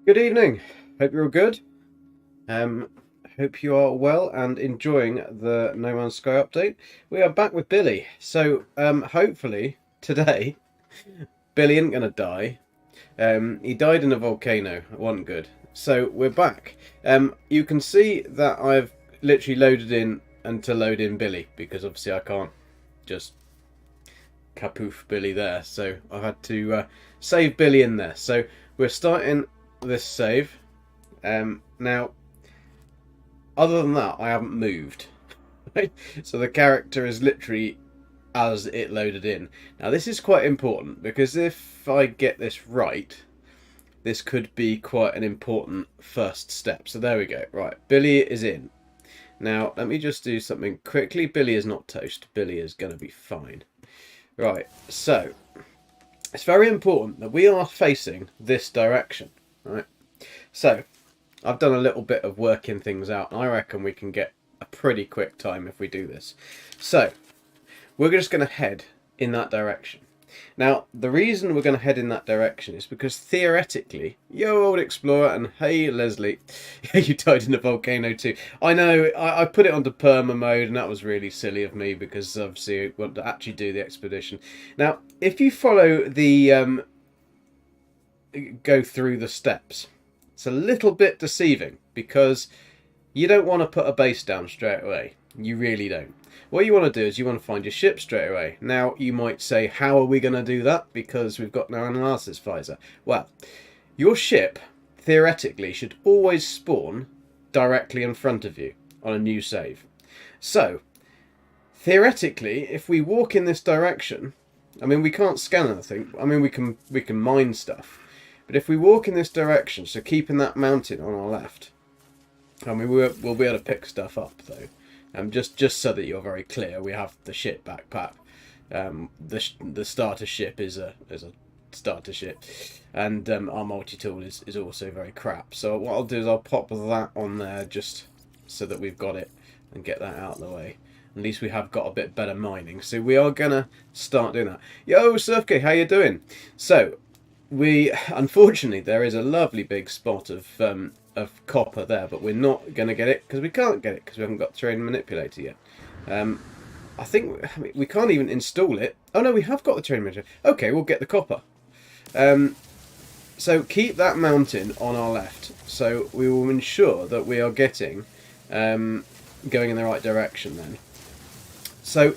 Good evening. Hope you're all good. Um, Hope you are well and enjoying the No Man's Sky update. We are back with Billy. So, hopefully today Billy isn't gonna die. He died in a volcano. It wasn't good. So we're back. You can see that I've literally loaded in and to load in Billy because obviously I can't just kapoof Billy there. So I had to save Billy in there. So we're starting this save. Now, other than that, I haven't moved. So the character is literally as it loaded in. Now, this is quite important because if I get this right, this could be quite an important first step. So there we go. Right, Billy is in. Now, let me just do something quickly. Billy is not toast. Billy is going to be fine. Right, so it's very important that we are facing this direction. Right, so I've done a little bit of working things out, and I reckon we can get a pretty quick time if we do this. So, we're just going to head in that direction. Now, the reason we're going to head in that direction is because theoretically, yo, old explorer, and hey, Leslie, you died in a volcano too. I know, I put it onto perma mode, and that was really silly of me because obviously I want to actually do the expedition. Now, if you follow the, go through the steps, it's a little bit deceiving because you don't want to put a base down straight away. You really don't. What you want to do is you want to find your ship straight away. Now, you might say, how are we going to do that? Because we've got no analysis visor. Well, your ship, theoretically, should always spawn directly in front of you on a new save. So, theoretically, if we walk in this direction, I mean, we can't scan anything. I mean, we can mine stuff. But if we walk in this direction, so keeping that mountain on our left, I mean, we'll be able to pick stuff up, though. Just so that you're very clear, we have the ship backpack. The starter ship is a starter ship, and our multi-tool is also very crap. So what I'll do is I'll pop that on there just so that we've got it and get that out of the way. At least we have got a bit better mining. So we are gonna start doing that. Yo, Surfkey, how you doing? So unfortunately there is a lovely big spot of copper there, but we're not going to get it because we can't get it because we haven't got the terrain manipulator yet. I think we can't even install it. Oh no, we have got the terrain manipulator. Okay, we'll get the copper. So keep that mountain on our left, so we will ensure that we are getting going in the right direction then. So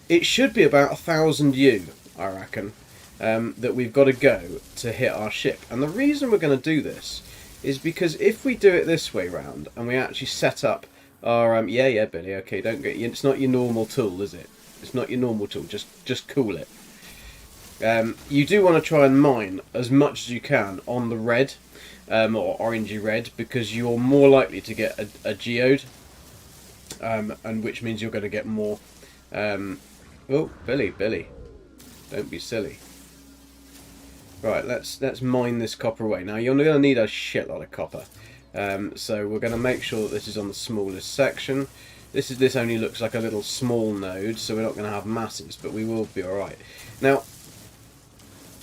it should be about 1,000 U, I reckon. That we've got to go to hit our ship. And the reason we're going to do this is because if we do it this way round and we actually set up our yeah Billy, okay, don't get it's not your normal tool, is it? It's not your normal tool. Just cool it. You do want to try and mine as much as you can on the red or orangey red, because you're more likely to get a geode, and which means you're going to get more. Oh, Billy, don't be silly. Right, let's mine this copper away. Now, you're going to need a shitload of copper. So we're going to make sure that this is on the smallest section. This only looks like a little small node, so we're not going to have masses, but we will be alright. Now,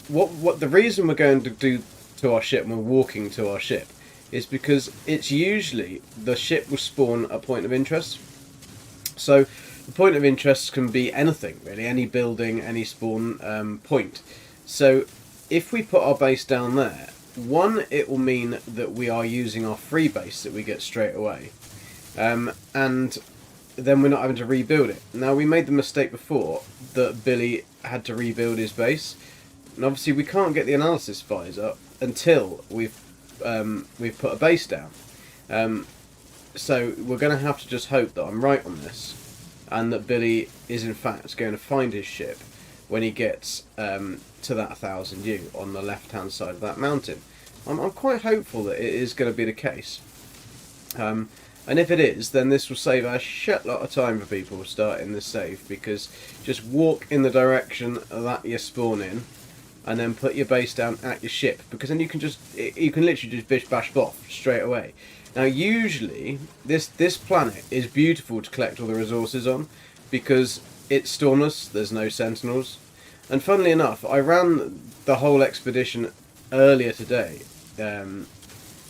what the reason we're going to do to our ship when we're walking to our ship is because it's usually the ship will spawn a point of interest. So the point of interest can be anything, really, any building, any spawn point. So if we put our base down there, one, it will mean that we are using our free base that we get straight away, and then we're not having to rebuild it. Now, we made the mistake before that Billy had to rebuild his base, and obviously we can't get the analysis visor until we've put a base down. So we're going to have to just hope that I'm right on this, and that Billy is in fact going to find his ship when he gets to that 1,000 U on the left-hand side of that mountain. I'm quite hopeful that it is going to be the case. And if it is, then this will save a shitload of time for people starting this save, because just walk in the direction that you spawn in, and then put your base down at your ship, because then you can literally just bish bash boff straight away. Now, usually this planet is beautiful to collect all the resources on because it's stormless. There's no sentinels. And funnily enough, I ran the whole expedition earlier today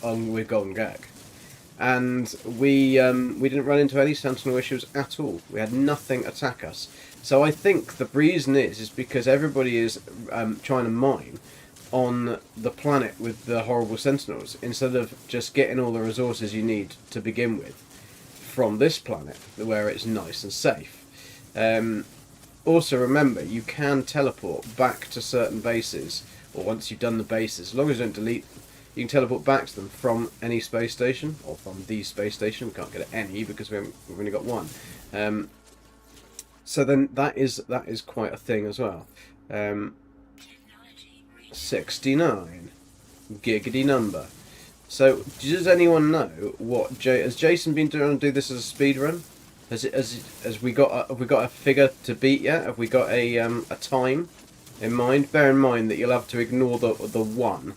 with Golden Gek. And we didn't run into any sentinel issues at all. We had nothing attack us. So I think the reason is because everybody is trying to mine on the planet with the horrible sentinels instead of just getting all the resources you need to begin with from this planet where it's nice and safe. Also remember, you can teleport back to certain bases, or once you've done the bases, as long as you don't delete them, you can teleport back to them from any space station, or from the space station. We can't get any because we've only got one. So then that is quite a thing as well. 69. Giggity number. So, does anyone know what has Jason been trying to do this as a speed run? Has we got a figure to beat yet? Have we got a time in mind? Bear in mind that you'll have to ignore the 1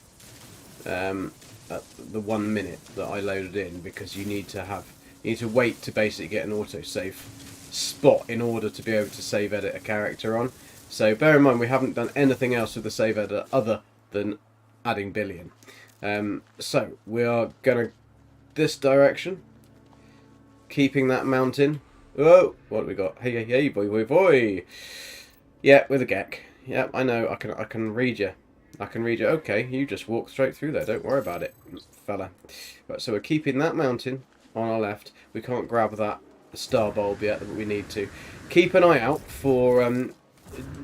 the 1 minute that I loaded in, because you need to wait to basically get an autosave spot in order to be able to save edit a character on. So bear in mind we haven't done anything else with the save editor other than adding Billy in. So we are gonna this direction, keeping that mountain. Oh, what have we got? Hey, boy. Yeah, with a Gek. Yeah, I know. I can read you. Okay, you just walk straight through there. Don't worry about it, fella. Right, so we're keeping that mountain on our left. We can't grab that star bulb yet, but we need to. Keep an eye out for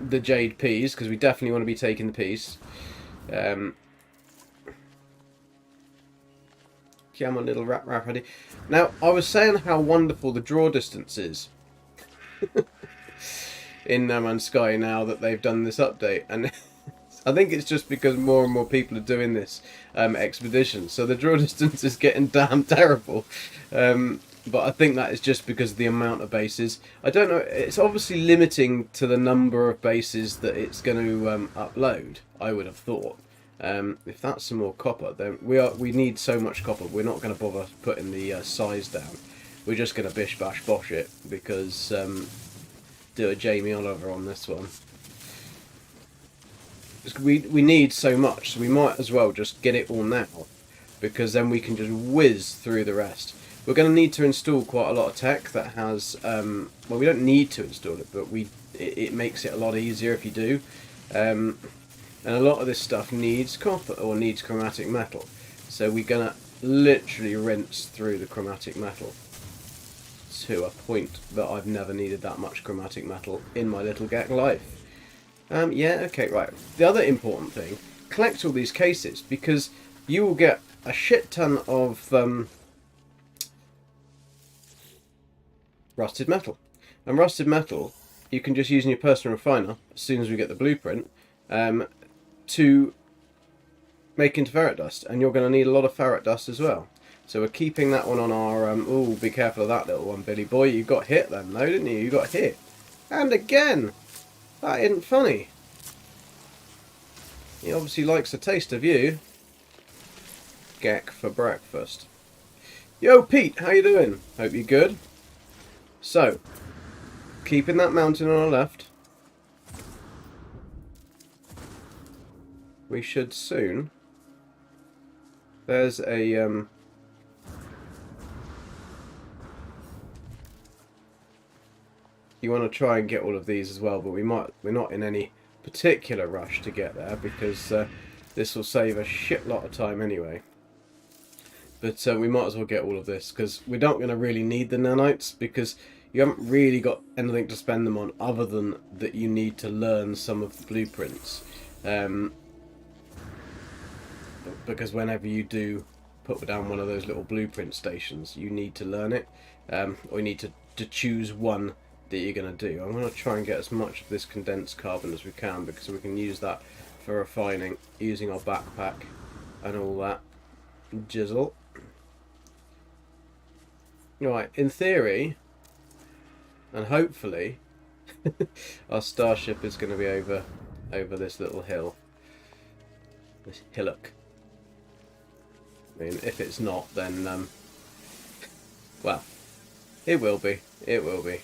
the jade peas, because we definitely want to be taking the peas. Come on, little rat ready. Now, I was saying how wonderful the draw distance is in No Man's Sky now that they've done this update, and I think it's just because more and more people are doing this expedition, so the draw distance is getting damn terrible. But I think that is just because of the amount of bases. I don't know, it's obviously limiting to the number of bases that it's going to upload, I would have thought. If that's some more copper, then we need so much copper, we're not going to bother putting the size down. We're just going to bish bash bosh it, because do a Jamie Oliver on this one. We need so much, so we might as well just get it all now, because then we can just whiz through the rest. We're going to need to install quite a lot of tech that has, well, we don't need to install it, but it makes it a lot easier if you do. And a lot of this stuff needs copper, or needs chromatic metal. So we're going to literally rinse through the chromatic metal to a point that I've never needed that much chromatic metal in my little Gek life. Yeah, okay, right. The other important thing, collect all these cases, because you will get a shit ton of rusted metal. And rusted metal you can just use in your personal refiner as soon as we get the blueprint to make into ferret dust, and you're going to need a lot of ferret dust as well. So we're keeping that one on our ooh, be careful of that little one, Billy boy. You got hit then though, didn't you? You got hit. And again, that isn't funny. He obviously likes the taste of you. Gek for breakfast. Yo Pete, how you doing? Hope you're good. So, keeping that mountain on our left, we should soon. There's a you want to try and get all of these as well, but we're not in any particular rush to get there, because this will save a shit lot of time anyway. But we might as well get all of this, because we're not going to really need the nanites, because you haven't really got anything to spend them on other than that you need to learn some of the blueprints. Because whenever you do put down one of those little blueprint stations, you need to learn it, or you need to choose one that you're going to do. I'm going to try and get as much of this condensed carbon as we can, because we can use that for refining using our backpack and all that jizzle. Right, in theory, and hopefully, our starship is going to be over this little hill, this hillock. I mean, if it's not, then well, it will be. It will be.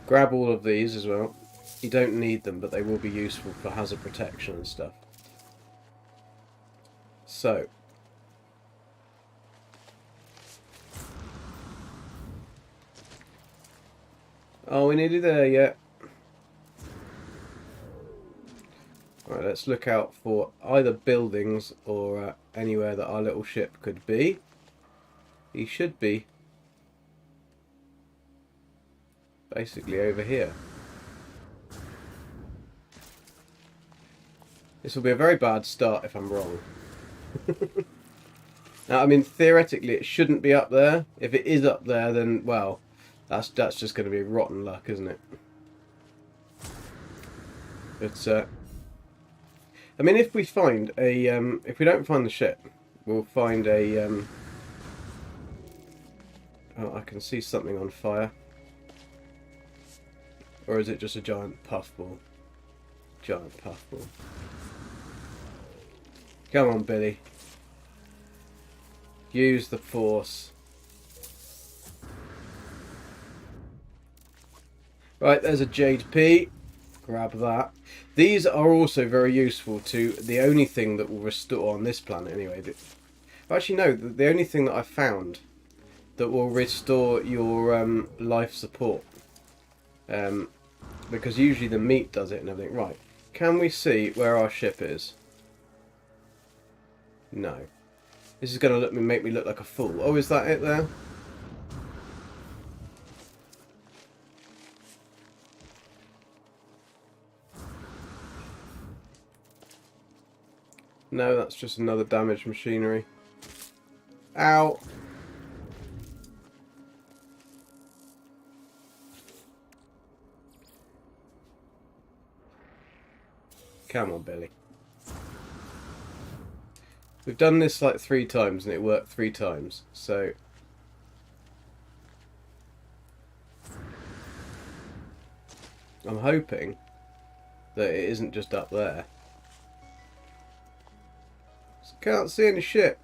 Grab all of these as well. You don't need them, but they will be useful for hazard protection and stuff. So, oh, we're nearly there yet. Right, let's look out for either buildings or anywhere that our little ship could be. He should be basically over here. This will be a very bad start if I'm wrong. Now, I mean, theoretically, it shouldn't be up there. If it is up there, then, well, that's just going to be rotten luck, isn't it? But, I mean, if we find a, if we don't find the ship, we'll find a, oh, I can see something on fire. Or is it just a giant puffball? Giant puffball. Come on, Billy. Use the force. Right, there's a Jade P. Grab that. These are also very useful to the only thing that will restore on this planet anyway. Actually, no, the only thing that I found that will restore your life support. Because usually the meat does it and everything. Right, can we see where our ship is? No. This is going to make me look like a fool. Oh, is that it there? No, that's just another damaged machinery. Ow! Come on, Billy. We've done this like 3 times and it worked 3 times, so... I'm hoping that it isn't just up there. Can't see any ship.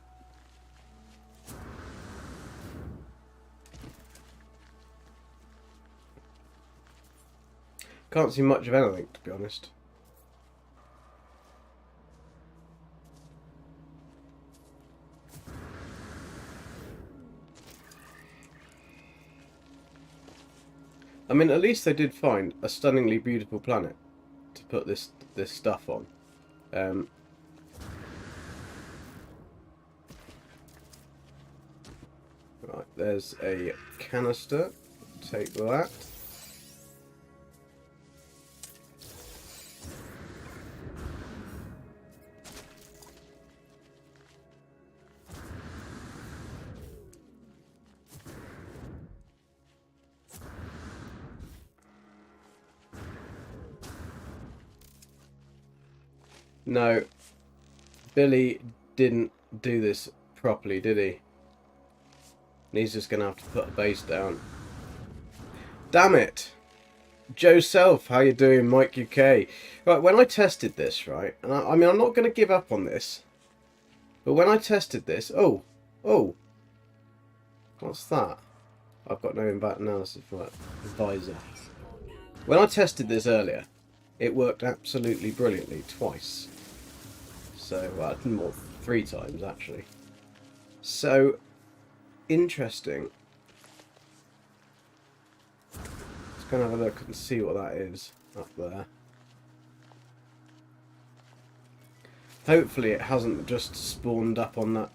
Can't see much of anything, to be honest. I mean, at least they did find a stunningly beautiful planet to put this stuff on. Right, there's a canister. Take that. No, Billy didn't do this properly, did he? And he's just going to have to put a base down. Damn it! Joe Self, how you doing? Mike UK. Right, when I tested this, right, and I mean, I'm not going to give up on this, but when I tested this, oh, what's that? I've got no impact analysis for that visor. When I tested this earlier, it worked absolutely brilliantly twice. So, well, more, 3 times actually. So, interesting. Let's go and have a look and see what that is up there. Hopefully it hasn't just spawned up on that.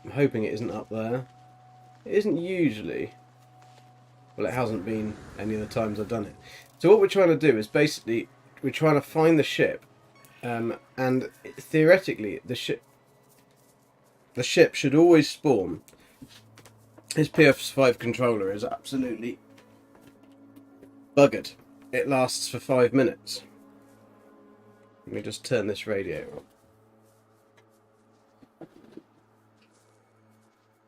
I'm hoping it isn't up there. It isn't usually. Well, it hasn't been any of the times I've done it. So what we're trying to do is basically we're trying to find the ship, and theoretically the ship should always spawn. His PS5 controller is absolutely buggered. It lasts for 5 minutes. Let me just turn this radio on.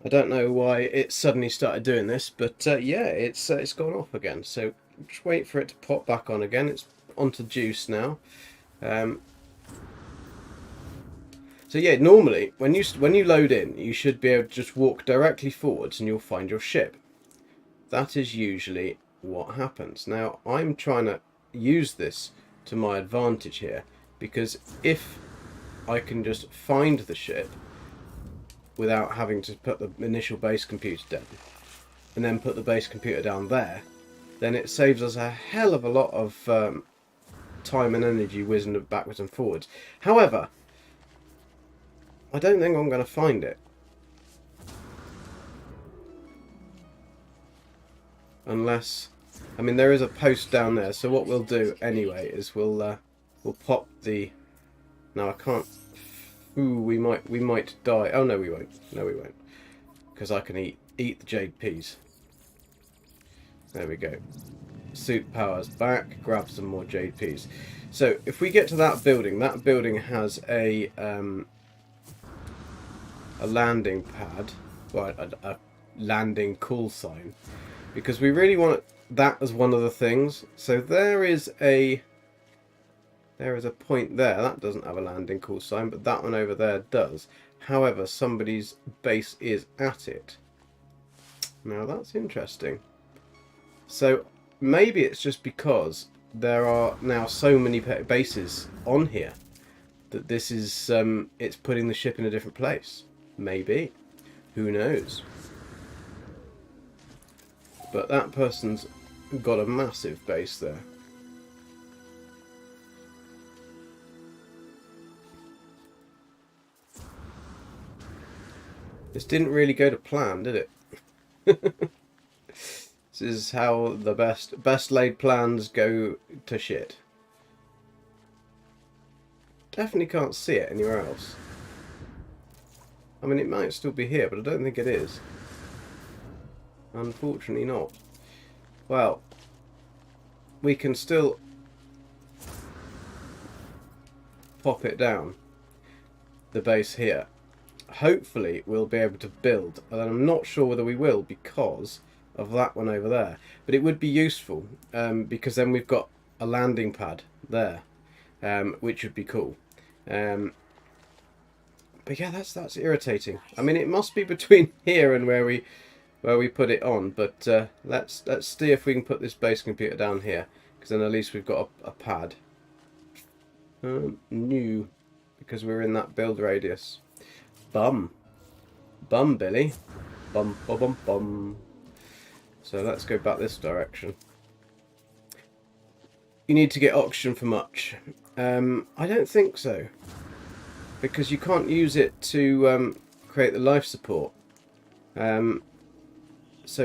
I don't know why it suddenly started doing this, but yeah, it's gone off again. So just wait for it to pop back on again. It's onto juice now. So yeah, normally when you load in, you should be able to just walk directly forwards and you'll find your ship. That is usually what happens. Now I'm trying to use this to my advantage here, because if I can just find the ship without having to put the initial base computer down and then put the base computer down there, then it saves us a hell of a lot of time and energy whizzing backwards and forwards. However, I don't think I'm going to find it. Unless, I mean, there is a post down there, so what we'll do anyway is we'll pop the... No, I can't... Ooh, we might die. Oh, no, we won't. No, we won't. Because I can eat the jade peas. There we go. Suit powers back, grab some more jade peas. So, if we get to that building has a landing pad, well, a landing call sign, because we really want that as one of the things. So there is a point there that doesn't have a landing call sign, but that one over there does. However, somebody's base is at it. Now that's interesting. So maybe it's just because there are now so many bases on here that this is it's putting the ship in a different place. Maybe. Who knows? But that person's got a massive base there. This didn't really go to plan, did it? This is how the best laid plans go to shit. Definitely can't see it anywhere else. I mean, it might still be here, but I don't think it is. Unfortunately not. Well, we can still pop it down, the base here. Hopefully we'll be able to build, and I'm not sure whether we will because of that one over there. But it would be useful, because then we've got a landing pad there, which would be cool. But yeah, that's irritating. I mean, it must be between here and where we put it on, but let's see if we can put this base computer down here, because then at least we've got a pad. New, because we're in that build radius. Bum, Billy. Bum, bum, bum, bum. So let's go back this direction. You need to get oxygen for much. I don't think so, because you can't use it to create the life support. So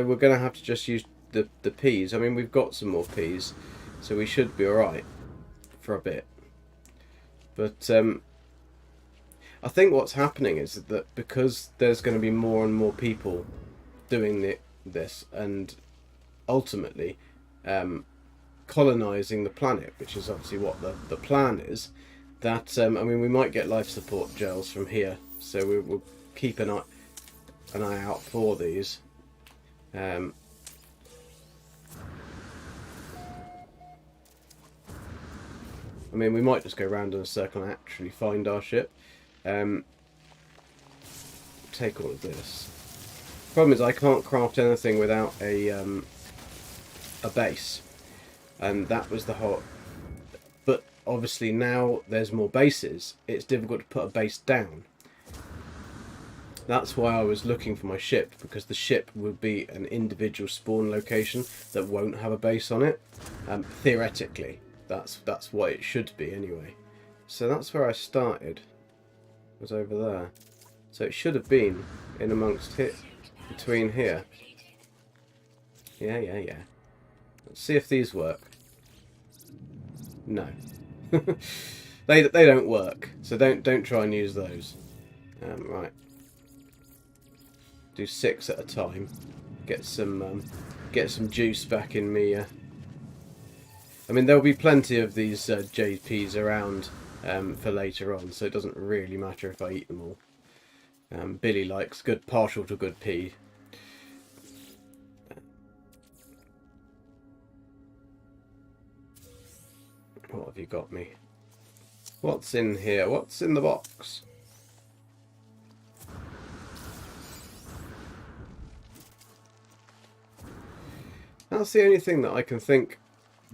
we're going to have to just use the peas. I mean, we've got some more peas, so we should be alright for a bit. But I think what's happening is that because there's going to be more and more people doing this, and ultimately colonising the planet, which is obviously what the plan is, that I mean, we might get life support gels from here, so we'll keep an eye out for these. I mean, we might just go round in a circle and actually find our ship. Take all of this. Problem is, I can't craft anything without a base, and that was the whole. But obviously now there's more bases, it's difficult to put a base down. That's why I was looking for my ship, because the ship would be an individual spawn location that won't have a base on it. Theoretically, that's what it should be anyway. So that's where I started. Was over there. So it should have been in amongst here, between here. Yeah. Let's see if these work. No, they don't work. So don't try and use those. Right. Do 6 at a time. Get some juice back in me. I mean, there'll be plenty of these JPs around for later on, so it doesn't really matter if I eat them all. Billy likes good partial to good pea. What have you got me? What's in here? What's in the box? That's the only thing that I can think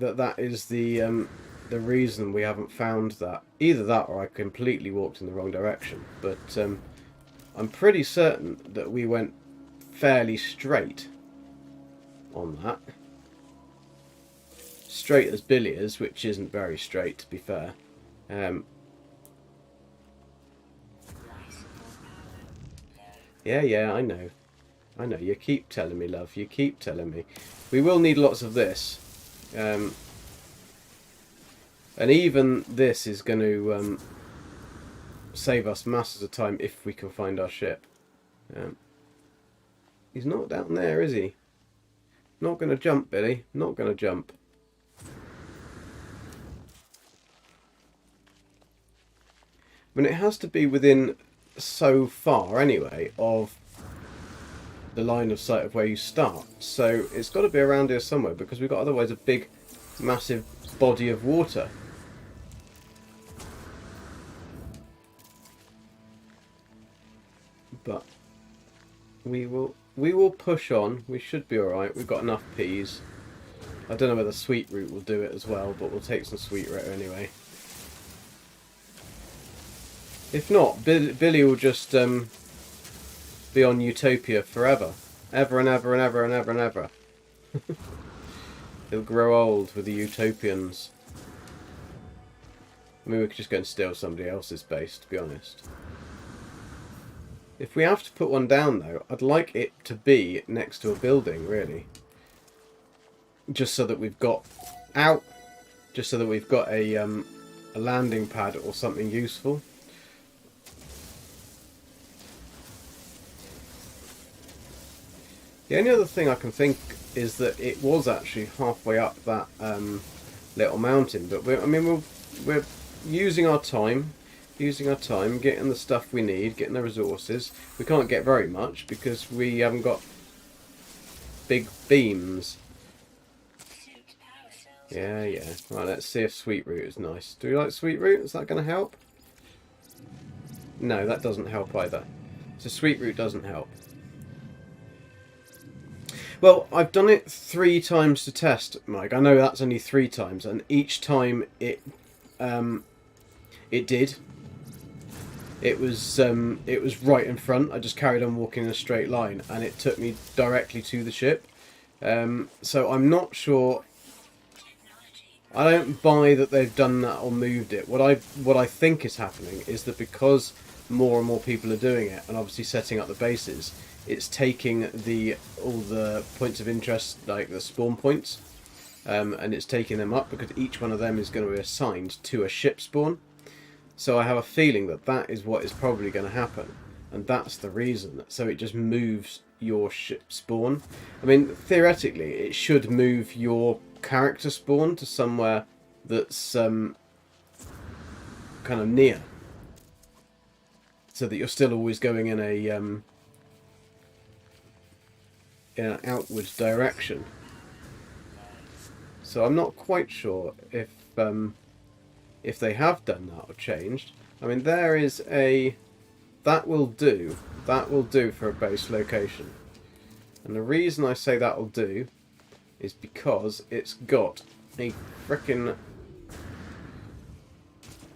that is the reason we haven't found that. Either that or I completely walked in the wrong direction. But I'm pretty certain that we went fairly straight on that. Straight as Billy is, which isn't very straight, to be fair. Yeah, I know. I know, you keep telling me, love. You keep telling me. We will need lots of this. And even this is going to save us masses of time if we can find our ship. He's not down there, is he? Not going to jump, Billy. Not going to jump. I mean, it has to be within so far, anyway, of the line of sight of where you start. So it's got to be around here somewhere, because we've got otherwise a big, massive body of water. But we will push on. We should be alright. We've got enough peas. I don't know whether sweet root will do it as well, but we'll take some sweet root anyway. If not, Billy will just be on Utopia forever. Ever and ever and ever and ever and ever. He'll grow old with the Utopians. I mean, we could just go and steal somebody else's base, to be honest. If we have to put one down, though, I'd like it to be next to a building, really. Just so that we've got... Out! Just so that we've got a landing pad or something useful. The only other thing I can think is that it was actually halfway up that little mountain, but we're using our time, getting the stuff we need, getting the resources. We can't get very much because we haven't got big beams. Yeah. Right, let's see if sweet root is nice. Do we like sweet root? Is that going to help? No, that doesn't help either. So sweet root doesn't help. Well, I've done it 3 times to test, Mike. I know that's only 3 times, and each time it did. It was right in front. I just carried on walking in a straight line, and it took me directly to the ship. So I'm not sure. I don't buy that they've done that or moved it. What I think is happening is that because more and more people are doing it, and obviously setting up the bases, it's taking all the points of interest, like the spawn points, and it's taking them up because each one of them is going to be assigned to a ship spawn. So I have a feeling that that is what is probably going to happen, and that's the reason. So it just moves your ship spawn. I mean, theoretically, it should move your character spawn to somewhere that's kind of near, so that you're still always going in an outward direction. So I'm not quite sure if they have done that or changed. I mean, there is a... That will do for a base location. And the reason I say that will do is because it's got a frickin'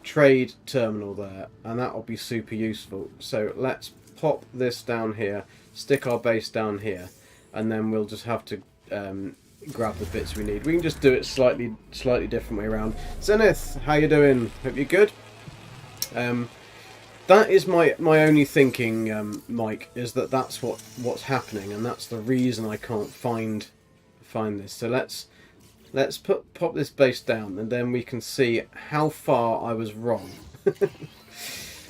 trade terminal there, and that will be super useful. So let's pop this down here, stick our base down here, and then we'll just have to grab the bits we need. We can just do it slightly different way around. Zenith, how you doing? Hope you're good. That is my only thinking, Mike, is that that's what's happening, and that's the reason I can't find this. So let's pop this base down, and then we can see how far I was wrong.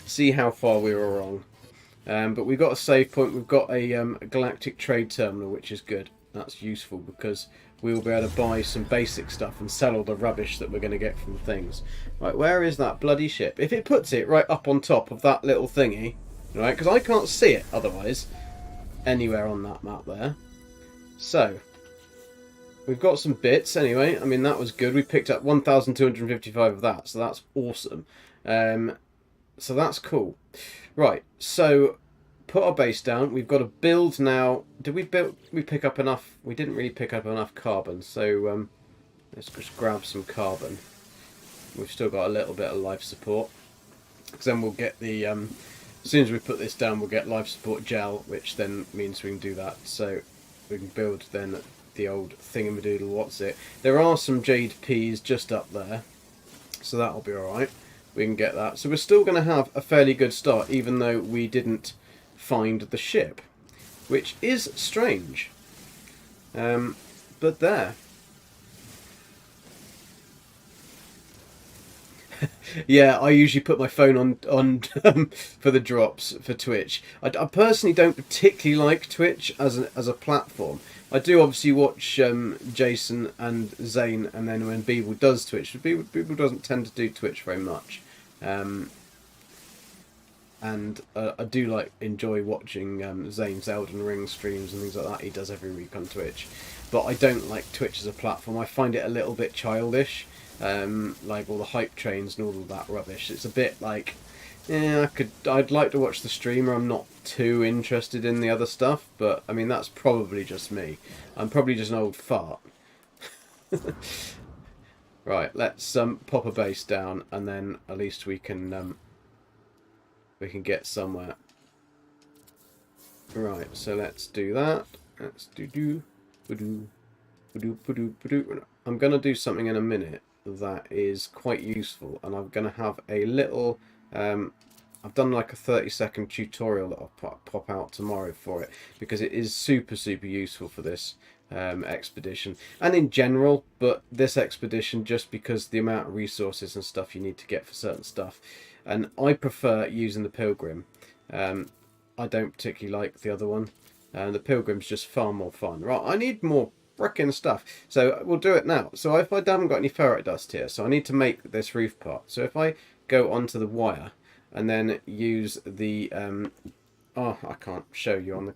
See how far we were wrong. But we've got a save point. We've got a galactic trade terminal, which is good. That's useful because we'll be able to buy some basic stuff and sell all the rubbish that we're going to get from things. Right, where is that bloody ship? If it puts it right up on top of that little thingy, right, because I can't see it otherwise anywhere on that map there. So we've got some bits anyway. I mean, that was good. We picked up 1,255 of that, so that's awesome. So that's cool. Right, so put our base down. We've got to build now. Did we pick up enough? We didn't really pick up enough carbon, so Let's just grab some carbon. We've still got a little bit of life support. Because then we'll get the... as soon as we put this down, we'll get life support gel, which then means we can do that. So we can build then the old thingamadoodle, what's it. There are some jade peas just up there, so that'll be alright. We can get that. So we're still going to have a fairly good start, even though we didn't find the ship, which is strange. But there. Yeah, I usually put my phone on for the drops for Twitch. I personally don't particularly like Twitch as a platform. I do obviously watch Jason and Zane, and then when Beeble does Twitch, Beeble doesn't tend to do Twitch very much. And I do enjoy watching Zane's Elden Ring streams and things like that he does every week on Twitch. But I don't like Twitch as a platform. I find it a little bit childish. Like all the hype trains and all of that rubbish. It's a bit like, yeah, I'd like to watch the streamer. I'm not too interested in the other stuff, but I mean that's probably just me. I'm probably just an old fart. Right, let's pop a base down, and then at least we can get somewhere. Right, so let's do that. Let's I'm gonna do something in a minute that is quite useful, and I'm going to have a little I've done like a 30-second tutorial that I'll pop out tomorrow for it, because it is super useful for this expedition and in general, but this expedition just because the amount of resources and stuff you need to get for certain stuff, and I prefer using the Pilgrim. I don't particularly like the other one, and the Pilgrim's just far more fun. Right, I need more frickin' stuff, so we'll do it now. So if I haven't got any ferrite dust here, so I need to make this roof part. So if I go onto the wire and then use the oh, I can't show you on the,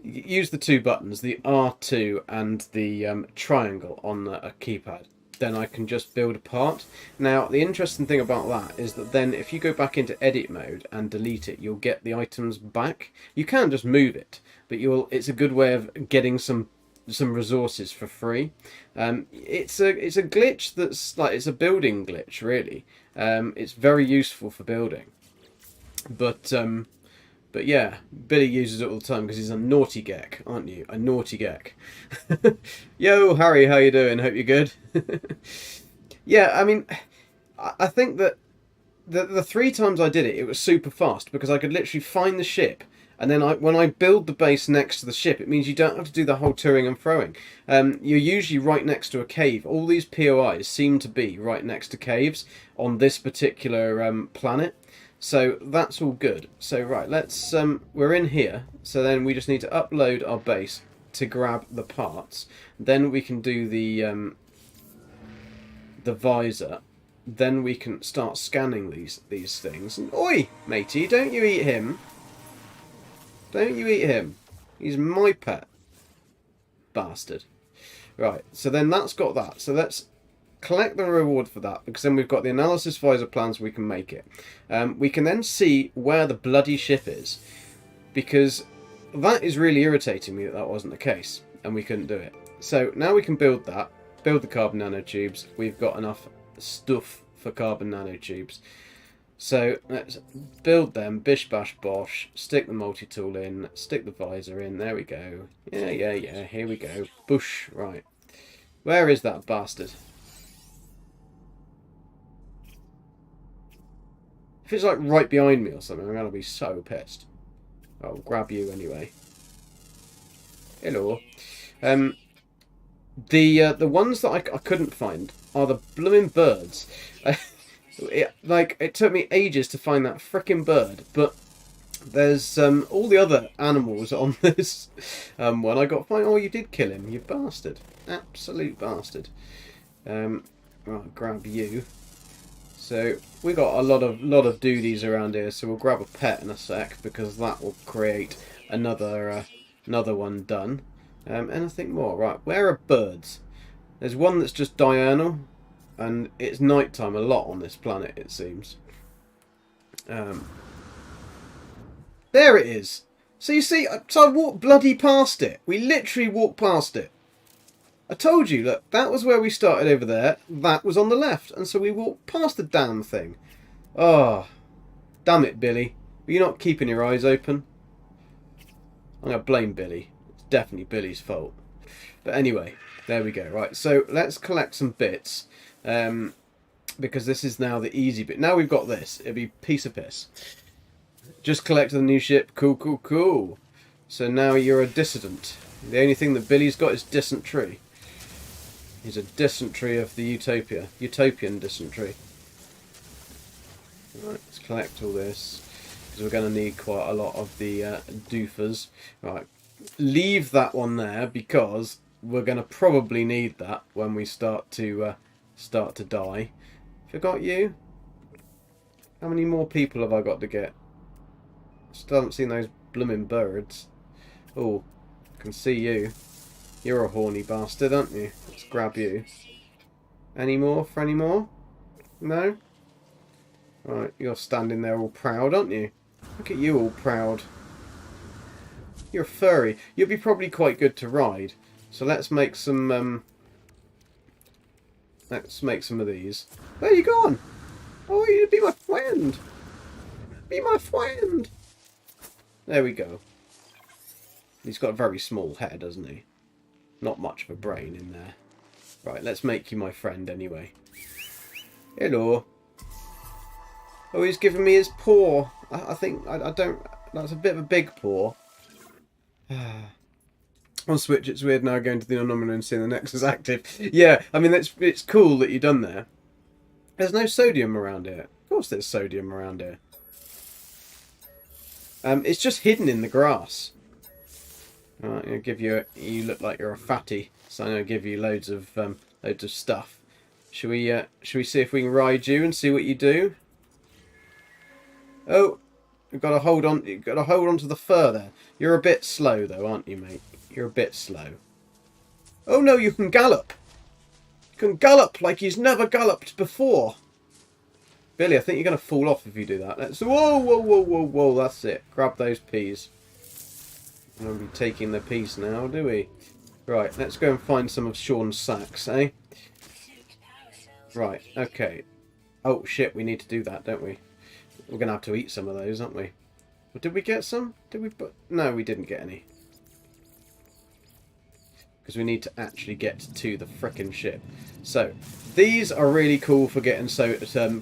use the two buttons, the R2 and the triangle on a keypad, then I can just build a part. Now the interesting thing about that is that then if you go back into edit mode and delete it, you'll get the items back. You can just move it, but it's a good way of getting some resources for free. It's a glitch that's like, it's a building glitch really. It's very useful for building, but yeah, Billy uses it all the time because he's a naughty Gek, aren't you? A naughty Gek. Yo, Harry, how you doing? Hope you're good. Yeah, I mean, I think that the 3 times I did it, it was super fast because I could literally find the ship, and then when I build the base next to the ship, it means you don't have to do the whole toing and froing. You're usually right next to a cave. All these POIs seem to be right next to caves on this particular planet. So that's all good. So right, let's we're in here. So then we just need to upload our base to grab the parts. Then we can do the visor. Then we can start scanning these things. And, oi, matey, don't you eat him. Don't you eat him. He's my pet. Bastard. Right, so then that's got that. So let's collect the reward for that, because then we've got the analysis visor plan so we can make it. We can then see where the bloody ship is, because that is really irritating me that wasn't the case and we couldn't do it. So now we can build that, build the carbon nanotubes. We've got enough stuff for carbon nanotubes. So let's build them, bish bash bosh, stick the multi-tool in, stick the visor in, there we go. Yeah, here we go. Bush, right. Where is that bastard? If it's like right behind me or something, I'm going to be so pissed. I'll grab you anyway. Hello. The ones that I couldn't find are the blooming birds. It took me ages to find that frickin' bird, but there's all the other animals on this one I got fine. Oh, you did kill him, you bastard. Absolute bastard. Right, grab you. So we got a lot of duties around here, so we'll grab a pet in a sec, because that will create another one done. Anything more? Right, where are birds? There's one that's just diurnal, and it's nighttime a lot on this planet, it seems. There it is. So you see, so I walked bloody past it. We literally walked past it. I told you, look, that was where we started over there. That was on the left. And so we walked past the damn thing. Oh, damn it, Billy. Are you not keeping your eyes open? I'm going to blame Billy. It's definitely Billy's fault. But anyway, there we go. Right, so let's collect some bits. Because this is now the easy bit. Now we've got this. It'll be a piece of piss. Just collected the new ship. Cool, cool, cool. So now you're a dissident. The only thing that Billy's got is dysentery. He's a dysentery of the Utopia. Utopian dysentery. Right, let's collect all this. Because we're going to need quite a lot of the doofers. Right, leave that one there because we're going to probably need that when we start to die. Forgot you? How many more people have I got to get? Still haven't seen those blooming birds. Oh, I can see you. You're a horny bastard, aren't you? Let's grab you. Any more for any more? No? Right, you're standing there all proud, aren't you? Look at you all proud. You're a furry. You'll be probably quite good to ride. So let's make some of these. Where are you gone? Oh, you'd be my friend. Be my friend. There we go. He's got a very small head, doesn't he? Not much of a brain in there. Right, let's make you my friend anyway. Hello. Oh, he's giving me his paw. I think, I don't, that's a bit of a big paw. On Switch, it's weird now going to the Anomalous and seeing the Nexus active. Yeah, I mean, it's cool that you've done there. There's no sodium around here. Of course there's sodium around here. It's just hidden in the grass. Alright, I'm going to give you... You look like you're a fatty, so I'm going to give you loads of stuff. Should we see if we can ride you and see what you do? Oh, you've got to hold on. You've got to hold on to the fur there. You're a bit slow though, aren't you, mate? You're a bit slow. Oh no, you can gallop. You can gallop like he's never galloped before. Billy, I think you're going to fall off if you do that. Let's... Whoa, whoa, whoa, whoa, whoa. That's it. Grab those peas. We won't be taking the peas now, do we? Right, let's go and find some of Sean's sacks, eh? Right, okay. Oh, shit, we need to do that, don't we? We're going to have to eat some of those, aren't we? Well, did we get some? Did we put... No, we didn't get any. Because we need to actually get to the frickin' ship. So, these are really cool for getting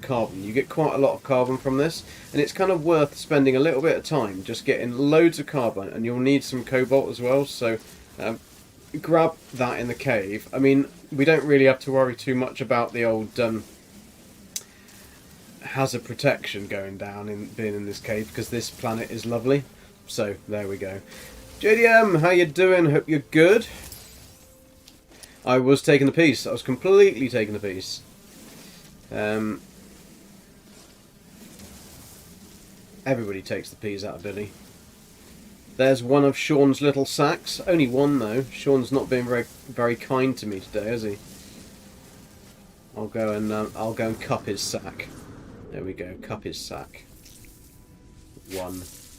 carbon. You get quite a lot of carbon from this, and it's kind of worth spending a little bit of time just getting loads of carbon, and you'll need some cobalt as well, so grab that in the cave. I mean, we don't really have to worry too much about the old hazard protection going down in being in this cave, because this planet is lovely. So, there we go. JDM, how you doing? Hope you're good. I was taking the piece. I was completely taking the piece. Everybody takes the peas out of Billy. There's one of Sean's little sacks. Only one though. Sean's not being very kind to me today, is he? I'll go and cup his sack. There we go. Cup his sack.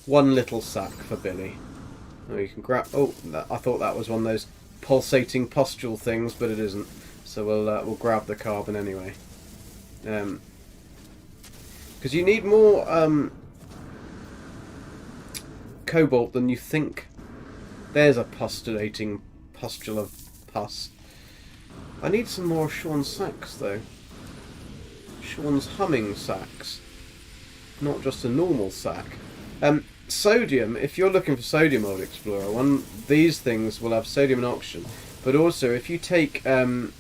One little sack for Billy. Oh, you can grab. Oh, I thought that was one of those pulsating pustule things, but it isn't. So we'll grab the carbon anyway. Because you need more cobalt than you think. There's a pustulating pustule of pus. I need some more Sean's sacks though. Sean's humming sacks, not just a normal sack. Sodium, if you're looking for sodium, Old Explorer, these things will have sodium and oxygen. But also, if you take the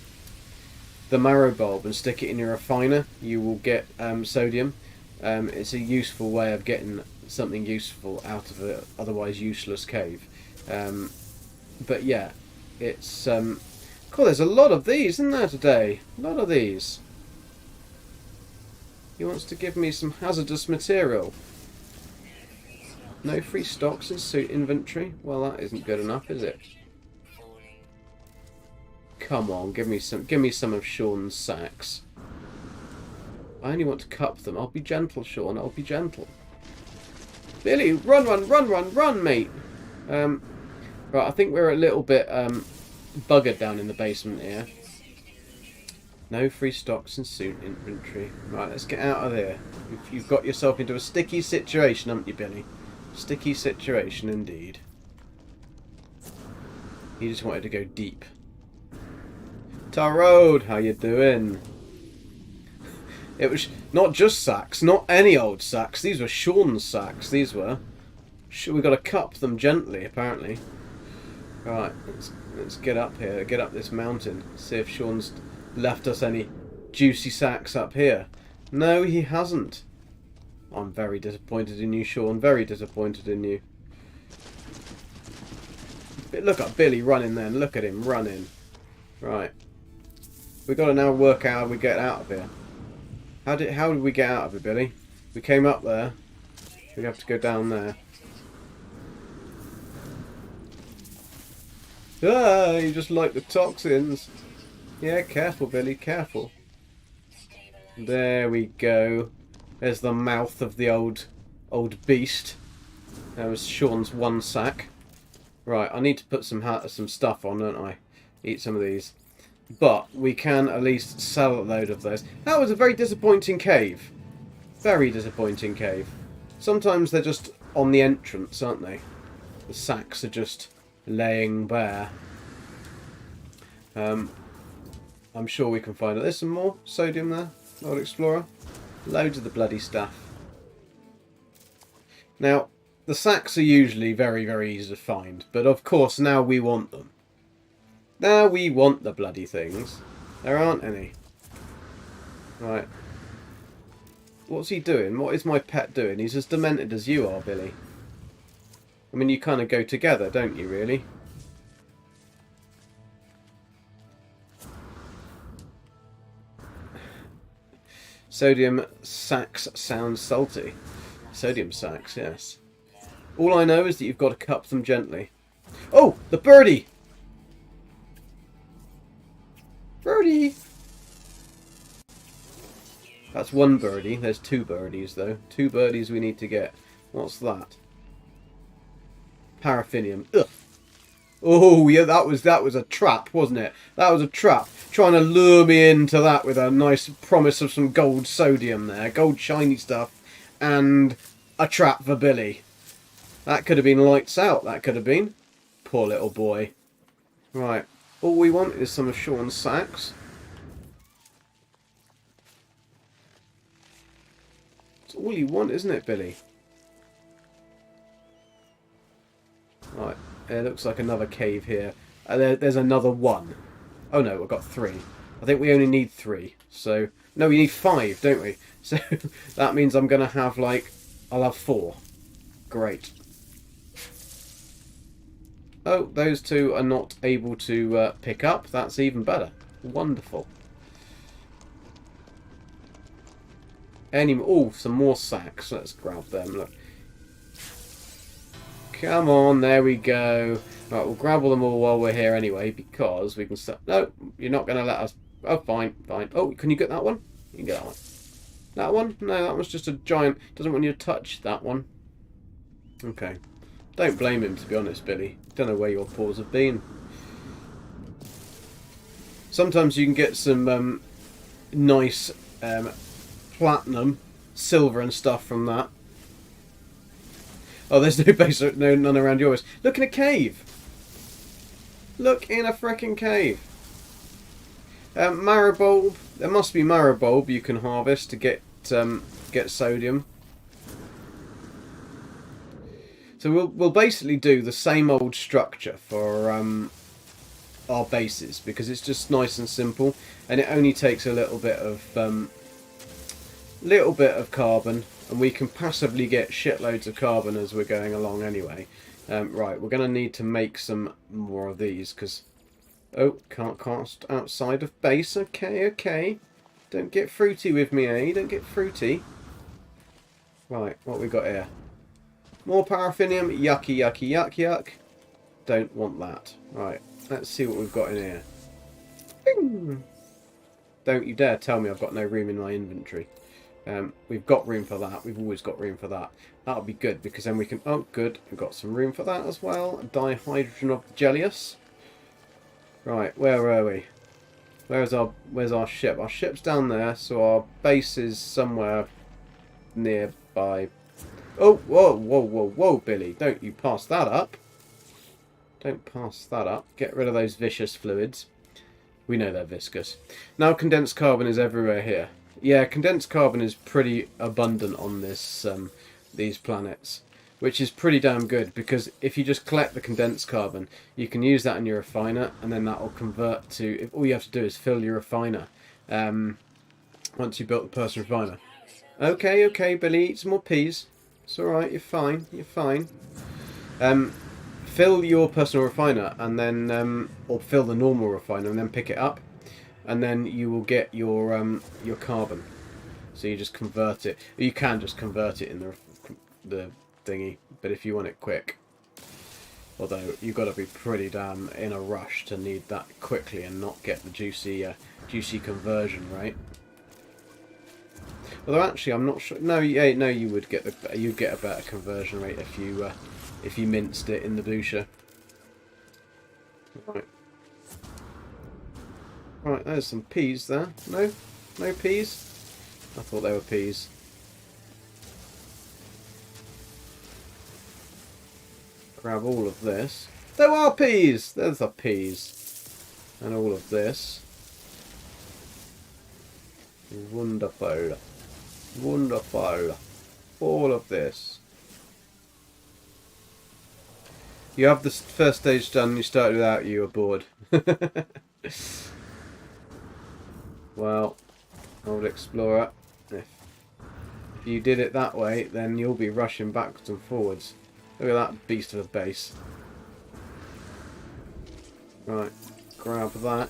marrow bulb and stick it in your refiner, you will get sodium. It's a useful way of getting something useful out of an otherwise useless cave. But yeah, it's... cool, there's a lot of these, isn't there, today? A lot of these. He wants to give me some hazardous material. No free stocks in suit inventory? Well, that isn't good enough, is it? Come on, give me some of Sean's sacks. I only want to cup them. I'll be gentle, Sean. I'll be gentle. Billy, run, mate. Right, I think we're a little bit buggered down in the basement here. No free stocks and suit inventory. Right, let's get out of there. You've got yourself into a sticky situation, haven't you, Billy? Sticky situation indeed. He just wanted to go deep. Tarode, how you doing? It was not just sacks, not any old sacks. These were Sean's sacks. These were. We got to cup them gently, apparently. Right, let's get up here. Get up this mountain. See if Sean's left us any juicy sacks up here. No, he hasn't. I'm very disappointed in you, Sean. Very disappointed in you. But look at Billy running then. Look at him running. Right. We've got to now work out how we get out of here. How did we get out of it, Billy? We came up there. We have to go down there. Ah, you just like the toxins. Yeah, careful, Billy, careful. There we go. There's the mouth of the old beast. There was Sean's one sack. Right, I need to put some stuff on, don't I? Eat some of these. But we can at least sell a load of those. That was a very disappointing cave. Very disappointing cave. Sometimes they're just on the entrance, aren't they? The sacks are just laying bare. I'm sure we can find it. There's some more sodium there, Old Explorer. Loads of the bloody stuff. Now, the sacks are usually very, very easy to find, but of course now we want them. Now we want the bloody things. There aren't any. Right. What's he doing? What is my pet doing? He's as demented as you are, Billy. I mean, you kind of go together, don't you, really? Sodium sacks sound salty. Sodium sacks, yes. All I know is that you've got to cup them gently. Oh, the birdie! Birdie! That's one birdie. There's two birdies, though. Two birdies we need to get. What's that? Paraffinium. Ugh. Oh, yeah, that was a trap, wasn't it? That was a trap. Trying to lure me into that with a nice promise of some gold sodium there. Gold shiny stuff. And a trap for Billy. That could have been lights out, that could have been. Poor little boy. Right. All we want is some of Sean's sacks. It's all you want, isn't it, Billy? Right. It looks like another cave here. There's another one. Oh no, we've got three. I think we only need three. So, no, we need 5, don't we? So, that means I'm going to have, I'll have 4. Great. Oh, those two are not able to pick up. That's even better. Wonderful. Oh, some more sacks. Let's grab them. Look. Come on, there we go. Right, we'll grab all them all while we're here anyway, because we can start. No, you're not going to let us. Oh, fine, fine. Oh, can you get that one? You can get that one. That one? No, that was just a giant. Doesn't want you to touch that one. Okay. Don't blame him, to be honest, Billy. Don't know where your paws have been. Sometimes you can get some nice platinum, silver and stuff from that. Oh, there's no base, none around yours. Look in a cave. Look in a frickin' cave. Marrow bulb. There must be marrow bulb you can harvest to get sodium. So we'll basically do the same old structure for our bases because it's just nice and simple, and it only takes a little bit of carbon. And we can passively get shitloads of carbon as we're going along anyway. Right, we're going to need to make some more of these because... Oh, can't cast outside of base. Okay, okay. Don't get fruity with me, eh? Don't get fruity. Right, what we got here? More paraffinium. Yucky, yucky, yuck, yuck. Don't want that. Right, let's see what we've got in here. Bing! Don't you dare tell me I've got no room in my inventory. We've got room for that. We've always got room for that. That'll be good because then we can... Oh, good. We've got some room for that as well. Dihydrogen of the Jellius. Right, where are we? Where's our ship? Our ship's down there, so our base is somewhere nearby. Oh, whoa, whoa, whoa, whoa, Billy. Don't you pass that up. Don't pass that up. Get rid of those viscous fluids. We know they're viscous. Now condensed carbon is everywhere here. Yeah, condensed carbon is pretty abundant on this these planets, which is pretty damn good, because if you just collect the condensed carbon, you can use that in your refiner, and then that will convert to... All you have to do is fill your refiner once you've built the person refiner. Okay, okay, Billy, eat some more peas. It's alright, you're fine, you're fine. Fill your personal refiner, and then, or fill the normal refiner, and then pick it up, and then you will get your carbon. So you just convert it. You can just convert it in the thingy, but if you want it quick, although you've got to be pretty damn in a rush to need that quickly and not get the juicy conversion rate. Although actually, I'm not sure. No, yeah, no, you'd get a better conversion rate if you minced it in the boucher. Right. Right, there's some peas there. No? No peas? I thought they were peas. Grab all of this. There are peas! There's the peas. And all of this. Wonderful. Wonderful. All of this. You have the first stage done, you started without you were bored. Well, old explorer, if you did it that way, then you'll be rushing backwards and forwards. Look at that beast of a base. Right, grab that,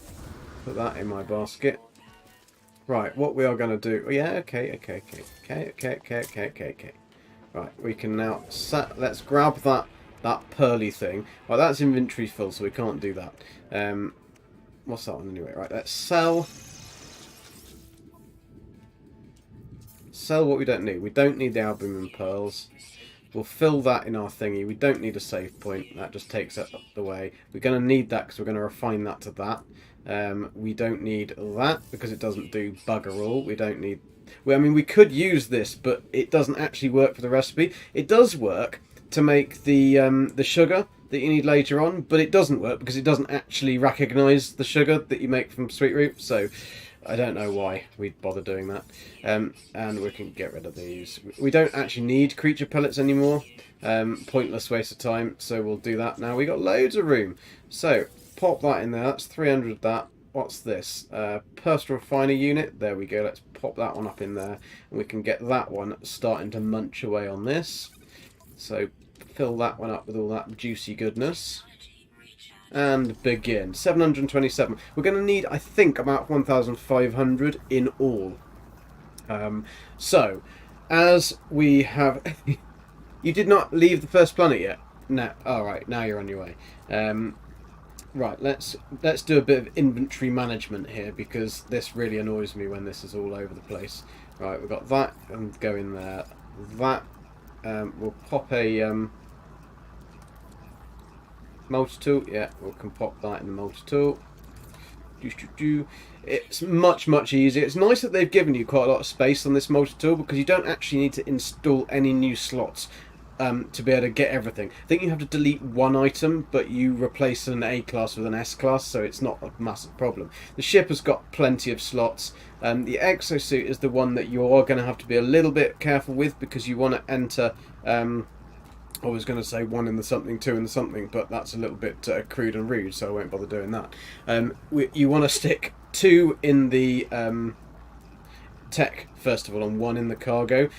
put that in my basket. Right, what we are going to do... Oh, yeah, okay. Right, we can now... Let's grab that pearly thing. Right, that's inventory full, so we can't do that. What's that one anyway? Right, let's sell... Sell what we don't need. We don't need the albumin pearls. We'll fill that in our thingy. We don't need a save point. That just takes it up the way. We're going to need that because we're going to refine that to that. We don't need that because it doesn't do bugger all. We don't need... I mean, we could use this, but it doesn't actually work for the recipe. It does work to make the sugar that you need later on, but it doesn't work because it doesn't actually recognise the sugar that you make from sweet root. So I don't know why we'd bother doing that. And we can get rid of these. We don't actually need creature pellets anymore. Pointless waste of time, so we'll do that now. We got loads of room. So pop that in there. That's 300 of that. What's this? Personal refiner unit. There we go. Let's pop that one up in there. And we can get that one starting to munch away on this. So fill that one up with all that juicy goodness. And begin. 727. We're going to need, I think, about 1,500 in all. So, as we have... You did not leave the first planet yet? No. Alright, now you're on your way. Right, let's do a bit of inventory management here, because this really annoys me when this is all over the place. Right, we've got that, and go in there. That, we'll pop a... multi-tool, yeah, we can pop that in the multi-tool. It's much easier. It's nice that they've given you quite a lot of space on this multi-tool, because you don't actually need to install any new slots to be able to get everything. I think you have to delete one item, but you replace an A class with an S class, so it's not a massive problem. The ship has got plenty of slots. The exosuit is the one that you are going to have to be a little bit careful with, because you want to enter... I was going to say 1 in the something, 2 in the something, but that's a little bit crude and rude, so I won't bother doing that. You want to stick 2 in the tech, first of all, and 1 in the cargo,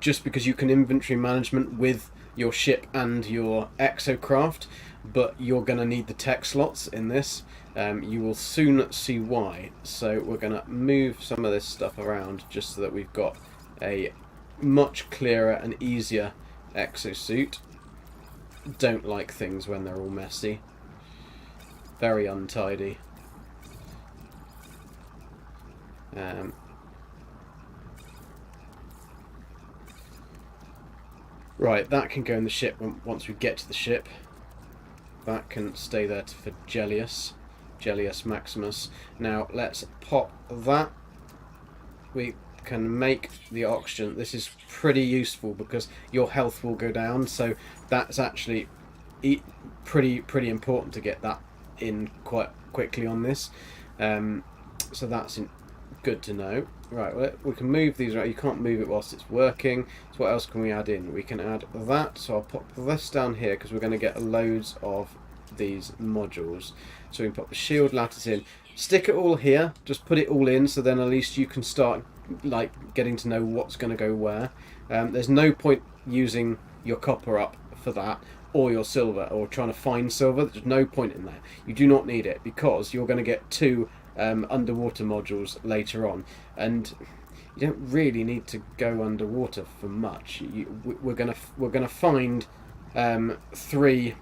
just because you can inventory management with your ship and your exocraft, but you're going to need the tech slots in this. You will soon see why. So we're going to move some of this stuff around just so that we've got a much clearer and easier exosuit. Don't like things when they're all messy. Very untidy. Right, that can go in the ship once we get to the ship. That can stay there for Gellius. Gellius Maximus. Now let's pop that. We can make the oxygen. This is pretty useful because your health will go down, so that's actually pretty important to get that in quite quickly on this. So that's good to know. Right, well, we can move these around. You can't move it whilst it's working. So what else can we add in? We can add that. So I'll pop this down here because we're going to get loads of these modules. So we can pop the shield lattice in. Stick it all here. Just put it all in, so then at least you can start like getting to know what's going to go where. There's no point using your copper up for that, or your silver, or trying to find silver. There's no point in that. You do not need it because you're going to get 2 underwater modules later on, and you don't really need to go underwater for much. We're gonna find 3.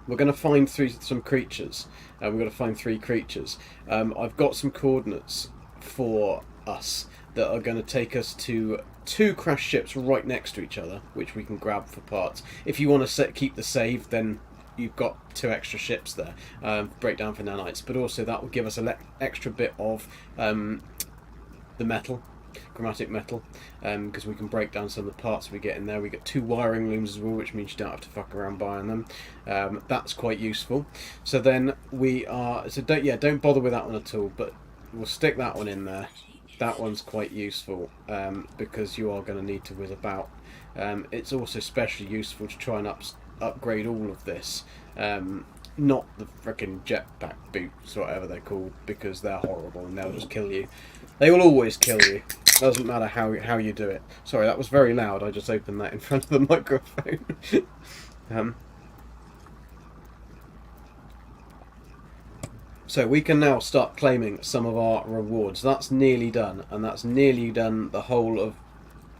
We're going to find some creatures. We've got to find 3 creatures. I've got some coordinates for us that are going to take us to 2 crashed ships right next to each other, which we can grab for parts. If you want to keep the save, then you've got 2 extra ships there. Breakdown for nanites, but also that will give us an extra bit of the metal. Chromatic metal, because we can break down some of the parts we get in there. We get 2 wiring looms as well, which means you don't have to fuck around buying them. That's quite useful. So then don't bother with that one at all, but we'll stick that one in there. That one's quite useful because you are going to need to whiz about. It's also especially useful to try and upgrade all of this. Not the frickin' jetpack boots or whatever they're called, because they're horrible and they'll just kill you. They will always kill you. Doesn't matter how you do it. Sorry, that was very loud. I just opened that in front of the microphone. So we can now start claiming some of our rewards. That's nearly done, and that's nearly done the whole of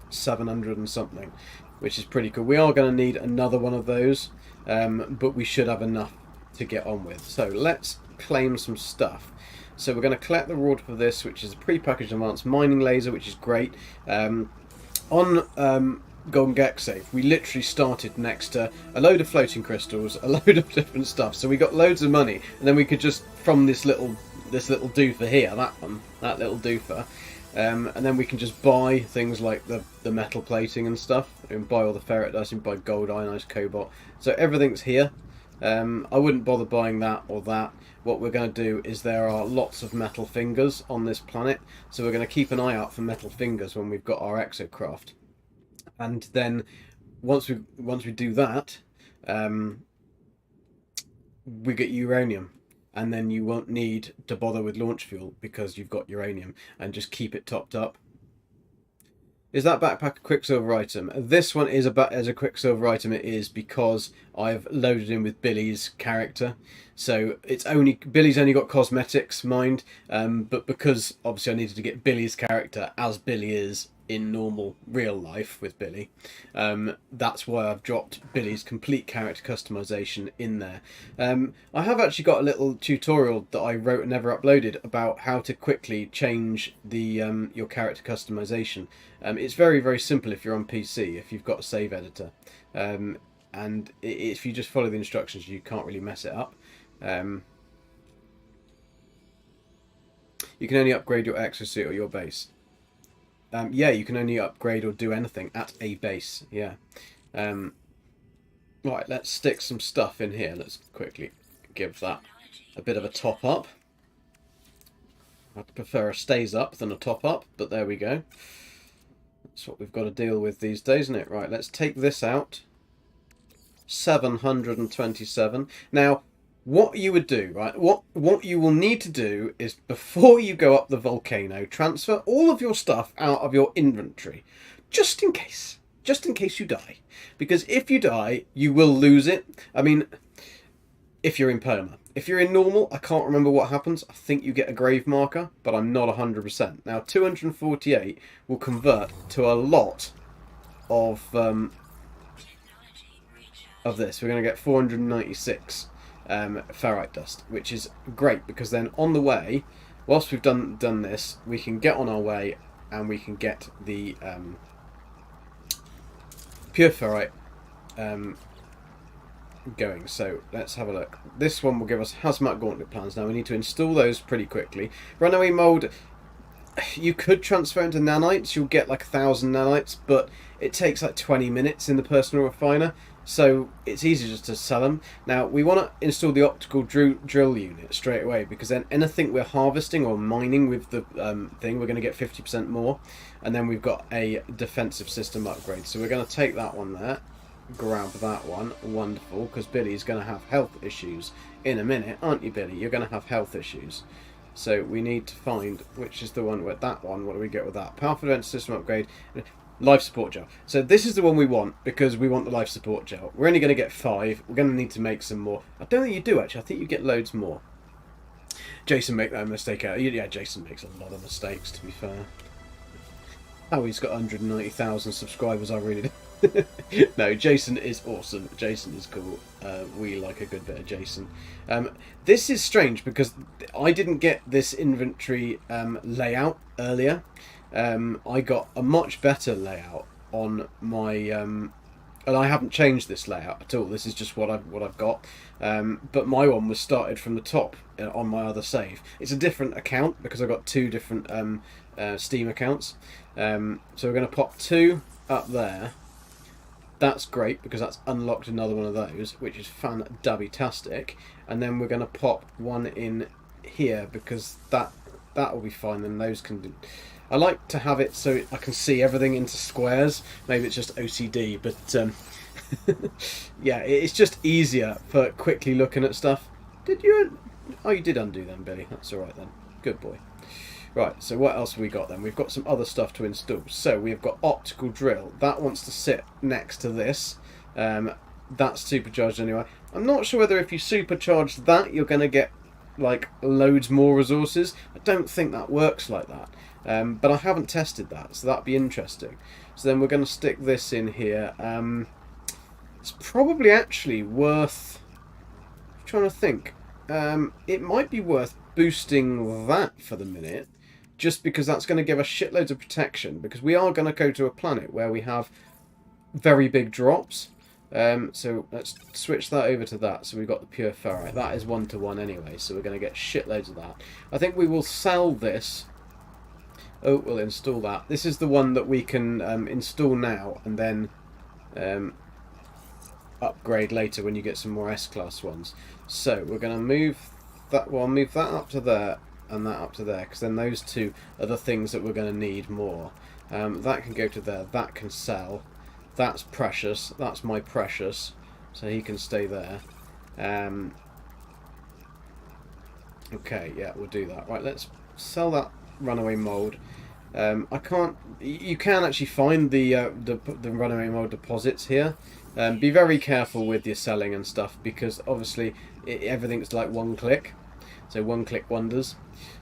700 and something, which is pretty cool. We are going to need another one of those, but we should have enough to get on with. So let's claim some stuff. So we're going to collect the reward for this, which is a pre-packaged advanced mining laser, which is great. On Golden Gek save, we literally started next to a load of floating crystals, a load of different stuff. So we got loads of money, and then we could just, from this little doofer here, that little doofer, and then we can just buy things like the metal plating and stuff, and buy all the ferret dust, and buy gold, ionized cobalt. So everything's here. I wouldn't bother buying that or that. What we're going to do is there are lots of metal fingers on this planet, so we're going to keep an eye out for metal fingers when we've got our exocraft. And then once we do that, we get uranium, and then you won't need to bother with launch fuel because you've got uranium, and just keep it topped up. Is that backpack a Quicksilver item? This one is as a Quicksilver item. It is because I've loaded in with Billy's character. So Billy's only got cosmetics, mind, but because obviously I needed to get Billy's character as Billy is in normal real life with Billy, that's why I've dropped Billy's complete character customization in there. I have actually got a little tutorial that I wrote and never uploaded about how to quickly change the your character customization. It's very, very simple if you're on PC, if you've got a save editor, and if you just follow the instructions, you can't really mess it up. You can only upgrade your exosuit or your base. Yeah, you can only upgrade or do anything at a base. Yeah. Right, let's stick some stuff in here. Let's quickly give that a bit of a top up. I'd prefer a stays up than a top up, but there we go. That's what we've got to deal with these days, isn't it? Right, let's take this out. 727. Now, what you would do, right? What you will need to do is, before you go up the volcano, transfer all of your stuff out of your inventory, just in case you die. Because if you die, you will lose it. I mean, if you're in perma. If you're in normal, I can't remember what happens. I think you get a grave marker, but I'm not 100%. Now, 248 will convert to a lot of this. We're going to get 496 ferrite dust, which is great, because then on the way, whilst we've done this, we can get on our way and we can get the pure ferrite going. So let's have a look. This one will give us hazmat gauntlet plans. Now we need to install those pretty quickly. Runaway mold, you could transfer into nanites. You'll get like 1,000 nanites, but it takes like 20 minutes in the personal refiner. So it's easy just to sell them. Now we want to install the optical drill unit straight away, because then anything we're harvesting or mining with the thing, we're going to get 50% more. And then we've got a defensive system upgrade. So we're going to take that one there, grab that one. Wonderful, because Billy's going to have health issues in a minute, aren't you, Billy? You're going to have health issues. So we need to find which is the one with that one. What do we get with that? Powerful defense system upgrade. Life support gel. So this is the one we want, because we want the life support gel. We're only going to get 5. We're going to need to make some more. I don't think you do, actually. I think you get loads more. Jason make that mistake out. Yeah, Jason makes a lot of mistakes, to be fair. Oh, he's got 190,000 subscribers. I really do. No, Jason is awesome. Jason is cool. We like a good bit of Jason. This is strange because I didn't get this inventory layout earlier. I got a much better layout on my, and I haven't changed this layout at all. This is just what I've got. But my one was started from the top on my other save. It's a different account because I've got 2 different Steam accounts. So we're going to pop 2 up there. That's great because that's unlocked another one of those, which is fan-dabby-tastic. And then we're going to pop 1 in here because that will be fine. Then those can do. I like to have it so I can see everything into squares. Maybe it's just OCD, but yeah, it's just easier for quickly looking at stuff. Did you? Oh, you did undo them, Billy. That's all right then. Good boy. Right, so what else have we got then? We've got some other stuff to install. So we've got optical drill. That wants to sit next to this. That's supercharged anyway. I'm not sure whether if you supercharge that, you're going to get like loads more resources. I don't think that works like that. But I haven't tested that, so that'd be interesting. So then we're going to stick this in here. It's probably actually worth... I'm trying to think. It might be worth boosting that for the minute, just because that's going to give us shitloads of protection, because we are going to go to a planet where we have very big drops. So let's switch that over to that. So we've got the pure ferrite. That is 1-to-1 anyway, so we're going to get shitloads of that. I think we will sell this. Oh, we'll install that. This is the one that we can install now and then upgrade later when you get some more S-class ones. So we're going to move that one, move that up to there and that up to there, because then those 2 are the things that we're going to need more. That can go to there. That can sell. That's precious. That's my precious. So he can stay there. Okay, yeah, we'll do that. Right, let's sell that runaway mold. I can't. You can actually find the runaway mold deposits here. Be very careful with your selling and stuff, because obviously everything's like 1 click, so 1-click wonders.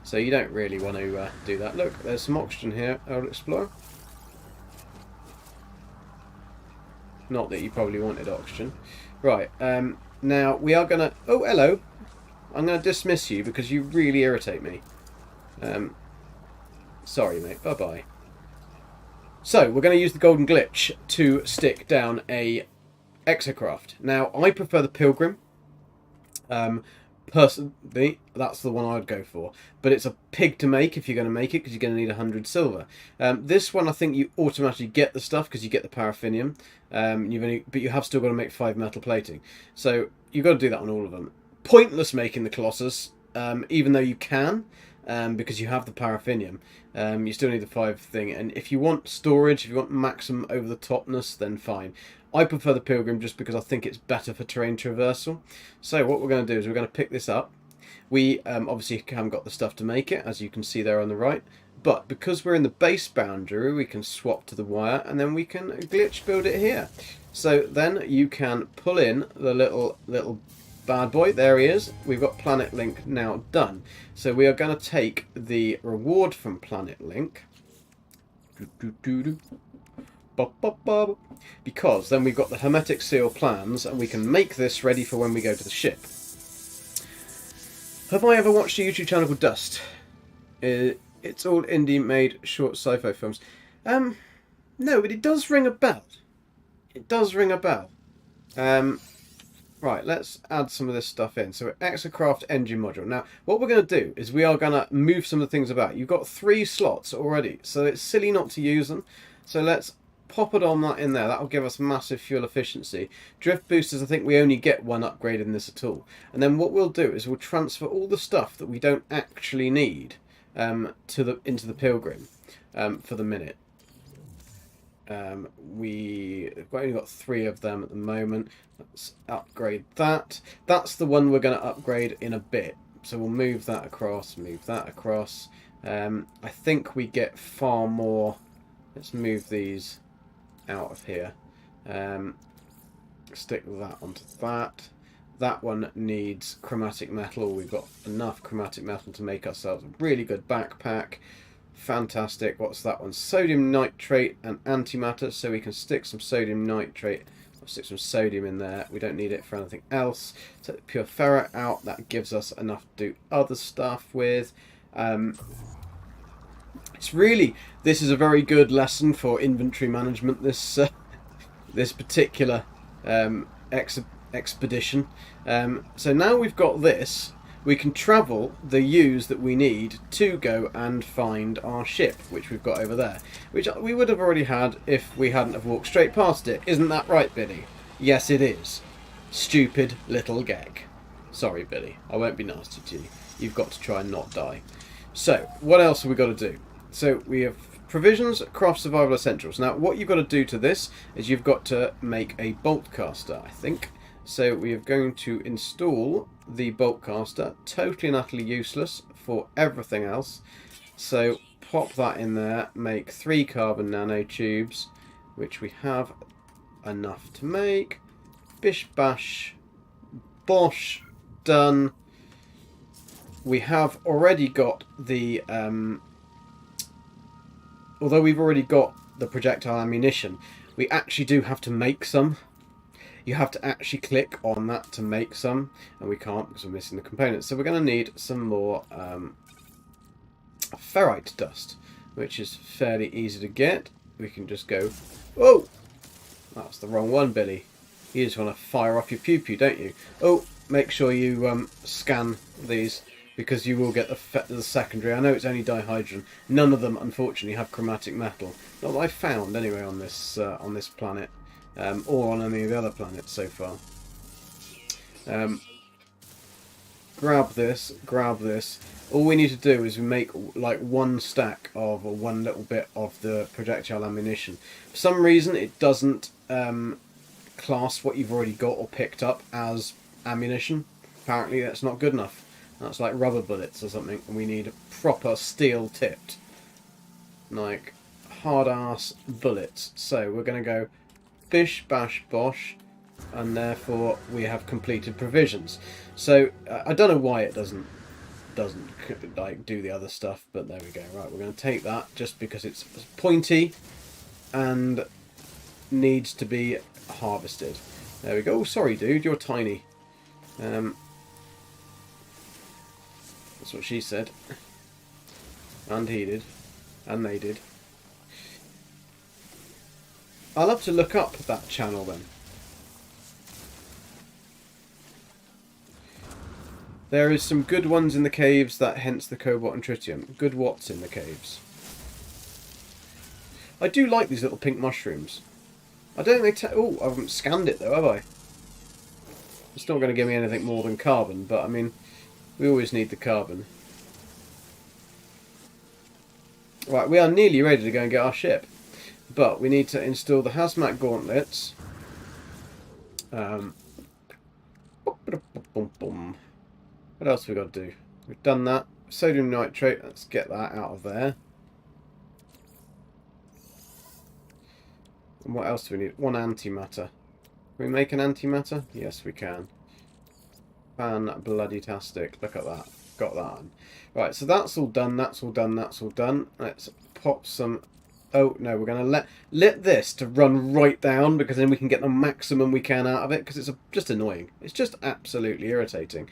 So you don't really want to do that. Look, there's some oxygen here. I'll explore. Not that you probably wanted oxygen. Right. Now we are gonna. Oh, hello. I'm gonna dismiss you because you really irritate me. Sorry, mate. Bye-bye. So, we're going to use the golden glitch to stick down a exocraft. Now, I prefer the Pilgrim. Personally, that's the one I would go for. But it's a pig to make if you're going to make it, because you're going to need 100 silver. This one, I think you automatically get the stuff because you get the paraffinium. But you have still got to make 5 metal plating. So, you've got to do that on all of them. Pointless making the Colossus, even though you can. Because you have the paraffinium, you still need the 5 thing. And if you want storage, if you want maximum over the topness, then fine. I prefer the Pilgrim just because I think it's better for terrain traversal. So what we're going to do is we're going to pick this up. We obviously haven't got the stuff to make it, as you can see there on the right. But because we're in the base boundary, we can swap to the wire, and then we can glitch build it here. So then you can pull in the little bad boy. There he is. We've got Planet Link now done. So we are going to take the reward from Planet Link. Because then we've got the Hermetic Seal plans, and we can make this ready for when we go to the ship. Have I ever watched a YouTube channel called Dust? It's all indie-made short sci-fi films. No, but it does ring a bell. It does ring a bell. Right, let's add some of this stuff in. So Exocraft engine module. Now, what we're going to do is we are going to move some of the things about. You've got 3 slots already, so it's silly not to use them. So let's pop it on that in there. That'll give us massive fuel efficiency. Drift boosters, I think we only get 1 upgrade in this at all. And then what we'll do is we'll transfer all the stuff that we don't actually need into the Pilgrim for the minute. We've only got 3 of them at the moment. Let's upgrade that. That's the one we're going to upgrade in a bit. So we'll move that across, move that across. I think we get far more. Let's move these out of here. Stick that onto that. That one needs chromatic metal. We've got enough chromatic metal to make ourselves a really good backpack. Fantastic. What's that one? Sodium nitrate and antimatter. So we can stick some sodium nitrate. I'll stick some sodium in there. We don't need it for anything else. Take the pure ferrite out. That gives us enough to do other stuff with. It's really, this is a very good lesson for inventory management. This this particular expedition. So now we've got this. We can travel the U's that we need to go and find our ship, which we've got over there, which we would have already had if we hadn't have walked straight past it. Isn't that right, Billy? Yes, it is. Stupid little Gek. Sorry, Billy. I won't be nasty to you. You've got to try and not die. So, what else have we got to do? So, we have provisions, craft, survival essentials. Now, what you've got to do to this is you've got to make a bolt caster, I think. So we are going to install the bolt caster, totally and utterly useless for everything else. So pop that in there, make 3 carbon nanotubes, which we have enough to make. Bish bash, bosh, done. We have already got the, although we've already got the projectile ammunition, we actually do have to make some. You have to actually click on that to make some, and we can't because we're missing the components. So we're going to need some more ferrite dust, which is fairly easy to get. We can just go, oh, that's the wrong one, Billy. You just want to fire off your pew-pew, don't you? Oh, make sure you scan these, because you will get the secondary. I know it's only dihydrogen. None of them, unfortunately, have chromatic metal. Not that I found, anyway, on this planet. Or on any of the other planets so far. Grab this, grab this. All we need to do is we make like 1 stack of, or 1 little bit of the projectile ammunition. For some reason it doesn't class what you've already got or picked up as ammunition. Apparently that's not good enough. That's like rubber bullets or something, and we need proper steel tipped, like hard ass bullets. So we're going to go bish bash bosh, and therefore we have completed provisions. So I don't know why it doesn't like do the other stuff, but there we go. Right, we're going to take that just because it's pointy and needs to be harvested. There we go. Oh, sorry, dude, you're tiny. That's what she said, and he did, and they did. I'll have to look up that channel then. There is some good ones in the caves, that hence the cobalt and tritium. Good what's in the caves. I do like these little pink mushrooms. I don't think they oh, I haven't scanned it though, have I? It's not going to give me anything more than carbon, but I mean, we always need the carbon. Right, we are nearly ready to go and get our ship. But we need to install the hazmat gauntlets. What else have we got to do? We've done that. Sodium nitrate, let's get that out of there. And what else do we need? 1 antimatter. Can we make an antimatter? Yes, we can. Fan-bloody-tastic. Look at that. Got that on. Right, so that's all done, that's all done, that's all done. Let's pop some... Oh, no, we're going to let this to run right down, because then we can get the maximum we can out of it, because it's just annoying. It's just absolutely irritating.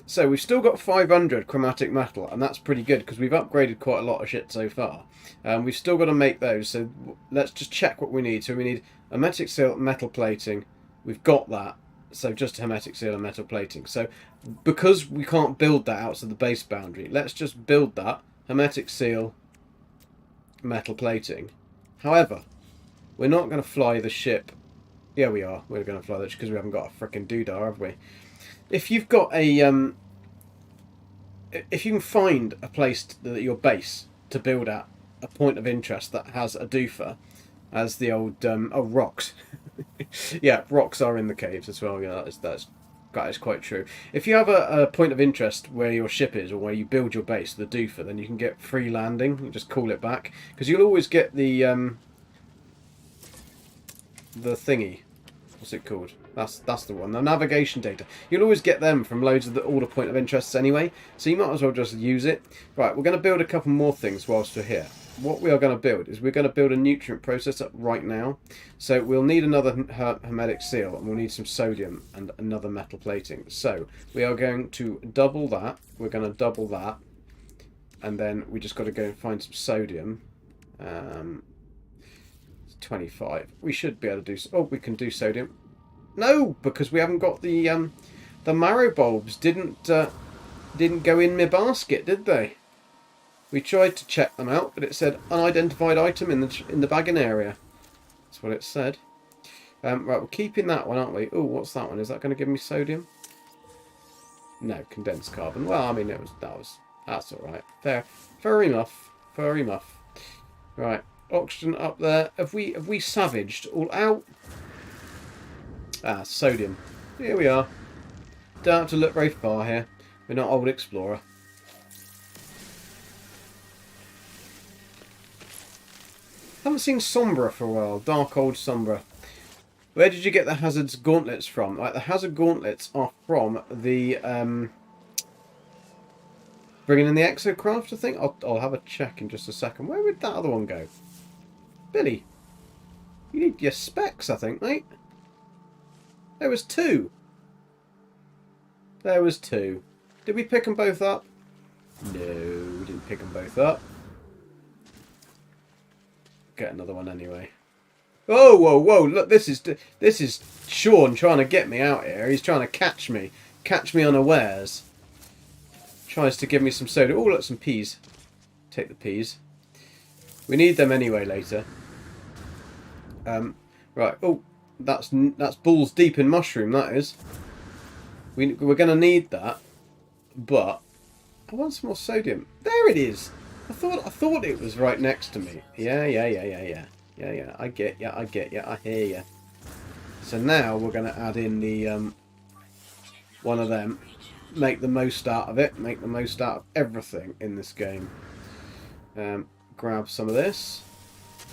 So we've still got 500 chromatic metal, and that's pretty good, because we've upgraded quite a lot of shit so far. We've still got to make those, so let's just check what we need. So we need a metal plating. We've got that. So just hermetic seal and metal plating. So because we can't build that outside the base boundary, let's just build that hermetic seal, metal plating. However, we're not going to fly the ship. Yeah, we are. We're going to fly the ship because we haven't got a frickin' doodah, have we? If you've got a if you can find a place your base to build at, a point of interest that has a doofer, as the old rocks. Yeah, rocks are in the caves as well. Yeah, that is quite true. If you have a point of interest where your ship is, or where you build your base, the doofer, then you can get free landing. You just call it back, because you'll always get the thingy. What's it called? That's the one. The navigation data. You'll always get them from loads of all the point of interests anyway. So you might as well just use it. Right, we're going to build a couple more things whilst we're here. What we are going to build is we're going to build a nutrient processor right now. So we'll need another hermetic seal, and we'll need some sodium and another metal plating. So we are going to double that. We're going to double that, and then we just got to go and find some sodium. 25. We should be able to do. Oh, we can do sodium. No, because we haven't got the marrow bulbs. Didn't go in my basket, did they? We tried to check them out, but it said unidentified item in the bagging area. That's what it said. Right, we're keeping that one, aren't we? Oh, what's that one? Is that going to give me sodium? No, condensed carbon. Well, I mean, that's all right. Fair enough. Fair enough. Right, oxygen up there. Have we savaged all out? Ah, sodium. Here we are. Don't have to look very far here. We're not old explorer. Haven't seen Sombra for a while. Dark old Sombra. Where did you get the Hazard's gauntlets from? Like, the Hazard gauntlets are from the bringing in the exocraft, I think. I'll have a check in just a second. Where would that other one go? Billy, you need your specs, I think, mate. There was two. There was two. Did we pick them both up? No, we didn't pick them both up. Get another one anyway. Oh, whoa, whoa! Look, this is Sean trying to get me out here. He's trying to catch me unawares. Tries to give me some soda. Oh, look, some peas. Take the peas. We need them anyway later. Right. Oh, that's balls deep in mushroom. That is. We're going to need that, but I want some more sodium. There it is. I thought it was right next to me. Yeah. I get ya. I hear ya. So now we're going to add in the one of them. Make the most out of it. Make the most out of everything in this game. Grab some of this.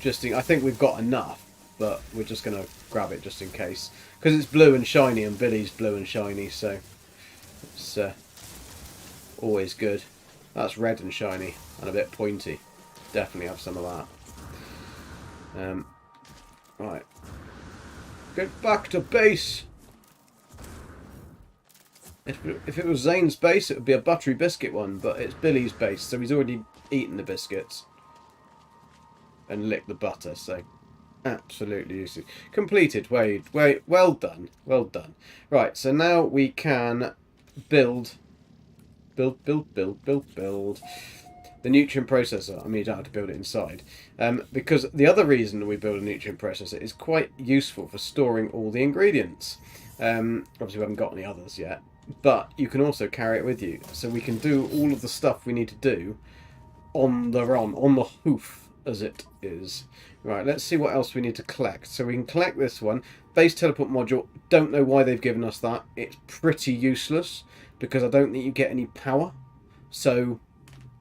I think we've got enough, but we're just going to grab it just in case, because it's blue and shiny, and Billy's blue and shiny, so it's always good. That's red and shiny and a bit pointy. Definitely have some of that. Right. Get back to base. If it was Zane's base, it would be a buttery biscuit one, but it's Billy's base, so he's already eaten the biscuits and licked the butter, so absolutely useless. Completed. Wait. Well done. Well done. Right, so now we can build the nutrient processor. I mean, you don't have to build it inside, because the other reason we build a nutrient processor is quite useful for storing all the ingredients. Obviously we haven't got any others yet, but you can also carry it with you, so we can do all of the stuff we need to do on the hoof, as it is. Right, let's see what else we need to collect. So we can collect this one. Base teleport module. Don't know why they've given us that. It's pretty useless, because I don't think you get any power. So,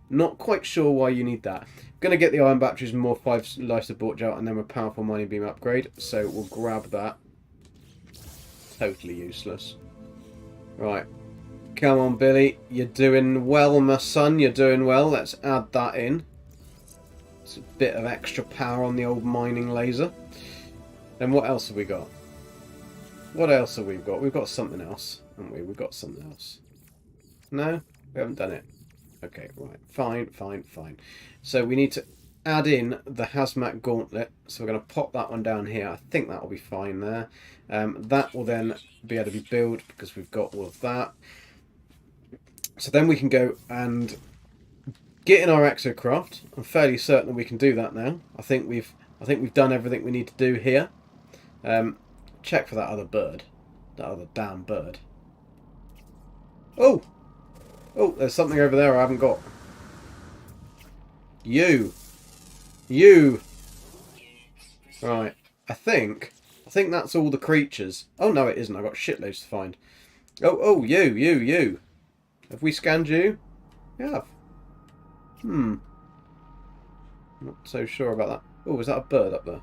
not quite sure why you need that. Going to get the iron batteries and more 5 life support gel, and then a powerful mining beam upgrade. So we'll grab that. Totally useless. Right. Come on, Billy. You're doing well, my son. You're doing well. Let's add that in. It's a bit of extra power on the old mining laser. Then what else have we got? What else have we got? We've got something else, haven't we? We've got something else. No? We haven't done it. Okay, right. Fine. So we need to add in the hazmat gauntlet. So we're going to pop that one down here. I think that will be fine there. That will then be able to be built because we've got all of that. So then we can go and get in our exocraft. I'm fairly certain we can do that now. I think we've done everything we need to do here. Check for that other bird. That other damn bird. Oh! Oh, there's something over there I haven't got. You! Right. I think that's all the creatures. Oh no, it isn't. I've got shitloads to find. Oh, you. Have we scanned you? We have. Not so sure about that. Oh, is that a bird up there?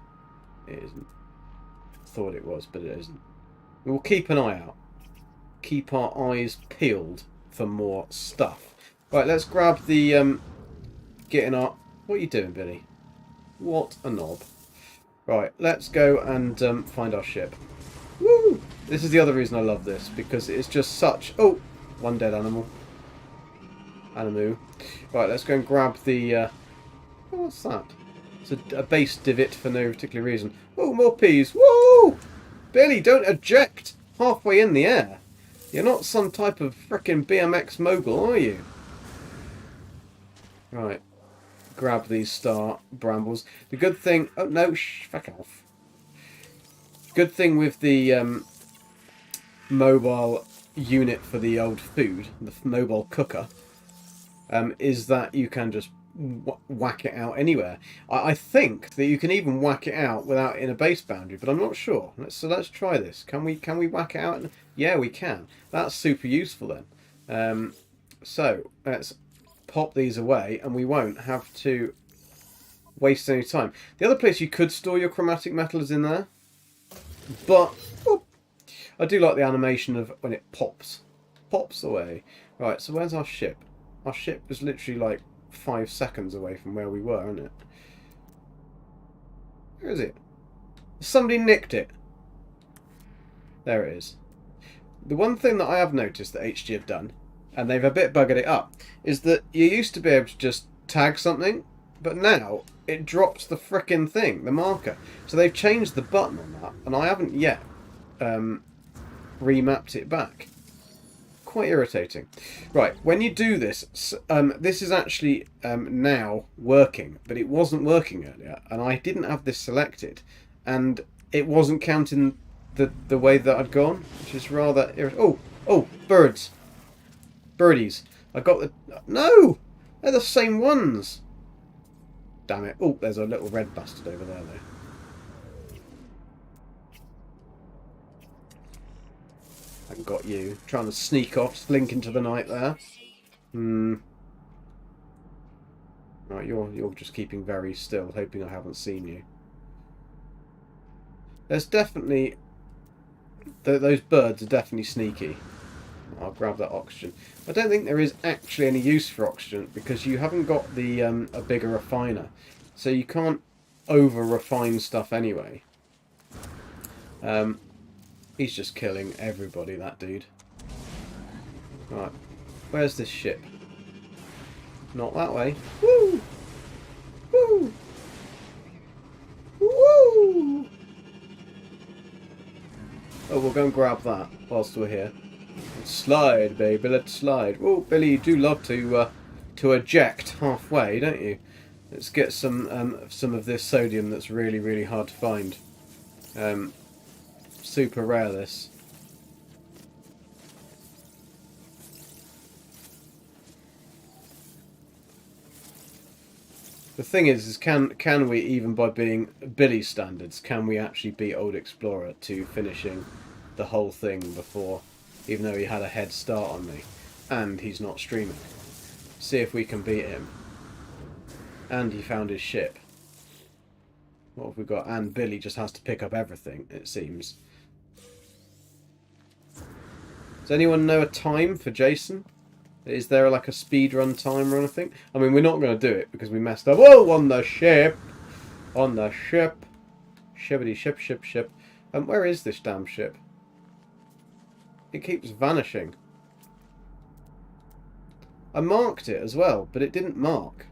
It isn't. Thought it was, but it isn't. We'll keep an eye out. Keep our eyes peeled for more stuff. Right, let's grab the getting our... What are you doing, Billy? What a knob. Right, let's go and find our ship. Woo! This is the other reason I love this, because it's just such... Oh! One dead animal. Animu. Right, let's go and grab the... what's that? It's a base divot for no particular reason. Oh, more peas. Woo! Billy, don't eject halfway in the air. You're not some type of frickin' BMX mogul, are you? Right. Grab these star brambles. The good thing... Oh, no. Fuck off. Good thing with the mobile unit for the old food, the mobile cooker, is that you can just whack it out anywhere. I think that you can even whack it out without in a base boundary, but I'm not sure. Let's try this. Can we whack it out? Yeah, we can. That's super useful then. So let's pop these away, and we won't have to waste any time. The other place you could store your chromatic metal is in there, but I do like the animation of when it pops away. Right, so where's our ship? Our ship is literally like 5 seconds away from where we were, isn't it? Where is it? Somebody nicked it. There it is. The one thing that I have noticed that HG have done, and they've a bit buggered it up, is that you used to be able to just tag something, but now it drops the frickin' thing, the marker. So they've changed the button on that, and I haven't yet remapped it back. Quite irritating. Right, when you do this, this is actually now working, but it wasn't working earlier, and I didn't have this selected, and it wasn't counting the way that I'd gone, which is rather irritating. Oh, birds. Birdies. I got the... No! They're the same ones! Damn it. Oh, there's a little red bastard over there, though. I got you. Trying to sneak off, slink into the night there. Right, you're just keeping very still, hoping I haven't seen you. There's definitely... Those birds are definitely sneaky. I'll grab that oxygen. I don't think there is actually any use for oxygen because you haven't got the a bigger refiner, so you can't over refine stuff anyway. He's just killing everybody, that dude. Right, where's this ship? Not that way. Woo! Woo! Woo! Oh, we'll go and grab that whilst we're here. Let's slide, baby, let's slide. Oh, Billy, you do love to eject halfway, don't you? Let's get some of this sodium that's really, really hard to find. Super rare, this. The thing is can we, even by being Billy standards, can we actually beat Old Explorer to finishing the whole thing before, even though he had a head start on me, and he's not streaming? See if we can beat him. And he found his ship. What have we got? And Billy just has to pick up everything, it seems. Does anyone know a time for Jason? Is there like a speedrun time or anything? I mean, we're not going to do it because we messed up. Whoa, on the ship! On the ship! Shibbity ship. Where is this damn ship? It keeps vanishing. I marked it as well, but it didn't mark.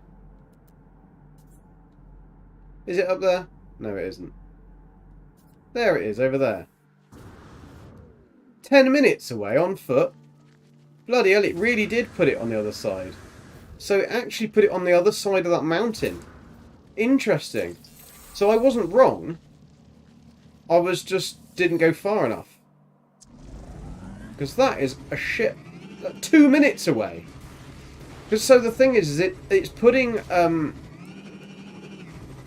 Is it up there? No, it isn't. There it is, over there. 10 minutes away on foot. Bloody hell, it really did put it on the other side. So it actually put it on the other side of that mountain. Interesting. So I wasn't wrong. I was just didn't go far enough. Because that is a ship 2 minutes away. Because so the thing is it's putting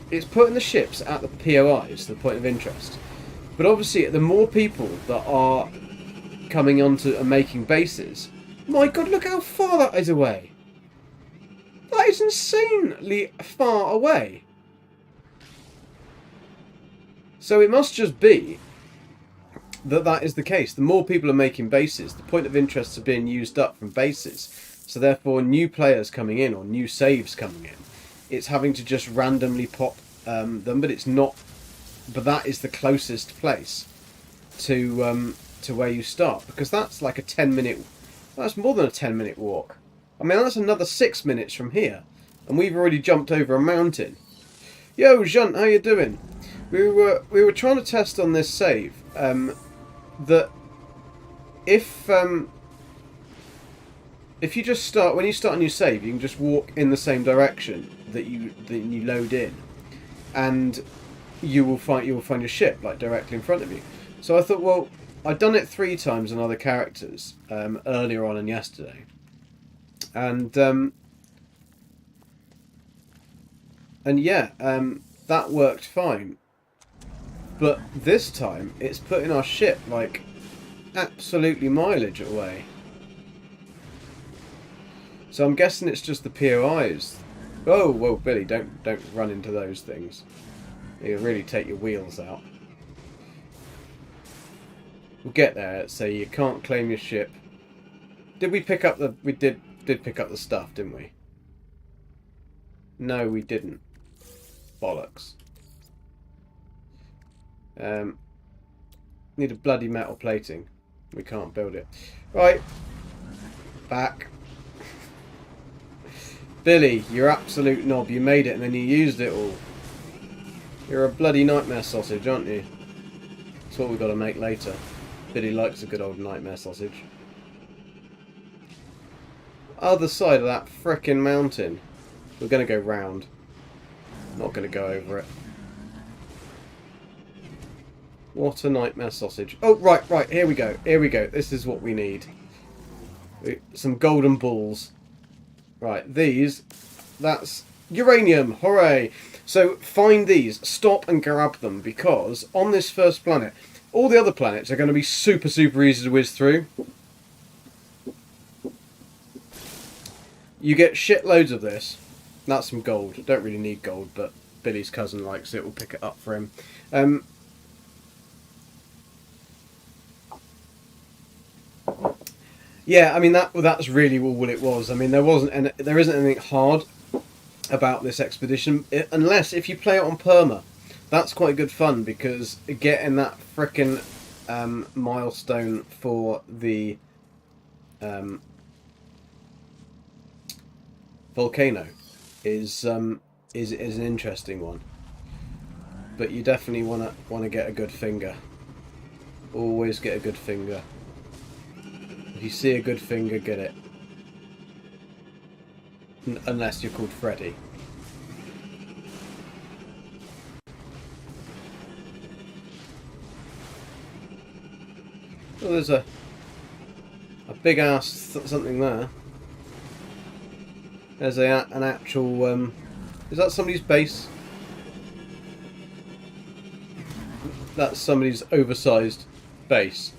the ships at the POIs, the point of interest. But obviously, the more people that are coming onto and making bases, my God, look how far that is away. That is insanely far away. So it must just be that is the case. The more people are making bases, the point of interest are being used up from bases. So therefore, new players coming in or new saves coming in, it's having to just randomly pop them, but it's not. But that is the closest place to where you start, because that's like a 10-minute. That's more than a 10-minute walk. I mean, that's another 6 minutes from here, and we've already jumped over a mountain. Yo, Junt, how you doing? We were trying to test on this save that if you just start when you start a new save, you can just walk in the same direction that you load in, and you will find your ship like directly in front of you. So I thought, well, I'd done it 3 times on other characters earlier on and yesterday, and yeah, that worked fine. But this time, it's putting our ship like absolutely mileage away. So I'm guessing it's just the POIs. Oh, whoa, Billy, don't run into those things. It'll really take your wheels out. We'll get there. So you can't claim your ship. Did we pick up the? We did pick up the stuff, didn't we? No, we didn't. Bollocks. Need a bloody metal plating. We can't build it. Right. Back. Billy, you're absolute knob. You made it and then you used it all. You're a bloody nightmare sausage, aren't you? That's what we've got to make later. Billy likes a good old nightmare sausage. Other side of that frickin' mountain. We're going to go round. Not going to go over it. What a nightmare sausage. Oh, right, here we go. Here we go. This is what we need. Some golden balls. Right, these. That's uranium. Hooray. So, find these. Stop and grab them, because on this first planet, all the other planets are going to be super, super easy to whiz through. You get shitloads of this. That's some gold. Don't really need gold, but Billy's cousin likes it. We'll pick it up for him. Yeah, I mean that's really all it was. I mean there isn't anything hard about this expedition, unless if you play it on perma. That's quite good fun, because getting that frickin' milestone for the volcano is an interesting one. But you definitely wanna get a good finger. Always get a good finger. If you see a good finger, get it. Unless you're called Freddy. Oh, there's a big ass something there. There's an actual. Is that somebody's base? That's somebody's oversized base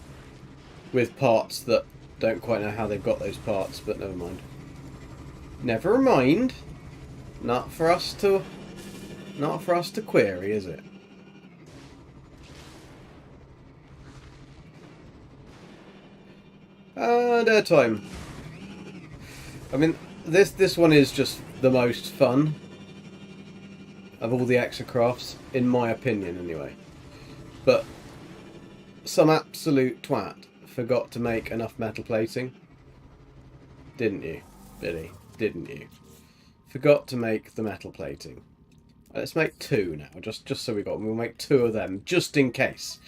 with parts that don't quite know how they've got those parts, but never mind. Never mind. Not for us to query, is it? And airtime. I mean, this one is just the most fun of all the extra crafts, in my opinion, anyway. But some absolute twat forgot to make enough metal plating. Didn't you, Billy? Didn't you? Forgot to make the metal plating. Let's make 2 now, just so we'll make 2 of them, just in case.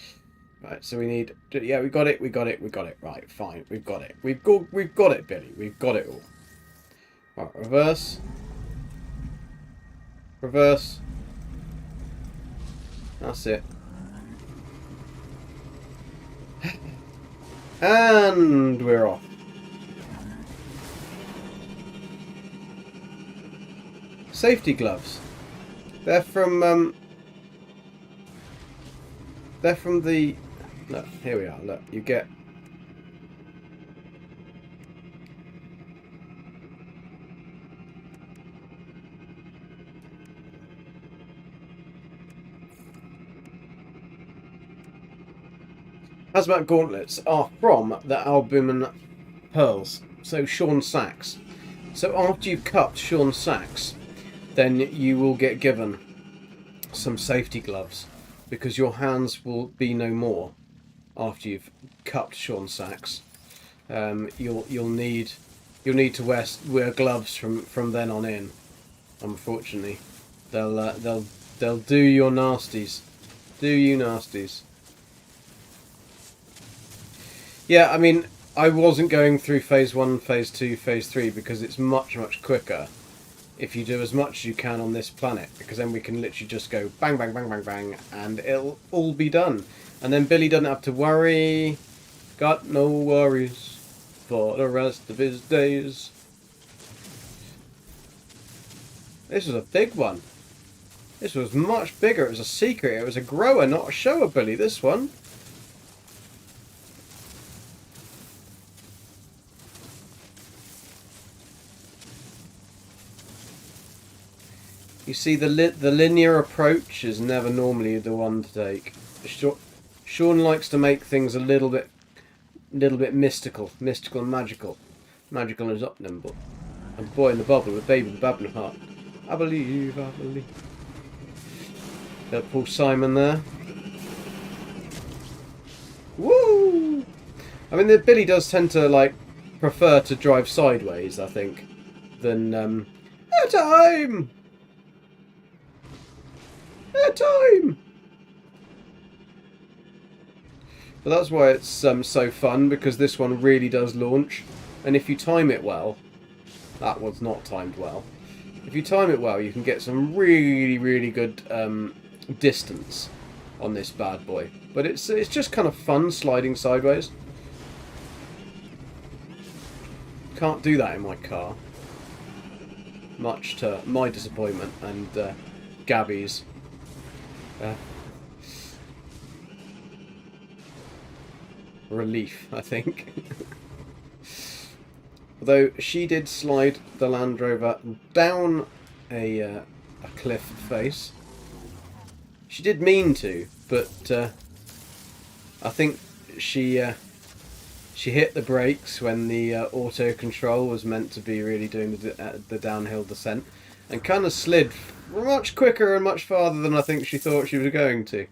Right, so we need... Yeah, we got it. Right, fine, we've got it. We've got it, Billy. We've got it all. Right, reverse. Reverse. That's it. And we're off. Safety gloves. They're from the... Look, here we are. Look, you get... Hazmat gauntlets are from the Albumin Pearls. So Sean Sachs. So after you've cut Sean Sachs, then you will get given some safety gloves, because your hands will be no more after you've cut Sean Sachs. You'll need to wear gloves from then on in. Unfortunately, they'll do your nasties, do you nasties. Yeah, I mean, I wasn't going through phase 1, phase 2, phase 3 because it's much quicker if you do as much as you can on this planet, because then we can literally just go bang, bang, bang, bang, bang, and it'll all be done. And then Billy doesn't have to worry. Got no worries for the rest of his days. This was a big one. This was much bigger. It was a secret. It was a grower, not a shower, Billy, this one. You see, the linear approach is never normally the one to take. Sean likes to make things a little bit mystical and magical. Magical is up nimble. A boy in the bubble, a baby in the babbling heart. I believe. Got Paul Simon there. Woo! I mean, Billy does tend to prefer to drive sideways, I think, than at time. Time! But that's why it's so fun, because this one really does launch. And if you time it well... That was not timed well. If you time it well, you can get some really good distance on this bad boy. But it's just kind of fun sliding sideways. Can't do that in my car. Much to my disappointment and Gabby's. Relief, I think. Although she did slide the Land Rover down a cliff face. She did mean to, but I think she hit the brakes when the auto control was meant to be really doing the downhill descent, and kind of slid much quicker and much farther than I think she thought she was going to.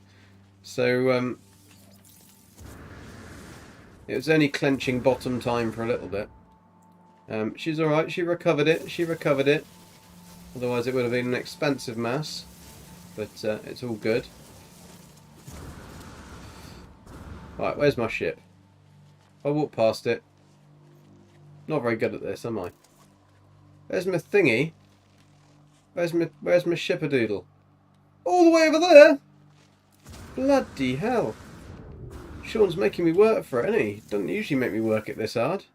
So it was only clenching bottom time for a little bit. She's alright, she recovered it. Otherwise it would have been an expensive mess. But it's all good. Right, where's my ship? I walked past it. Not very good at this, am I? Where's my thingy? Where's my shippadoodle? All the way over there? Bloody hell. Sean's making me work for it, isn't he? Doesn't usually make me work it this hard.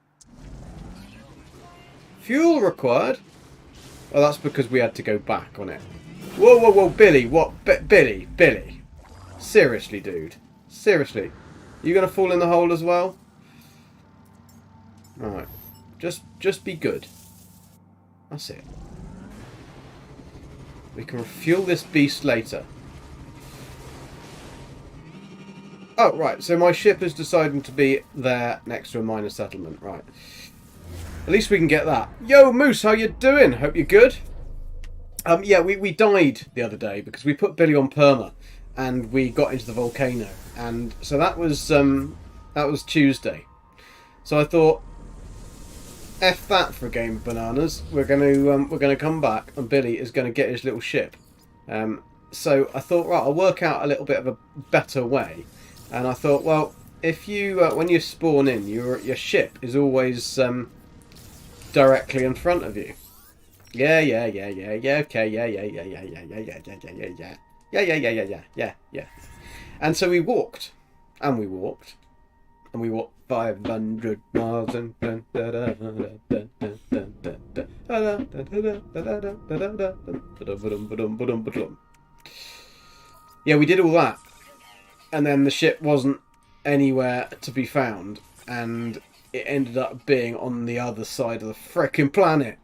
Fuel required? Oh, that's because we had to go back on it. Whoa, Billy, what? Billy. Seriously, dude. Seriously. You gonna fall in the hole as well? Alright. Just be good. That's it. We can refuel this beast later. Oh, right. So my ship is deciding to be there next to a minor settlement. Right. At least we can get that. Yo, Moose, how you doing? Hope you're good. Yeah, we died the other day because we put Billy on perma and we got into the volcano. And so that was Tuesday. So I thought, F that for a game of bananas. We're gonna come back and Billy is gonna get his little ship So I thought, right, I'll work out a little bit of a better way. And I thought, well, if you when you spawn in, your ship is always directly in front of you. Yeah, yeah, yeah, yeah, yeah. Okay, yeah, yeah, yeah, yeah, yeah, yeah, yeah, yeah, yeah, yeah, yeah, yeah, yeah, yeah, yeah, yeah, yeah. And so we walked, and we walked, and we walked 500 miles and yeah, we did all that, and then the ship wasn't anywhere to be found, and it ended up being on the other side of the frickin' planet.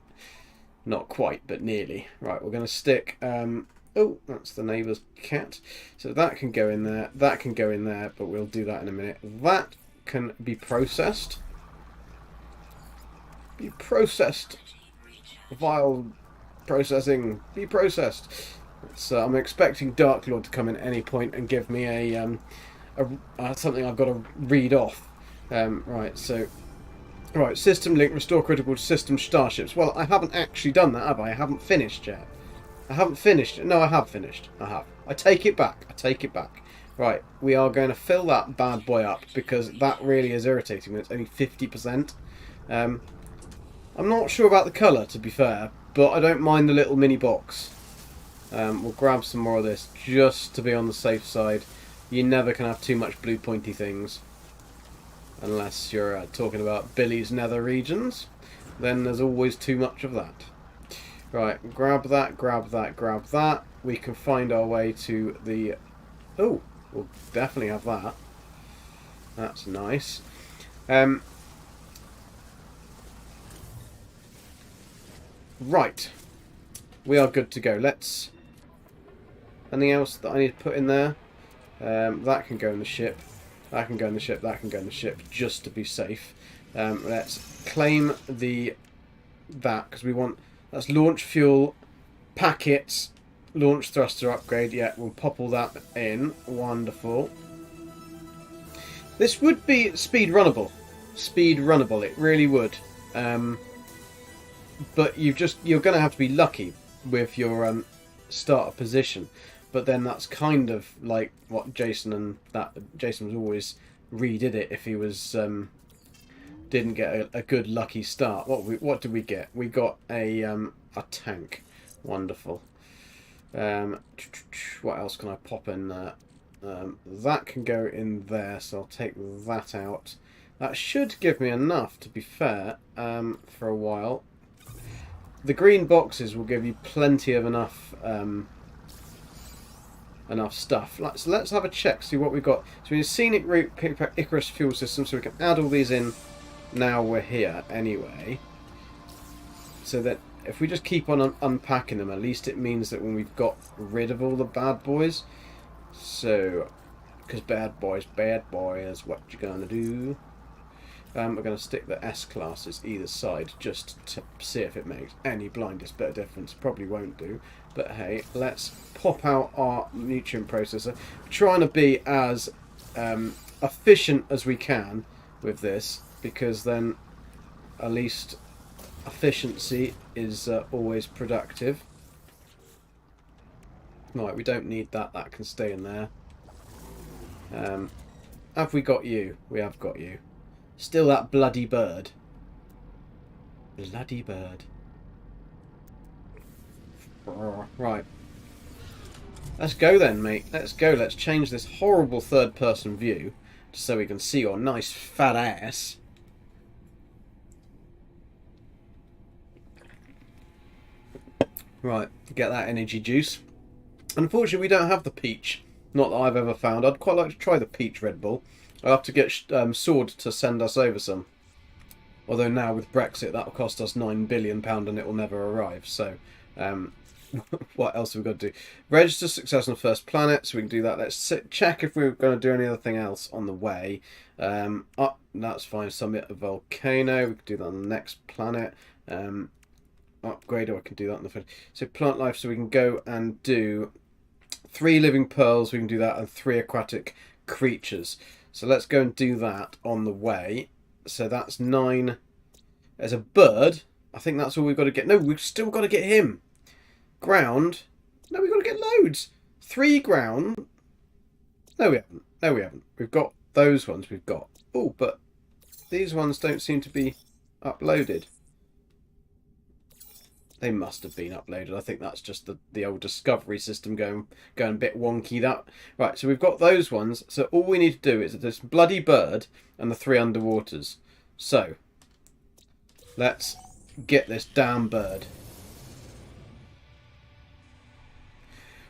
Not quite, but nearly. Right, we're going to stick... oh, that's the neighbour's cat. So that can go in there. That can go in there, but we'll do that in a minute. That can be processed. Be processed. Vile processing. Be processed. So I'm expecting Dark Lord to come in at any point and give me a something I've got to read off. Right, so... Right, system link, restore critical system starships. Well, I haven't actually done that, have I? I haven't finished yet. I haven't finished. No, I have finished. I have. I take it back. I take it back. Right, we are going to fill that bad boy up because that really is irritating when it's only 50%. I'm not sure about the colour, to be fair, but I don't mind the little mini box. We'll grab some more of this just to be on the safe side. You never can have too much blue pointy things. Unless you're talking about Billy's nether regions, then there's always too much of that. Right, grab that, grab that, grab that. We can find our way to the... Oh, we'll definitely have that. That's nice. Right. We are good to go. Let's... Anything else that I need to put in there? That can go in the ship. That can go in the ship, that can go in the ship, just to be safe. Let's claim that, because we want... That's launch fuel, packets, launch thruster upgrade. Yeah, we'll pop all that in. Wonderful. This would be speed runnable. Speed runnable, it really would. But you're going to have to be lucky with your starter position. But then that's kind of like what Jason was always redid it if he was didn't get a good lucky start. What did we get? We got a tank. Wonderful. What else can I pop in there? That can go in there, so I'll take that out. That should give me enough, to be fair, for a while. The green boxes will give you plenty of enough stuff. So let's have a check, see what we've got. So we've scenic route, Icarus fuel system, so we can add all these in now we're here anyway. So that if we just keep on unpacking them, at least it means that when we've got rid of all the bad boys. So, because bad boys, what you gonna do? We're going to stick the S-classes either side just to see if it makes any blindest bit of difference. Probably won't do. But hey, let's pop out our nutrient processor. We're trying to be as efficient as we can with this, because then at least efficiency is always productive. Right, we don't need that. That can stay in there. Have we got you? We have got you. Still that bloody bird. Bloody bird. Right. Let's go then, mate. Let's go. Let's change this horrible third-person view just so we can see your nice fat ass. Right. Get that energy juice. Unfortunately, we don't have the peach. Not that I've ever found. I'd quite like to try the peach Red Bull. I'll have to get Sword to send us over some. Although now with Brexit that will cost us £9 billion and it will never arrive. So what else have we got to do? Register success on the first planet, so we can do that. Let's check if we're going to do anything else on the way. Oh, that's fine. Summit a volcano. We can do that on the next planet. Upgrade, or I can do that on the first. So plant life, so we can go and do 3 living pearls. We can do that, and 3 aquatic creatures. So let's go and do that on the way. So that's 9. There's a bird. I think that's all we've got to get. No, we've still got to get him. Ground. No, we've got to get loads. 3 ground. No, we haven't. No, we haven't. We've got those ones we've got. Oh, but these ones don't seem to be uploaded. They must have been uploaded. I think that's just the old discovery system going a bit wonky. That right. So we've got those ones. So all we need to do is this bloody bird and the 3 underwaters. So let's get this damn bird.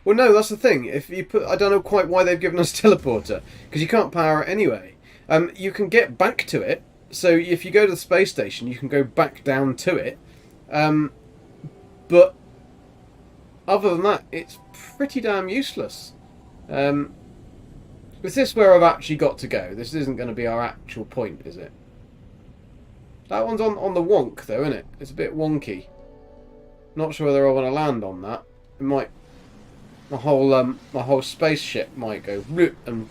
Well, no, that's the thing. If you put, I don't know quite why they've given us teleporter, because you can't power it anyway. You can get back to it. So if you go to the space station, you can go back down to it. But other than that, it's pretty damn useless. Is this where I've actually got to go? This isn't going to be our actual point, is it? That one's on the wonk, though, isn't it? It's a bit wonky. Not sure whether I want to land on that. It might... My whole spaceship might go and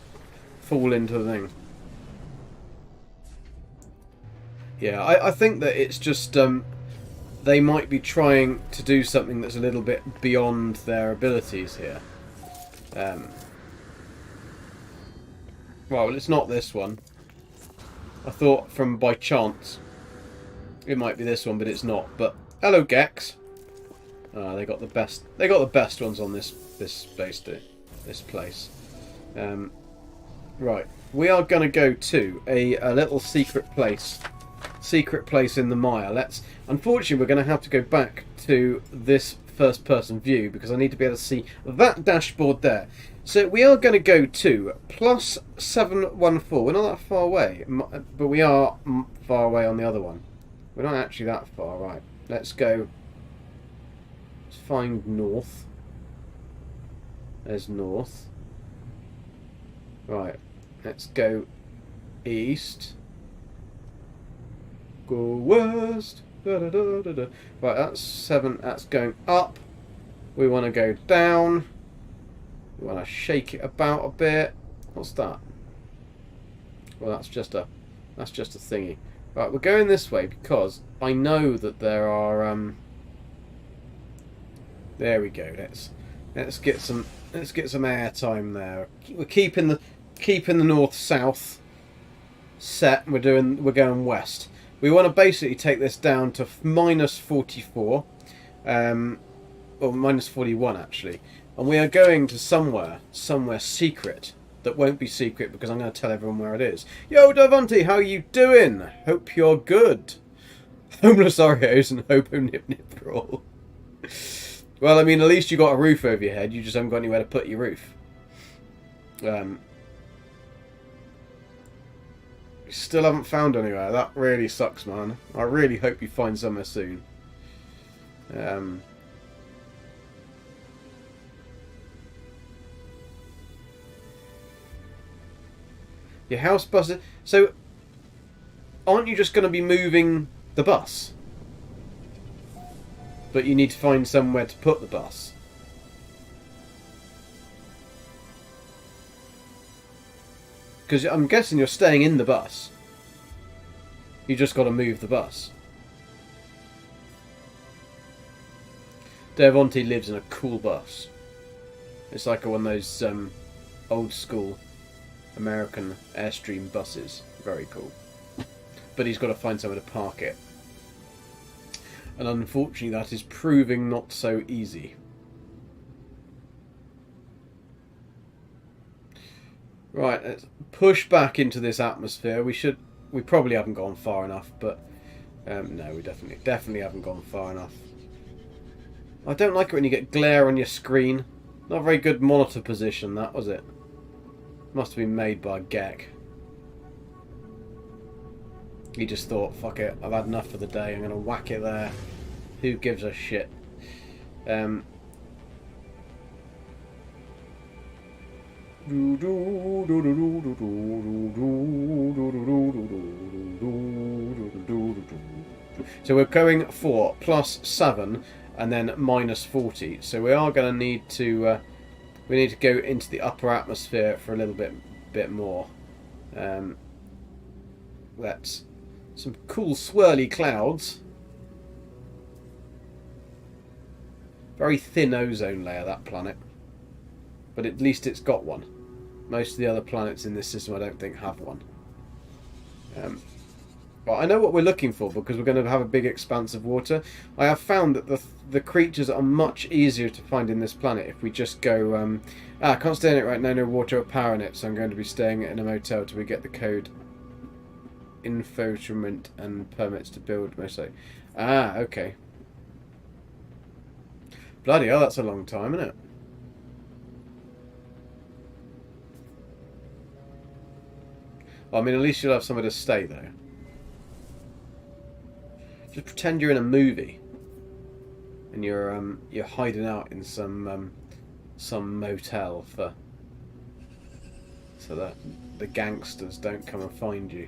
fall into the thing. Yeah, I think that it's just they might be trying to do something that's a little bit beyond their abilities here. Well, it's not this one. I thought from by chance it might be this one, but it's not. But hello, Geks. They got the best. They got the best ones on this space, this place. Right, we are going to go to a little secret place in the mire. Unfortunately, we're going to have to go back to this first-person view because I need to be able to see that dashboard there. So we are going to go to +714. We're not that far away, but we are far away on the other one. We're not actually that far. Right, let's go. Let's find north. There's north. Right, let's go east. Go west. Da, da, da, da, da. Right, that's 7. That's going up. We want to go down. We want to shake it about a bit. What's that? Well, that's just a thingy. Right, we're going this way because I know that there are. There we go. Let's get some air time there. We're keeping the north south set. We're going west. We want to basically take this down to -44, or -41 actually, and we are going to somewhere secret that won't be secret because I'm going to tell everyone where it is. Yo, Davante, how you doing? Hope you're good. Homeless Oreos and Hobo Nip Nip Roll. Well, I mean, at least you got a roof over your head. You just haven't got anywhere to put your roof. Still haven't found anywhere. That really sucks, man. I really hope you find somewhere soon. Your house bus. So, aren't you just going to be moving the bus? But you need to find somewhere to put the bus. Because I'm guessing you're staying in the bus. You just got to move the bus. Devonte lives in a cool bus. It's like one of those old school American Airstream buses. Very cool. But he's got to find somewhere to park it. And unfortunately that is proving not so easy. Right, let's push back into this atmosphere. We probably haven't gone far enough, but no, we definitely haven't gone far enough. I don't like it when you get glare on your screen. Not a very good monitor position, that was it. Must have been made by Gek. He just thought, fuck it, I've had enough for the day, I'm going to whack it there. Who gives a shit? So we're going for +7 and then -40. So we are going to need to go into the upper atmosphere for a little bit more. That's some cool swirly clouds. Very thin ozone layer, that planet. But at least it's got one. Most of the other planets in this system I don't think have one. Well, I know what we're looking for because we're going to have a big expanse of water. I have found that the creatures are much easier to find in this planet if we just go... I can't stay in it right now, no water or power in it, so I'm going to be staying in a motel till we get the code. Infotainment and permits to build, mostly. Ah, okay. Bloody hell, that's a long time, isn't it? Well, I mean, at least you'll have somewhere to stay, though. Just pretend you're in a movie, and you're hiding out in some motel so that the gangsters don't come and find you.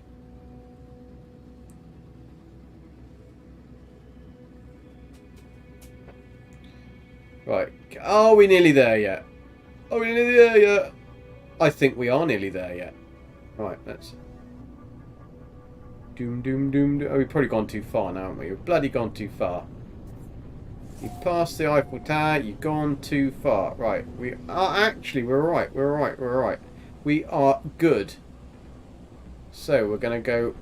Right. Are we nearly there yet? Are we nearly there yet? I think we are nearly there yet. Right, let's... Doom, doom, doom, doom. Oh, we've probably gone too far now, haven't we? We've bloody gone too far. You've passed the Eiffel Tower, you've gone too far. Right, we are actually, we're right, we're right, we're right. We are good. So, we're going to go...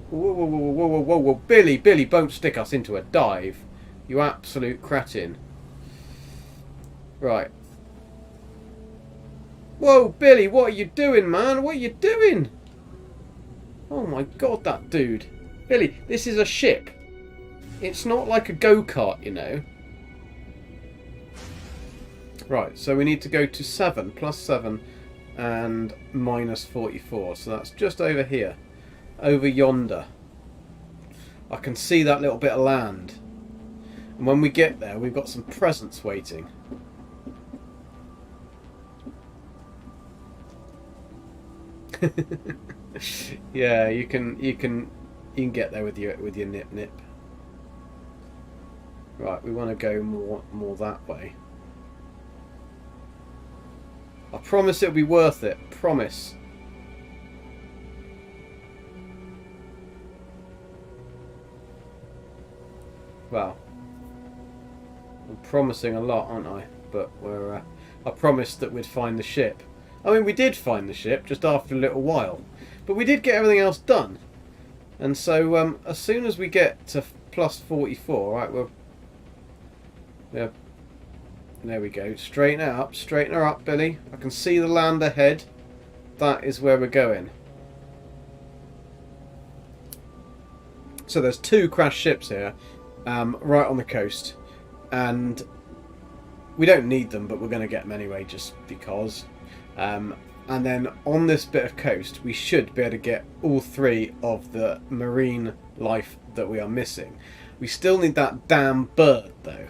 Whoa, whoa, whoa, whoa, whoa, whoa, whoa. Billy, Billy, don't stick us into a dive. You absolute cretin. Right. Whoa, Billy, what are you doing, man? What are you doing? Oh my god, that dude. Billy, this is a ship. It's not like a go-kart, you know. Right, so we need to go to 7, plus 7, and minus 44. So that's just over here. Over yonder. I can see that little bit of land. And when we get there, we've got some presents waiting. Yeah, you can get there with your nip. Right, we want to go more that way. I promise it'll be worth it. Promise. Well, I'm promising a lot, aren't I? But we're I promised that we'd find the ship. I mean, we did find the ship just after a little while, but we did get everything else done. And so as soon as we get to plus 44, right, yeah, there we go. Straighten her up, Billy. I can see the land ahead. That is where we're going. So there's 2 crashed ships here, right on the coast, and we don't need them, but we're going to get them anyway, just because. And then on this bit of coast, we should be able to get all 3 of the marine life that we are missing. We still need that damn bird, though.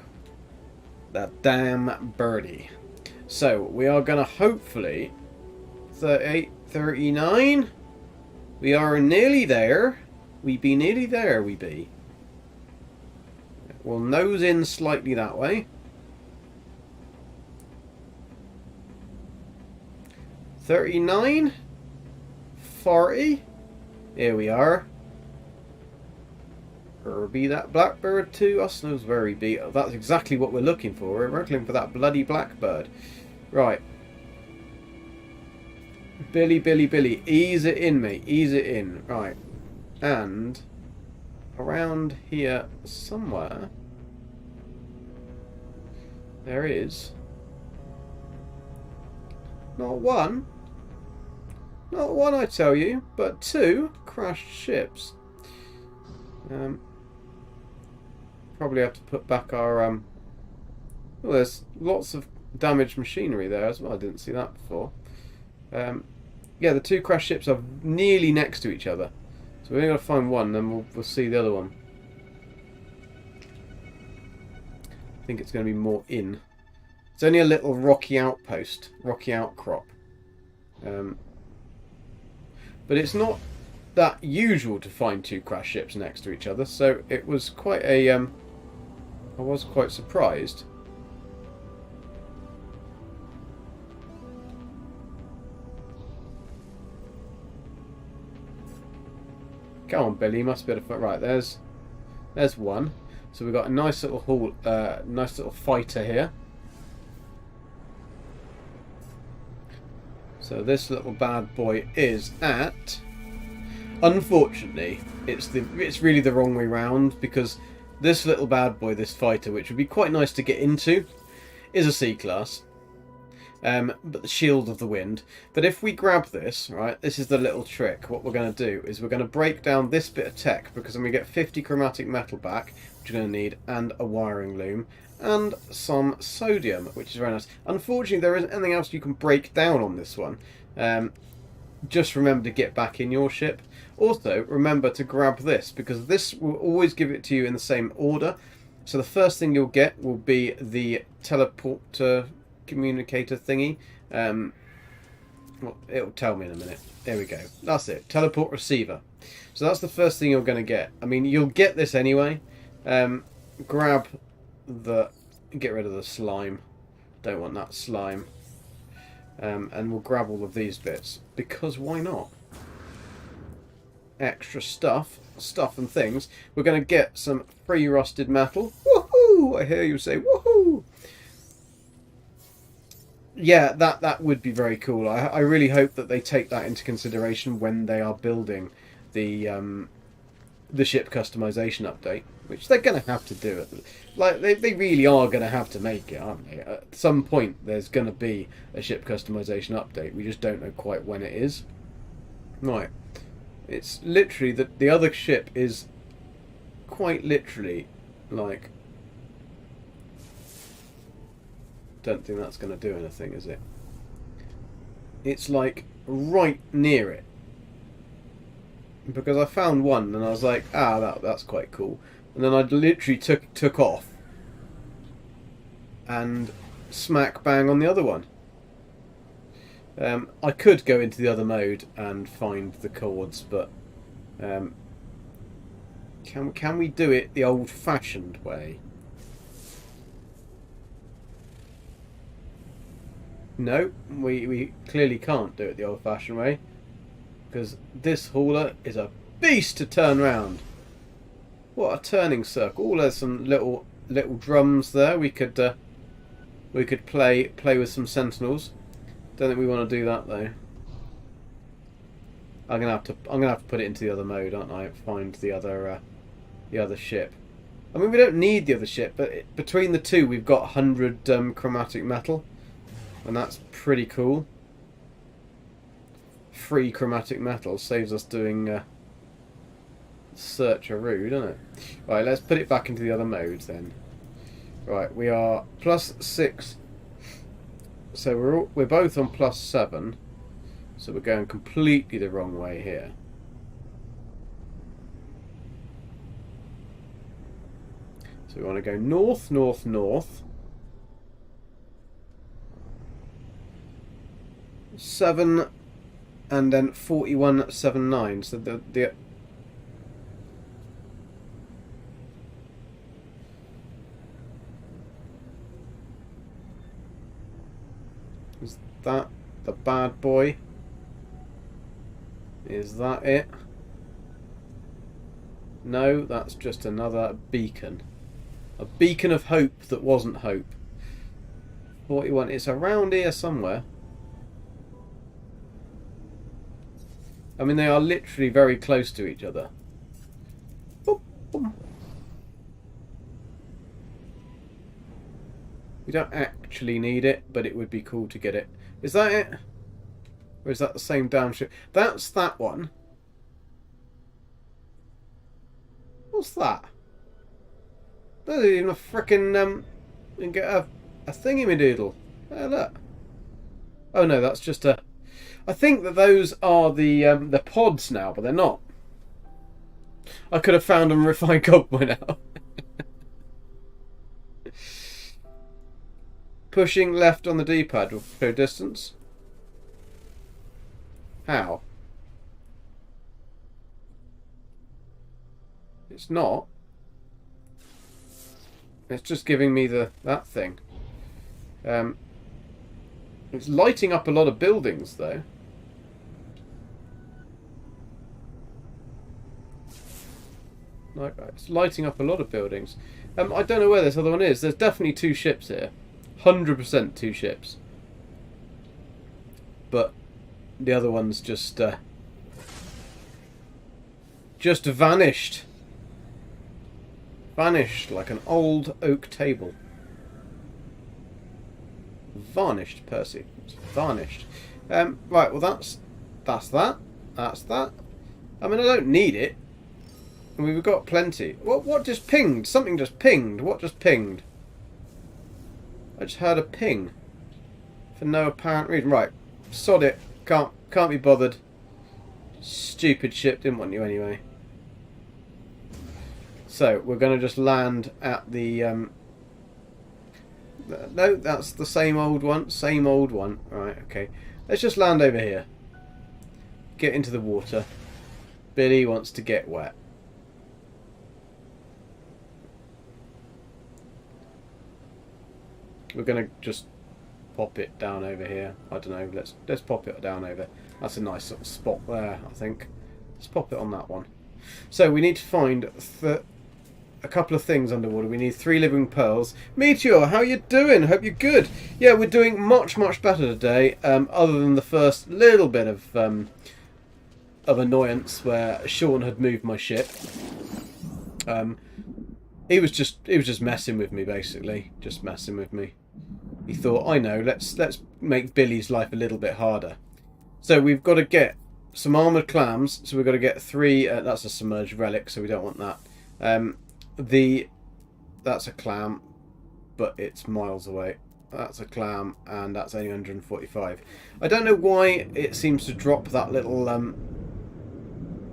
That damn birdie. So, we are going to hopefully... 38, 39? We are nearly there. We be nearly there, we be. We'll nose in slightly that way. 39, 40, here we are. Be that blackbird too? Us knows where he be. That's exactly what we're looking for. We're looking for that bloody blackbird. Right. Billy, Billy, Billy, ease it in, mate. Ease it in. Right. And around here somewhere there is not one, I tell you, but 2 crashed ships. Probably have to put back our well, there's lots of damaged machinery there as well. I didn't see that before. Yeah, the 2 crashed ships are nearly next to each other, so we're going to find one, then we'll see the other one. I think it's going to be more in. It's only a little rocky outpost, rocky outcrop. But it's not that usual to find 2 crash ships next to each other, so it was quite a... I was quite surprised. Come on, Billy, you must be able to... Right, there's one. So we've got a nice little nice little fighter here. So this little bad boy is at. Unfortunately, it's really the wrong way round, because this little bad boy, this fighter, which would be quite nice to get into, is a C-class. But the Shield of the Wind. But if we grab this, right, this is the little trick. What we're going to do is we're going to break down this bit of tech, because then we get 50 chromatic metal back, which you're going to need, and a wiring loom, and some sodium, which is very nice. Unfortunately, there isn't anything else you can break down on this one. Just remember to get back in your ship. Also, remember to grab this, because this will always give it to you in the same order. So the first thing you'll get will be the teleporter communicator thingy. Well, it'll tell me in a minute. There we go. That's it. Teleport receiver. So that's the first thing you're going to get. I mean, you'll get this anyway. Grab the... Get rid of the slime. Don't want that slime. And we'll grab all of these bits, because why not? Extra stuff and things. We're going to get some free rusted metal. Woohoo! I hear you say woohoo! Yeah, that would be very cool. I really hope that they take that into consideration when they are building the ship customization update, which they're going to have to do. Like they really are going to have to make it, aren't they? At some point, there's going to be a ship customization update. We just don't know quite when it is. Right. It's literally that the other ship is quite literally like... Don't think that's going to do anything, is it? It's like right near it. Because I found one and I was like, that's quite cool. And then I literally took off and smack bang on the other one. I could go into the other mode and find the chords, but can we do it the old-fashioned way? No, we clearly can't do it the old-fashioned way, because this hauler is a beast to turn round. What a turning circle! Oh, there's some little drums there. We could play with some sentinels. Don't think we want to do that though. I'm gonna have to put it into the other mode, aren't I? Find the other ship. I mean, we don't need the other ship, but between the two, we've got 100 chromatic metal. And that's pretty cool. Free chromatic metal saves us doing search-a-roo, doesn't it? Right, let's put it back into the other modes then. Right, we are +6. So we're both on +7. So we're going completely the wrong way here. So we want to go north, north, north. 7 and then 4179. So the is that the bad boy? Is that it? No, that's just another beacon. A beacon of hope that wasn't hope. 41. It's around here somewhere. I mean, they are literally very close to each other. Boop, boop. We don't actually need it, but it would be cool to get it. Is that it? Or is that the same damn ship? That's that one. What's that? That isn't even a frickin' you can get a thingy-me-doodle. Oh, look. Oh no, that's just a... I think that those are the pods now, but they're not. I could have found them refined gold by now. Pushing left on the D-pad will show distance. How? It's not. It's just giving me that thing. It's lighting up a lot of buildings, though. Like, it's lighting up a lot of buildings. I don't know where this other one is. There's definitely 2 ships here. 100% 2 ships. But the other one's just vanished. Vanished like an old oak table. Varnished, Percy. It's varnished. Right, well that's that. That's that. I mean, I don't need it. We've got plenty. What just pinged? Something just pinged. What just pinged? I just heard a ping. For no apparent reason. Right. Sod it. Can't be bothered. Stupid ship. Didn't want you anyway. So, we're going to just land at the... no, that's the same old one. Same old one. Right, okay. Let's just land over here. Get into the water. Billy wants to get wet. We're going to just pop it down over here. I don't know. Let's pop it down over. That's a nice sort of spot there, I think. Let's pop it on that one. So we need to find a couple of things underwater. We need 3 living pearls. Meteor, how you doing? Hope you're good. Yeah, we're doing much better today. Other than the first little bit of annoyance where Sean had moved my ship. He was just messing with me, basically. Just messing with me. He thought, I know, let's make Billy's life a little bit harder. So we've got to get some armoured clams. So we've got to get 3... that's a submerged relic, so we don't want that. That's a clam, but it's miles away. That's a clam, and that's only 145. I don't know why it seems to drop that little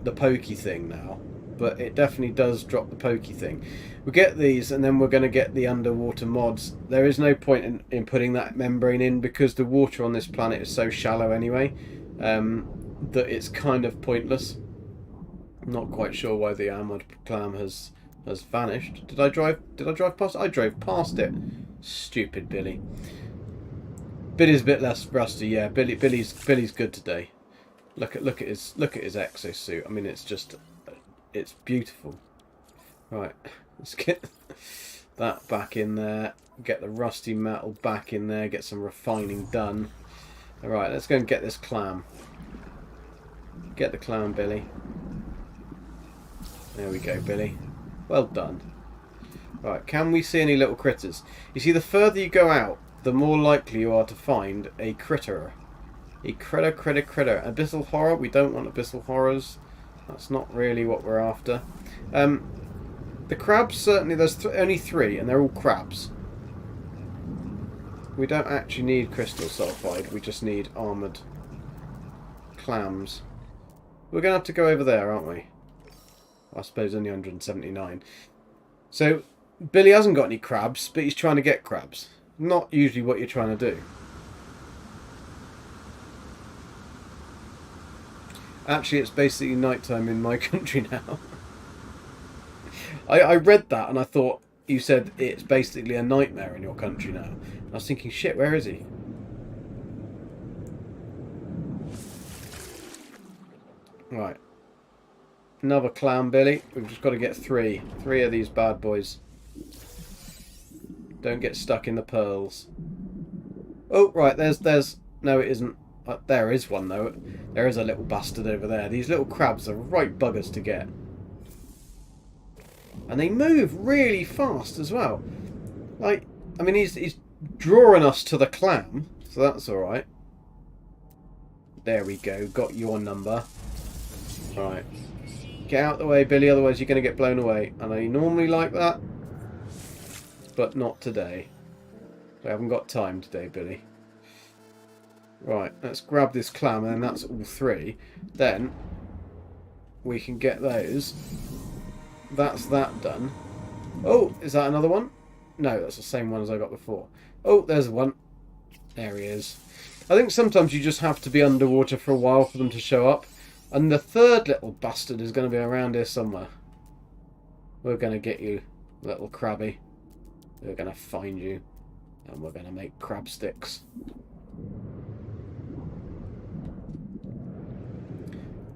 the pokey thing now, but it definitely does drop the pokey thing. We get these, and then we're going to get the underwater mods. There is no point in putting that membrane in because the water on this planet is so shallow anyway that it's kind of pointless. I'm not quite sure why the armoured clam has vanished. Did I drive past it? I drove past it. Stupid Billy. Billy's a bit less rusty, yeah. Billy's good today. Look at his exosuit. I mean, it's beautiful. Right, let's get that back in there. Get the rusty metal back in there. Get some refining done. All right, let's go and get this clam. Get the clam, Billy. There we go, Billy. Well done. Right, can we see any little critters? You see, the further you go out, the more likely you are to find a critter. A critter. Abyssal horror? We don't want abyssal horrors. That's not really what we're after. The crabs, certainly, there's only 3, and they're all crabs. We don't actually need crystal sulfide, we just need armoured clams. We're going to have to go over there, aren't we? I suppose only 179. So, Billy hasn't got any crabs, but he's trying to get crabs. Not usually what you're trying to do. Actually, it's basically nighttime in my country now. I read that and I thought you said it's basically a nightmare in your country now. I was thinking, shit, where is he? Right. Another clam, Billy. We've just got to get 3. 3 of these bad boys. Don't get stuck in the pearls. Oh, right, there's... No, it isn't. There is one, though. There is a little bastard over there. These little crabs are right buggers to get. And they move really fast as well. Like, I mean, he's drawing us to the clam, so that's alright. There we go. Got your number. Right. Get out the way, Billy, otherwise you're going to get blown away. I know you normally like that, but not today. We haven't got time today, Billy. Right, let's grab this clam, and then that's all 3. Then we can get those. That's that done. Oh, is that another one? No, that's the same one as I got before. Oh, there's one. There he is. I think sometimes you just have to be underwater for a while for them to show up. And the 3rd little bastard is going to be around here somewhere. We're going to get you, little crabby. We're going to find you. And we're going to make crab sticks.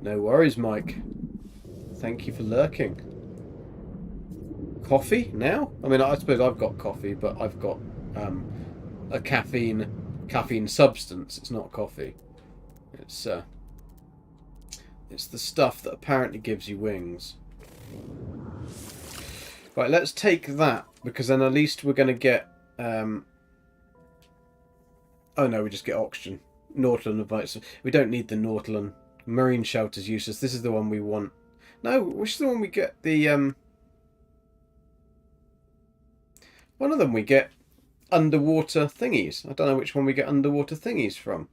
No worries, Mike. Thank you for lurking. coffee now. I mean, I suppose I've got coffee, but I've got a caffeine substance. It's not coffee. It's the stuff that apparently gives you wings. Right, let's take that, because then at least we're going to get... oh no, we just get oxygen. Nautilon invites... We don't need the Nautilon. Marine shelter's useless. This is the one we want. No, which is the one we get the... One of them we get underwater thingies. I don't know which one we get underwater thingies from.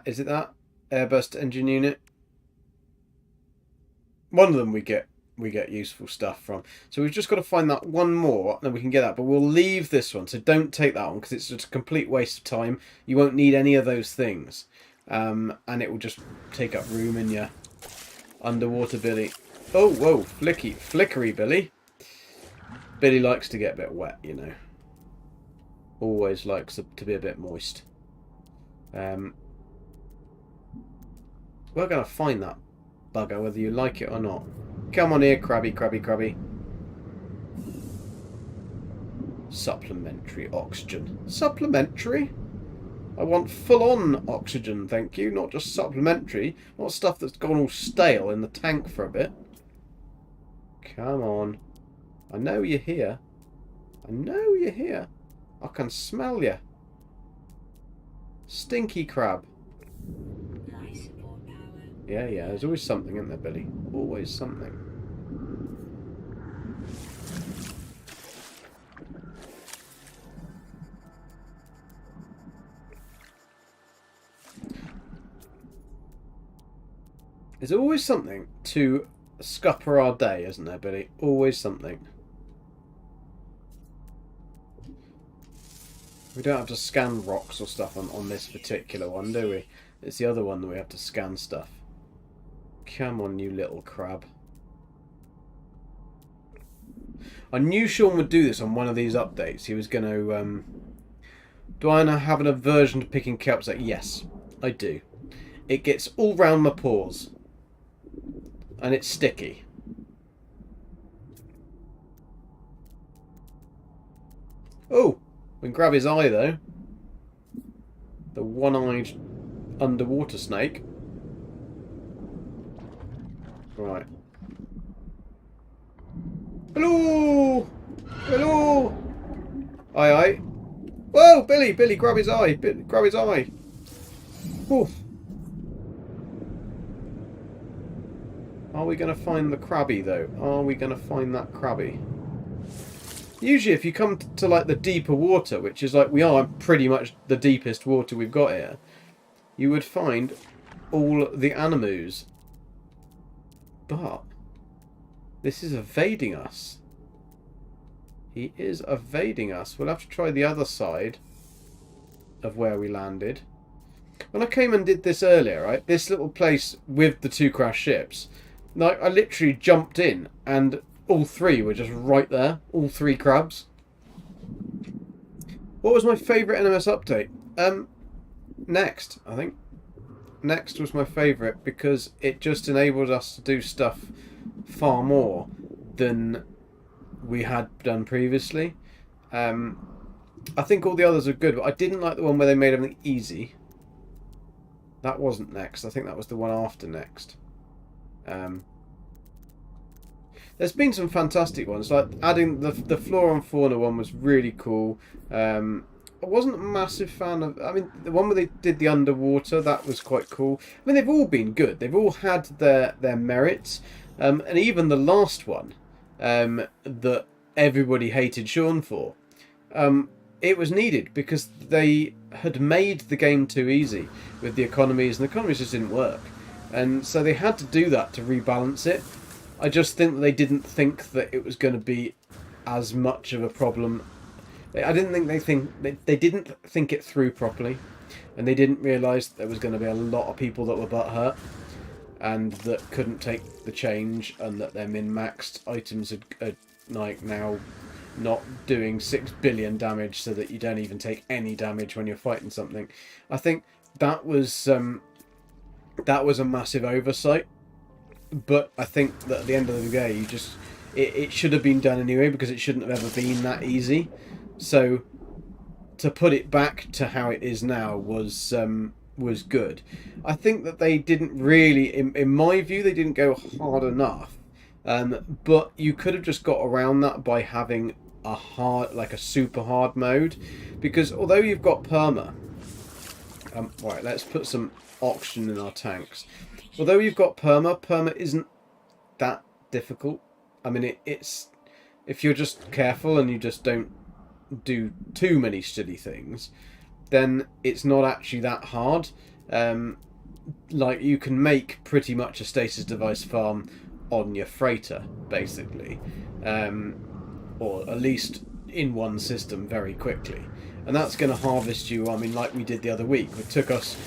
Is it that? Airburst engine unit? One of them we get useful stuff from. So we've just got to find that one more, and then we can get that. But we'll leave this one, so don't take that one, because it's just a complete waste of time. You won't need any of those things. And it will just take up room in your underwater Billy. Oh, whoa, flickery Billy. Billy likes to get a bit wet, you know. Always likes to be a bit moist. We're going to find that bugger, whether you like it or not. Come on here, crabby. Supplementary oxygen. Supplementary? I want full-on oxygen, thank you, not just supplementary. Not stuff that's gone all stale in the tank for a bit. Come on. I know you're here. I know you're here. I can smell you. Stinky crab. Yeah, there's always something, isn't there, Billy? Always something. There's always something to scupper our day, isn't there, Billy? Always something. We don't have to scan rocks or stuff on this particular one, do we? It's the other one that we have to scan stuff. Come on, you little crab. I knew Sean would do this on one of these updates. He was going to... do I have an aversion to picking kelps? Like, yes, I do. It gets all round my paws. And it's sticky. Oh! We can grab his eye, though. The one-eyed underwater snake. Right. Hello! Hello! Aye, aye. Whoa, Billy! Billy, grab his eye! Grab his eye! Oof. Are we going to find the crabby, though? Are we going to find that crabby? Usually, if you come to, like, the deeper water, which is, like, we are pretty much the deepest water we've got here, you would find all the animals. But this is evading us. He is evading us. We'll have to try the other side of where we landed. When I came and did this earlier, right, this little place with the two crashed ships, like, I literally jumped in and all three were just right there. All three crabs. What was my favourite NMS update? Next, I think. Next was my favourite because it just enabled us to do stuff far more than we had done previously. I think all the others are good, but I didn't like the one where they made everything easy. That wasn't next. I think that was the one after next. There's been some fantastic ones, like adding the flora and fauna one was really cool. I wasn't a massive fan of... I mean, the one where they did the underwater, that was quite cool. I mean, they've all been good. They've all had their merits. And even the last one that everybody hated Sean for, it was needed because they had made the game too easy with the economies, and the economies just didn't work. And so they had to do that to rebalance it. I just think that they didn't think that it was going to be as much of a problem. I didn't think they didn't think it through properly, and they didn't realise there was going to be a lot of people that were butthurt and that couldn't take the change, and that their min-maxed items are like now not doing 6 billion damage, so that you don't even take any damage when you're fighting something. I think that was a massive oversight. but I think that at the end of the day, it should have been done anyway, because it shouldn't have ever been that easy. So to put it back to how it is now was good. I think that they didn't really, in my view, they didn't go hard enough. But you could have just got around that by having a hard, like a super hard mode, because although you've got perma, right, let's put some oxygen in our tanks. Although you've got perma isn't that difficult. I mean, it's if you're just careful and you just don't do too many silly things, then it's not actually that hard. Like, you can make pretty much a stasis device farm on your freighter, basically, or at least in one system very quickly, and that's going to harvest you. I mean, like we did the other week, it took us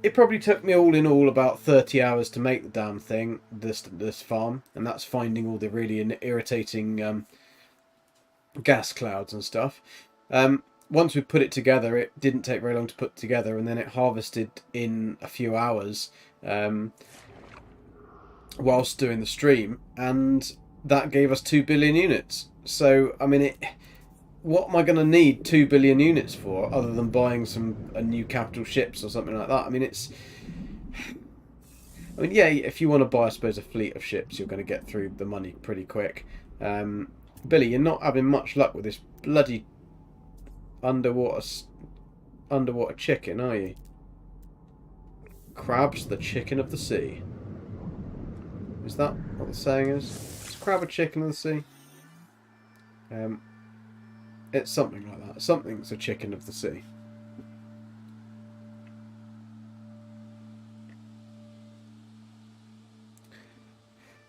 it probably took me all in all about 30 hours to make the damn thing, this farm, and that's finding all the really irritating gas clouds and stuff. Once we put it together, it didn't take very long to put together, and then it harvested in a few hours whilst doing the stream, and that gave us 2 billion units. So, I mean, what am I going to need 2 billion units for, other than buying a new capital ships or something like that? I mean, yeah, if you want to buy, I suppose, a fleet of ships, you're going to get through the money pretty quick. Billy, you're not having much luck with this bloody underwater chicken, are you? Crab's the chicken of the sea. Is that what the saying is? Is crab a chicken of the sea? It's something like that. Something's a chicken of the sea.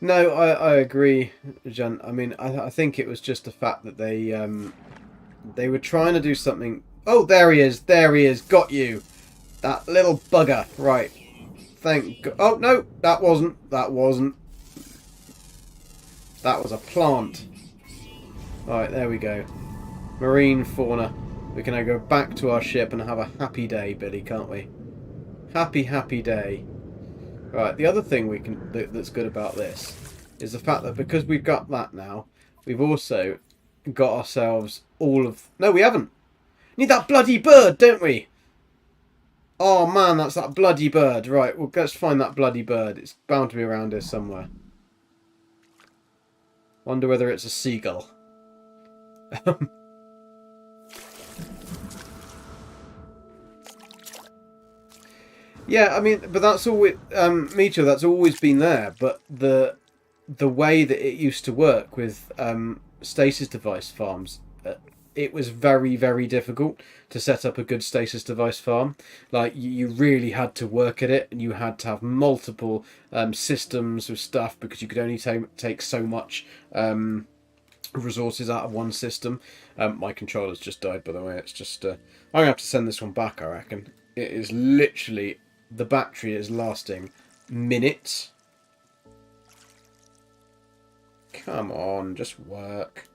No, I agree, Jan. I mean, I think it was just the fact that they were trying to do something. Oh, there he is. There he is. Got you. That little bugger. Right. Thank God. Oh, no. That wasn't. That wasn't. That was a plant. Alright, there we go. Marine fauna. We can now go back to our ship and have a happy day, Billy, can't we? Happy, happy day. Right, the other thing that's good about this is the fact that because we've got that now, we've also got ourselves all of... No, we haven't. Need that bloody bird, don't we? Oh, man, that's that bloody bird. Right, well, let's find that bloody bird. It's bound to be around here somewhere. Wonder whether it's a seagull. Yeah, I mean, but that's always Mito. That's always been there. But the way that it used to work with stasis device farms, it was very, very difficult to set up a good stasis device farm. Like, you really had to work at it, and you had to have multiple systems of stuff, because you could only take so much resources out of one system. My controller's just died, by the way. It's just I'm gonna have to send this one back, I reckon. It is literally, the battery is lasting minutes. Come on, just work.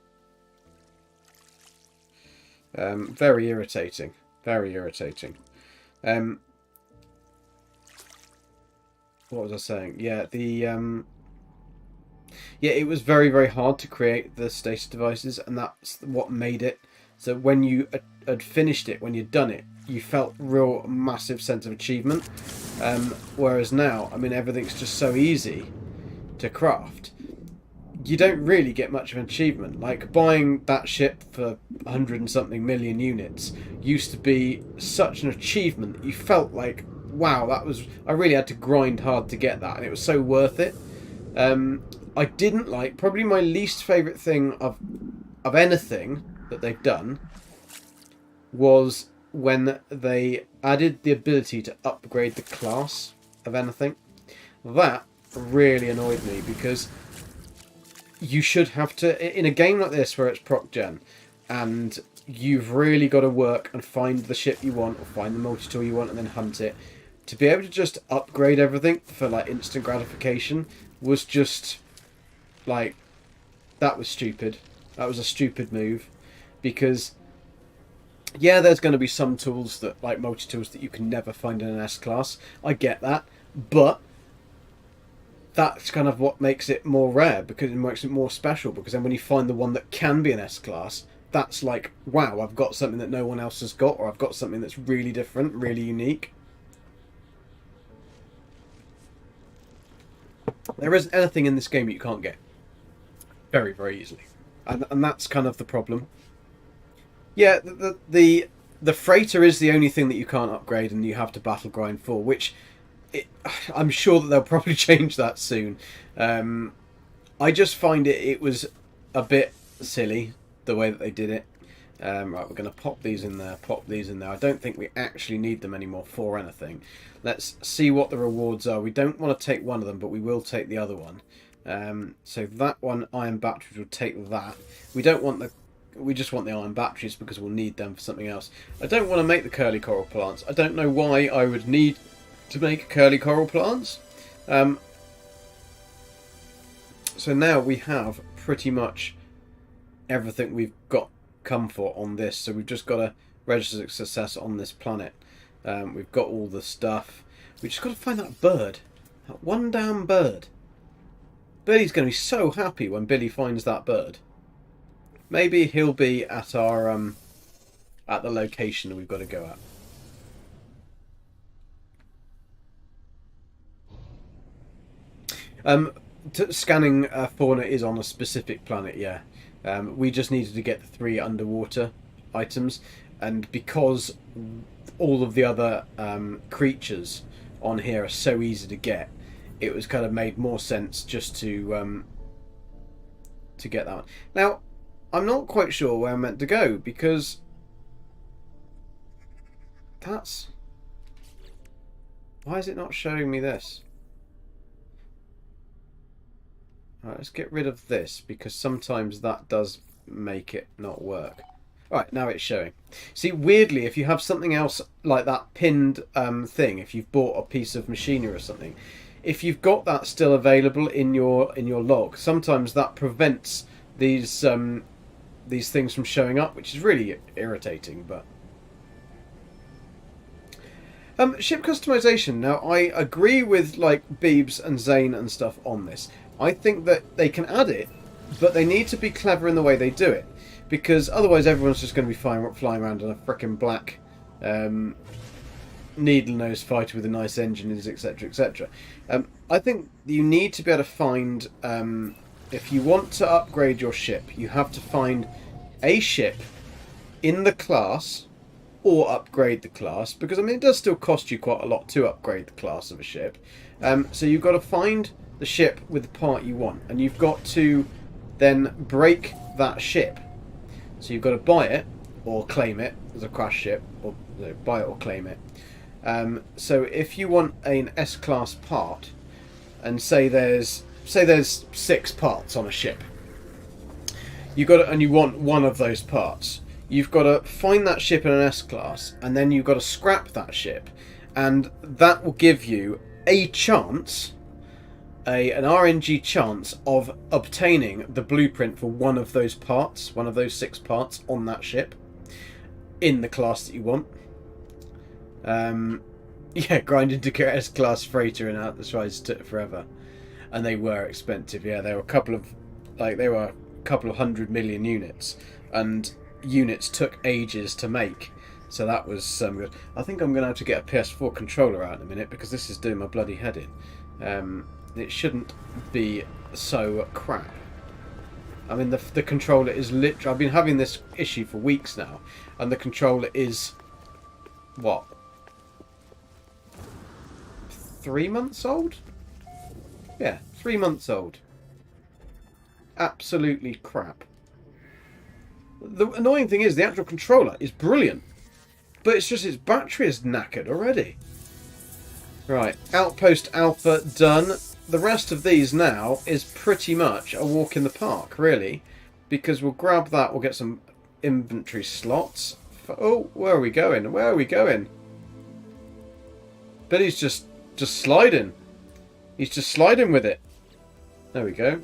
Very irritating. Very irritating. What was I saying? Yeah, yeah, it was very, very hard to create the stasis devices, and that's what made it. So when you had finished it, when you'd done it, you felt real massive sense of achievement. Whereas now, I mean, everything's just so easy to craft. You don't really get much of an achievement. Like, buying that ship for 100 and something million units used to be such an achievement. You felt like, wow, I really had to grind hard to get that, and it was so worth it. I didn't like, probably my least favourite thing of anything that they've done was when they added the ability to upgrade the class of anything. That really annoyed me, because you should have to, in a game like this where it's proc gen, and you've really got to work and find the ship you want, or find the multi-tool you want, and then hunt it, to be able to just upgrade everything for like instant gratification was just like, that was stupid. That was a stupid move, because yeah, there's going to be some tools that, like multi-tools, that you can never find in an S class. I get that, but that's kind of what makes it more rare, because it makes it more special, because then when you find the one that can be an S-class, that's like, wow, I've got something that no one else has got, or I've got something that's really different, really unique. There isn't anything in this game that you can't get very, very easily, and that's kind of the problem. Yeah, the freighter is the only thing that you can't upgrade, and you have to battle grind for, which I'm sure that they'll probably change that soon. I just find it was a bit silly the way that they did it. Right, we're going to pop these in there, pop these in there. I don't think we actually need them anymore for anything. Let's see what the rewards are. We don't want to take one of them, but we will take the other one. So that one, iron batteries, will take that. We don't want the... We just want the iron batteries because we'll need them for something else. I don't want to make the curly coral plants. I don't know why I would need to make curly coral plants. So now we have pretty much everything we've got come for on this. So we've just got to register success on this planet. We've got all the stuff. We just got to find that bird. That one damn bird. Billy's going to be so happy when Billy finds that bird. Maybe he'll be at our at the location that we've got to go at. Scanning fauna is on a specific planet, yeah. We just needed to get the 3 underwater items, and because all of the other creatures on here are so easy to get, it was kind of made more sense just to get that one. Now, I'm not quite sure where I'm meant to go, because that's... Why is it not showing me this? Alright, let's get rid of this, because sometimes that does make it not work. Alright, now it's showing. See, weirdly, if you have something else like that pinned thing, if you've bought a piece of machinery or something, if you've got that still available in your log, sometimes that prevents these things from showing up, which is really irritating. But ship customization. Now, I agree with like Beebs and Zane and stuff on this. I think that they can add it, but they need to be clever in the way they do it, because otherwise everyone's just going to be flying around on a frickin' black needle-nosed fighter with a nice engine, etc., etc. I think you need to be able to find, if you want to upgrade your ship, you have to find a ship in the class or upgrade the class, because I mean it does still cost you quite a lot to upgrade the class of a ship. So you've got to find the ship with the part you want, and you've got to then break that ship. So you've got to buy it or claim it as a crash ship, or buy it or claim it. So if you want an S-class part, and say there's 6 parts on a ship, and you want one of those parts, you've got to find that ship in an S-class, and then you've got to scrap that ship, and that will give you a chance, an RNG chance of obtaining the blueprint for one of those parts, one of those 6 parts on that ship, in the class that you want. Yeah, grinding to get S-class freighter and out the tries took forever, and they were expensive. Yeah, they were a couple of 100 million units, and units took ages to make. So that was good. I think I'm going to have to get a PS4 controller out in a minute, because this is doing my bloody head in. It shouldn't be so crap. I mean, the controller is literally... I've been having this issue for weeks now, and the controller is... what? 3 months old? Yeah, 3 months old. Absolutely crap. The annoying thing is the actual controller is brilliant, but it's just its battery is knackered already. Right, Outpost Alpha done. The rest of these now is pretty much a walk in the park, really, because we'll grab that, we'll get some inventory slots. Oh, where are we going? Where are we going? Billy's just sliding. He's just sliding with it. There we go.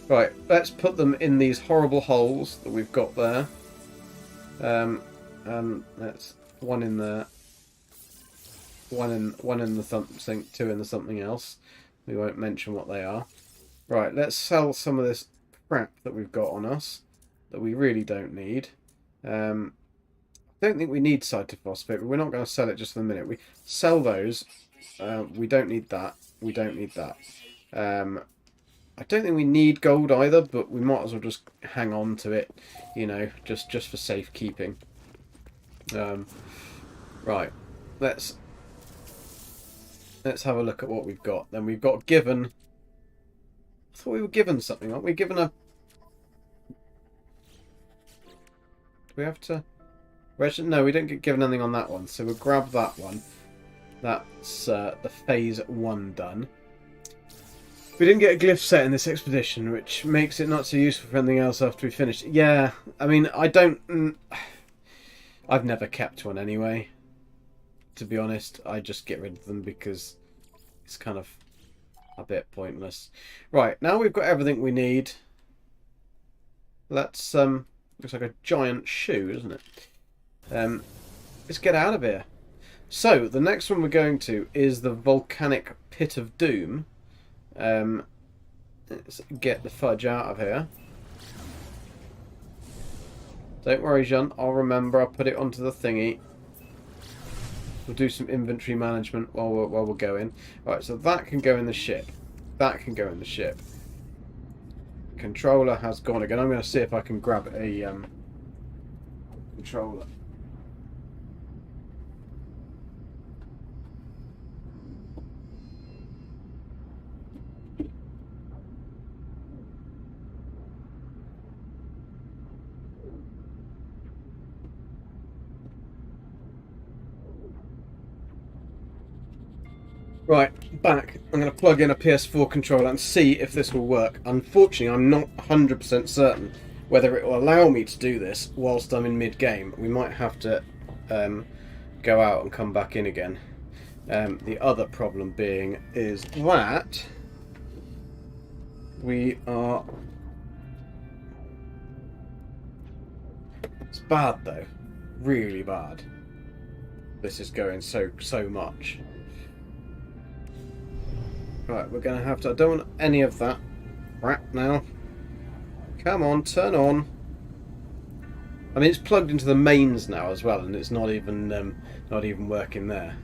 Right, let's put them in these horrible holes that we've got there. And that's one in there. One in the something, 2 in the something else. We won't mention what they are. Right, let's sell some of this crap that we've got on us that we really don't need. I don't think we need cytophosphate, but we're not going to sell it just for the minute. We sell those. We don't need that. We don't need that. I don't think we need gold either, but we might as well just hang on to it, you know, just for safekeeping. Right, let's have a look at what we've got. Then we've got given. I thought we were given something, aren't we? Given a. Do we have to? No, we don't get given anything on that one, so we'll grab that one. That's the phase 1 done. We didn't get a glyph set in this expedition, which makes it not so useful for anything else after we finish. Yeah, I mean, I don't. I've never kept one anyway. To be honest, I just get rid of them because it's kind of a bit pointless. Right, now we've got everything we need. Let's looks like a giant shoe, doesn't it? Let's get out of here. So the next one we're going to is the volcanic pit of doom. Let's get the fudge out of here. Don't worry, Jean. I'll remember. I'll put it onto the thingy. We'll do some inventory management while we're going. Right, so that can go in the ship. That can go in the ship. Controller has gone again. I'm going to see if I can grab a controller. Right, back. I'm going to plug in a PS4 controller and see if this will work. Unfortunately, I'm not 100% certain whether it will allow me to do this whilst I'm in mid-game. We might have to go out and come back in again. The other problem being is that we are... It's bad though. Really bad. This is going so much. Right, we're going to have to... I don't want any of that crap now. Come on, turn on. I mean, it's plugged into the mains now as well, and it's not even working there.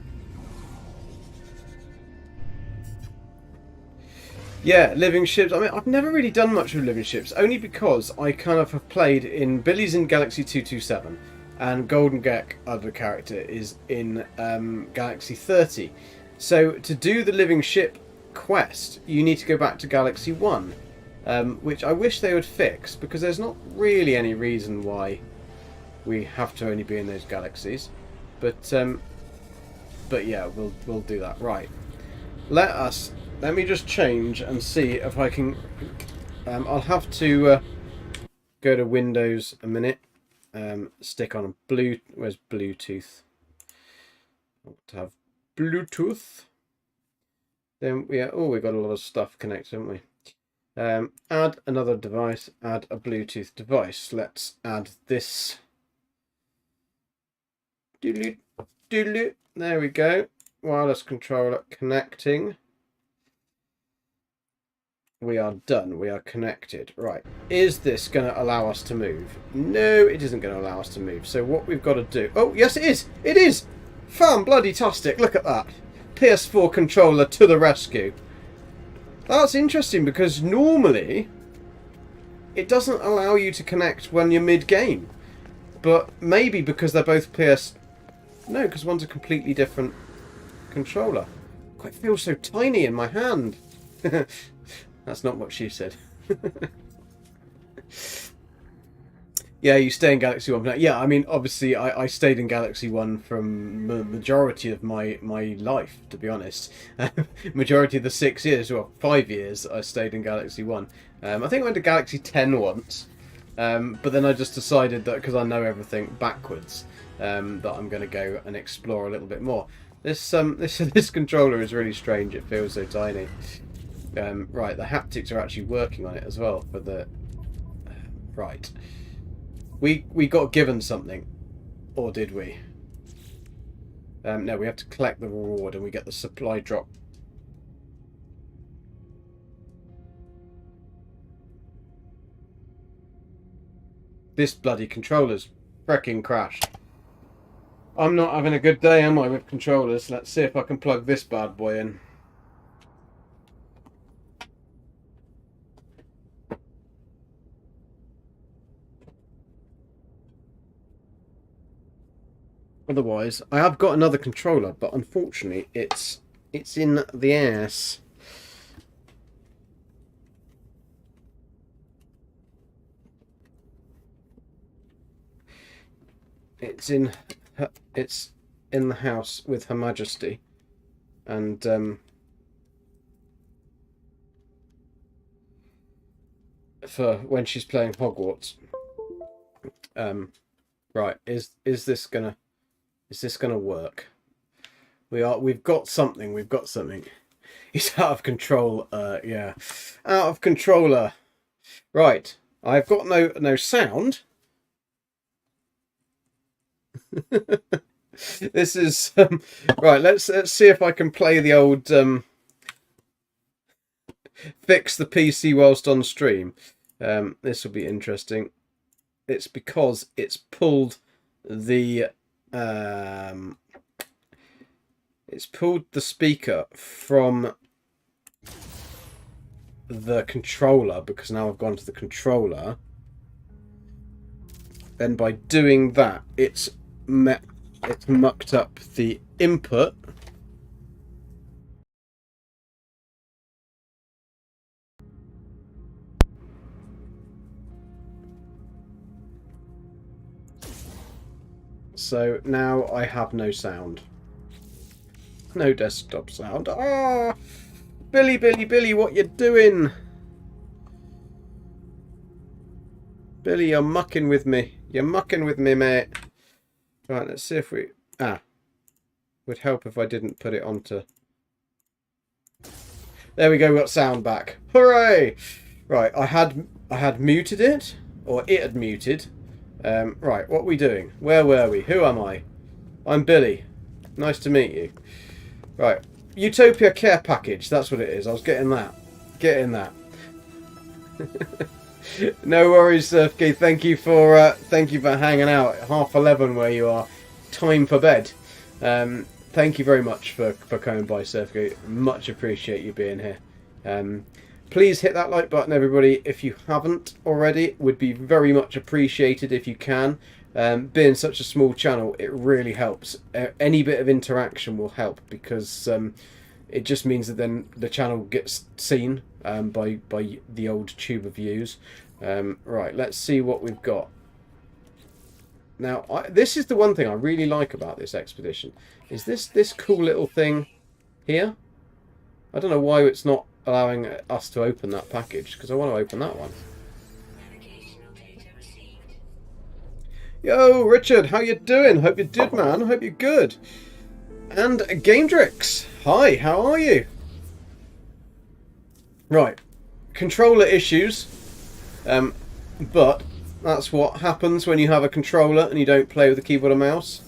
Yeah, living ships. I mean, I've never really done much with living ships, only because I kind of have played in Billy's in Galaxy 227, and Golden Gek, other character, is in Galaxy 30. So to do the living ship quest, you need to go back to Galaxy 1, which I wish they would fix, because there's not really any reason why we have to only be in those galaxies. But yeah, we'll do that. Right. Let me just change and see if I can. I'll have to go to Windows a minute. Stick on a where's Bluetooth? I want to have Bluetooth. Then we've got a lot of stuff connected, haven't we? Add another device, add a Bluetooth device. Let's add this. There we go. Wireless controller connecting. We are done. We are connected. Right. Is this going to allow us to move? No, it isn't going to allow us to move. So what we've got to do... Oh, yes, it is. It is. Fan-bloody-tastic. Look at that. PS4 controller to the rescue. That's interesting because normally it doesn't allow you to connect when you're mid-game. But maybe because they're both PS... No, because one's a completely different controller. It feels so tiny in my hand. That's not what she said. Yeah, you stay in Galaxy 1. Yeah, I mean, obviously, I stayed in Galaxy 1 from the majority of my life, to be honest. Majority of the 6 years, well, 5 years, I stayed in Galaxy 1. I think I went to Galaxy 10 once, but then I just decided that, because I know everything backwards, that I'm going to go and explore a little bit more. This controller is really strange. It feels so tiny. Right, the haptics are actually working on it as well for the... right. We got given something. Or did we? No, we have to collect the reward and we get the supply drop. This bloody controller's freaking crashed. I'm not having a good day, am I, with controllers? Let's see if I can plug this bad boy in. Otherwise, I have got another controller, but unfortunately, it's in the ass. It's in the house with Her Majesty, and for when she's playing Hogwarts. Right, is this gonna work? We've got something. He's out of control. Yeah, out of controller. Right, I've got no sound. This is right. Let's see if I can play the old fix the PC whilst on stream. This will be interesting. It's because it's pulled the speaker from the controller, because now I've gone to the controller. Then by doing that, it's mucked up the input. So now I have no sound. No desktop sound. Ah! Billy, what you doing? Billy, you're mucking with me. You're mucking with me, mate. Right, let's see if we... would help if I didn't put it onto... There we go, we got sound back. Hooray! Right, I had muted it, or it had muted. Right, what are we doing? Where were we? Who am I? I'm Billy. Nice to meet you. Right, Utopia care package. That's what it is. I was getting that. Getting that. No worries, Surfkey. Thank you for hanging out at 11:30 where you are. Time for bed. Thank you very much for coming by, Surfkey. Much appreciate you being here. Please hit that like button, everybody, if you haven't already. It would be very much appreciated if you can. Being such a small channel, it really helps. Any bit of interaction will help, because it just means that then the channel gets seen by the old tube of views. Right, let's see what we've got. Now, this is the one thing I really like about this expedition, is this cool little thing here. I don't know why it's not allowing us to open that package, because I want to open that one. Yo, Richard, how you doing? Hope you're good, man. Hope you're good. And Gamedrix, hi, how are you? Right, controller issues, but that's what happens when you have a controller and you don't play with a keyboard and mouse.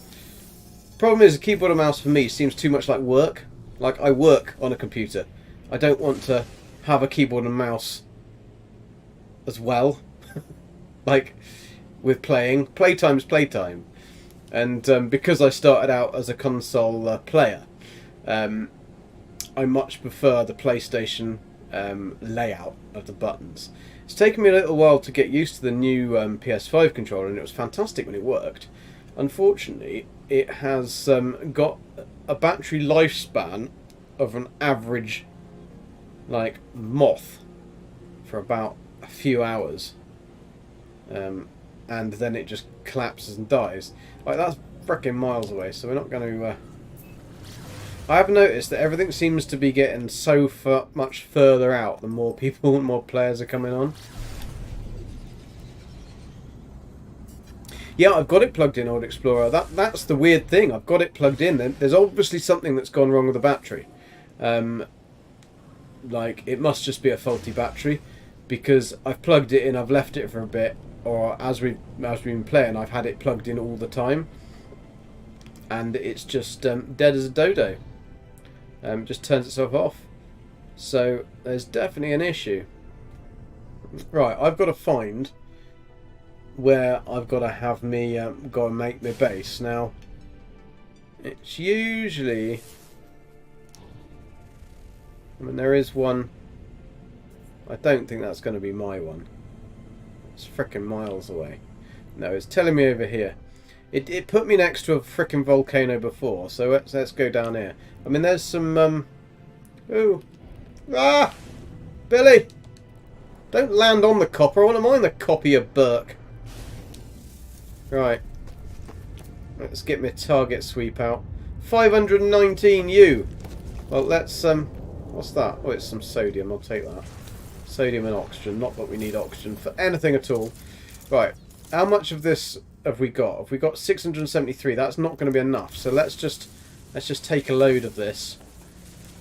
Problem is, a keyboard and mouse for me seems too much like work. Like, I work on a computer. I don't want to have a keyboard and mouse as well. Like, with playing. Playtime's playtime. And because I started out as a console player, I much prefer the PlayStation layout of the buttons. It's taken me a little while to get used to the new PS5 controller, and it was fantastic when it worked. Unfortunately, it has got a battery lifespan of an average, like, moth for about a few hours. And then it just collapses and dies. Like, that's freaking miles away, so we're not going to... I have noticed that everything seems to be getting so much further out the more people and more players are coming on. Yeah, I've got it plugged in, Old Explorer. That's the weird thing. I've got it plugged in. There's obviously something that's gone wrong with the battery. Like, it must just be a faulty battery, because I've plugged it in, I've left it for a bit, or as we've been playing, I've had it plugged in all the time, and it's just dead as a dodo. Just turns itself off. So there's definitely an issue. Right, I've got to find where I've got to have me go and make my base. Now, it's usually... I mean, there is one... I don't think that's going to be my one. It's frickin' miles away. No, it's telling me over here. It put me next to a frickin' volcano before, so let's go down here. I mean, there's some... Ooh! Ah! Billy! Don't land on the copper. I want to mine the copper, you Burke. Right. Let's get my target sweep out. 519 U. Well, let's... What's that? Oh, it's some sodium. I'll take that. Sodium and oxygen. Not that we need oxygen for anything at all. Right. How much of this have we got? Have we got 673? That's not going to be enough. So let's just take a load of this.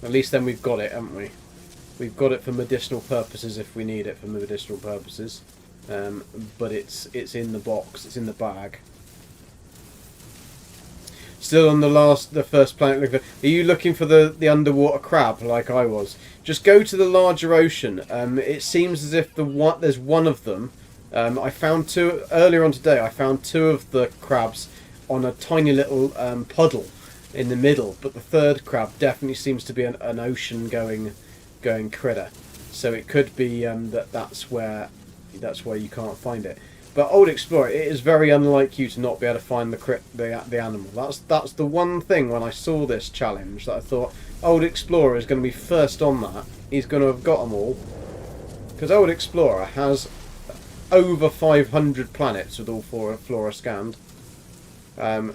At least then we've got it, haven't we? We've got it for medicinal purposes if we need it for medicinal purposes. But it's in the box. It's in the bag. Still on the first planet. Are you looking for the underwater crab like I was? Just go to the larger ocean. It seems as if there's one of them. I found two earlier on today. I found two of the crabs on a tiny little puddle in the middle, but the third crab definitely seems to be an ocean going critter. So it could be that's where you can't find it. But Old Explorer, it is very unlike you to not be able to find the animal. That's the one thing when I saw this challenge that I thought Old Explorer is going to be first on that. He's going to have got them all, because Old Explorer has over 500 planets with all flora scanned,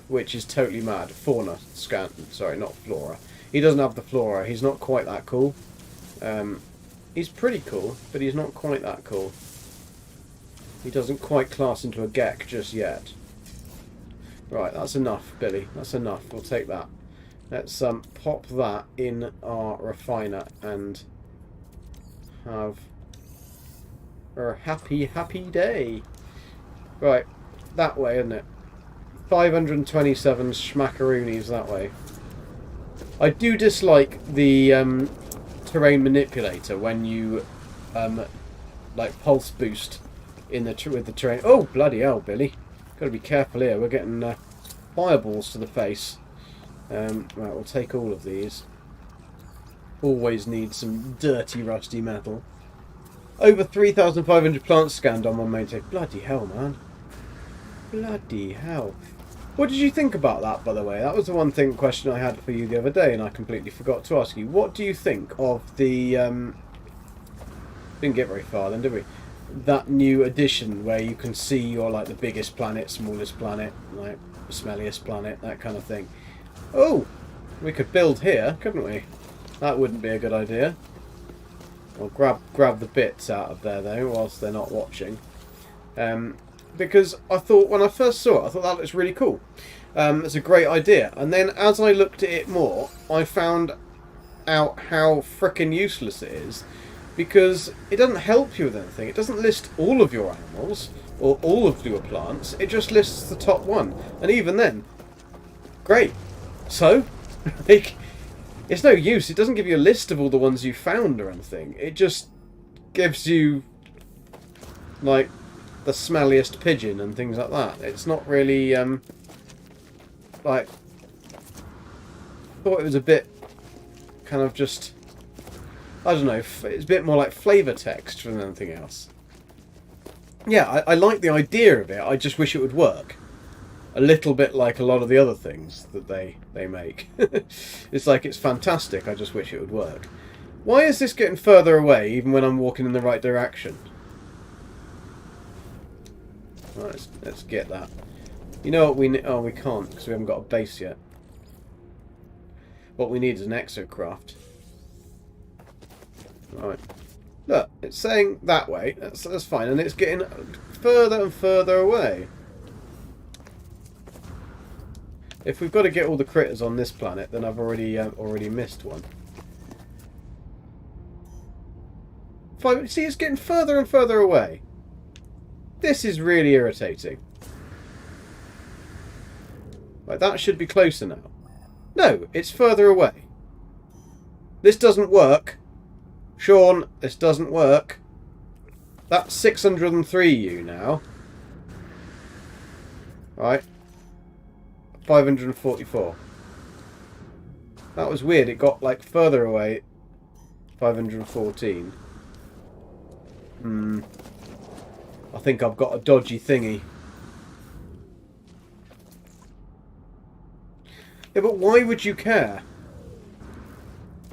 which is totally mad. Fauna scanned, sorry, not flora. He doesn't have the flora. He's not quite that cool. He's pretty cool, but he's not quite that cool. He doesn't quite class into a Gek just yet. Right, that's enough, Billy. That's enough. We'll take that. Let's pop that in our refiner and have a happy day. Right, that way, isn't it? 527 schmackaroonies that way. I do dislike the terrain manipulator when you like pulse boost in with the terrain. Oh bloody hell, Billy! Got to be careful here. We're getting fireballs to the face. Right, we'll take all of these. Always need some dirty, rusty metal. Over 3,500 plants scanned on one main take. Bloody hell, man! Bloody hell! What did you think about that, by the way? That was the one question I had for you the other day, and I completely forgot to ask you. What do you think of the... Didn't get very far then, did we? That new addition where you can see your, like, the biggest planet, smallest planet, like, smelliest planet, that kind of thing. Oh! We could build here, couldn't we? That wouldn't be a good idea. I'll grab the bits out of there, though, whilst they're not watching. Because I thought, when I first saw it, I thought that looks really cool. It's a great idea. And then as I looked at it more, I found out how frickin' useless it is. Because it doesn't help you with anything. It doesn't list all of your animals, or all of your plants. It just lists the top one. And even then, great. So, like, it's no use. It doesn't give you a list of all the ones you found or anything. It just gives you, like, the smelliest pigeon and things like that. It's not really, like, I thought it was a bit kind of just, I don't know, it's a bit more like flavour text than anything else. Yeah, I like the idea of it, I just wish it would work. A little bit like a lot of the other things that they make. It's like, it's fantastic, I just wish it would work. Why is this getting further away even when I'm walking in the right direction? Right, let's get that. You know what we need? Oh, we can't because we haven't got a base yet. What we need is an exocraft. Right. Look, it's saying that way. That's fine, and it's getting further and further away. If we've got to get all the critters on this planet, then I've already missed one. Fine. See, it's getting further and further away. This is really irritating. Right, that should be closer now. No, it's further away. This doesn't work. Sean, this doesn't work. That's 603 U now. Right. 544. That was weird. It got like further away. 514. I think I've got a dodgy thingy. Yeah, but why would you care?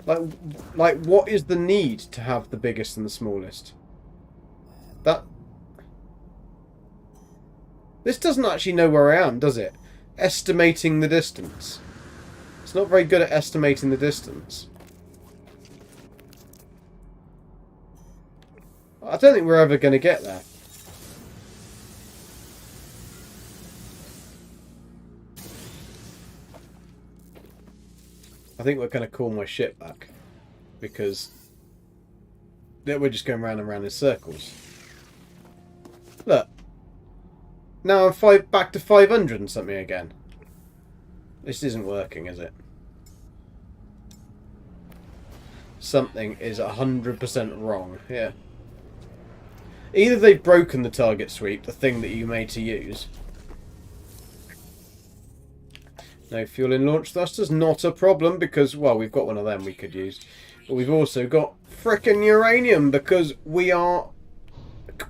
Like, what is the need to have the biggest and the smallest? This doesn't actually know where I am, does it? Estimating the distance. It's not very good at estimating the distance. I don't think we're ever going to get there. I think we're going to call my ship back. Because we're just going round and round in circles. Look. Now I'm back to 500 and something again. This isn't working, is it? Something is 100% wrong here. Either they've broken the target sweep, the thing that you made to use. No fuel in launch thrusters, not a problem because, well, we've got one of them we could use. But we've also got frickin' uranium because we are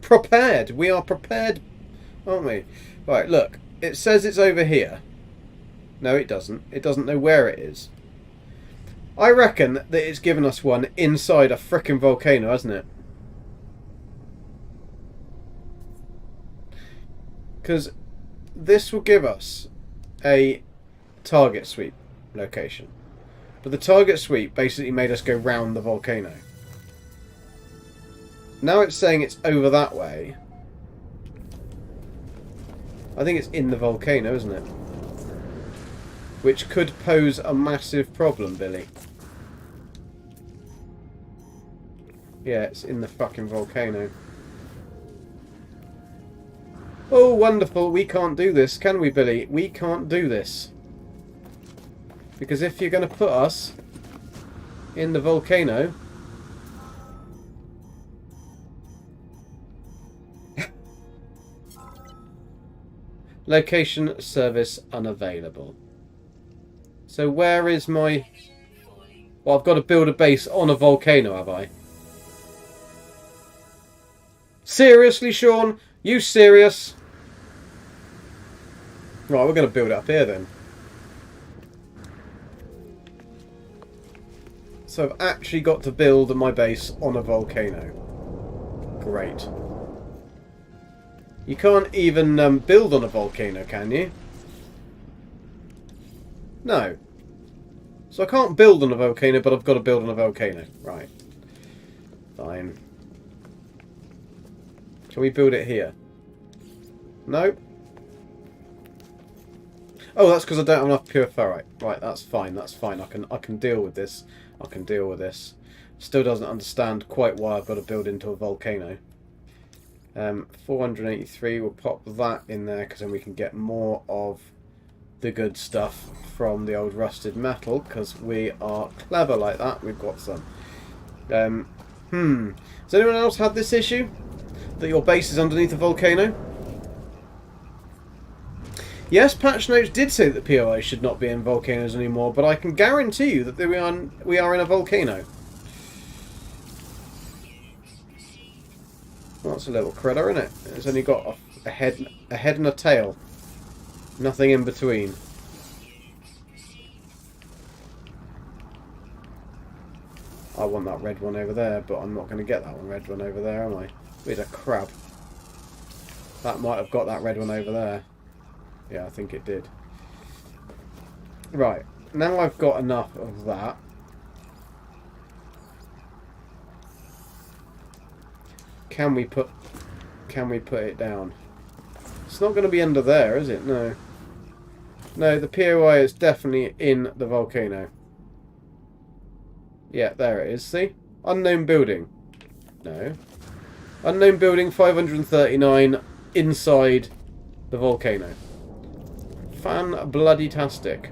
prepared. We are prepared, aren't we? Right, look. It says it's over here. No, it doesn't. It doesn't know where it is. I reckon that it's given us one inside a frickin' volcano, hasn't it? Because this will give us a target sweep location. But the target sweep basically made us go round the volcano. Now it's saying it's over that way. I think it's in the volcano, isn't it? Which could pose a massive problem, Billy. Yeah, it's in the fucking volcano. Oh, wonderful. We can't do this, can we, Billy? We can't do this. Because if you're going to put us in the volcano... Location service unavailable. So where is my... Well, I've got to build a base on a volcano, have I? Seriously, Sean? You serious? Right, we're going to build it up here then. So I've actually got to build my base on a volcano. Great. You can't even build on a volcano, can you? No. So I can't build on a volcano, but I've got to build on a volcano. Right. Fine. Can we build it here? No. Oh, that's because I don't have enough pure ferrite. Right, that's fine. That's fine. I can deal with this. I can deal with this. Still doesn't understand quite why I've got to build into a volcano. 483. We'll pop that in there because then we can get more of the good stuff from the old rusted metal because we are clever like that. We've got some. Has anyone else had this issue? That your base is underneath a volcano? Yes, patch notes did say that POI should not be in volcanoes anymore, but I can guarantee you that we are in a volcano. Well, that's a little critter, isn't it? It's only got a head and a tail. Nothing in between. I want that red one over there, but I'm not going to get that red one over there, am I? With a crab. That might have got that red one over there. Yeah, I think it did. Right. Now I've got enough of that. Can we put it down? It's not going to be under there, is it? No. No, the POI is definitely in the volcano. Yeah, there it is. See? Unknown building. No. Unknown building 539 inside the volcano. Fan-bloody-tastic.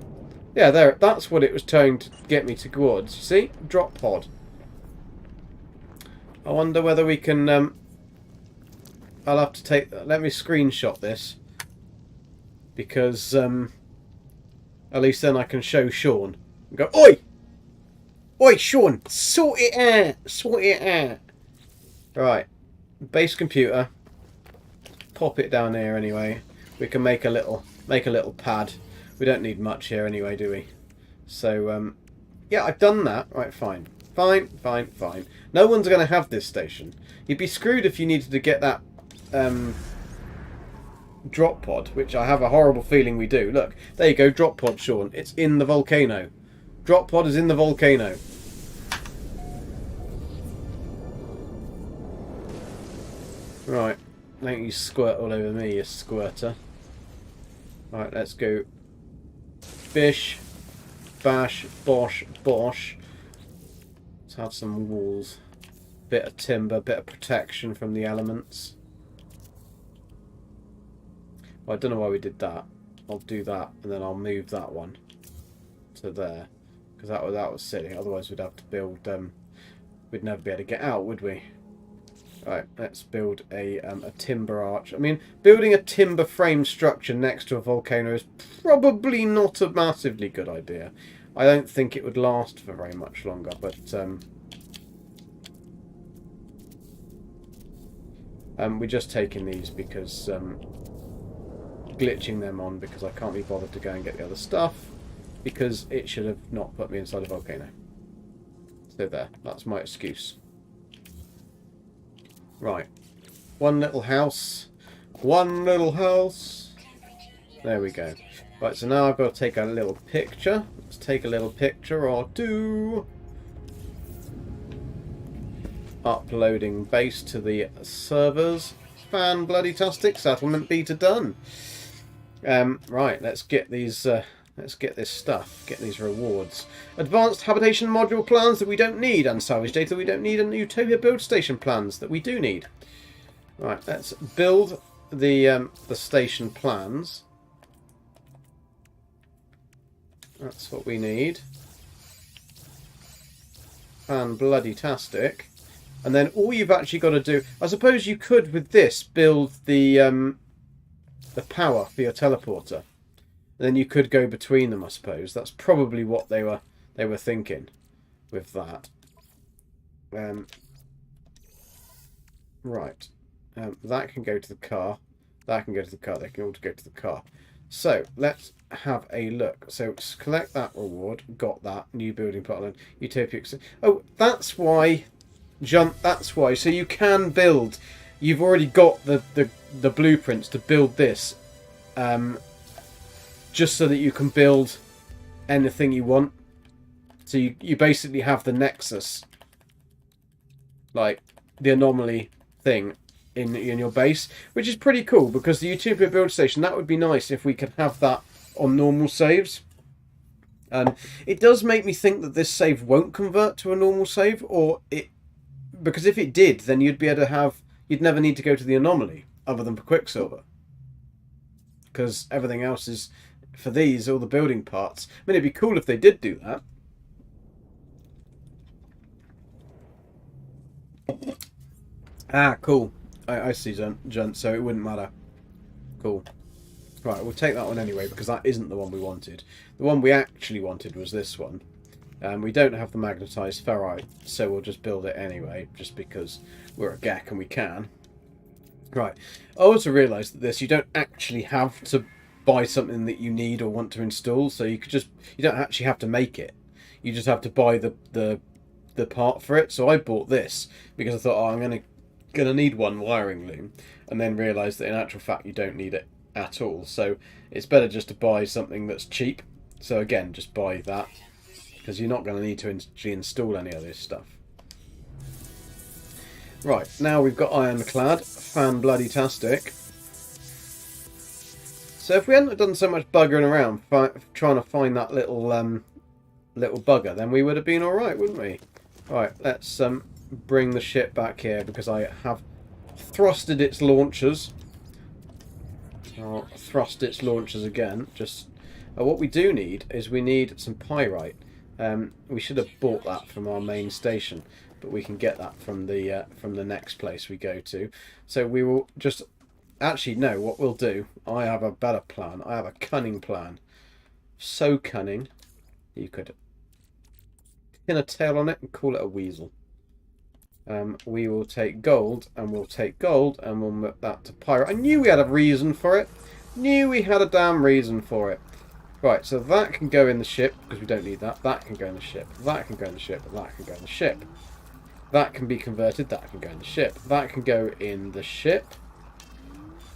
Yeah, there. That's what it was trying to get me towards. See? Drop pod. I wonder whether we can... I'll have to take... Let me screenshot this. because at least then I can show Sean and go, "Oi! Oi, Sean! Sort it out! Sort it out!" Right, base computer. Pop it down here anyway. We can make a little pad. We don't need much here anyway, do we? So yeah, I've done that. Right, fine. Fine. No one's going to have this station. You'd be screwed if you needed to get that drop pod, which I have a horrible feeling we do. Look, there you go, drop pod, Sean. It's in the volcano. Drop pod is in the volcano. Right, don't you squirt all over me, you squirter. Right, let's go. Bish, bash, bosh, bosh. Let's have some walls. Bit of timber, bit of protection from the elements. Well, I don't know why we did that. I'll do that, and then I'll move that one to there, because that was silly. Otherwise, we'd have to build. We'd never be able to get out, would we? Right, let's build a timber arch. I mean, building a timber frame structure next to a volcano is probably not a massively good idea. I don't think it would last for very much longer, but we're just taking these because glitching them on because I can't be bothered to go and get the other stuff because it should have not put me inside a volcano. So there, that's my excuse. Right, one little house. There we go. Right, so now I've got to take a little picture. Let's take a little picture or two. Uploading base to the servers. Fan-bloody-tastic. Settlement beta done. Right, let's get these. Let's get this stuff. Get these rewards. Advanced habitation module plans that we don't need, and salvage data we don't need, and Utopia build station plans that we do need. Right, let's build the station plans. That's what we need. Fan-bloody-tastic. And then all you've actually got to do, I suppose you could with this build the power for your teleporter. And then you could go between them, I suppose. That's probably what they were thinking with that. Right. That can go to the car. That can go to the car. They can all go to the car. So let's have a look. So collect that reward. Got that. New building partner. Utopia. Oh, that's why. That's why. So you can build. You've already got the blueprints to build this. Just so that you can build anything you want. So you basically have the nexus, like the anomaly thing in your base, which is pretty cool because the Utopia build station, that would be nice if we could have that on normal saves. It does make me think that this save won't convert to a normal save, because if it did, then you'd never need to go to the anomaly other than for Quicksilver, because everything else is for these, all the building parts. I mean, it'd be cool if they did do that. Ah, cool. I see, Junt, so it wouldn't matter. Cool. Right, we'll take that one anyway, because that isn't the one we wanted. The one we actually wanted was this one. We don't have the magnetised ferrite, so we'll just build it anyway, just because we're a Gek and we can. Right. I also realised that you don't actually have to buy something that you need or want to install, so you don't actually have to make it. You just have to buy the part for it. So I bought this because I thought, oh, I'm gonna need one wiring loom, and then realised that in actual fact you don't need it at all. So it's better just to buy something that's cheap. So again, just buy that, because you're not going to need to actually install any of this stuff. Right, now we've got ironclad. Fan-bloody-tastic. So if we hadn't done so much buggering around trying to find that little bugger, then we would have been alright, wouldn't we? Right, let's bring the ship back here, because I have thrusted its launchers. I'll thrust its launchers again. Just what we do need is we need some pyrite. We should have bought that from our main station, but we can get that from the next place we go to. So we will just Actually, no, what we'll do, I have a better plan. I have a cunning plan. So cunning, you could pin a tail on it and call it a weasel. We will take gold, and we'll take gold, and we'll move that to pyro. I knew we had a reason for it. Knew we had a damn reason for it. Right, so that can go in the ship, because we don't need that. That can go in the ship. That can go in the ship. That can go in the ship. That can be converted. That can go in the ship. That can go in the ship.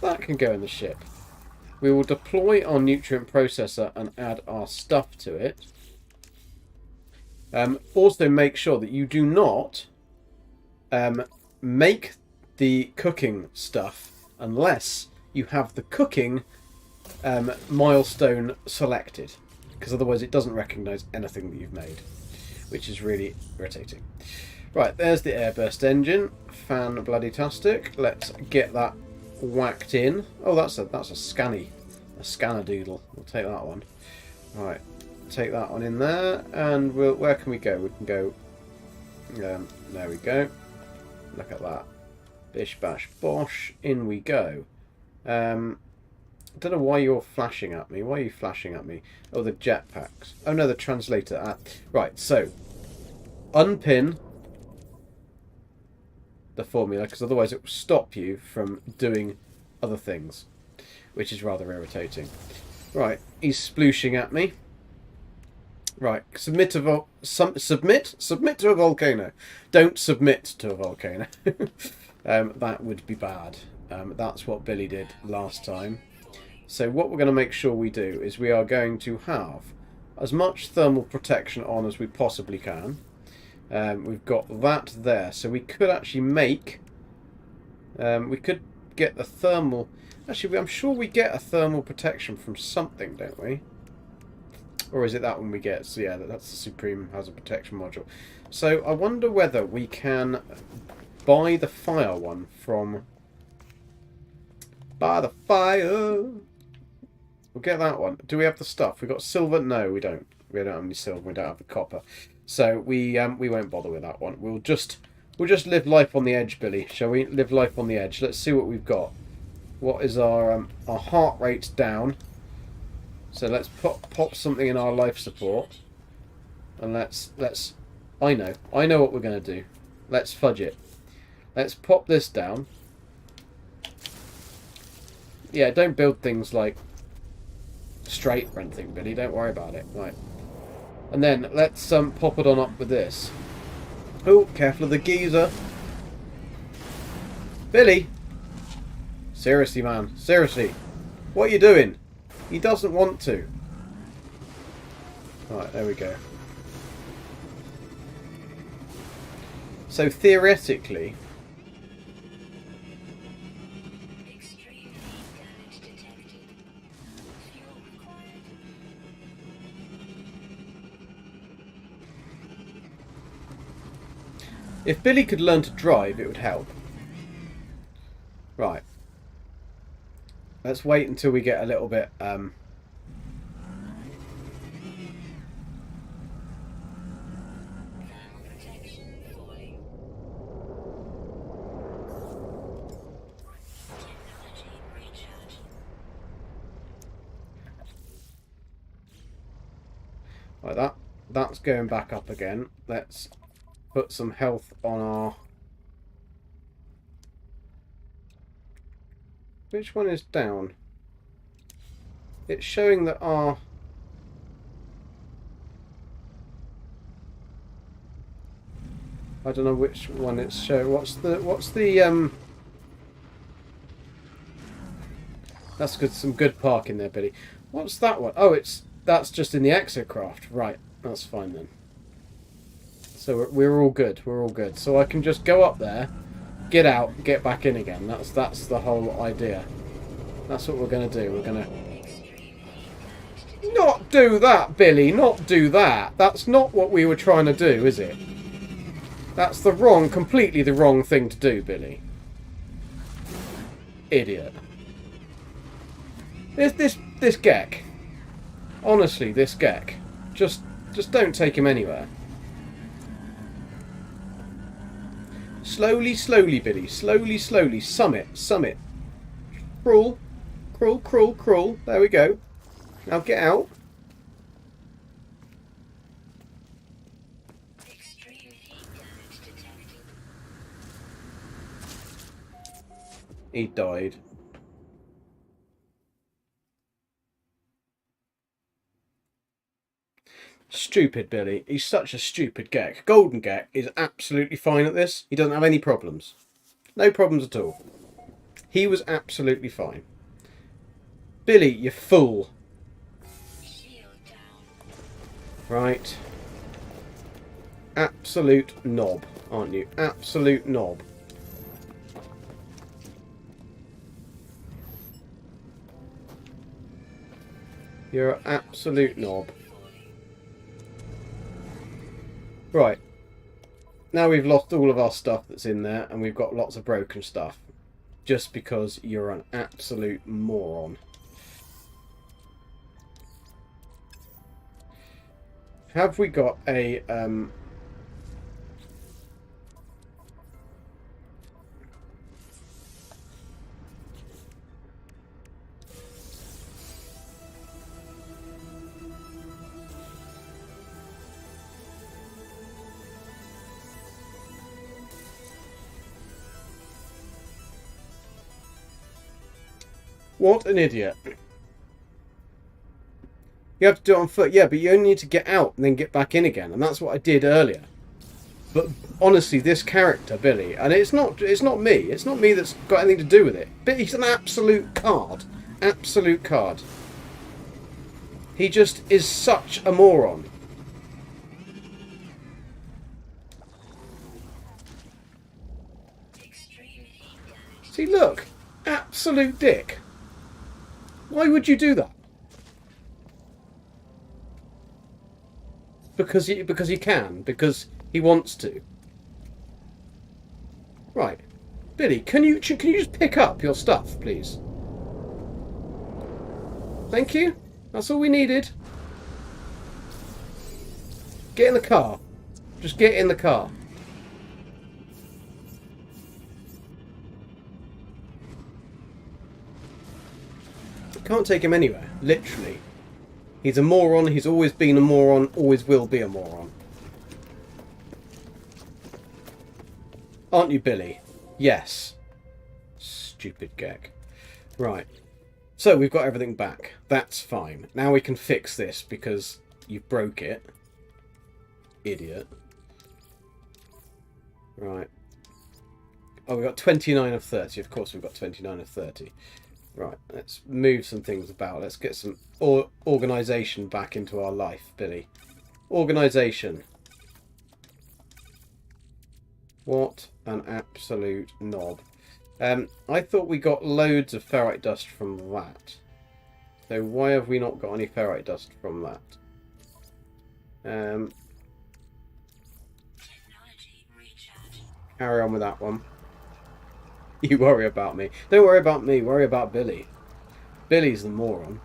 That can go in the ship. We will deploy our nutrient processor and add our stuff to it. Also make sure that you do not make the cooking stuff unless you have the cooking milestone selected, because otherwise it doesn't recognise anything that you've made, which is really irritating. Right, there's the airburst engine. Fan-bloody-tastic. Let's get that whacked in. Oh, that's a scanner doodle. We'll take that one. Right, take that one in there, and where can we go? We can go. There we go. Look at that. Bish bash bosh. In we go. I don't know why you're flashing at me. Why are you flashing at me? Oh, the jetpacks. Oh no, the translator. Right. So, unpin the formula, because otherwise it will stop you from doing other things, which is rather irritating. Right, he's splooshing at me. Right, submit to a volcano. Don't submit to a volcano. That would be bad. That's what Billy did last time. So what we're going to make sure we do is we are going to have as much thermal protection on as we possibly can. We've got that there, so we could actually make. We could get the thermal. Actually, I'm sure we get a thermal protection from something, don't we? Or is it that one we get? So yeah, that's the Supreme Hazard Protection module. So I wonder whether we can buy the fire one from. Buy the fire. We'll get that one. Do we have the stuff? We got silver? No, we don't. We don't have any silver. We don't have the copper. So we won't bother with that one. We'll just live life on the edge, Billy. Shall we live life on the edge? Let's see what we've got. What is our heart rate down? So let's pop something in our life support, and let's. I know what we're going to do. Let's fudge it. Let's pop this down. Yeah, don't build things like straight or anything, Billy. Don't worry about it. Right. And then let's pop it on up with this. Oh, careful of the geezer. Billy! Seriously, man. Seriously. What are you doing? He doesn't want to. Right, there we go. So theoretically... if Billy could learn to drive, it would help. Right. Let's wait until we get a little bit... like that's going back up again. Let's put some health on our... Which one is down? It's showing that our... I don't know which one it's showing. What's the That's good. Some good parking there, Billy. What's that one? Oh, that's just in the exocraft. Right, that's fine then. So we're all good. We're all good. So I can just go up there, get out, get back in again. That's the whole idea. That's what we're going to do. We're going to... Not do that, Billy. Not do that. That's not what we were trying to do, is it? That's completely the wrong thing to do, Billy. Idiot. This Gek. Honestly, this Gek. Just don't take him anywhere. Slowly, slowly, Billy. Slowly, slowly. Summit. Crawl. Crawl, crawl, crawl. There we go. Now get out. He died. Stupid Billy. He's such a stupid Gek. Golden Gek is absolutely fine at this. He doesn't have any problems. No problems at all. He was absolutely fine. Billy, you fool. Right. Absolute knob, aren't you? Absolute knob. You're an absolute knob. Right. Now we've lost all of our stuff that's in there, and we've got lots of broken stuff. Just because you're an absolute moron. Have we got a... What an idiot. You have to do it on foot. Yeah, but you only need to get out and then get back in again. And that's what I did earlier. But honestly, this character, Billy, and it's not me. It's not me that's got anything to do with it. But he's an absolute card. Absolute card. He just is such a moron. See, look. Absolute dick. Why would you do that? Because he can. Because he wants to. Right. Billy, can you just pick up your stuff, please? Thank you. That's all we needed. Get in the car. Just get in the car. Can't take him anywhere, literally. He's a moron, he's always been a moron, always will be a moron. Aren't you, Billy? Yes. Stupid Gek. Right. So we've got everything back. That's fine. Now we can fix this because you broke it. Idiot. Right. Oh, we've got 29 of 30. Of course we've got 29 of 30. Right, let's move some things about. Let's get some organisation back into our life, Billy. Organisation. What an absolute knob. I thought we got loads of ferrite dust from that. So why have we not got any ferrite dust from that? Carry on with that one. You worry about me. Don't worry about me. Worry about Billy. Billy's the moron.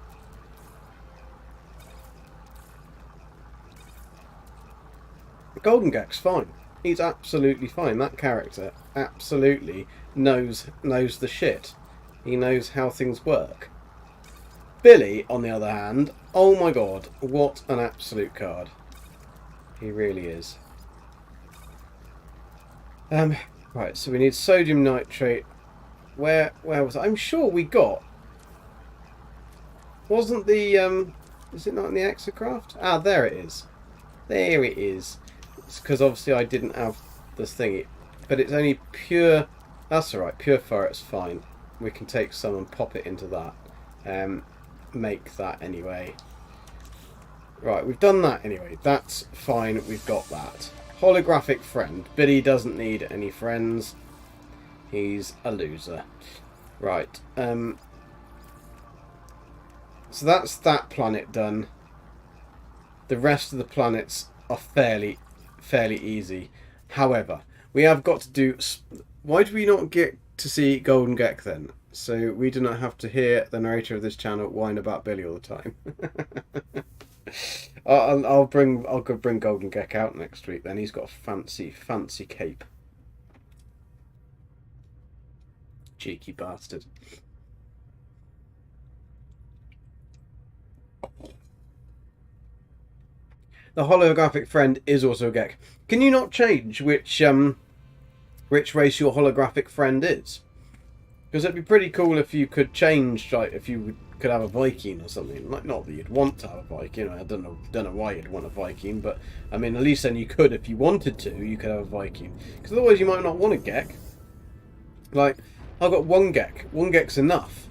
Golden Gek's fine. He's absolutely fine. That character absolutely knows the shit. He knows how things work. Billy, on the other hand, oh my god, what an absolute card. He really is. Right, so we need sodium nitrate. Where was it? I'm sure we got... Wasn't the... Is it not in the exocraft? Ah, there it is. There it is. It's because obviously I didn't have this thingy. But it's only pure... That's alright, pure ferrit's fine. We can take some and pop it into that. Make that anyway. Right, we've done that anyway. That's fine, we've got that. Holographic friend. Billy doesn't need any friends. He's a loser. Right. So that's that planet done. The rest of the planets are fairly easy. However, we have got to do... Why do we not get to see Golden Gek then? So we do not have to hear the narrator of this channel whine about Billy all the time. I'll go bring Golden Gek out next week. Then he's got a fancy cape. Cheeky bastard. The holographic friend is also a Gek. Can you not change which race your holographic friend is? Because it'd be pretty cool if you could change, like, if you could have a Viking or something. Like, not that you'd want to have a Viking. I don't know why you'd want a Viking, but I mean, at least then you could, if you wanted to, you could have a Viking. Because otherwise, you might not want a Gek. Like, I've got one Gek. One Gek's enough.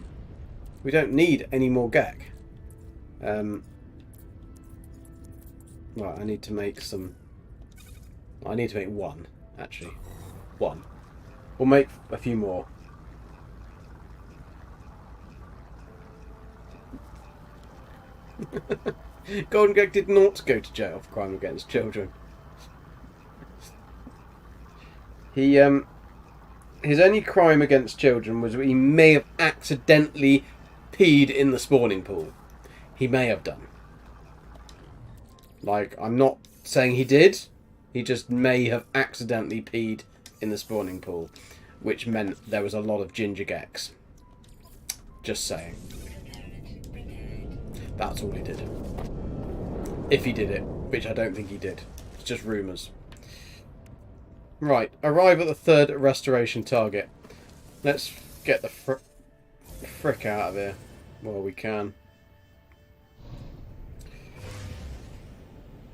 We don't need any more Gek. Right, I need to make some. I need to make one, actually. One. We'll make a few more. Golden Gek did not go to jail for crime against children. He his only crime against children was that he may have accidentally peed in the spawning pool. He may have done. Like, I'm not saying he did. He just may have accidentally peed in the spawning pool, which meant there was a lot of ginger Geks. Just saying. That's all he did. If he did it, which I don't think he did. It's just rumours. Right, arrive at the third restoration target. Let's get the frick out of here while we can.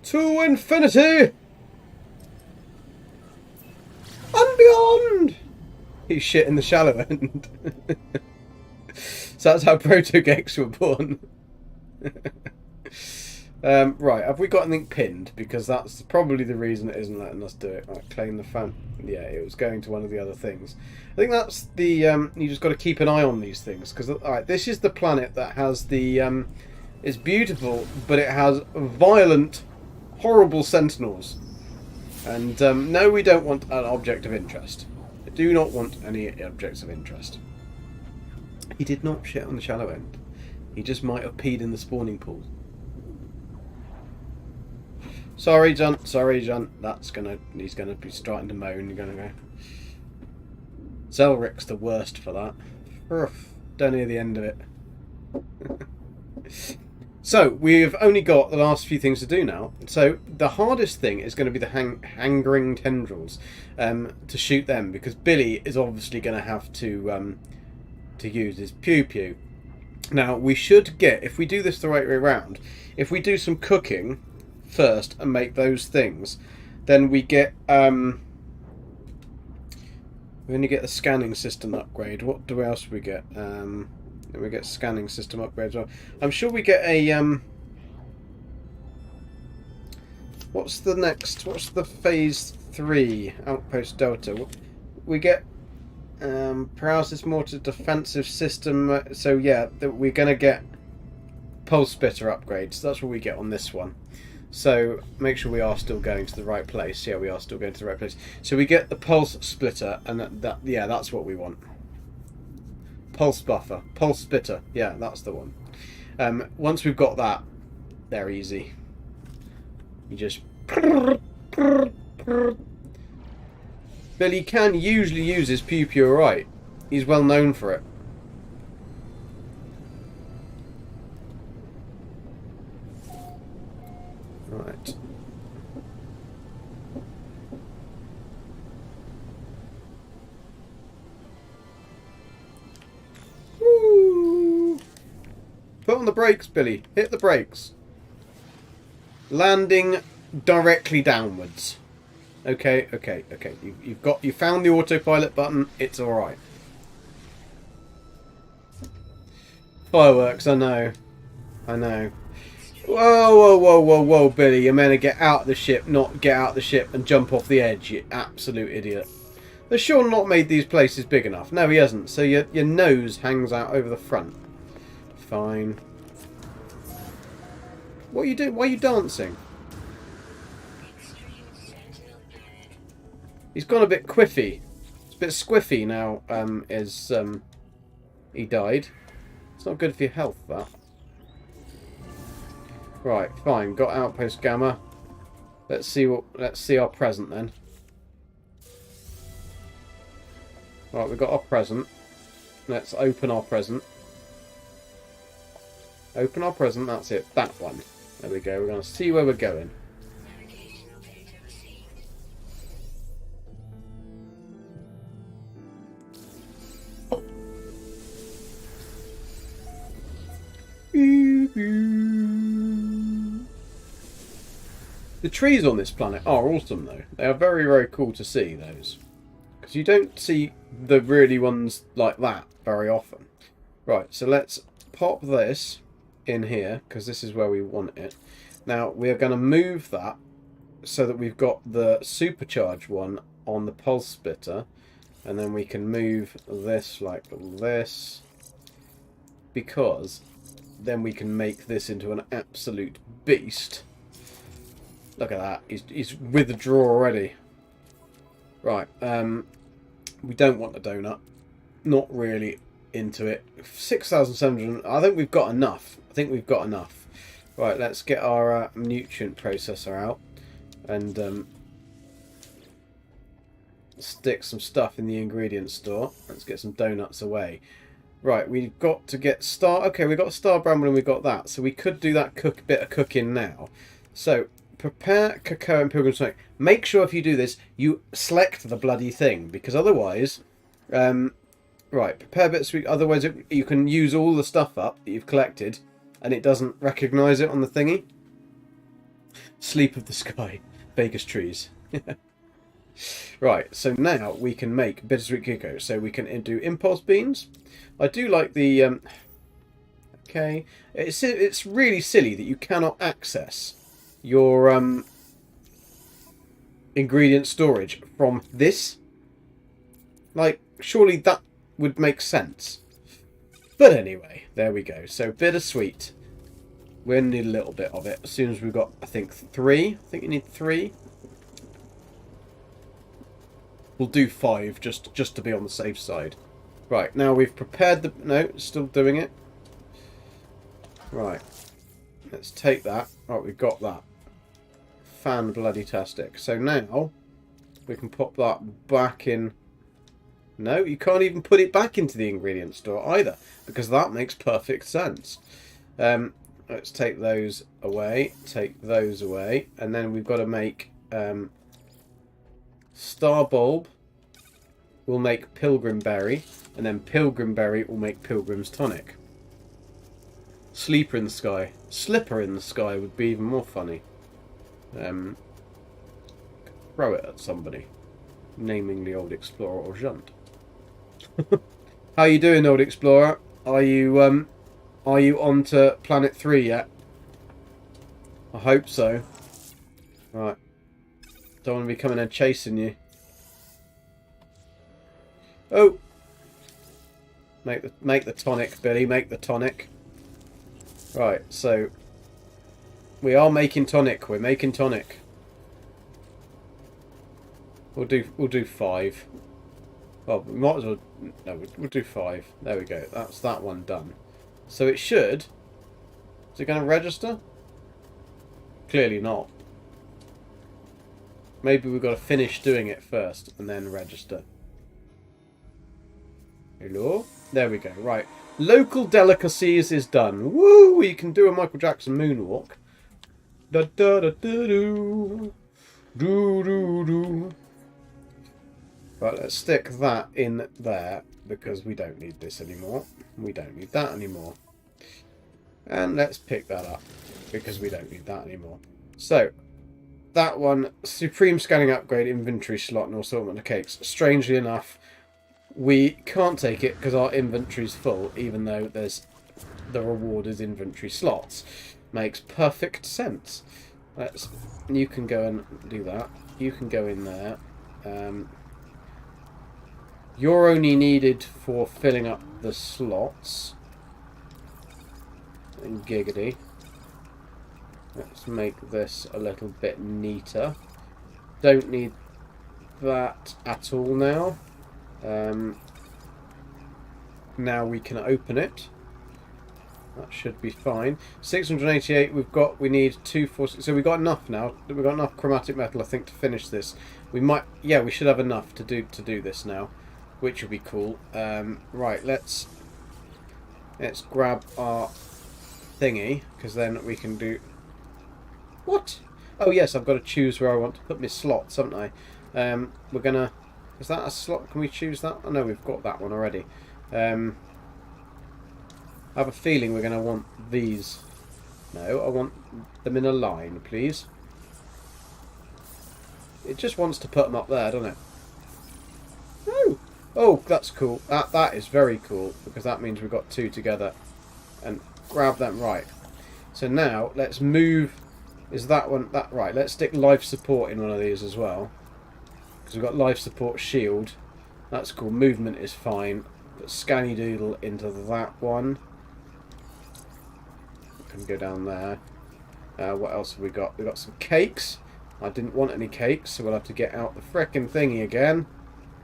To infinity and beyond! He's shit in the shallow end. So that's how proto-Geks were born. Right, have we got anything pinned? Because that's probably the reason it isn't letting us do it. Right, claim the fan. Yeah, it was going to one of the other things. I think that's the... you just got to keep an eye on these things. Because, alright, this is the planet that has the... it's beautiful, but it has violent, horrible sentinels. And, no, we don't want an object of interest. I do not want any objects of interest. He did not shit on the shallow end. He just might have peed in the spawning pool. Sorry, John. Sorry, John. He's gonna be starting to moan. You're gonna go. Zelric's the worst for that. Oof, don't hear the end of it. So we've only got the last few things to do now. So the hardest thing is going to be the hangering tendrils, to shoot them, because Billy is obviously going to have to use his pew pew. Now we should get, if we do this the right way around, if we do some cooking first and make those things, then we get we only get the scanning system upgrade. What else do we get? Then we get scanning system upgrades. Well, I'm sure we get a what's the next? What's the phase 3 outpost Delta? We get paralysis mortar defensive system. So yeah, we're gonna get pulse splitter upgrades. That's what we get on this one. So make sure we are still going to the right place. Yeah, we are still going to the right place. So we get the pulse splitter, and yeah, that's what we want. Pulse buffer, pulse splitter. Yeah, that's the one. Once we've got that, they're easy. You just... Billy can usually use his pew pew right. He's well known for it. Right. Woo. Put on the brakes, Billy. Hit the brakes. Landing directly downwards. Okay. You found the autopilot button. It's all right. Fireworks. I know. Whoa, Billy. You're meant to get out of the ship, not get out of the ship and jump off the edge, you absolute idiot. Has Sean not made these places big enough? No, he hasn't. So your nose hangs out over the front. Fine. What are you doing? Why are you dancing? He's gone a bit quiffy. It's a bit squiffy now, he died. It's not good for your health, that. Right, fine. Got outpost gamma. Let's see our present then. Right, we've got our present. Let's open our present. Open our present. That's it. That one. There we go. We're going to see where we're going. The trees on this planet are awesome, though. They are very, very cool to see, those. Because you don't see the really ones like that very often. Right, so let's pop this in here, because this is where we want it. Now, we are going to move that so that we've got the supercharged one on the pulse splitter. And then we can move this like this. Because then we can make this into an absolute beast. Look at that. He's with the draw already. Right. We don't want a donut. Not really into it. 6,700. I think we've got enough. Right, let's get our nutrient processor out. And stick some stuff in the ingredient store. Let's get some donuts away. Right, we've got to get star. Okay, we've got star bramble and we've got that. So we could do that bit of cooking now. So prepare cacao and pilgrim's tonic. Make sure if you do this, you select the bloody thing, because otherwise, right, prepare bits. Otherwise, you can use all the stuff up that you've collected, and it doesn't recognise it on the thingy. Sleep of the sky, Vegas trees. Right, so now we can make bittersweet cacao. So we can do impulse beans. I do like the. Okay, it's really silly that you cannot access your ingredient storage from this. Like, surely that would make sense. But anyway, there we go. So bittersweet. We'll need a little bit of it as soon as we've got, I think, 3. I think you need 3. We'll do 5 just to be on the safe side. Right, now we've prepared the... No, still doing it. Right. Let's take that. Right, we've got that. Fan-bloody-tastic. So now, we can pop that back in... No, you can't even put it back into the ingredient store either, because that makes perfect sense. Let's take those away, and then we've got to make... Star bulb will make pilgrim berry, and then pilgrim berry will make pilgrim's tonic. Sleeper in the sky. Slipper in the sky would be even more funny. Throw it at somebody. Namingly Old Explorer or Junt. How you doing, Old Explorer? Are you on to Planet 3 yet? I hope so. Right. Don't want to be coming and chasing you. Oh! Make the tonic, Billy. Make the tonic. Right, so we are making tonic. We're making tonic. We'll do 5. Well, we might as well. No, we'll do 5. There we go. That's that one done. So it should. Is it going to register? Clearly not. Maybe we've got to finish doing it first and then register. Hello? There we go. Right. Local delicacies is done. Woo! You can do a Michael Jackson moonwalk. Da da da da do. Do do do. Right, let's stick that in there because we don't need this anymore. We don't need that anymore. And let's pick that up because we don't need that anymore. So, that one, Supreme Scanning Upgrade, Inventory Slot, and Assortment of Cakes. Strangely enough, we can't take it because our inventory's full, even though there's the reward is inventory slots. Makes perfect sense. You can go and do that. You can go in there. You're only needed for filling up the slots. And giggity. Let's make this a little bit neater. Don't need that at all now. Now we can open it. That should be fine. 688 we need 246. So we've got enough now. We've got enough chromatic metal, I think, to finish this. We should have enough to do this now, which will be cool. Right, let's grab our thingy, because then we can do... What? Oh yes, I've got to choose where I want to put my slots, haven't I? We're gonna... Is that a slot? Can we choose that? Oh no, we've got that one already. I have a feeling we're going to want these No, I want them in a line, please. It just wants to put them up there, doesn't it? Oh, oh, that's cool. That is very cool, because that means we've got two together. And grab them right. So now let's move. Is that one that right? Let's stick life support in one of these as well, because we've got life support shield. That's cool. Movement is fine. Put Scanny Doodle into that one. Can go down there. What else have we got? We've got some cakes. I didn't want any cakes, so we'll have to get out the frickin' thingy again.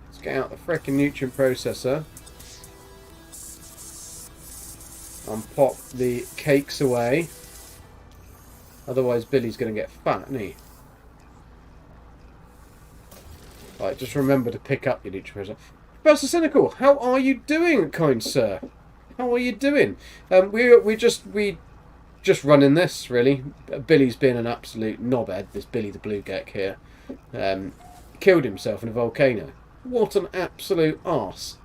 Let's get out the frickin' nutrient processor. And pop the cakes away. Otherwise Billy's going to get fat, isn't he? Right, just remember to pick up your nutrient processor. Professor Cynical, how are you doing, kind sir? How are you doing? We just running this, really. Billy's been an absolute knobhead, this Billy the Blue Gek here. Killed himself in a volcano. What an absolute arse.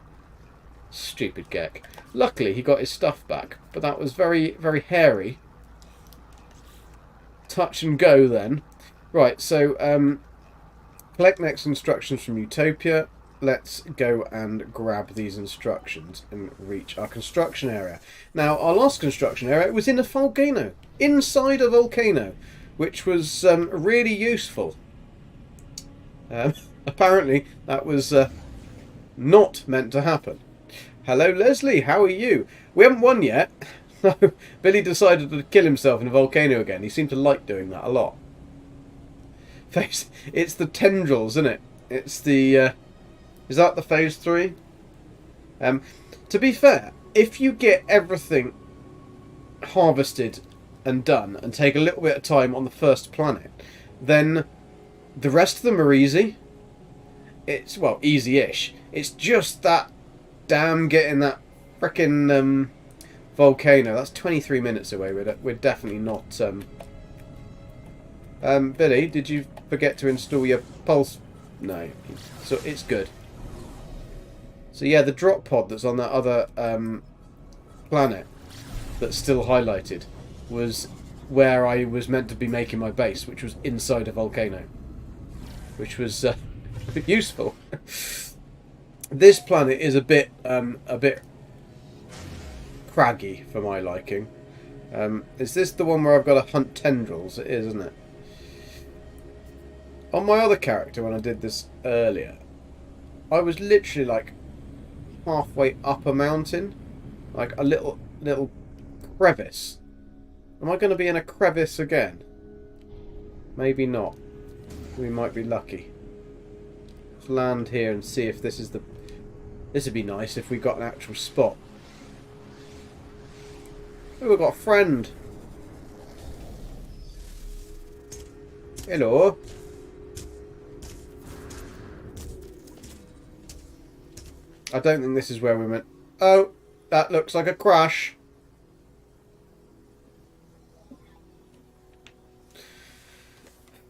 Stupid Gek. Luckily, he got his stuff back, but that was very, very hairy. Touch and go, then. Right, so, collect next instructions from Utopia. Let's go and grab these instructions and reach our construction area. Now, our last construction area was in a volcano. Inside a volcano, which was really useful. Apparently, that was not meant to happen. Hello, Leslie. How are you? We haven't won yet. Billy decided to kill himself in a volcano again. He seemed to like doing that a lot. It's the tendrils, isn't it? It's the... is that the phase 3? To be fair, if you get everything harvested and done and take a little bit of time on the first planet, then the rest of them are easy. It's, well, easy-ish. It's just that damn getting that frickin' volcano. That's 23 minutes away. We're definitely not... Billy, did you forget to install your pulse? No. So it's good. So yeah, the drop pod that's on that other planet that's still highlighted was where I was meant to be making my base, which was inside a volcano, which was useful. This planet is a bit craggy for my liking. Is this the one where I've got to hunt tendrils? It is, isn't it? On my other character, when I did this earlier, I was literally like halfway up a mountain, like a little crevice. Am I going to be in a crevice again? Maybe not. We might be lucky. Let's land here and see if this is the... This would be nice if we got an actual spot. Oh, we've got a friend. Hello. I don't think this is where we meant... Oh, that looks like a crash.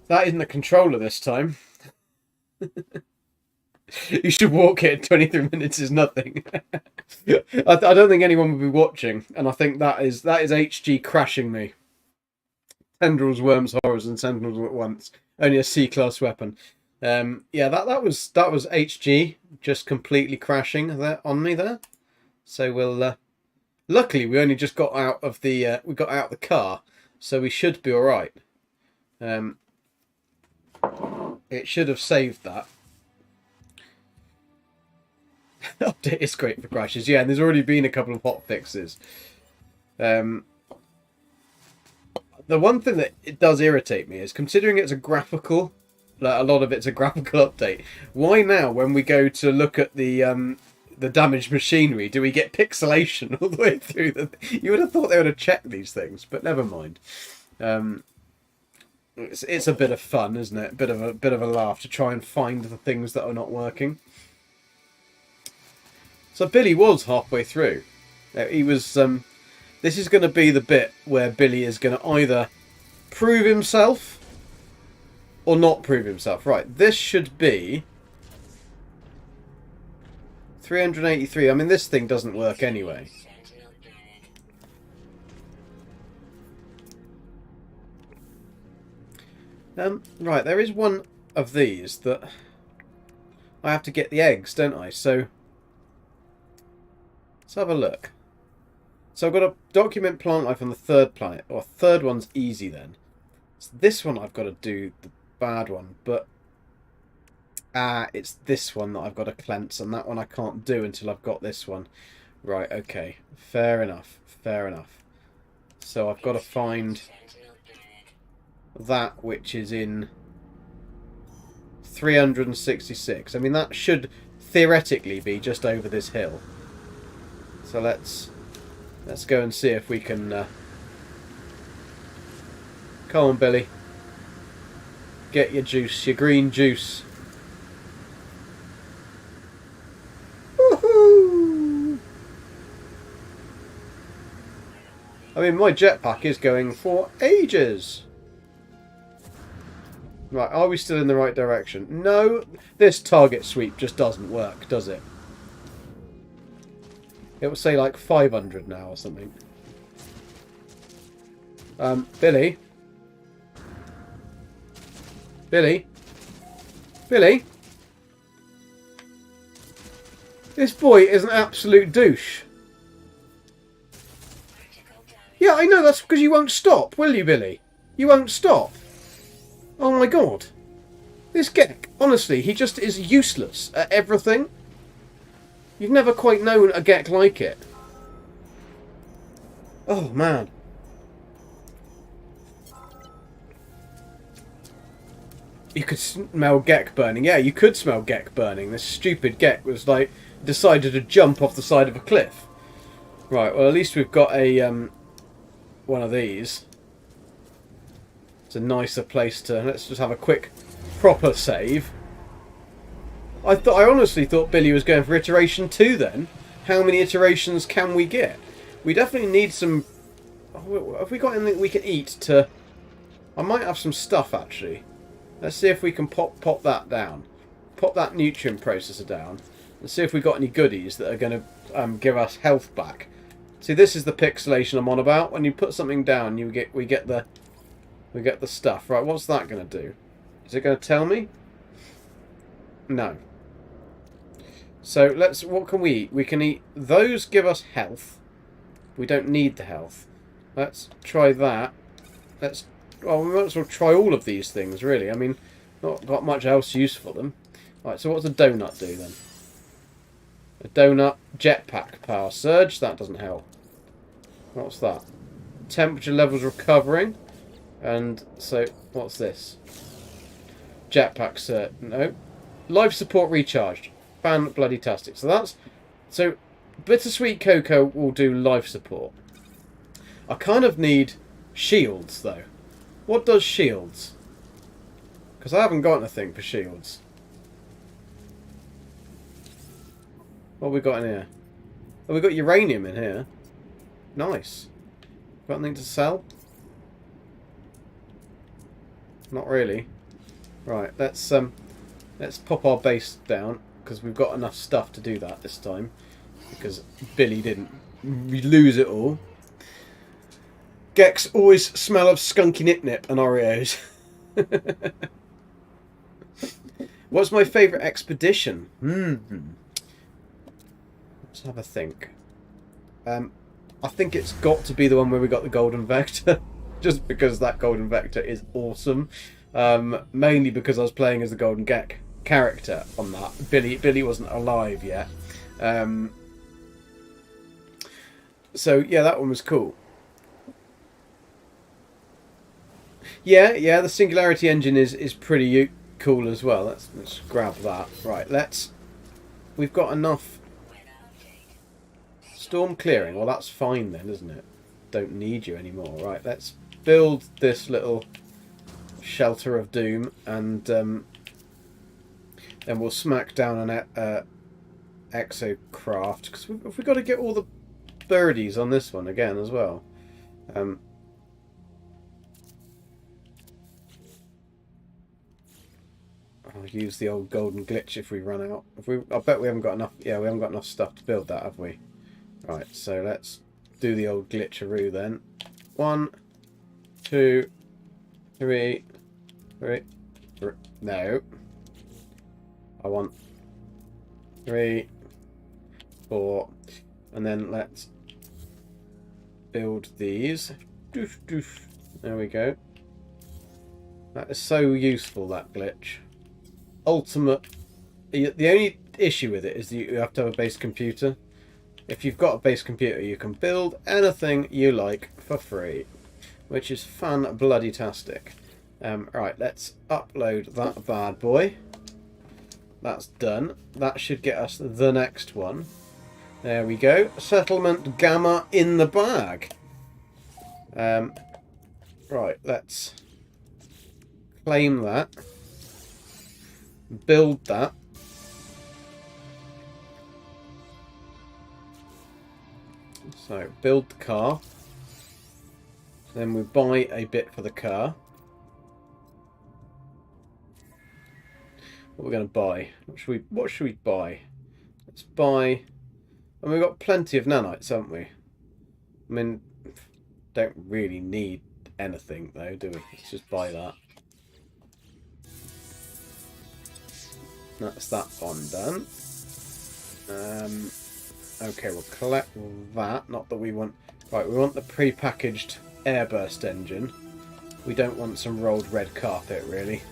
That isn't the controller this time. You should walk it. 23 minutes is nothing. I don't think anyone will be watching, and I think that is HG crashing me. Tendrils, worms, horrors, and sentinels at once. Only a C-class weapon. Yeah, that was HG just completely crashing there on me there. So we'll. Luckily, we only just got out of the we got out of the car, so we should be all right. It should have saved that. Update is great for crashes. Yeah, and there's already been a couple of hot fixes. The one thing that it does irritate me is, considering it's a graphical, like a lot of it's a graphical update, why now when we go to look at the damaged machinery do we get pixelation all the way through? You would have thought they would have checked these things, but never mind. It's a bit of fun, isn't it? A bit of a laugh to try and find the things that are not working. So Billy was halfway through. He was. This is going to be the bit where Billy is going to either prove himself or not prove himself. Right, this should be 383. I mean, this thing doesn't work anyway. Right, there is one of these that I have to get the eggs, don't I? So let's have a look. So I've got to document plant life on the third planet. Or third one's easy then. So this one I've got to do the bad one, but it's this one that I've got to cleanse, and that one I can't do until I've got this one. Right, okay. Fair enough. Fair enough. So I've got to find that which is in 366. I mean, that should theoretically be just over this hill. So let's go and see if we can... Come on, Billy. Get your juice, your green juice. Woohoo! I mean, my jetpack is going for ages. Right, are we still in the right direction? No, this target sweep just doesn't work, does it? It will say like 500 now or something. Billy? Billy? Billy? This boy is an absolute douche. Yeah, I know, that's because you won't stop, will you, Billy? You won't stop. Oh my god. This Gek, honestly, he just is useless at everything. You've never quite known a Gek like it. Oh, man. You could smell Gek burning. Yeah, you could smell Gek burning. This stupid Gek was like, decided to jump off the side of a cliff. Right, well at least we've got a, one of these. It's a nicer place to... Let's just have a quick, proper save. I honestly thought Billy was going for iteration 2 then. How many iterations can we get? We definitely need some... Have we got anything we can eat to... I might have some stuff actually. Let's see if we can pop that down. Pop that nutrient processor down. And see if we've got any goodies that are going to give us health back. See, this is the pixelation I'm on about. When you put something down, we get the stuff. Right, what's that going to do? Is it going to tell me? No. So what can we eat? We can eat, those give us health. We don't need the health. Let's try that. Well, we might as well try all of these things, really. I mean, not got much else use for them. Right, so what's a donut do then? A donut, jetpack power surge. That doesn't help. What's that? Temperature levels recovering. And so, what's this? Jetpack surge. No. Life support recharged. Fan-bloody-tastic. So bittersweet cocoa will do life support. I kind of need shields, though. What does shields? Because I haven't got anything for shields. What have we got in here? Oh, we've got uranium in here. Nice. Got anything to sell? Not really. Right, let's pop our base down, because we've got enough stuff to do that this time. Because Billy didn't lose it all. Geks always smell of skunky nip-nip and Oreos. What's my favourite expedition? Let's have a think. I think it's got to be the one where we got the golden vector. Just because that golden vector is awesome. Mainly because I was playing as the Golden Gek character on that. Billy wasn't alive yet. So yeah, that one was cool. Yeah, the Singularity engine is pretty cool as well. Let's grab that. Right, we've got enough storm clearing. Well, that's fine then, isn't it? Don't need you anymore. Right, let's build this little shelter of doom, and then we'll smack down an exocraft, because we've got to get all the birdies on this one again as well. I'll use the old golden glitch if we run out. I bet we haven't got enough. Yeah, we haven't got enough stuff to build that, have we? Right, so let's do the old glitcheroo then. 1, 2, 3, 3. No. I want 3, 4. And then let's build these. Doof, doof. There we go. That is so useful, that glitch. Ultimate. The only issue with it is that you have to have a base computer. If you've got a base computer, you can build anything you like for free, which is fan-bloody-tastic. Right, let's upload that bad boy. That's done. That should get us the next one. There we go. Settlement Gamma in the bag. Right, let's claim that. Build that. So, build the car. Then we buy a bit for the car. What we're going to buy? What should we buy? Let's buy. And we've got plenty of nanites, haven't we? I mean, don't really need anything though, do we? Let's just buy that. That's that one done. Okay, we'll collect that. Not that we want. Right, we want the pre-packaged airburst engine. We don't want some rolled red carpet, really.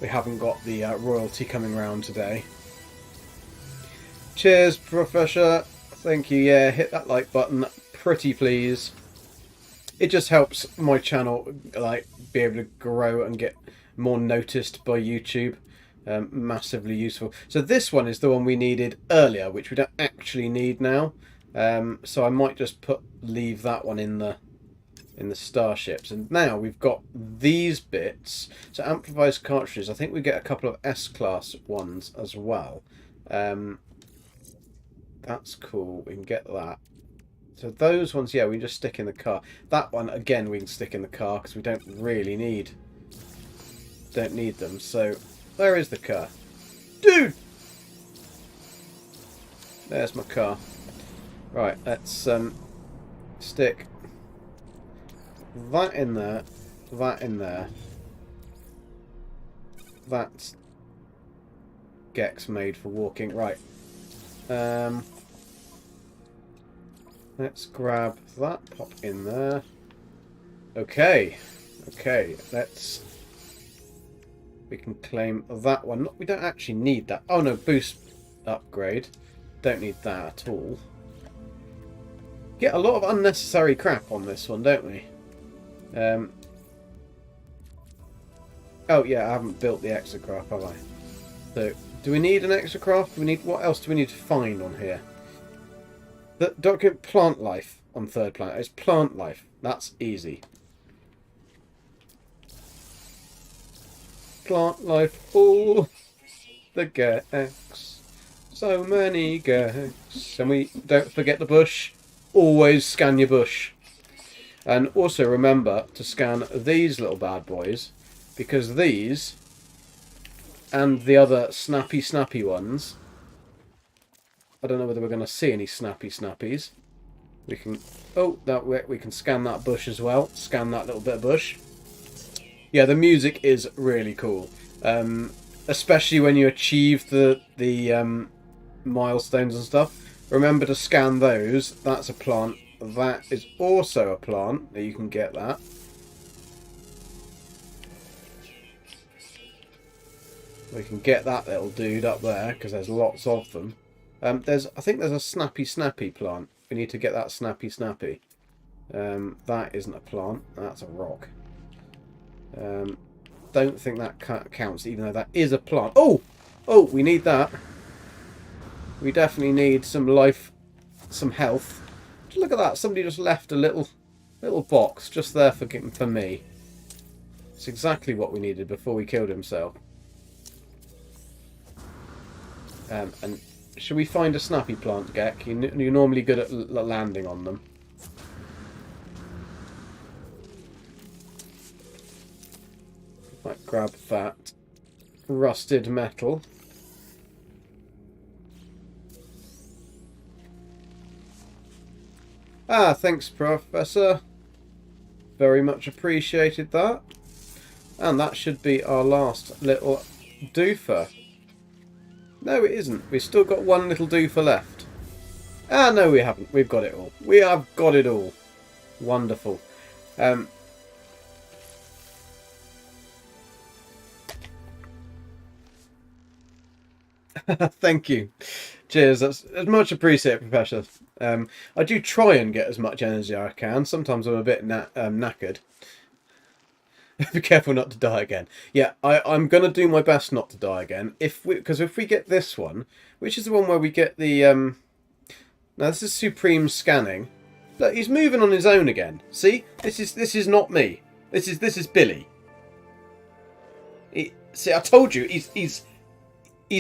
We haven't got the royalty coming round today. Cheers, Professor. Thank you. Yeah, hit that like button, pretty please. It just helps my channel like be able to grow and get more noticed by YouTube. Massively useful. So this one is the one we needed earlier, which we don't actually need now. So I might just leave that one in the starships. And now we've got these bits. So amplifies cartridges. I think we get a couple of S-class ones as well. That's cool. We can get that. So those ones, yeah, we can just stick in the car. That one, again, we can stick in the car because we don't really need them. So where is the car? Dude! There's my car. Right, let's stick that in there, that in there. That's Gek's made for walking. Right. Let's grab that, pop in there. Okay. Okay, we can claim that one. We don't actually need that. Oh no, boost upgrade. Don't need that at all. Get a lot of unnecessary crap on this one, don't we? Oh yeah, I haven't built the exocraft, have I? So, do we need an exocraft? What else do we need to find on here? The document plant life on third planet. It's plant life. That's easy. Plant life. All the Geks. So many Geks. And we don't forget the bush. Always scan your bush. And also remember to scan these little bad boys, because these and the other snappy ones, I don't know whether we're going to see any snappies. We can we can scan that bush as well. Scan that little bit of bush. Yeah, the music is really cool, especially when you achieve the milestones and stuff. Remember to scan those. That's a plant. That is also a plant. You can get that. We can get that little dude up there because there's lots of them. I think there's a snappy plant. We need to get that snappy. That isn't a plant. That's a rock. Don't think that counts, even though that is a plant. Oh, we need that. We definitely need some life, some health. Look at that! Somebody just left a little box just there for me. It's exactly what we needed before we killed himself. And should we find a snappy plant, Gek? You're normally good at landing on them. Might grab that rusted metal. Ah, thanks, Professor. Very much appreciated that. And that should be our last little doofer. No, it isn't. We've still got one little doofer left. Ah, no, we haven't. We've got it all. We have got it all. Wonderful. Thank you. Cheers. That's much appreciated, Professor. I do try and get as much energy as I can. Sometimes I'm a bit knackered. Be careful not to die again. Yeah, I'm going to do my best not to die again. Because if we get this one, which is the one where we get the... now, this is Supreme Scanning. Look, he's moving on his own again. See? This is not me. This is Billy. See, I told you, he's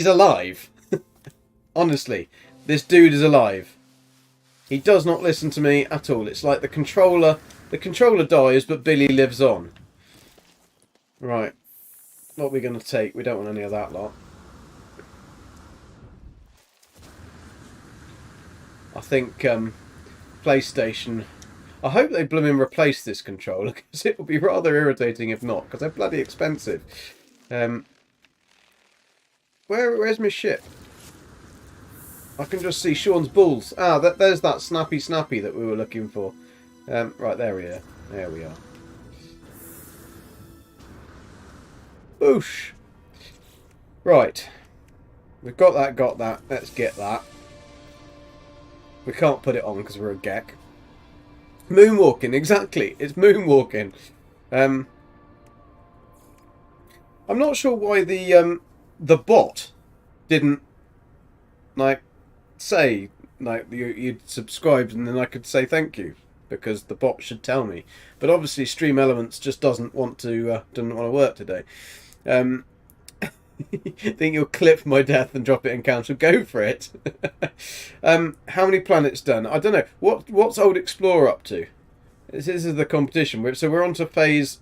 alive. Honestly, this dude is alive. He does not listen to me at all. It's like the controller dies, but Billy lives on. Right. What are we going to take? We don't want any of that lot. I think PlayStation... I hope they blooming replace this controller, because it would be rather irritating if not, because they're bloody expensive. Where's my ship? I can just see Sean's balls. Ah, there's that snappy that we were looking for. Right, there we are. There we are. Boosh! Right. We've got that. Let's get that. We can't put it on because we're a Gek. Moonwalking, exactly. It's moonwalking. I'm not sure why the bot didn't say you'd subscribed and then I could say thank you, because the bot should tell me. But obviously Stream Elements just doesn't want to work today. Think you'll clip my death and drop it in council? Go for it. How many planets done? I don't know. What's Old Explorer up to? This is the competition. So we're on to phase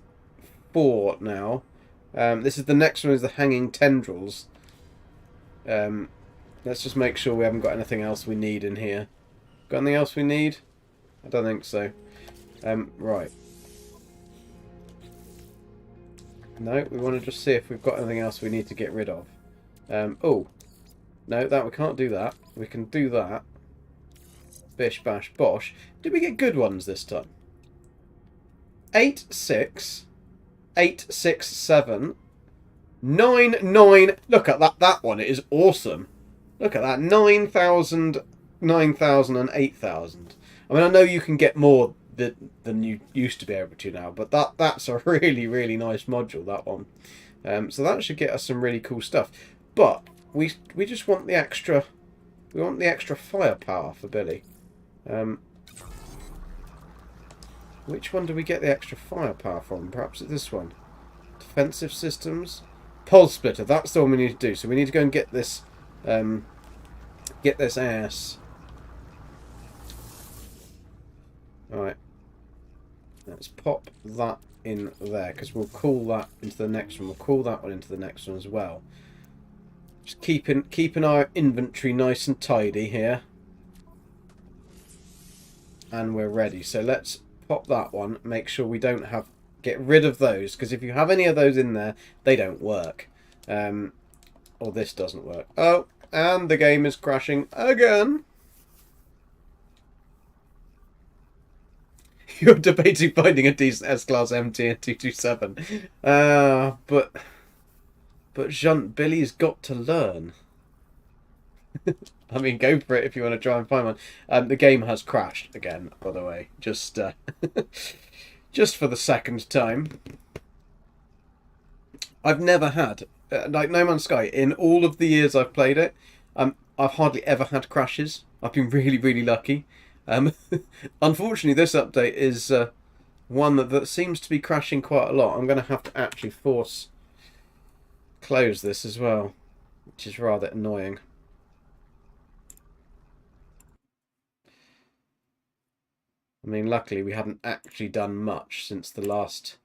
4 now. This is the next one, is the Hanging Tendrils. Let's just make sure we haven't got anything else we need in here. Got anything else we need? I don't think so. Right. No, we want to just see if we've got anything else we need to get rid of. Oh. No, we can't do that. We can do that. Bish, bash, bosh. Did we get good ones this time? 8, 6, 8, 6, 7, 9, 9. Look at that. That one. It is awesome. Look at that. 9,000, 9,000 and 8,000. I mean, I know you can get more than you used to be able to now, but that's a really, really nice module, that one. So that should get us some really cool stuff. But we just want the extra... We want the extra firepower for Billy. Which one do we get the extra firepower from? Perhaps it's this one. Defensive systems. Pulse splitter. That's the one we need to do. So we need to go and get this ass. Alright. Let's pop that in there, because we'll call that into the next one. We'll call that one into the next one as well. Just keeping our inventory nice and tidy here. And we're ready. So let's pop that one. Make sure we don't have... Get rid of those, because if you have any of those in there, they don't work. Or this doesn't work. Oh, and the game is crashing again. You're debating finding a decent S-Class MT and 227. But Junt, Billy's got to learn. I mean, go for it if you want to try and find one. The game has crashed again, by the way. Just just for the second time. I've never had, like No Man's Sky, in all of the years I've played it, I've hardly ever had crashes. I've been really, really lucky. Unfortunately, this update is one that seems to be crashing quite a lot. I'm going to have to actually force close this as well, which is rather annoying. I mean, luckily we haven't actually done much since the last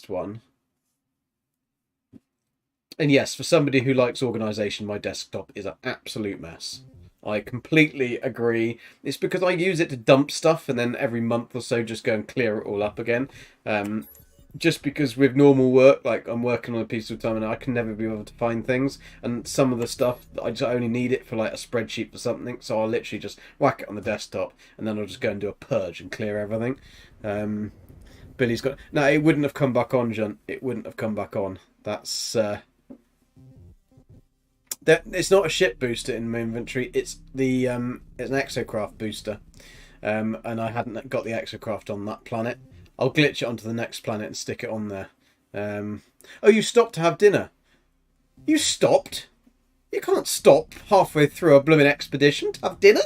one. And yes, for somebody who likes organisation, my desktop is an absolute mess. I completely agree. It's because I use it to dump stuff and then every month or so just go and clear it all up again. Just because with normal work, like I'm working on a piece of time and I can never be able to find things, and some of the stuff I just only need it for like a spreadsheet for something, so I'll literally just whack it on the desktop and then I'll just go and do a purge and clear everything. Billy's got no. It wouldn't have come back on, John. It wouldn't have come back on. That's it's not a ship booster in my inventory. It's the it's an exocraft booster, and I hadn't got the exocraft on that planet. I'll glitch it onto the next planet and stick it on there. Oh, you stopped to have dinner. You stopped? You can't stop halfway through a blooming expedition to have dinner.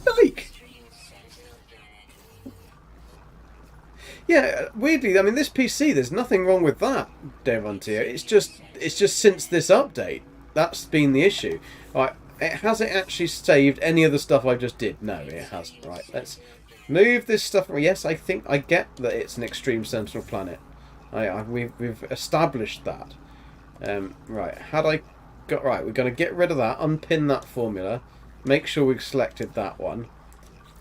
Like, yeah, weirdly, I mean, this PC, there's nothing wrong with that, Devontier. It's just since this update, that's been the issue. Right, has it actually saved any of the stuff I just did? No, it hasn't. Right, let's move this stuff. Yes, I think I get that it's an extreme sentinel planet. We've established that. Right, had I got right? We're going to get rid of that, unpin that formula, make sure we've selected that one.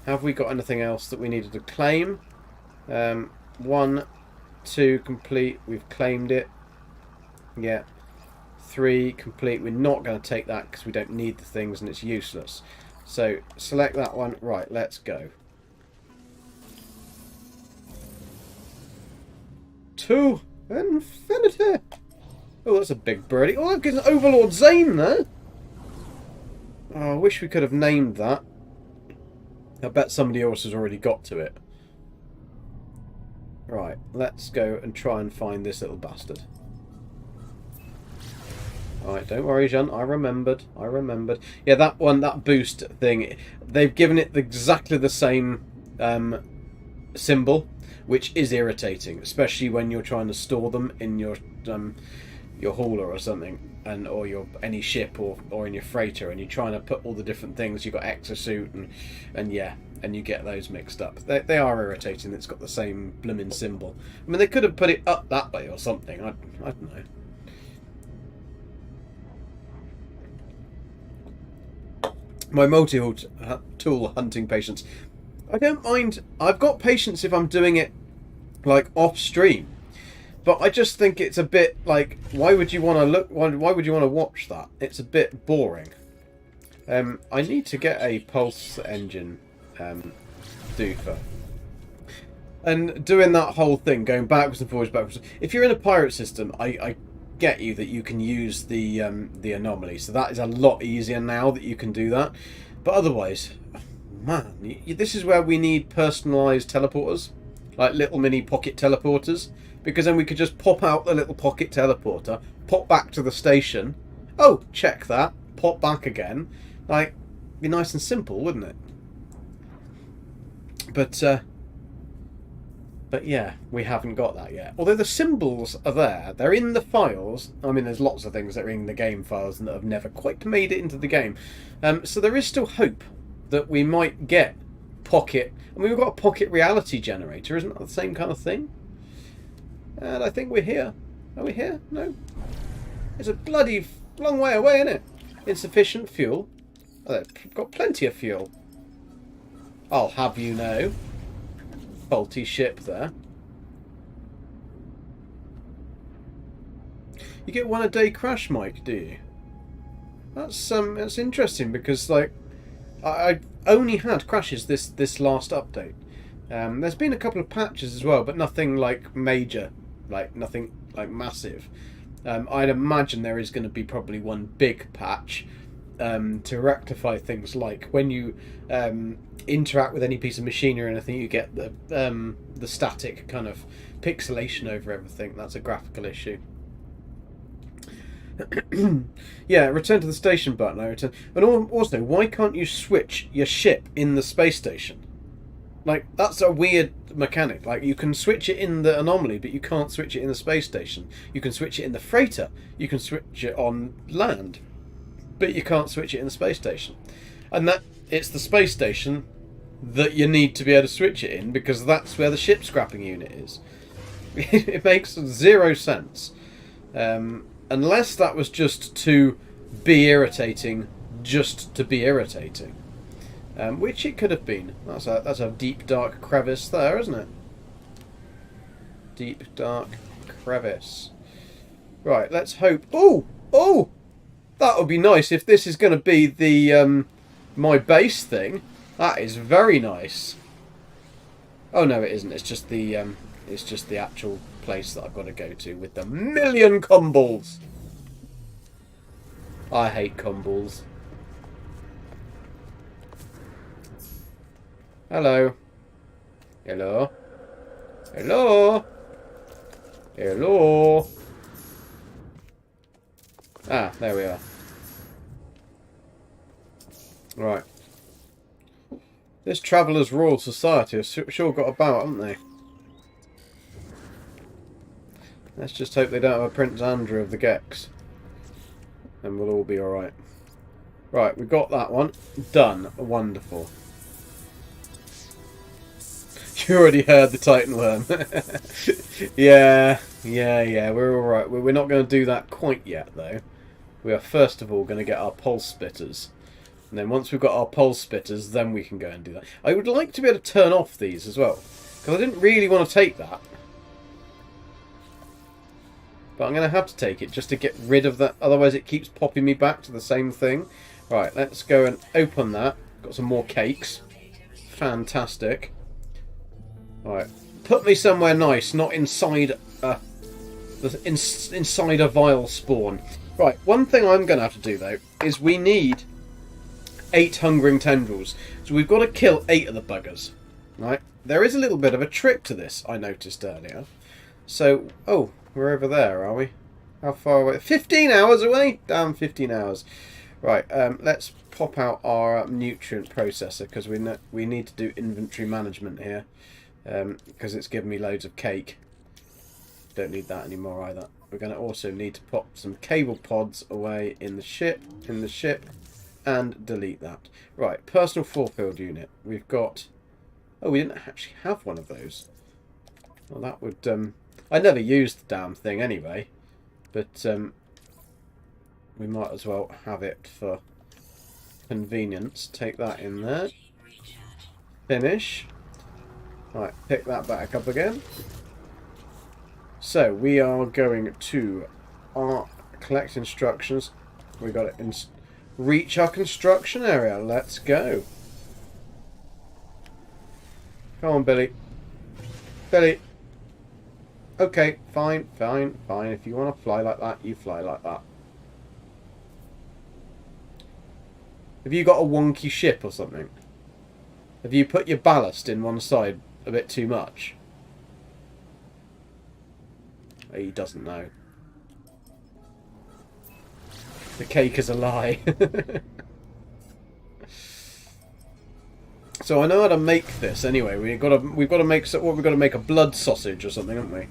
Have we got anything else that we needed to claim? 1, 2 complete. We've claimed it. Yeah. 3 complete. We're not going to take that because we don't need the things and it's useless. So select that one. Right, let's go. To infinity. Oh, that's a big birdie. Oh, that gives an Overlord Zane there. Oh, I wish we could have named that. I bet somebody else has already got to it. Right, let's go and try and find this little bastard. Alright, don't worry, Jean. I remembered. Yeah, that one, that boost thing, they've given it exactly the same symbol, which is irritating, especially when you're trying to store them in your hauler or something, or your any ship or in your freighter, and you're trying to put all the different things. You've got exosuit and yeah, and you get those mixed up. They are irritating. It's got the same blooming symbol. I mean, they could have put it up that way or something. I don't know. My multi-tool hunting patience. I don't mind. I've got patience if I'm doing it like off stream, but I just think it's a bit like, why would you want to look? Why would you want to watch that? It's a bit boring. I need to get a pulse engine doofer. And doing that whole thing, going backwards and forwards. If you're in a pirate system, I get you that you can use the anomaly, so that is a lot easier now that you can do that. But otherwise, man, this is where we need personalised teleporters, like little mini pocket teleporters, because then we could just pop out the little pocket teleporter, pop back to the station. Oh, check that. Pop back again. Like, be nice and simple, wouldn't it? But yeah, we haven't got that yet. Although the symbols are there, they're in the files. I mean, there's lots of things that are in the game files and that have never quite made it into the game. So there is still hope that we might get pocket. I mean, we've got a pocket reality generator, isn't that the same kind of thing? And I think we're here. Are we here? No. It's a bloody long way away, isn't it? Insufficient fuel. Oh, they've got plenty of fuel. I'll have you know. Faulty ship there. You get one a day crash, Mike, do you? That's interesting because like I only had crashes this last update. There's been a couple of patches as well, but nothing like major, like nothing like massive. I'd imagine there is going to be probably one big patch to rectify things like when you interact with any piece of machinery or anything, you get the static kind of pixelation over everything. That's a graphical issue. Yeah, return to the station button. I return. And also, why can't you switch your ship in the space station? Like, that's a weird mechanic. Like, you can switch it in the anomaly, but you can't switch it in the space station. You can switch it in the freighter. You can switch it on land, but you can't switch it in the space station. And that it's the space station that you need to be able to switch it in, because that's where the ship scrapping unit is. It makes zero sense. Unless that was just to be irritating just to be irritating. Which it could have been. That's a deep dark crevice there, isn't it? Deep dark crevice. Right, let's hope. Oh, oh, that would be nice if this is going to be the my base thing. That is very nice. Oh no, it isn't. It's just the actual place that I've got to go to with the million cumbles. I hate cumbles. Hello. Hello. Hello. Hello. Ah, there we are. Right. This Travellers Royal Society has sure got about, haven't they? Let's just hope they don't have a Prince Andrew of the Geks. And we'll all be alright. Right, we got that one. Done. Wonderful. You already heard the Titan Worm. Yeah, we're alright. We're not going to do that quite yet, though. We are first of all going to get our pulse splitters. And then once we've got our pulse splitters, then we can go and do that. I would like to be able to turn off these as well. Because I didn't really want to take that. But I'm going to have to take it just to get rid of that. Otherwise it keeps popping me back to the same thing. Right, let's go and open that. Got some more cakes. Fantastic. Right, put me somewhere nice, not inside inside a vile spawn. Right, one thing I'm going to have to do, though, is we need 8 hungering tendrils. So we've got to kill 8 of the buggers. Right? There is a little bit of a trick to this, I noticed earlier. So, oh, we're over there, are we? How far away? 15 hours away? Damn, 15 hours. Right, let's pop out our nutrient processor, because we need to do inventory management here. Because it's given me loads of cake. Don't need that anymore either. We're going to also need to pop some cable pods away in the ship, and delete that. Right, personal force field unit. We've got... Oh, we didn't actually have one of those. Well, that would... I never used the damn thing anyway, but we might as well have it for convenience. Take that in there. Finish. Right, pick that back up again. So, we are going to collect instructions. We got to reach our construction area. Let's go. Come on, Billy. Billy. Okay, fine. If you want to fly like that, you fly like that. Have you got a wonky ship or something? Have you put your ballast in one side a bit too much? He doesn't know. The cake is a lie. So I know how to make this anyway. We've got to make a blood sausage or something, haven't we?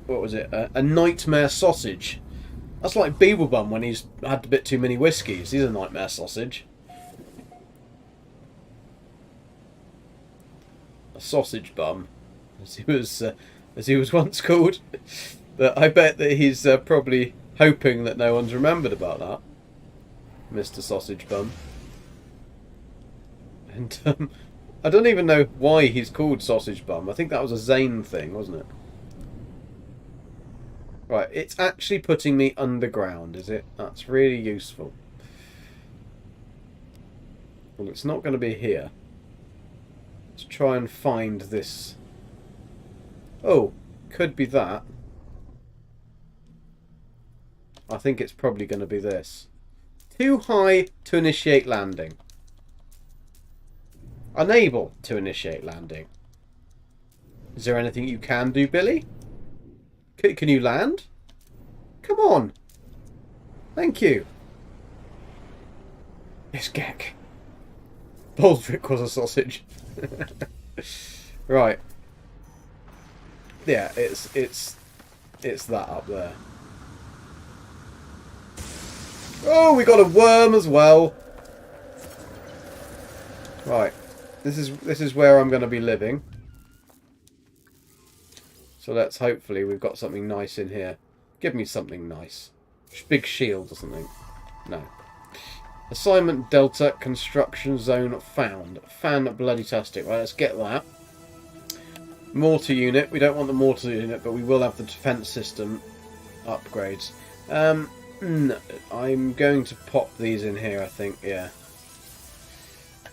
What was it? A nightmare sausage. That's like Beeblebum when he's had a bit too many whiskies. He's a nightmare sausage. A sausage bum, as he was once called. But I bet that he's probably hoping that no one's remembered about that, Mr. Sausage Bum. And I don't even know why he's called Sausage Bum. I think that was a Zane thing, wasn't it? Right, it's actually putting me underground, is it? That's really useful. Well, it's not going to be here. Let's try and find this. Oh, could be that. I think it's probably going to be this. Too high to initiate landing. Unable to initiate landing. Is there anything you can do, Billy? Can you land? Come on. Thank you. Yes, Gek. Baldrick was a sausage. Right. Yeah, it's that up there. Oh, we got a worm as well. Right. This is where I'm going to be living. So let's hopefully we've got something nice in here. Give me something nice. Big shield or something. No. Assignment Delta construction zone found. Fan-bloody-tastic. Right, let's get that. Mortar unit. We don't want the mortar unit, but we will have the defense system upgrades. I'm going to pop these in here, I think. Yeah.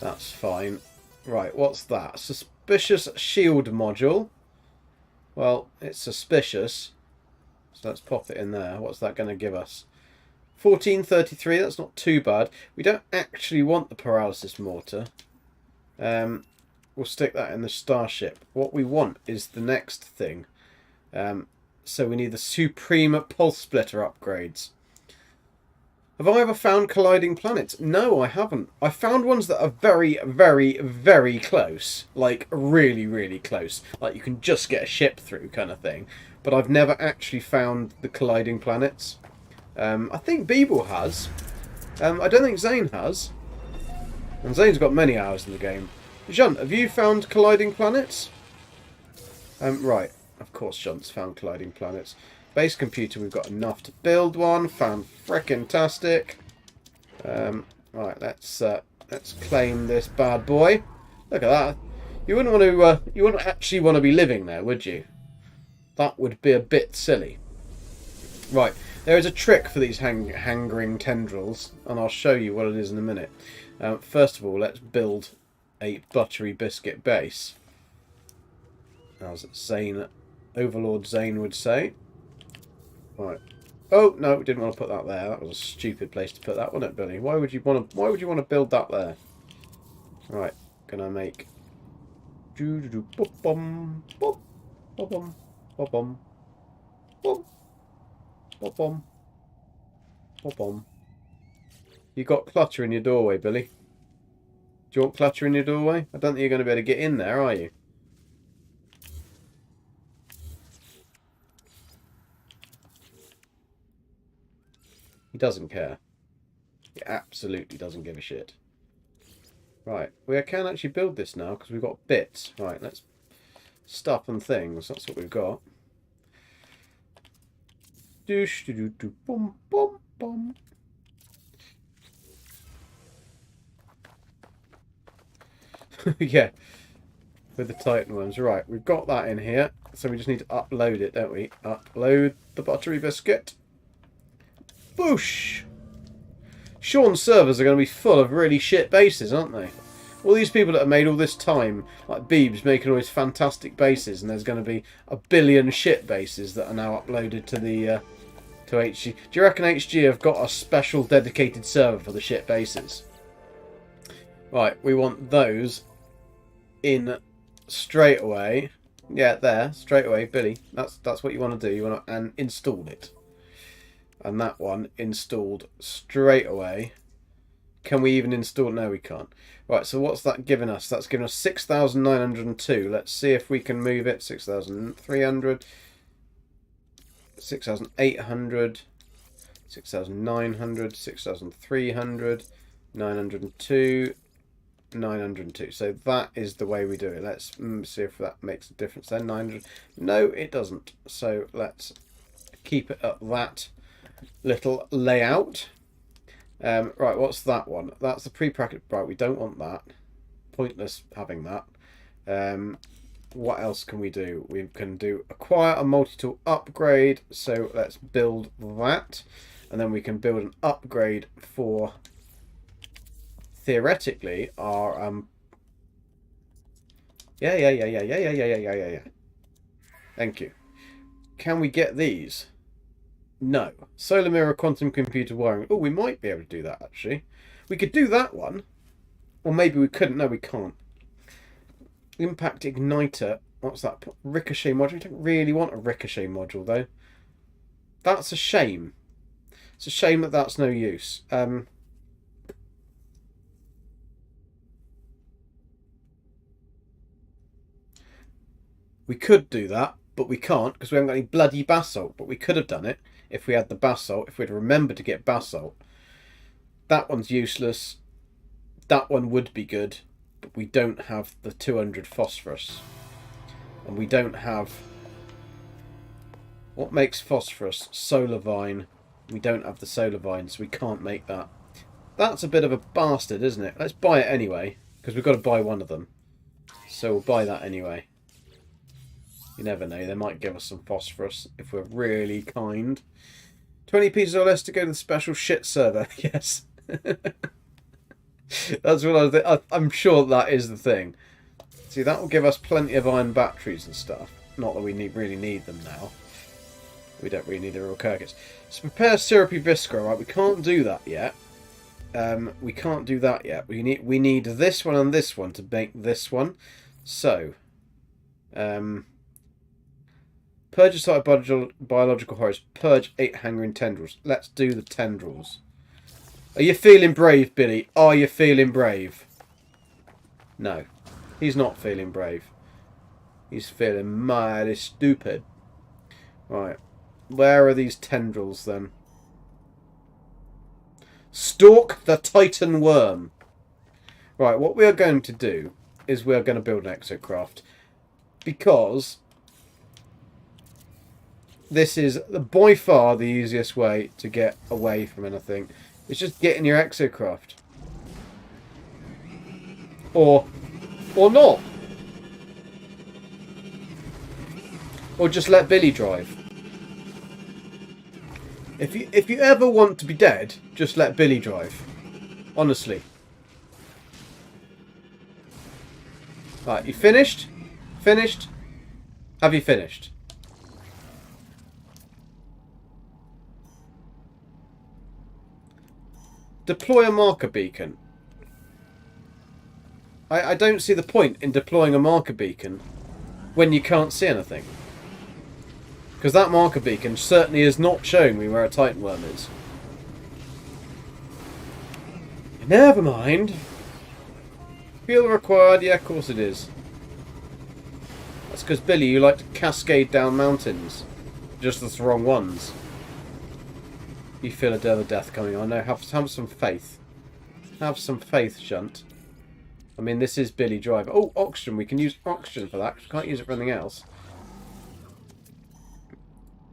That's fine. Right, what's that? Suspicious shield module. Well, it's suspicious. So let's pop it in there. What's that going to give us? 1433, that's not too bad. We don't actually want the paralysis mortar. We'll stick that in the starship. What we want is the next thing. So we need the supreme pulse splitter upgrades. Have I ever found colliding planets? No, I haven't. I found ones that are very, very, very close. Like, really, really close. Like, you can just get a ship through kind of thing. But I've never actually found the colliding planets. I think Beeble has. I don't think Zane has. And Zane's got many hours in the game. Jean, have you found colliding planets? Right. Of course Jean's found colliding planets. Base computer, we've got enough to build one. Fan-frickin-tastic. Right, let's claim this bad boy. Look at that. You wouldn't want to. You wouldn't actually want to be living there, would you? That would be a bit silly. Right, there is a trick for these hangering tendrils, and I'll show you what it is in a minute. First of all, let's build a buttery biscuit base, as Zane, Overlord Zane would say. Right. Oh no, we didn't want to put that there. That was a stupid place to put that, wasn't it, Billy? Why would you want to? Why would you want to build that there? Right. Gonna make. Bum bum bum bum bum bum bum. You got clutter in your doorway, Billy. Do you want clutter in your doorway? I don't think you're going to be able to get in there, are you? He doesn't care. He absolutely doesn't give a shit. Right, we can actually build this now because we've got bits. Right, let's stuff and things. That's what we've got. Doosh doo doo doo bum bum bum. Yeah, with the Titan ones. Right, we've got that in here. So we just need to upload it, don't we? Upload the buttery biscuit. Boosh! Sean's servers are going to be full of really shit bases, aren't they? All these people that have made all this time, like Beebs making all these fantastic bases, and there's going to be a billion shit bases that are now uploaded to the to HG. Do you reckon HG have got a special dedicated server for the shit bases? Right, we want those in straight away. Yeah, there, straight away, Billy. That's what you want to do. You want to install it. And that one installed straight away. Can we even install it? No, we can't. Right, so what's that giving us? That's giving us 6,902. Let's see if we can move it. 6,300. 6,800. 6,900. 6,300. 902. 902. So that is the way we do it. Let's see if that makes a difference then. 900. No, it doesn't. So let's keep it at that little layout. Right, what's that one? That's the pre-packet. Right, we don't want that. Pointless having that. What else can we do? We can do acquire a multi-tool upgrade. So let's build that. And then we can build an upgrade for, theoretically, our... Yeah. Thank you. Can we get these? No. Solar mirror quantum computer wiring. Oh, we might be able to do that, actually. We could do that one. Or maybe we couldn't. No, we can't. Impact igniter. What's that? Ricochet module. We don't really want a ricochet module, though. That's a shame. It's a shame that that's no use. We could do that, but we can't because we haven't got any bloody basalt. But we could have done it if we had the basalt, if we'd remembered to get basalt. That one's useless. That one would be good, but we don't have the 200 phosphorus. And we don't have... What makes phosphorus? Solar vine. We don't have the solar vine, so we can't make that. That's a bit of a bastard, isn't it? Let's buy it anyway, because we've got to buy one of them. So we'll buy that anyway. You never know, they might give us some phosphorus if we're really kind. 20 pieces or less to go to the special shit server. Yes. That's what I'm sure that is the thing. See, that will give us plenty of iron batteries and stuff. Not that we really need them now. We don't really need the real circuits. So prepare syrupy viscera. Right, we can't do that yet. We can't do that yet. We need this one and this one to make this one. So, purge a site of biological horrors. Purge 8 hanging tendrils. Let's do the tendrils. Are you feeling brave, Billy? Are you feeling brave? No. He's not feeling brave. He's feeling mighty stupid. Right. Where are these tendrils, then? Stalk the Titan worm. Right, what we are going to do is we are going to build an exocraft. Because this is by far the easiest way to get away from anything. It's just getting your exocraft. Or not. Or just let Billy drive. If you ever want to be dead, just let Billy drive. Honestly. Right, you finished? Finished? Have you finished? Deploy a marker beacon. I don't see the point in deploying a marker beacon when you can't see anything. Because that marker beacon certainly is not showing me where a Titan worm is. Never mind. Fuel required? Yeah, of course it is. That's because, Billy, you like to cascade down mountains. Just the wrong ones. You feel a death coming on. No, have some faith. Have some faith, Shunt. I mean, this is Billy Driver. Oh, oxygen. We can use oxygen for that. Can't use it for anything else.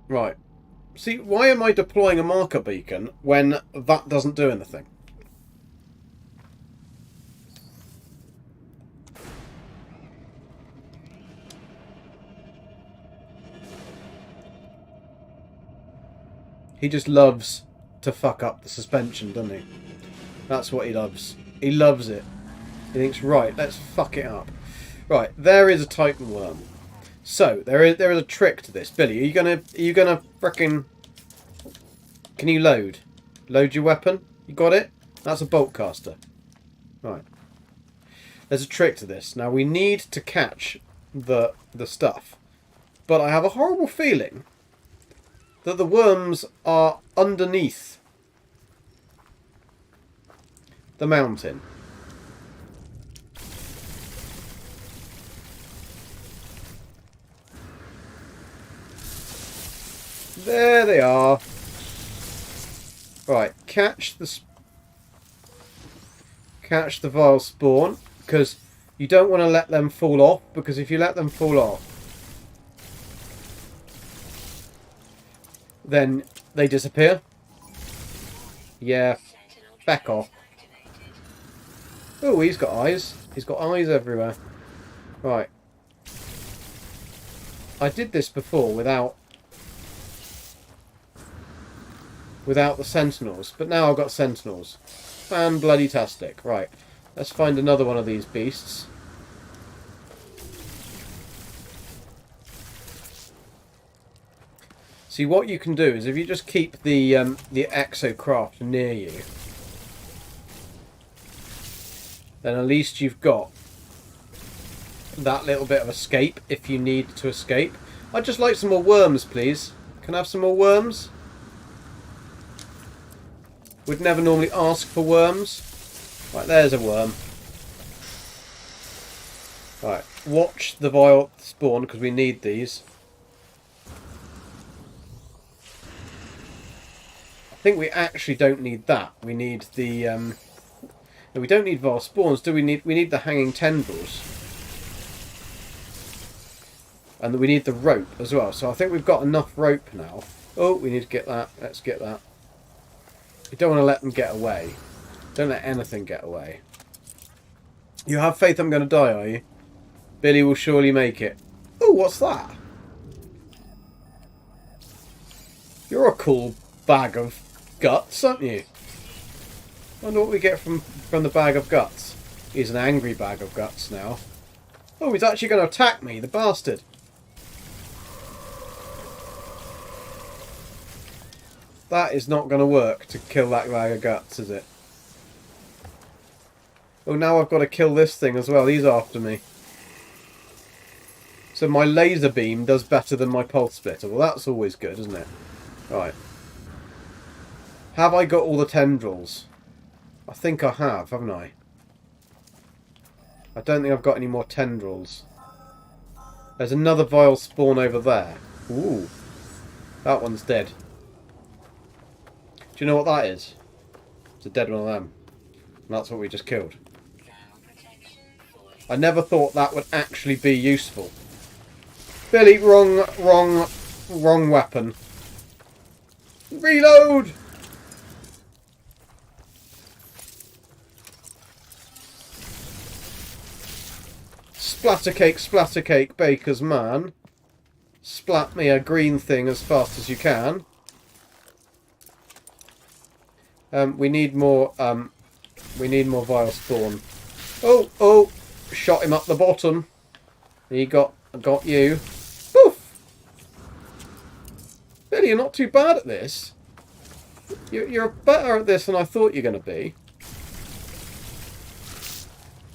Right. See, why am I deploying a marker beacon when that doesn't do anything? He just loves to fuck up the suspension, doesn't he? That's what he loves. He loves it. He thinks, right, let's fuck it up. Right, there is a Titan worm. So there is a trick to this. Billy, are you gonna frickin'? Can you load? Load your weapon? You got it? That's a bolt caster. Right. There's a trick to this. Now we need to catch the stuff. But I have a horrible feeling that the worms are underneath the mountain. There they are. Right, catch the vile spawn, because you don't want to let them fall off, because if you let them fall off, then they disappear. Yeah, back off. Oh, he's got eyes. He's got eyes everywhere. Right. I did this before without the sentinels, but now I've got sentinels. Fan-bloody-tastic. Right, let's find another one of these beasts. See, what you can do is if you just keep the exocraft near you, then at least you've got that little bit of escape if you need to escape. I'd just like some more worms, please. Can I have some more worms? Would never normally ask for worms. Right, there's a worm. Right, watch the vile spawn because we need these. I think we actually don't need that. We need the no, we don't need vile spawns, do we? We need the hanging tendrils. And we need the rope as well. So I think we've got enough rope now. Oh, we need to get that. Let's get that. We don't want to let them get away. Don't let anything get away. You have faith I'm going to die, are you? Billy will surely make it. Oh, what's that? You're a cool bag of guts, aren't you? Wonder what we get from the bag of guts. He's an angry bag of guts now. Oh, he's actually going to attack me, the bastard. That is not going to work to kill that bag of guts, is it? Oh, now I've got to kill this thing as well. He's after me. So my laser beam does better than my pulse splitter. Well, that's always good, isn't it? Right. Have I got all the tendrils? I think I have, haven't I? I don't think I've got any more tendrils. There's another vile spawn over there. Ooh. That one's dead. Do you know what that is? It's a dead one of them. And that's what we just killed. I never thought that would actually be useful. Billy, wrong weapon. Reload! Splatter cake, baker's man. Splat me a green thing as fast as you can. We need more vile spawn. Oh! Shot him up the bottom. He got you. Poof! Billy, you're not too bad at this. You're better at this than I thought you're going to be.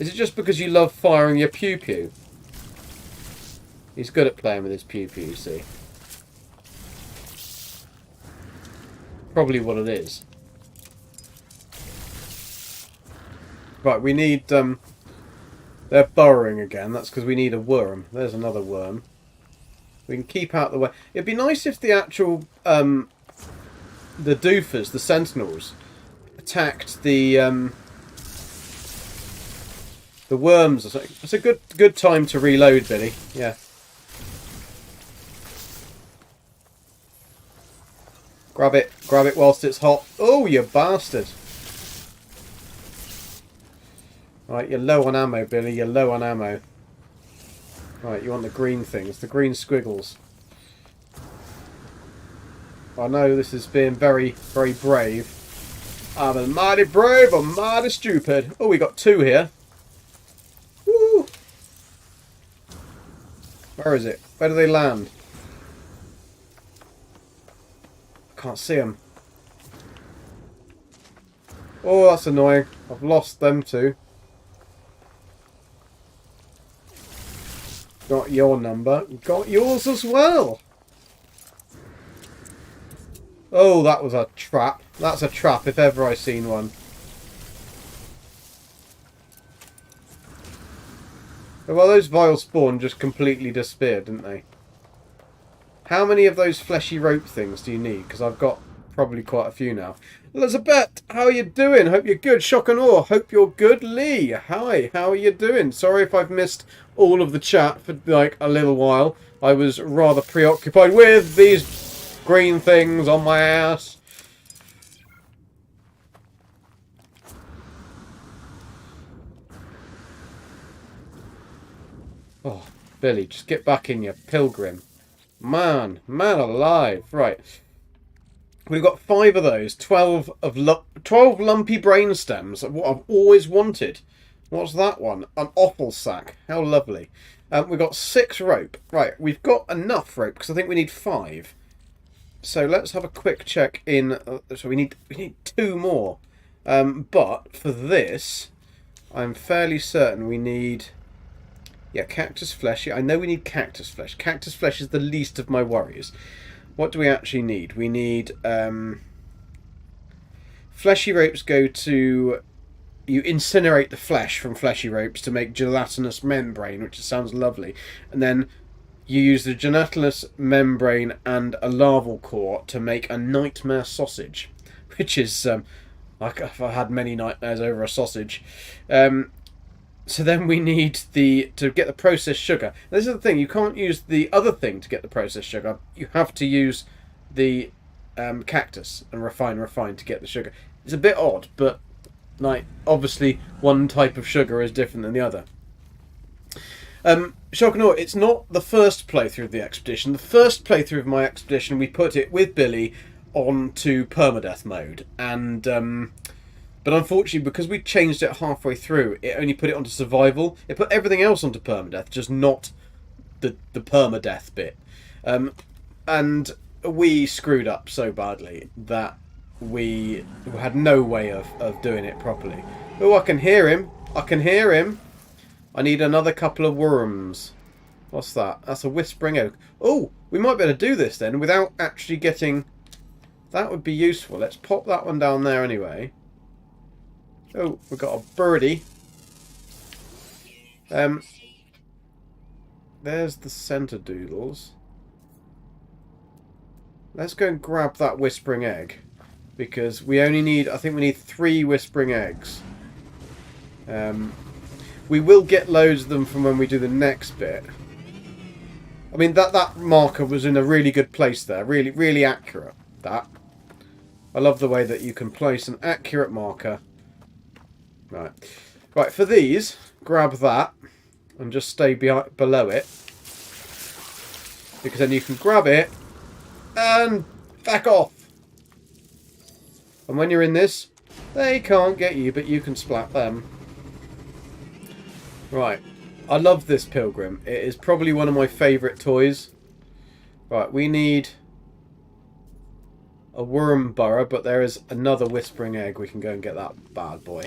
Is it just because you love firing your pew-pew? He's good at playing with his pew-pew, you see. Probably what it is. Right, we need... They're burrowing again. That's because we need a worm. There's another worm. We can keep out the way. It'd be nice if the actual... the doofers, the sentinels, attacked the worms or something. It's a good time to reload, Billy. Yeah. Grab it whilst it's hot. Oh, you bastard! Right, you're low on ammo, Billy. You're low on ammo. Right, you want the green things, the green squiggles. I know this is being very, very brave. I'm a mighty brave, I'm mighty stupid. Oh, we got two here. Woo! Where is it? Where do they land? I can't see them. Oh, that's annoying. I've lost them two. Got your number. Got yours as well. Oh, that was a trap. That's a trap if ever I seen one. Well, those vile spawn just completely disappeared, didn't they? How many of those fleshy rope things do you need? Because I've got probably quite a few now. Elizabeth, how are you doing? Hope you're good. Shock and awe. Hope you're good. Lee, hi. How are you doing? Sorry if I've missed all of the chat for like a little while. I was rather preoccupied with these green things on my ass. Oh, Billy, just get back in your pilgrim. Man alive. Right. We've got 5 of those. 12 lumpy brain stems. What I've always wanted. What's that one? An offal sack. How lovely. We've got 6 rope. Right, we've got enough rope because I think we need 5. So let's have a quick check in. So we need 2 more. But for this, I'm fairly certain we need... Yeah, cactus flesh. Yeah, I know we need cactus flesh. Cactus flesh is the least of my worries. What do we actually need? We need... fleshy ropes go to... You incinerate the flesh from fleshy ropes to make gelatinous membrane, which sounds lovely. And then you use the gelatinous membrane and a larval core to make a nightmare sausage. Which is... I've had many nightmares over a sausage. So then we need to get the processed sugar. Now, this is the thing, you can't use the other thing to get the processed sugar. You have to use the cactus and refine to get the sugar. It's a bit odd, but Like, obviously, one type of sugar is different than the other. Shock and awe, it's not the first playthrough of the expedition. The first playthrough of my expedition, we put it with Billy onto permadeath mode. And, but unfortunately, because we changed it halfway through, it only put it onto survival. It put everything else onto permadeath, just not the permadeath bit. And we screwed up so badly that we had no way of doing it properly. Oh, I can hear him. I can hear him. I need another couple of worms. What's that? That's a whispering oak. Oh, we might be able to do this then without actually getting... That would be useful. Let's pop that one down there anyway. Oh, we've got a birdie. There's the centre doodles. Let's go and grab that whispering egg. Because we only need... I think we need 3 whispering eggs. We will get loads of them from when we do the next bit. I mean, that marker was in a really good place there. Really, really accurate, that. I love the way that you can place an accurate marker. Right. Right, for these, grab that and just stay below it. Because then you can grab it and back off. And when you're in this, they can't get you, but you can splat them. Right, I love this pilgrim. It is probably one of my favourite toys. Right, we need a worm burrow, but there is another whispering egg. We can go and get that bad boy.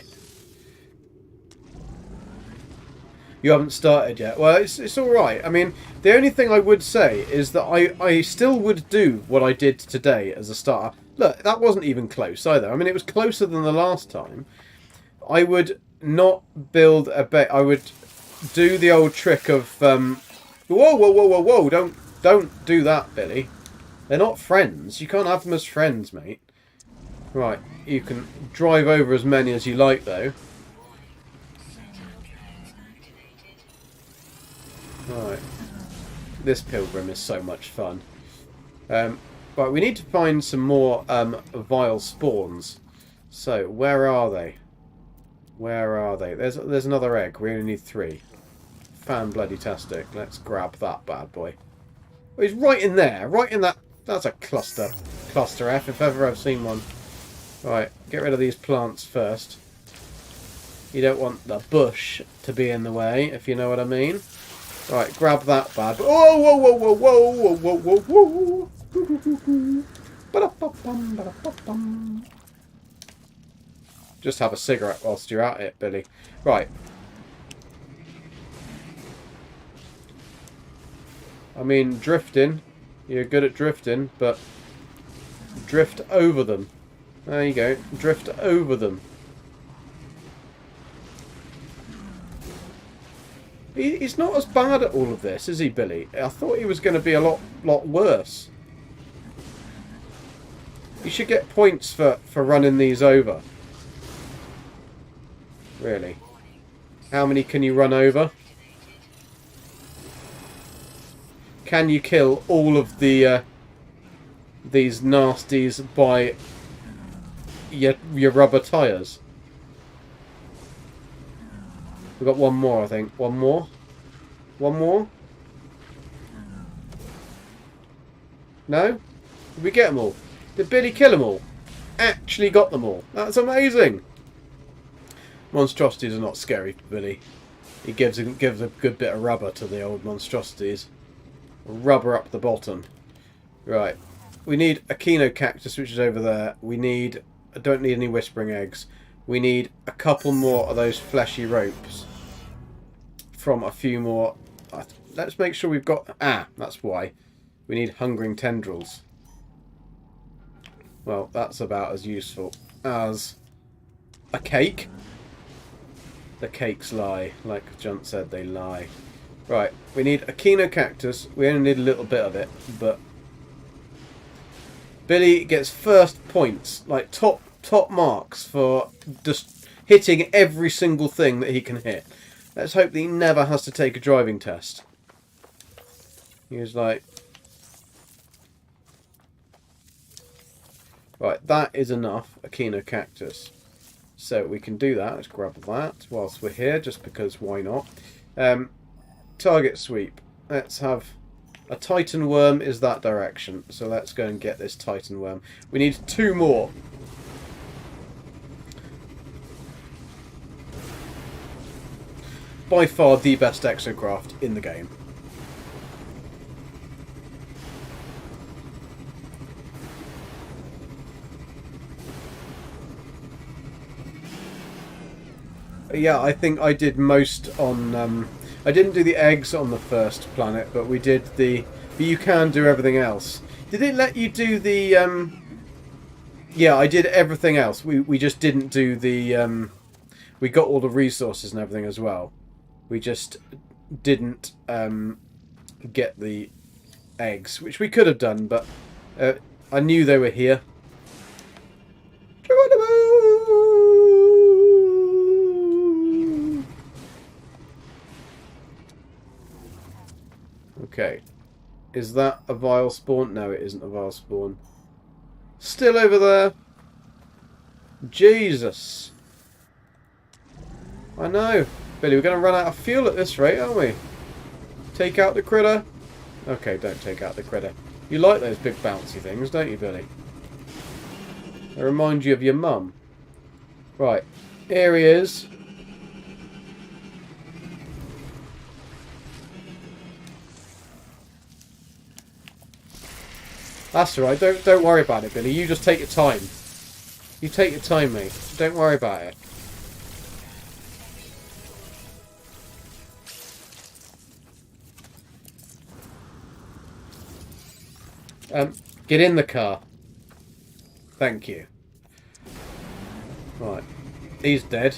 You haven't started yet. Well, it's alright. I mean, the only thing I would say is that I still would do what I did today as a starter. Look, that wasn't even close either. I mean, it was closer than the last time. I would not build a base. I would do the old trick of whoa, whoa, whoa, whoa, whoa! Don't do that, Billy. They're not friends. You can't have them as friends, mate. Right, you can drive over as many as you like, though. Right, this pilgrim is so much fun. Right, we need to find some more vile spawns. So where are they? Where are they? There's another egg. We only need 3. Fan-bloody-tastic. Let's grab that bad boy. Oh, he's right in there. Right in that... That's a cluster. Cluster F, if ever I've seen one. Right, get rid of these plants first. You don't want the bush to be in the way, if you know what I mean. Right, grab that bad boy. Oh, whoa, whoa, whoa, whoa, whoa, whoa, whoa, whoa. Ba-da-ba-bum. Just have a cigarette whilst you're at it, Billy. Right. I mean, drifting. You're good at drifting, but drift over them. There you go. Drift over them. He's not as bad at all of this, is he, Billy? I thought he was going to be a lot worse. You should get points for running these over. Really. How many can you run over? Can you kill all of the these nasties by your rubber tyres? We've got one more, I think. One more? One more? No? Did we get them all? Did Billy kill them all? Actually got them all. That's amazing! Monstrosities are not scary for Billy. He gives a good bit of rubber to the old monstrosities. Rubber up the bottom. Right. We need a Kino cactus, which is over there. We need... I don't need any whispering eggs. We need a couple more of those fleshy ropes. From a few more... Let's make sure we've got... Ah, that's why. We need hungering tendrils. Well, that's about as useful as a cake. The cakes lie. Like Junt said, they lie. Right, we need a Kino cactus. We only need a little bit of it, but... Billy gets first points, like top marks for just hitting every single thing that he can hit. Let's hope that he never has to take a driving test. He was like... Right, that is enough, a Kino cactus. So we can do that. Let's grab that whilst we're here, just because why not? Target sweep. Let's have a Titan worm is that direction. So let's go and get this Titan worm. We need 2 more. By far the best exocraft in the game. Yeah, I think I did most on... I didn't do the eggs on the first planet, but we did the... But you can do everything else. Did it let you do the... Yeah, I did everything else. We just didn't do the... We got all the resources and everything as well. We just didn't get the eggs, which we could have done, but I knew they were here. Okay. Is that a vile spawn? No, it isn't a vile spawn. Still over there. Jesus. I know. Billy, we're going to run out of fuel at this rate, aren't we? Take out the critter. Okay, don't take out the critter. You like those big bouncy things, don't you, Billy? They remind you of your mum. Right. Here he is. That's alright. Don't worry about it, Billy. You just take your time. You take your time, mate. Don't worry about it. Get in the car. Thank you. Right. He's dead.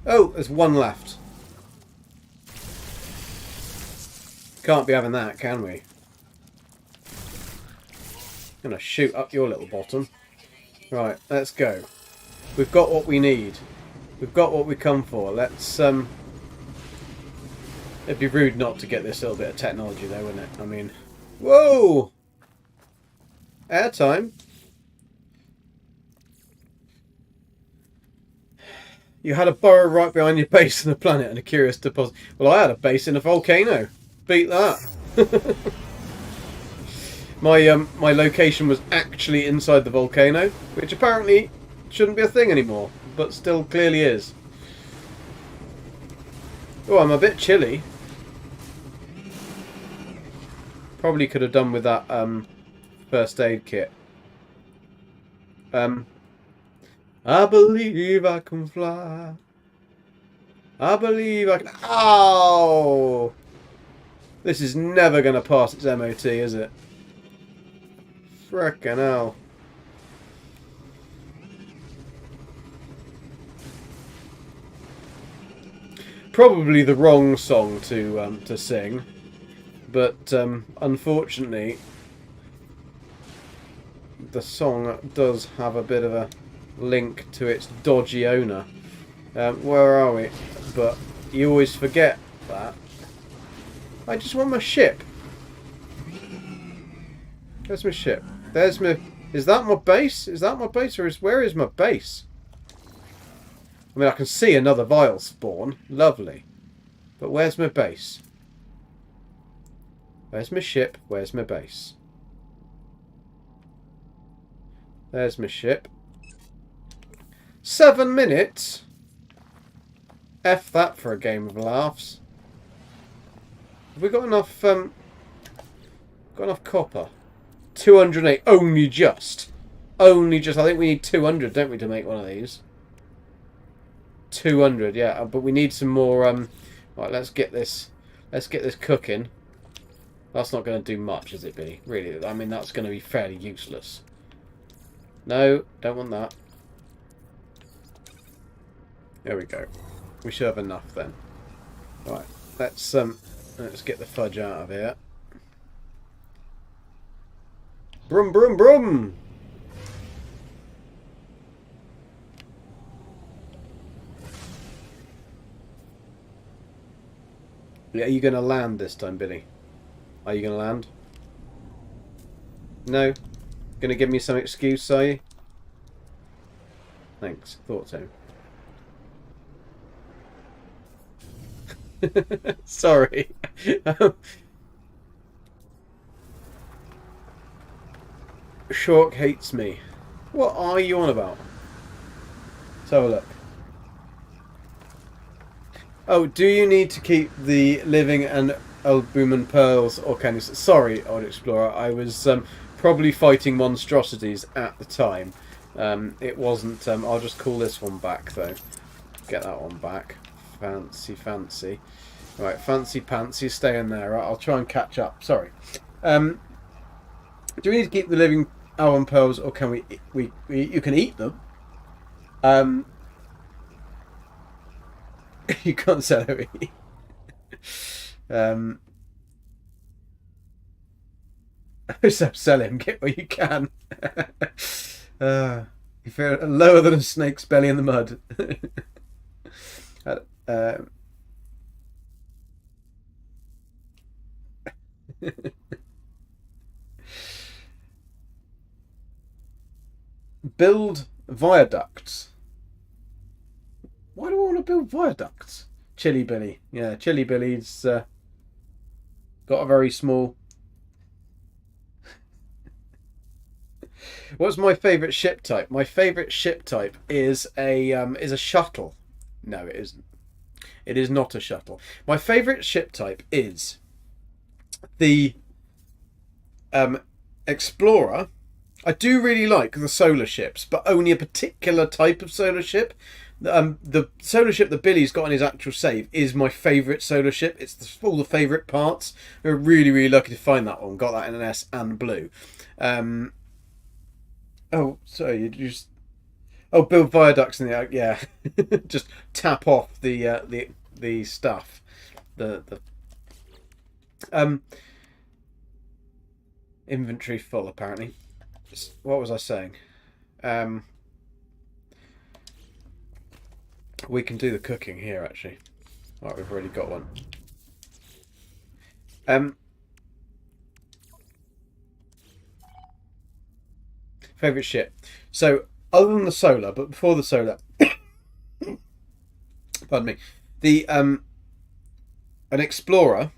Oh, there's one left. Can't be having that, can we? Gonna shoot up your little bottom. Right, let's go. We've got what we need. We've got what we come for. Let's it'd be rude not to get this little bit of technology though, wouldn't it? I mean, whoa! Airtime. You had a burrow right behind your base in the planet and a curious deposit. Well, I had a base in a volcano. Beat that. My location was actually inside the volcano, which apparently shouldn't be a thing anymore, but still clearly is. Oh, I'm a bit chilly. Probably could have done with that first aid kit. I believe I can fly. I believe I can... Ow! This is never going to pass its MOT, is it? Frickin' hell. Probably the wrong song to sing, but unfortunately the song does have a bit of a link to its dodgy owner. Where are we? But you always forget that. I just want my ship. There's my ship. There's my... Is that my base? Is that my base? Or where is my base? I mean, I can see another vial spawn. Lovely. But where's my base? Where's my ship? Where's my base? There's my ship. 7 minutes? F that for a game of laughs. Have we got enough, got enough copper? 208. Only just. Only just. I think we need 200, don't we, to make one of these? 200, yeah. But we need some more, right, let's get this cooking. That's not going to do much, is it, Billy? Really? I mean, that's going to be fairly useless. No, don't want that. There we go. We should have enough then. Right, let's get the fudge out of here. Brum brum brum. Are you going to land this time, Billy? Are you going to land? No? Going to give me some excuse, are you? Thanks. Thought so. Sorry. Shark hates me. What are you on about? Let's have a look. Oh, do you need to keep the living and albumin pearls, or can you? Sorry, Old Explorer. I was probably fighting monstrosities at the time. It wasn't. I'll just call this one back though. Get that one back. Fancy, fancy. Right, fancy pantsy. Stay in there. Right, I'll try and catch up. Sorry. Do we need to keep the living albumin pearls, or can we? You can eat them. You can't sell it. So sell him. Get what you can. You feel lower than a snake's belly in the mud. Build viaducts. Why do I want to build viaducts? Chilly Billy. Yeah, Chilly Billy's got a very small... What's my favourite ship type? My favourite ship type is a shuttle. No, it isn't. It is not a shuttle. My favourite ship type is the Explorer. I do really like the solar ships, but only a particular type of solar ship. The solar ship that Billy's got in his actual save is my favourite solar ship. It's all the favourite parts. We're really, really lucky to find that one. Got that in an S and blue. Oh, sorry, you just... Oh, build viaducts in the... Yeah. Just tap off the stuff. Inventory full, apparently. What was I saying? We can do the cooking here, actually. Right, we've already got one. Favourite ship. So, other than the solar, but before the solar... pardon me. An Explorer,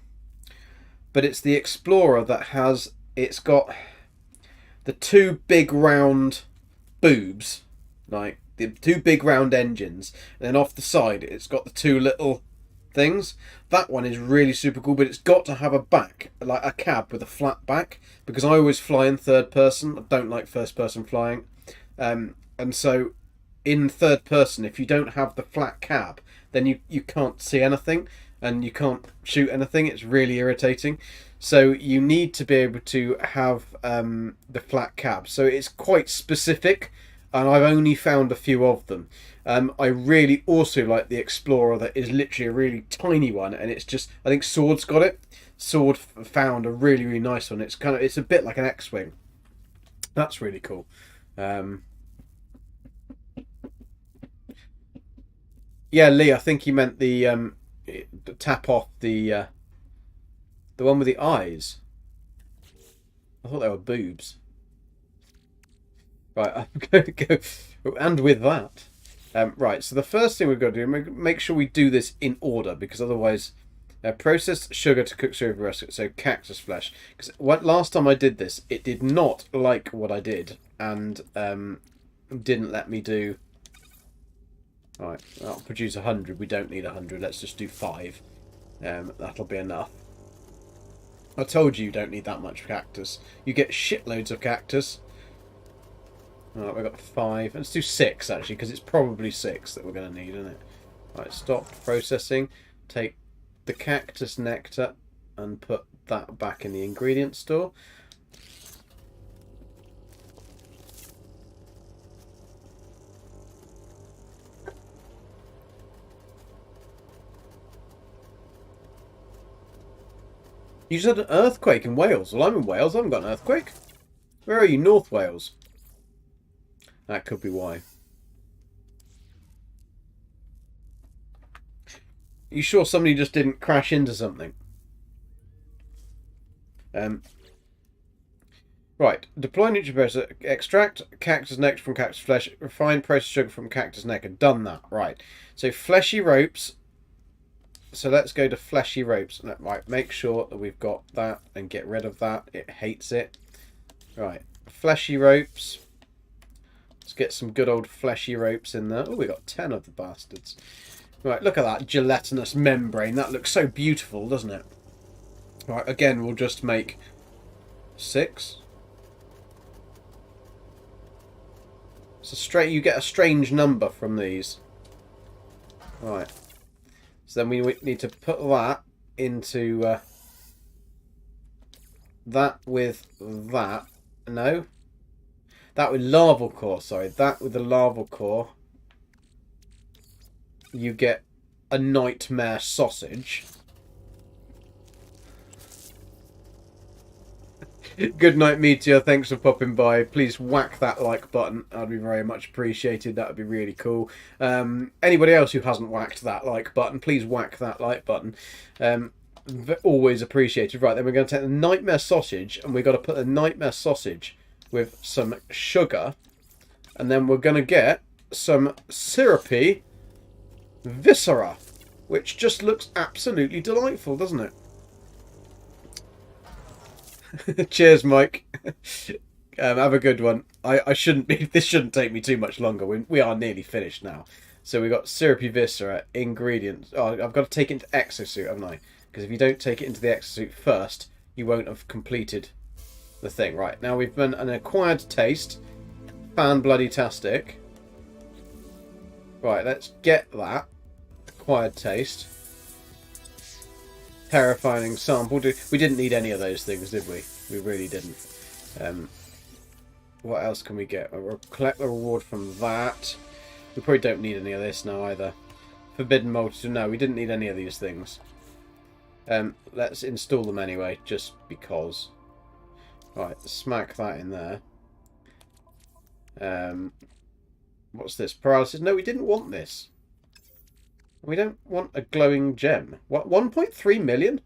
but it's the Explorer that has... It's got the two big round boobs, like the two big round engines, and then off the side it's got the two little things. That one is really super cool, but it's got to have a back, like a cab with a flat back, because I always fly in third person. I don't like first person flying, and so in third person, if you don't have the flat cab, then you can't see anything and you can't shoot anything. It's really irritating. So you need to be able to have the flat cab. So it's quite specific, and I've only found a few of them. I really also like the Explorer that is literally a really tiny one, and it's just, I think Sword's got it. Sword found a really, really nice one. It's a bit like an X-Wing. That's really cool. Yeah, Lee, I think he meant the tap off the one with the eyes. I thought they were boobs. Right, I'm going to go... And with that... right, so the first thing we've got to do, make sure we do this in order, because otherwise... processed sugar to cook cereal breast, so cactus flesh. Because last time I did this, it did not like what I did, and didn't let me do... Right, that'll produce 100. We don't need 100. Let's just do 5. That'll be enough. I told you don't need that much cactus. You get shitloads of cactus. Right, we've got 5. Let's do 6, actually, because it's probably 6 that we're going to need, isn't it? Right, stop processing. Take the cactus nectar and put that back in the ingredient store. You just had an earthquake in Wales. Well, I'm in Wales. I haven't got an earthquake. Where are you? North Wales. That could be why. You sure somebody just didn't crash into something? Right, deploy nutrient extract cactus neck from cactus flesh, refine processed sugar from cactus neck. I've done that. Right, so fleshy ropes. So let's go to fleshy ropes. Right, make sure that we've got that and get rid of that. It hates it. Right, fleshy ropes. Let's get some good old fleshy ropes in there. Oh, we got 10 of the bastards. Right, look at that gelatinous membrane. That looks so beautiful, doesn't it? Right, again, we'll just make 6. So you get a strange number from these. Right. So then we need to put that into that with that. No. That with larval core, sorry. That with the larval core. You get a nightmare sausage. Good night, Meteor. Thanks for popping by. Please whack that like button. I'd be very much appreciated. That would be really cool. Anybody else who hasn't whacked that like button, please whack that like button. Always appreciated. Right, then we're going to take the nightmare sausage, and we've got to put the nightmare sausage with some sugar, and then we're going to get some syrupy viscera, which just looks absolutely delightful, doesn't it? Cheers, Mike. Have a good one. I shouldn't be. This shouldn't take me too much longer. We are nearly finished now. So we got syrupy viscera ingredients. Oh, I've got to take it into exosuit, haven't I? Because if you don't take it into the exosuit first, you won't have completed the thing. Right, now we've done an acquired taste. Fan-bloody-tastic. Right, let's get that acquired taste. Terrifying sample. We didn't need any of those things, did we? We really didn't. What else can we get? We'll collect the reward from that. We probably don't need any of this now either. Forbidden multitude. No, we didn't need any of these things. Let's install them anyway, just because. Right, smack that in there. What's this? Paralysis? No, we didn't want this. We don't want a glowing gem. What? 1.3 million?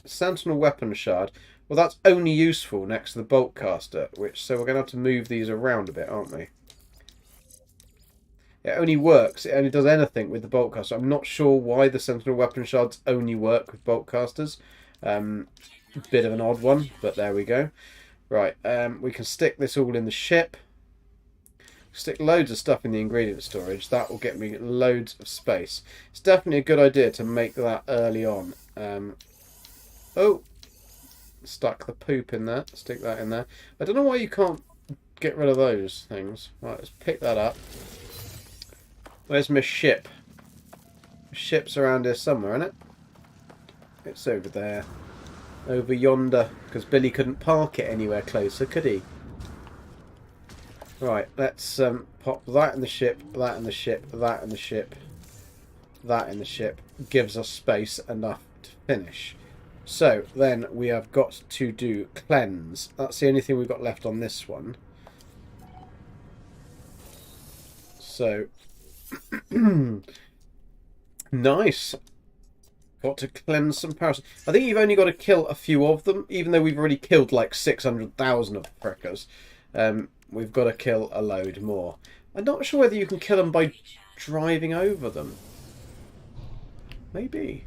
Sentinel weapon shard. Well, that's only useful next to the bolt caster, so we're going to have to move these around a bit, aren't we? It only works. It only does anything with the bolt caster. I'm not sure why the sentinel weapon shards only work with bolt casters. Bit of an odd one, but there we go. Right, we can stick this all in the ship. Stick loads of stuff in the ingredient storage. That will get me loads of space. It's definitely a good idea to make that early on. Oh, stuck the poop in there. Stick that in there. I don't know why you can't get rid of those things. Right, let's pick that up. Where's my ship? My ship's around here somewhere, isn't it? It's over there. Over yonder. Because Billy couldn't park it anywhere closer, could he? Right, let's pop that in the ship, that in the ship, that in the ship, that in the ship. Gives us space enough to finish. So, then we have got to do cleanse. That's the only thing we've got left on this one. So, nice. Got to cleanse some parasites. I think you've only got to kill a few of them, even though we've already killed like 600,000 of the prickers. We've got to kill a load more. I'm not sure whether you can kill them by driving over them. Maybe.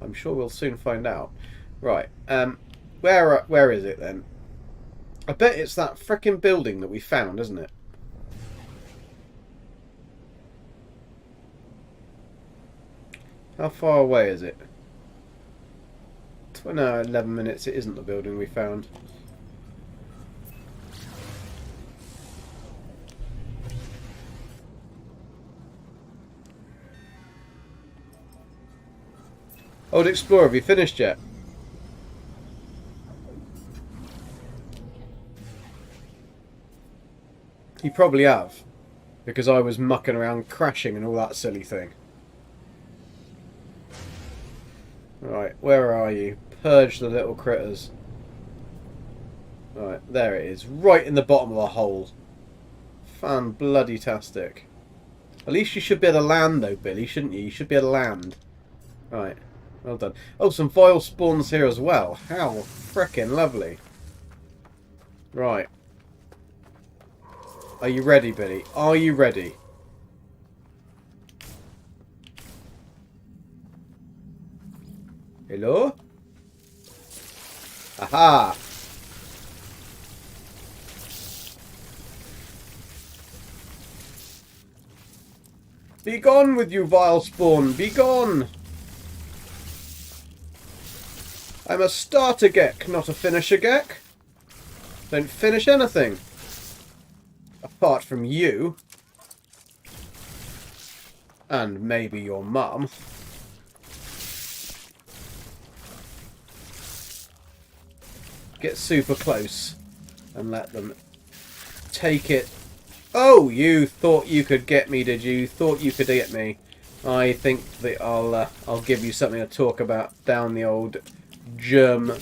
I'm sure we'll soon find out. Right. Where is it then? I bet it's that frickin' building that we found, isn't it? How far away is it? No, 11 minutes. It isn't the building we found. Old Explorer, have you finished yet? You probably have. Because I was mucking around crashing and all that silly thing. Right, where are you? Purge the little critters. Right, there it is. Right in the bottom of the hole. Fan-bloody-tastic. At least you should be able to land though, Billy, shouldn't you? You should be able to land. Right. Well done. Oh, some vile spawns here as well. How frickin' lovely. Right. Are you ready, Billy? Are you ready? Hello? Aha! Be gone with you, vile spawn! Be gone! I'm a starter Gek, not a finisher Gek. Don't finish anything. Apart from you. And maybe your mum. Get super close and let them take it. Oh, you thought you could get me, did you? Thought you could get me. I think that I'll give you something to talk about down the old germ.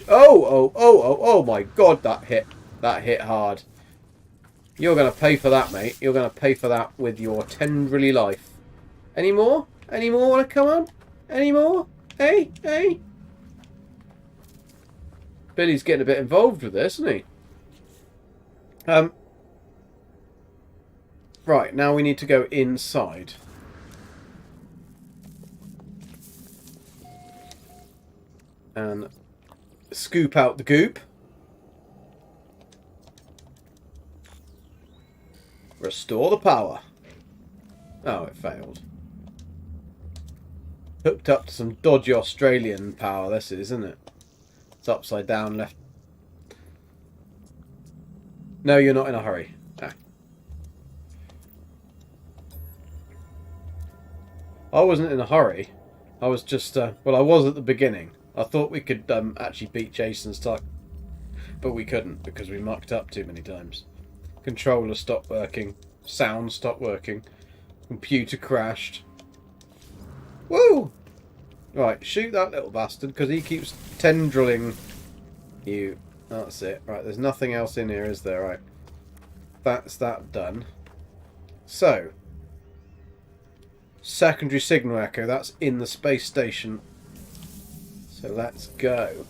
Oh my god, that hit hard. You're gonna pay for that, mate. You're gonna pay for that with your tenderly life. Any more? Any more wanna come on? Any more? Hey? Hey? Billy's getting a bit involved with this, isn't he? Right, now we need to go inside. And scoop out the goop. Restore the power. Oh, it failed. Hooked up to some dodgy Australian power, this is, isn't it? It's upside down left. No, you're not in a hurry. Ah. I wasn't in a hurry. I was just, well, I was at the beginning. I thought we could actually beat Jason's tuck, but we couldn't because we mucked up too many times. Controller stopped working. Sound stopped working. Computer crashed. Woo! Right, shoot that little bastard because he keeps tendriling you. That's it. Right, there's nothing else in here, is there? Right. That's that done. So, secondary signal echo. That's in the space station. So let's go.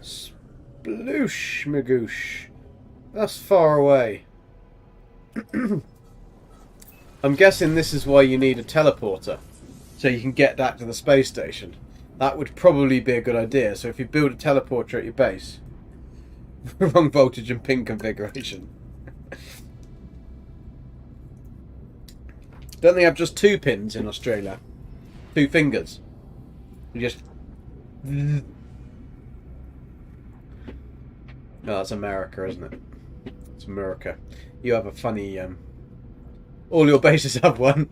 Sploosh magoosh. That's far away. I'm guessing this is why you need a teleporter. So you can get back to the space station. That would probably be a good idea. So if you build a teleporter at your base. Wrong voltage and pin configuration. Don't they have just 2 pins in Australia? 2 fingers. You just... No, that's America, isn't it? It's America. You have a funny... all your bases have one.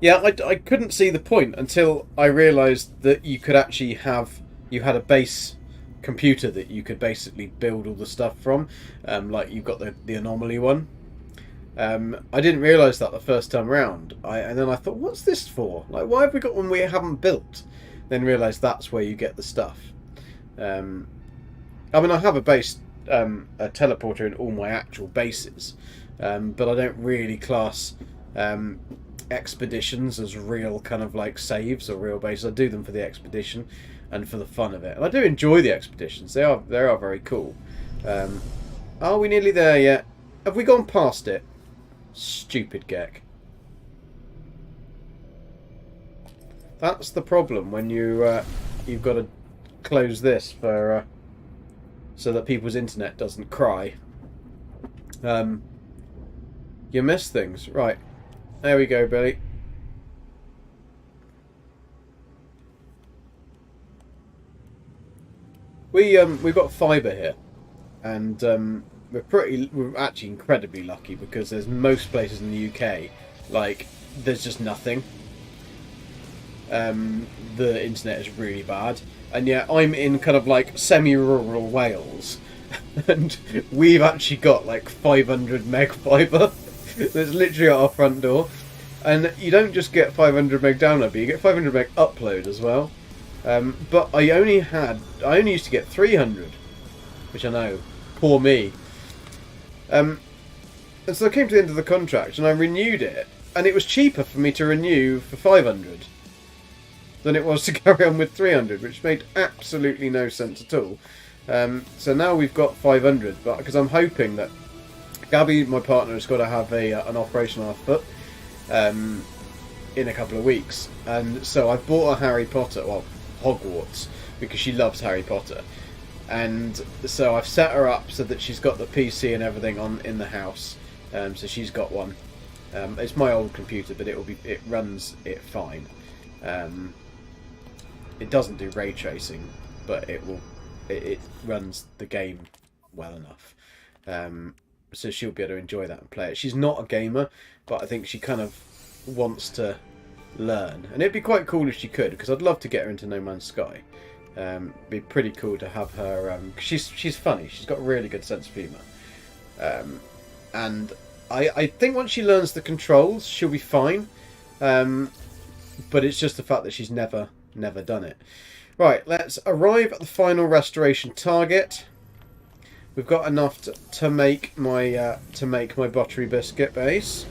Yeah, I couldn't see the point until I realised that you could actually have... You had a base computer that you could basically build all the stuff from. Like you've got the Anomaly one. I didn't realise that the first time round. And then I thought, what's this for? Like, why have we got one we haven't built? Then realised that's where you get the stuff. I mean, I have a base, a teleporter in all my actual bases, but I don't really class expeditions as real kind of like saves or real bases. I do them for the expedition and for the fun of it. And I do enjoy the expeditions. They are very cool. Are we nearly there yet? Have we gone past it? Stupid Gek. That's the problem when you you've got to close this for so that people's internet doesn't cry. You miss things, right? There we go, Billy. We've got fibre here, and we're actually incredibly lucky because there's most places in the UK like there's just nothing. The internet is really bad, and yet I'm in kind of like semi-rural Wales, and we've actually got like 500 meg fibre that's literally at our front door. And you don't just get 500 meg download, but you get 500 meg upload as well. But I only used to get 300. which I know, poor me. And so I came to the end of the contract and I renewed it, and it was cheaper for me to renew for 500 than it was to carry on with 300, which made absolutely no sense at all. So now we've got 500, but because I'm hoping that Gabby, my partner, has got to have an operation on her foot in a couple of weeks, and so I've bought her Harry Potter, well, Hogwarts, because she loves Harry Potter, and so I've set her up so that she's got the PC and everything on in the house. So she's got one. It's my old computer, but it runs it fine. It doesn't do ray tracing, but it runs the game well enough. So she'll be able to enjoy that and play it. She's not a gamer, but I think she kind of wants to learn, and it'd be quite cool if she could, because I'd love to get her into No Man's Sky. Be pretty cool to have her. She's funny. She's got a really good sense of humour, and I think once she learns the controls, she'll be fine. But it's just the fact that she's never done it. Right, let's arrive at the final restoration target. We've got enough to make my buttery biscuit base.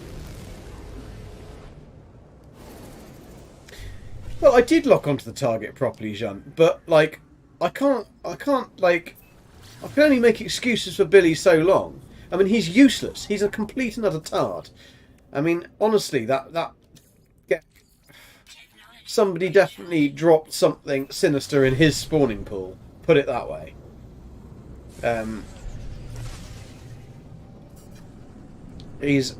Well, I did lock onto the target properly, Jean, but like I can't like I can only make excuses for Billy so long. I mean, he's useless. He's a complete and utter tard. I mean, honestly, somebody definitely dropped something sinister in his spawning pool. Put it that way. He's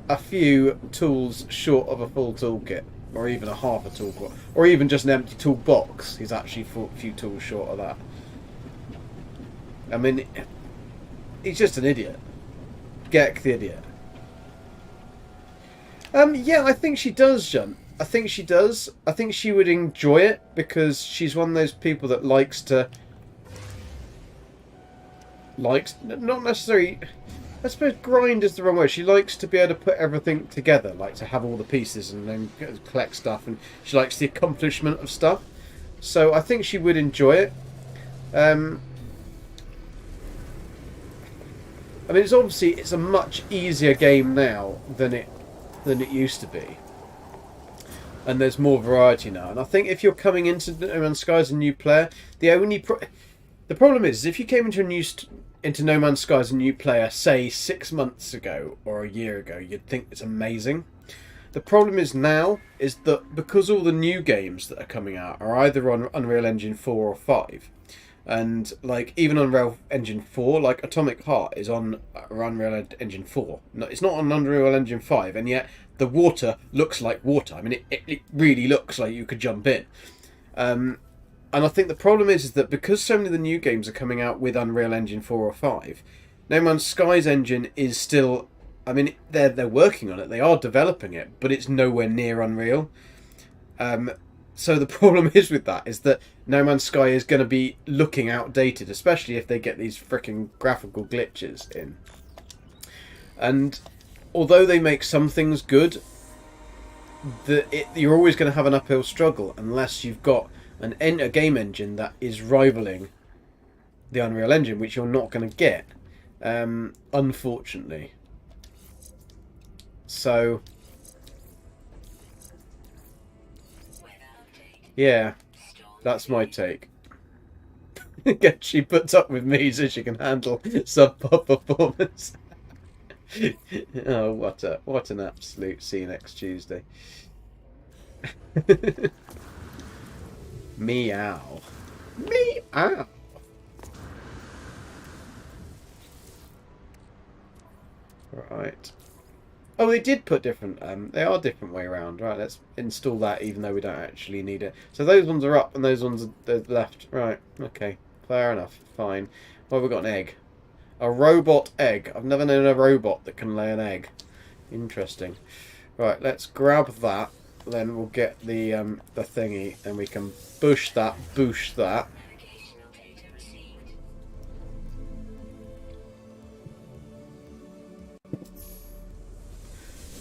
a few tools short of a full toolkit, or even a half a toolkit, or even just an empty toolbox. He's actually a few tools short of that. I mean, he's just an idiot. Gek the idiot. Yeah, I think she does, John. I think she does. I think she would enjoy it, because she's one of those people that likes not necessarily, I suppose grind is the wrong word. She likes to be able to put everything together, like to have all the pieces and then collect stuff, and she likes the accomplishment of stuff. So I think she would enjoy it. I mean, it's a much easier game now than it used to be, and there's more variety now. And I think if you're coming into No Man's Sky as a new player, the problem is if you came into No Man's Sky as a new player, say 6 months ago or a year ago, you'd think it's amazing. The problem is now is that because all the new games that are coming out are either on Unreal Engine 4 or 5, and like even Unreal Engine 4, like Atomic Heart is on Unreal Engine 4. No, it's not on Unreal Engine 5, and yet the water looks like water. I mean, it really looks like you could jump in. And I think the problem is that because so many of the new games are coming out with Unreal Engine 4 or 5, No Man's Sky's engine is still... I mean, they're working on it. They are developing it, but it's nowhere near Unreal. So the problem is with that is that No Man's Sky is going to be looking outdated, especially if they get these freaking graphical glitches in. And although they make some things good, you're always going to have an uphill struggle unless you've got a game engine that is rivaling the Unreal Engine, which you're not going to get, unfortunately. So, yeah, that's my take. She puts up with me so she can handle subpar performance. Oh, what an absolute see you next Tuesday. Meow. Meow. Right. Oh, they did put different, they are different way around. Right, let's install that even though we don't actually need it. So those ones are up and those ones are left. Right, okay. Fair enough. Fine. Well, we've got an egg. A robot egg. I've never known a robot that can lay an egg. Interesting. Right, let's grab that. Then we'll get the thingy and we can boosh that.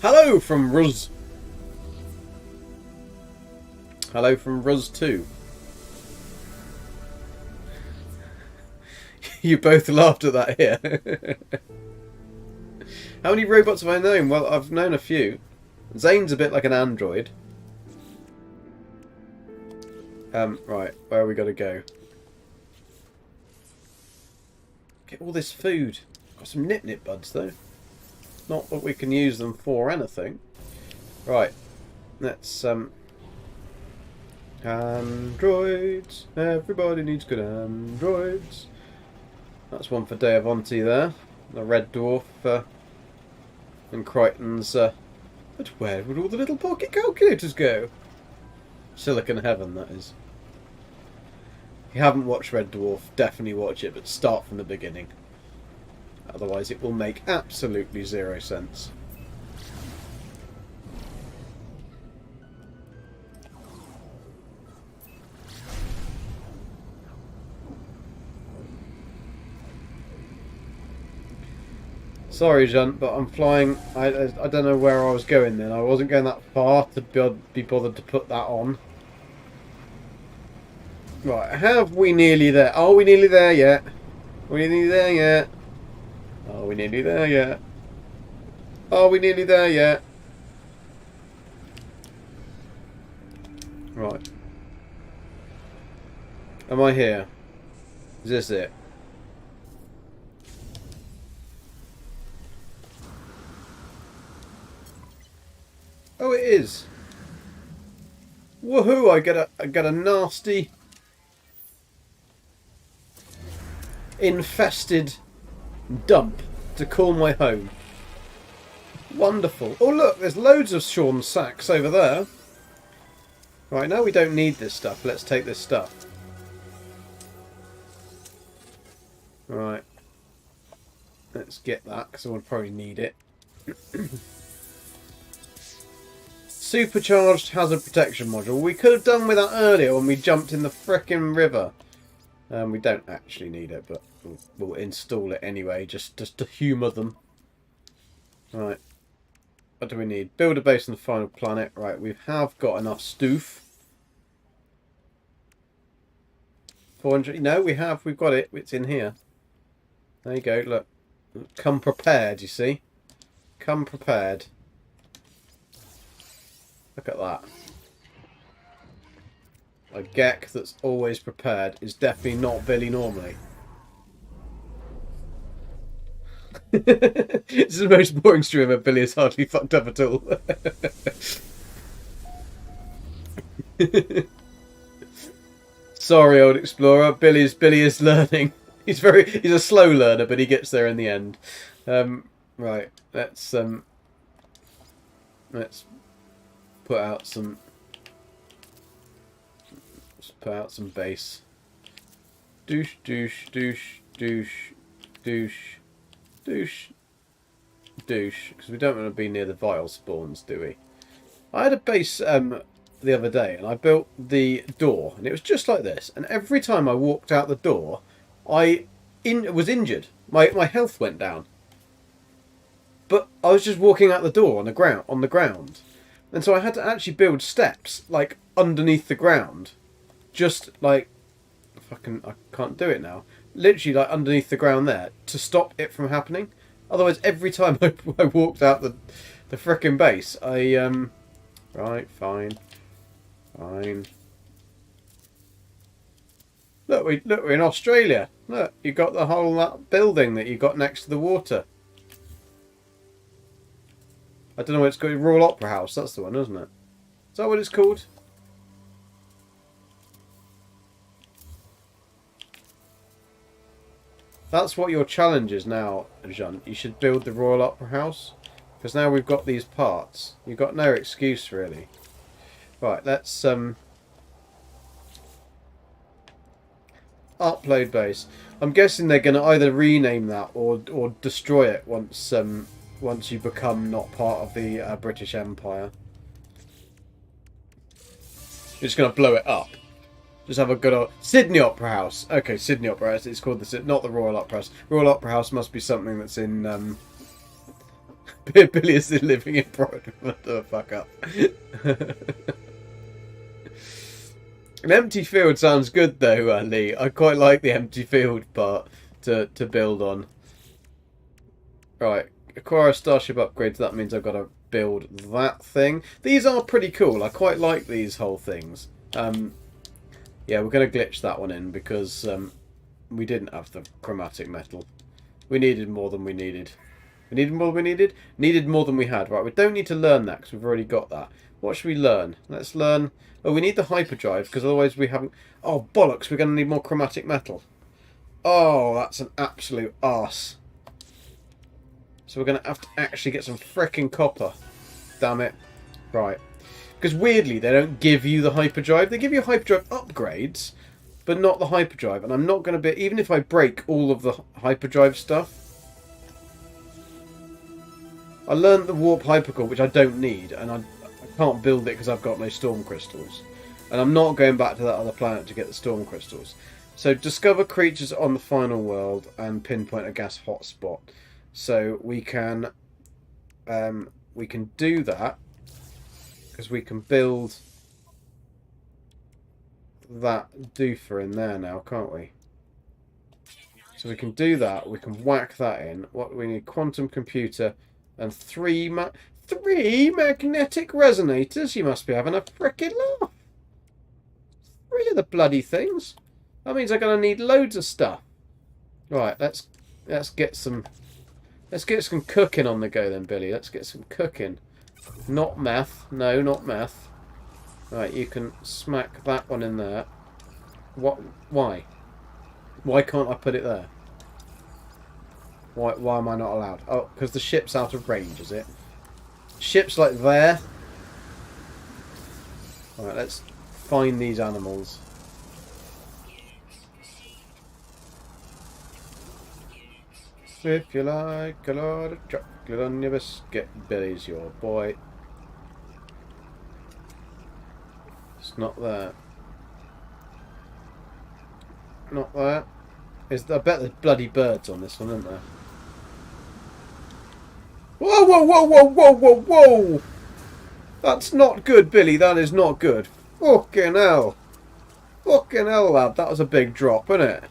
Hello from Ruz. Hello from Ruz 2. You both laughed at that here. How many robots have I known? Well, I've known a few. Zane's a bit like an android. Right, where are we got to go? Get all this food. Got some nip-nip buds, though. Not that we can use them for anything. Right, let's, androids. Everybody needs good androids. That's one for Deavonti there. The red dwarf, and Crichton's, but where would all the little pocket calculators go? Silicon Heaven, that is. If you haven't watched Red Dwarf, definitely watch it, but start from the beginning. Otherwise it will make absolutely zero sense. Sorry, Junt, but I'm flying. I don't know where I was going then. I wasn't going that far to be bothered to put that on. Right, have we nearly there? Are we nearly there yet? Are we nearly there yet? Are we nearly there yet? Are we nearly there yet? Right. Am I here? Is this it? Oh, it is. Woohoo! I get a nasty infested dump to call my home. Wonderful. Oh look, there's loads of Sean's sacks over there. Right, now we don't need this stuff. Let's take this stuff. Right. Let's get that, because I would probably need it. Supercharged hazard protection module. We could have done with that earlier when we jumped in the frickin' river. We don't actually need it, but we'll install it anyway, just to humour them. Right. What do we need? Build a base on the final planet. Right, we have got enough stoof. 400. No, we have. We've got it. It's in here. There you go. Look. Come prepared, you see? Come prepared. Look at that. A Gek that's always prepared is definitely not Billy normally. This is the most boring stream where Billy is hardly fucked up at all. Sorry, old explorer. Billy is learning. He's a slow learner, but he gets there in the end. Right, let's put out some. Let's put out some base. Douche, douche, douche, douche, douche, douche, douche. Because we don't want to be near the vial spawns, do we? I had a base the other day, and I built the door, and it was just like this. And every time I walked out the door, I was injured. My health went down. But I was just walking out the door on the ground. And so I had to actually build steps, like, underneath the ground. Just, like, I can't do it now. Literally, like, underneath the ground there, to stop it from happening. Otherwise, every time I walked out the frickin' base, right, fine. Fine. Look, we're in Australia. Look, you got the whole that building that you got next to the water. I don't know what it's called. Royal Opera House. That's the one, isn't it? Is that what it's called? That's what your challenge is now, Jean. You should build the Royal Opera House. Because now we've got these parts. You've got no excuse, really. Right, let's upload base. I'm guessing they're going to either rename that or destroy it once you become not part of the British Empire. You're just going to blow it up. Just have a good old Sydney Opera House. Okay, Sydney Opera House. It's called not the Royal Opera House. Royal Opera House must be something that's in Billy is living in Brighton. What the fuck up? An empty field sounds good though, Lee. I quite like the empty field part. to build on. Right, acquire a starship upgrade. So that means I've got to build that thing. These are pretty cool. I quite like these whole things. Yeah, we're going to glitch that one in because we didn't have the chromatic metal. We needed more than we needed. We needed more than we needed? Needed more than we had. Right, we don't need to learn that because we've already got that. What should we learn? Let's learn... Oh, we need the hyperdrive because otherwise we haven't... Oh, bollocks, we're going to need more chromatic metal. Oh, that's an absolute arse. So we're going to have to actually get some frickin' copper. Damn it. Right. Because weirdly, they don't give you the hyperdrive. They give you hyperdrive upgrades, but not the hyperdrive. And I'm not going to be... Even if I break all of the hyperdrive stuff... I learned the warp hypercore, which I don't need, and I can't build it because I've got no storm crystals. And I'm not going back to that other planet to get the storm crystals. So discover creatures on the final world and pinpoint a gas hotspot. So we can do that because we can build that doofer in there now, can't we? So we can do that. We can whack that in. What we need: quantum computer and three magnetic resonators. You must be having a frickin' laugh. 3 of the bloody things. That means I'm gonna need loads of stuff. Right, let's get some cooking on the go then, Billy. Let's get some cooking. Not meth. No, not meth. Right, you can smack that one in there. What? Why? Why can't I put it there? Why am I not allowed? Oh, because the ship's out of range, is it? Ship's like there. Alright, let's find these animals. If you like a lot of chocolate on your biscuit, Billy's your boy. It's not there. Not there. I bet there's bloody birds on this one, isn't there? Whoa, whoa, whoa, whoa, whoa, whoa, whoa! That's not good, Billy. That is not good. Fucking hell. Fucking hell, lad. That was a big drop, isn't it?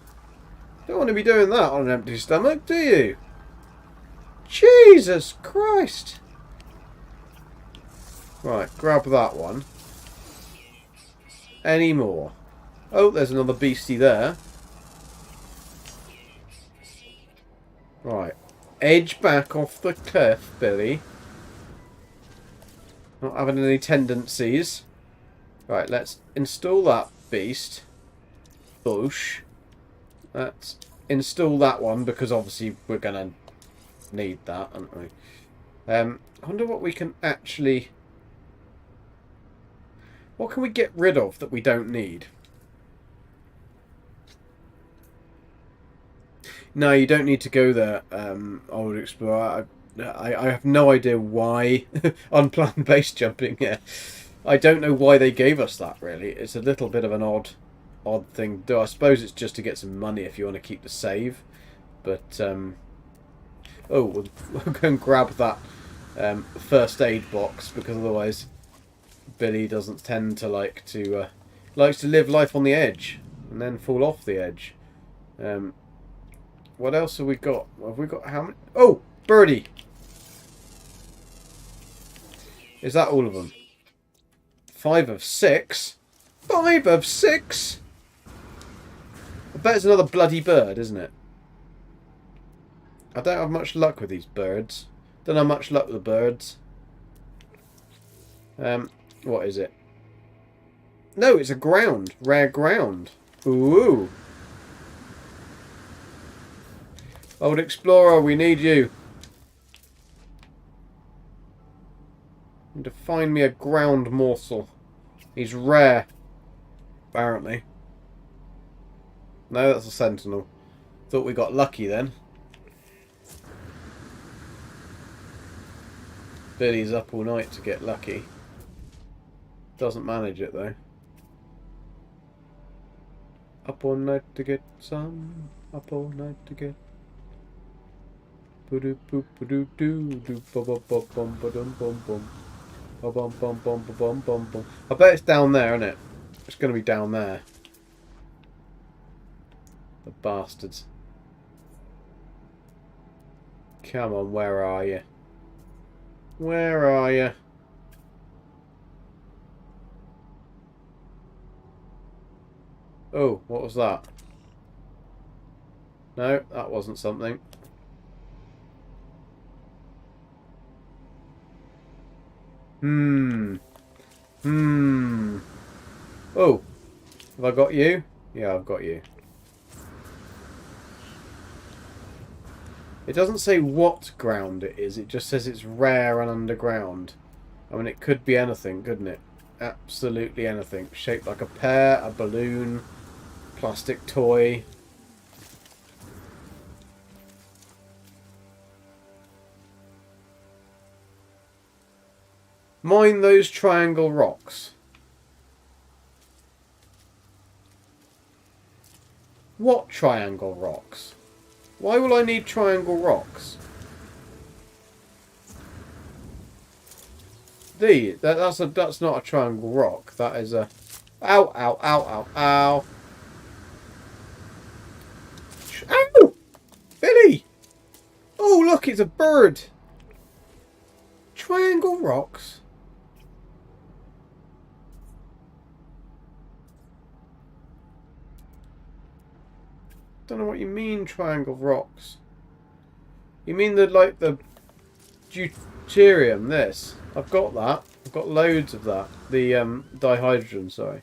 Don't want to be doing that on an empty stomach, do you? Jesus Christ. Right, grab that one. Any more? Oh, there's another beastie there. Right. Edge back off the cliff, Billy. Not having any tendencies. Right, let's install that beast. Bush. Let's install that one because obviously we're going to need that, aren't we? I wonder what we can actually... What can we get rid of that we don't need? No, you don't need to go there, old explorer. I have no idea why. Unplanned base jumping, yeah. I don't know why they gave us that, really. It's a little bit of an odd thing to do. I suppose it's just to get some money if you want to keep the save. But, oh, we'll go and grab that first aid box, because otherwise Billy doesn't tend to likes to live life on the edge and then fall off the edge. What else have we got? Have we got how many? Oh, birdie! Is that all of them? 5 of 6? 5 of 6? I bet it's another bloody bird, isn't it? I don't have much luck with these birds. Don't have much luck with the birds. What is it? No, it's a ground. Rare ground. Ooh. Old explorer, we need you. Need to find me a ground morsel. He's rare. Apparently. No, that's a sentinel. Thought we got lucky then. Billy's up all night to get lucky. Doesn't manage it though. Up all night to get some. Up all night to get. I bet it's down there, isn't it? It's going to be down there. The bastards. Come on, where are you? Where are you? Oh, what was that? No, that wasn't something. Oh, have I got you? Yeah, I've got you. It doesn't say what ground it is, it just says it's rare and underground. I mean, it could be anything, couldn't it? Absolutely anything. Shaped like a pear, a balloon, plastic toy. Mine those triangle rocks. What triangle rocks? Why will I need triangle rocks? That's not a triangle rock. That is a... Ow, ow, ow, ow, ow. Ow! Billy! Oh, look, it's a bird. Triangle rocks? Don't know what you mean, triangle rocks. You mean the deuterium, this? I've got that. I've got loads of that. The dihydrogen, sorry.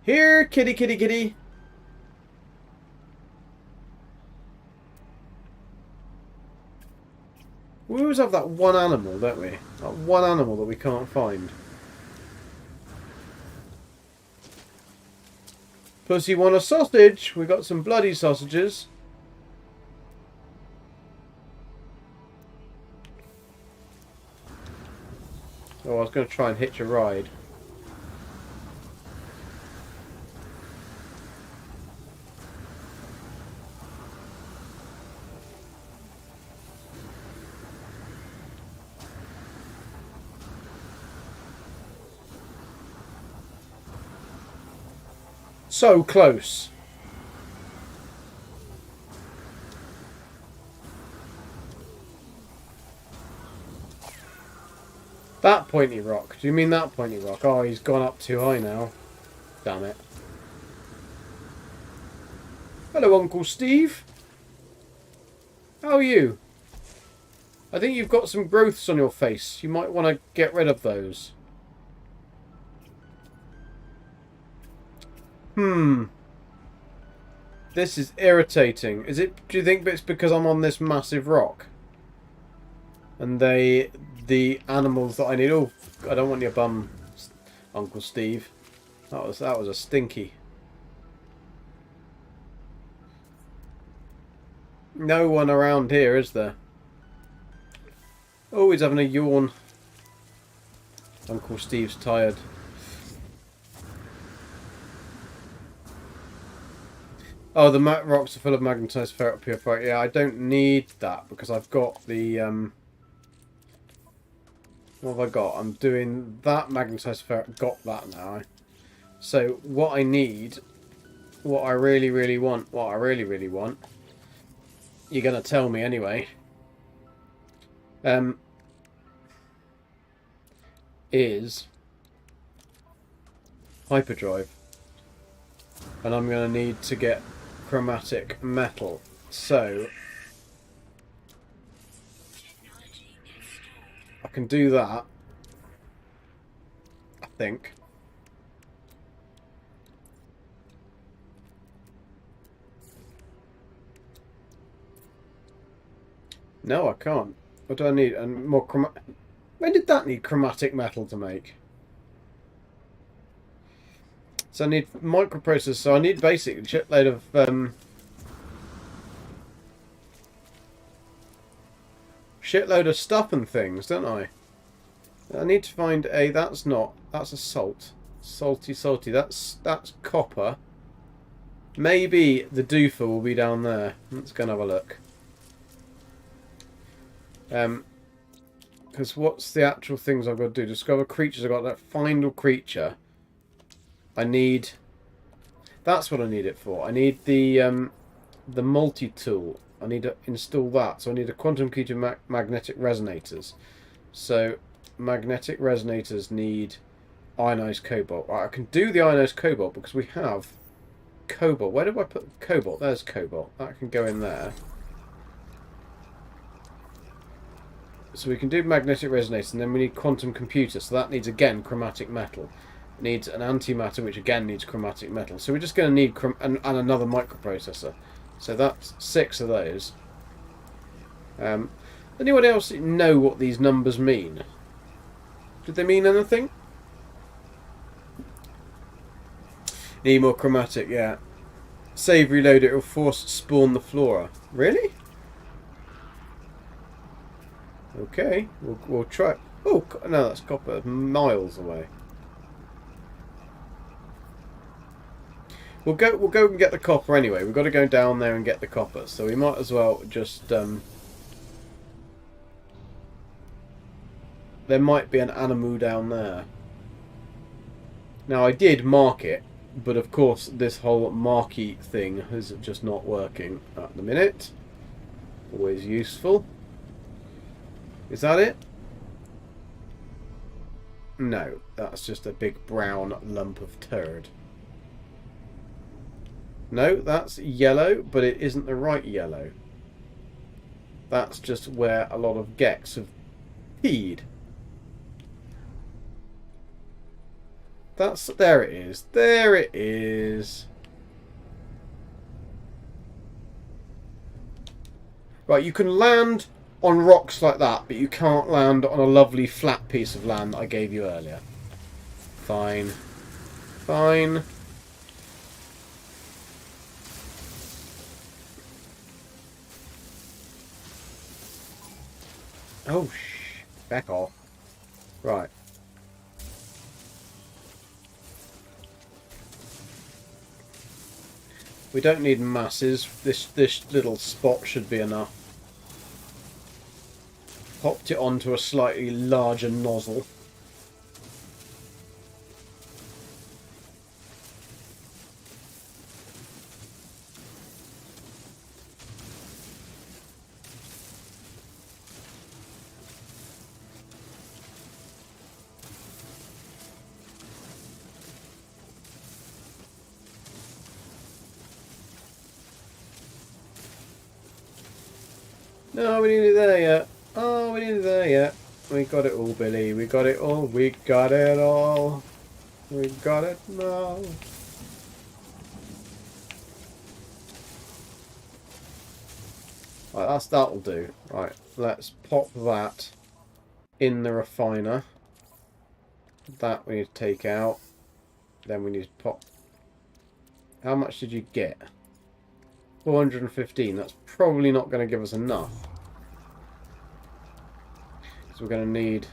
Here, kitty, kitty, kitty. We always have that one animal, don't we? That one animal that we can't find. Pussy want a sausage. We got some bloody sausages. Oh, I was going to try and hitch a ride. So close. That pointy rock. Do you mean that pointy rock? Oh, he's gone up too high now. Damn it. Hello, Uncle Steve. How are you? I think you've got some growths on your face. You might want to get rid of those. This is irritating. Is it? Do you think it's because I'm on this massive rock? And the animals that I need. Oh, I don't want your bum, Uncle Steve. That was a stinky. No one around here, is there? Oh, he's having a yawn. Uncle Steve's tired. Oh, the rocks are full of magnetized ferrite purified. Yeah, I don't need that because I've got the what have I got? I'm doing that magnetized ferrite. Got that now. So what I need, what I really want, you're gonna tell me anyway. Is hyperdrive, and I'm gonna need to get chromatic metal. So I can do that, I think. No, I can't. What do I need? And more when did that need chromatic metal to make? So I need microprocessors. So I need basically a shitload of stuff and things, don't I? I need to find a. That's a salt. Salty. That's copper. Maybe the doofer will be down there. Let's go and have a look. Because what's the actual things I've got to do? Discover creatures. I've got that. Find a creature. I need... That's what I need it for. I need the multi-tool. I need to install that. So I need a quantum key to magnetic resonators. So magnetic resonators need ionized cobalt. Right, I can do the ionized cobalt because we have cobalt. Where do I put cobalt? There's cobalt. That can go in there. So we can do magnetic resonators, and then we need quantum computer. So that needs, again, chromatic metal. It needs an antimatter, which again needs chromatic metal. So we're just going to need and another microprocessor. So that's 6 of those. Anyone else know what these numbers mean? Did they mean anything? Need more chromatic, yeah. Save reload, it will force spawn the flora. Really? Okay, we'll try. Oh no, that's copper. Miles away. We'll go and get the copper anyway. We've got to go down there and get the copper, so we might as well just. There might be an Anomalous down there. Now I did mark it, but of course this whole marquee thing is just not working at the minute. Always useful. Is that it? No, that's just a big brown lump of turd. No, that's yellow, but it isn't the right yellow. That's just where a lot of Geks have peed. There it is. There it is. Right, you can land on rocks like that, but you can't land on a lovely flat piece of land that I gave you earlier. Fine. Fine. Oh, back off. Right. We don't need masses. This little spot should be enough. Popped it onto a slightly larger nozzle. No, we need it there yet. Oh, we need it there yet. We got it all, Billy. We got it all. We got it all. We got it now. Right, that'll do. Right, let's pop that in the refiner. That we need to take out. Then we need to pop. How much did you get? 415. That's probably not going to give us enough. So we're going to need.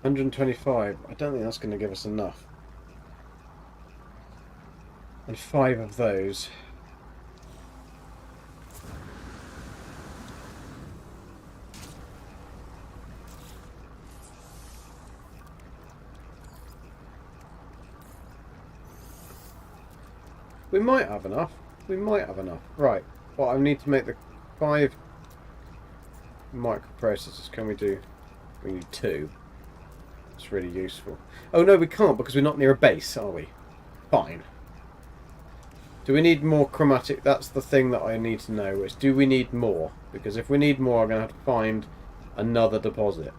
$125. I don't think that's going to give us enough. And 5 of those. We might have enough. We might have enough. Right. Well, I need to make the 5 microprocessors. Can we do? We need 2. It's really useful. Oh no, we can't because we're not near a base, are we? Fine. Do we need more chromatic? That's the thing that I need to know. Is do we need more? Because if we need more, I'm going to have to find another deposit.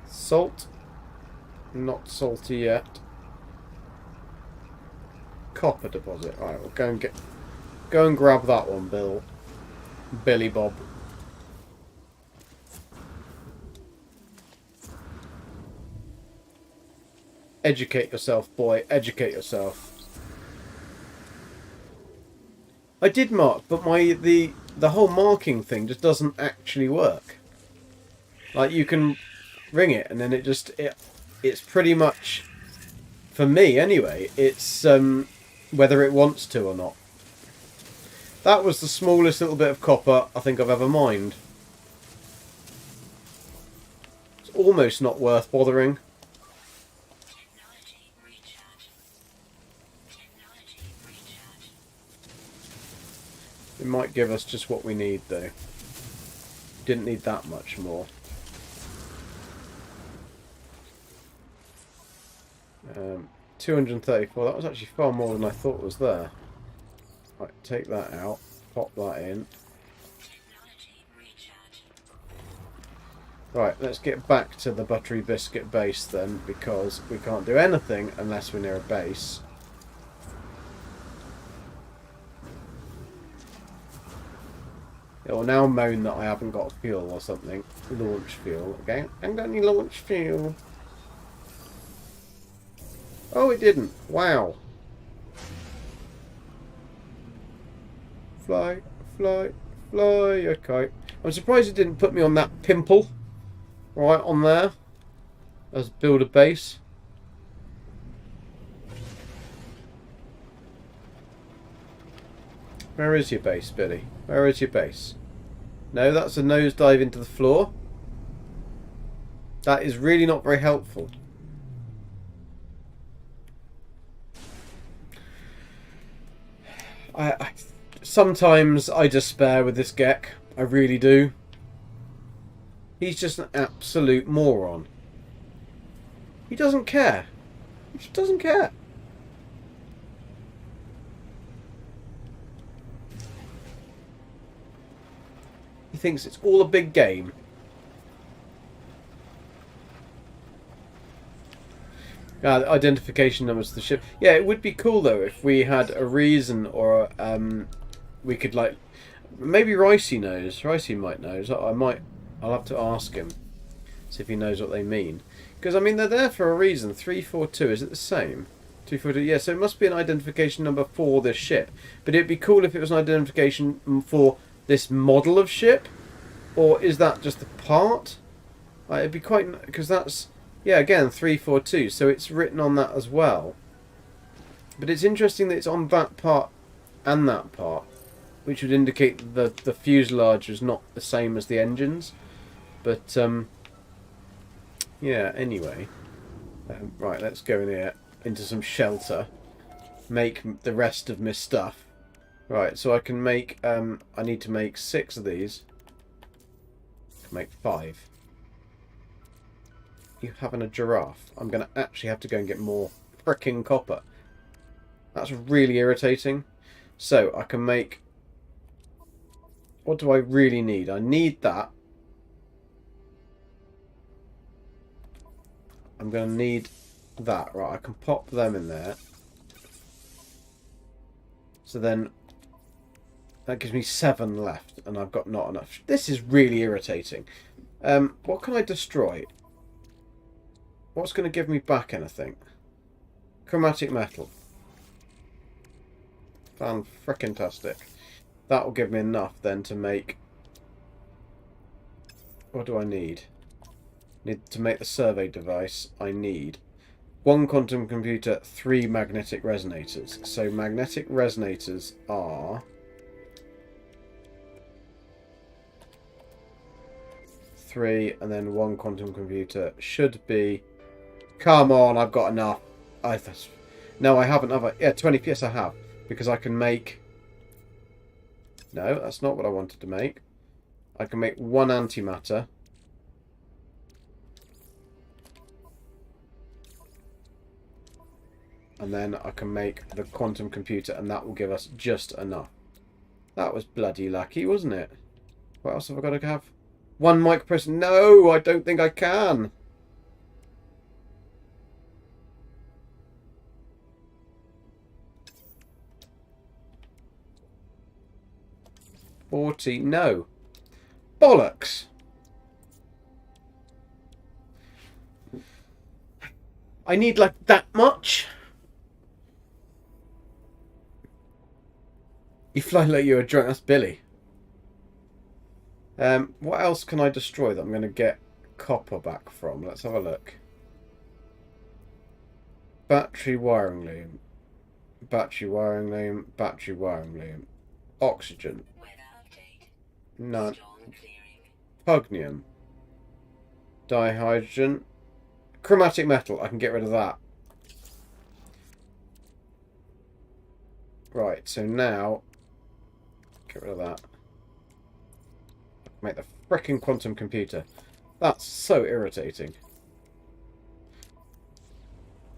Salt. Not salty yet. Copper deposit. Alright, we'll go and grab that one, Billy Bob. Educate yourself, boy. Educate yourself. I did mark, but the whole marking thing just doesn't actually work. Like you can ring it, and then it's pretty much, for me anyway, it's whether it wants to or not. That was the smallest little bit of copper I think I've ever mined. It's almost not worth bothering. It might give us just what we need though. Didn't need that much more. 234, that was actually far more than I thought was there. Right, take that out, pop that in. Right, let's get back to the buttery biscuit base then, because we can't do anything unless we're near a base. It will now moan that I haven't got fuel or something. Launch fuel, okay? I haven't got any launch fuel. Oh, it didn't. Wow. Fly, fly, fly. Okay. I'm surprised it didn't put me on that pimple. Right on there. As build a base. Where is your base, Billy? Where is your base? No, that's a nosedive into the floor. That is really not very helpful. Sometimes I despair with this Gek. I really do. He's just an absolute moron. He doesn't care. He just doesn't care. He thinks it's all a big game. Identification numbers to the ship. Yeah, it would be cool though if we had a reason, or we could like, maybe Ricey knows. Ricey might know. So I'll have to ask him, see if he knows what they mean. Because I mean they're there for a reason. 342, is it the same? 242. Yeah, so it must be an identification number for this ship. But it'd be cool if it was an identification for this model of ship, or is that just the part? It'd be quite, because that's, yeah, again 342, so it's written on that as well. But it's interesting that it's on that part and that part, which would indicate that the fuselage is not the same as the engines. But yeah, anyway, right, let's go in here into some shelter, make the rest of my stuff. Right, so I can make, I need to make 6 of these. I can make 5. You having a giraffe? I'm going to actually have to go and get more fricking copper. That's really irritating. So, I can make... What do I really need? I need that. I'm going to need that. Right, I can pop them in there. So then... That gives me 7 left, and I've got not enough. This is really irritating. What can I destroy? What's going to give me back anything? Chromatic metal. Fan-frickin-tastic. That will give me enough then to make... What do I need? To make the survey device, I need 1 quantum computer, 3 magnetic resonators. So magnetic resonators are... 3, and then 1 quantum computer should be... Come on, I've got enough. No, I haven't, have I? Yeah, 20. Yes, I have. Because I can make... No, that's not what I wanted to make. I can make 1 antimatter. And then I can make the quantum computer, and that will give us just enough. That was bloody lucky, wasn't it? What else have I got to have? 1 microprocessor. No, I don't think I can. No. Bollocks. I need like that much. You fly like you're drunk. That's Billy. What else can I destroy that I'm going to get copper back from? Let's have a look. Battery wiring loom. Battery wiring loom. Battery wiring loom. Oxygen. None. Pugnium. Dihydrogen. Chromatic metal. I can get rid of that. Right, so now... Get rid of that. Make the frickin' quantum computer. That's so irritating.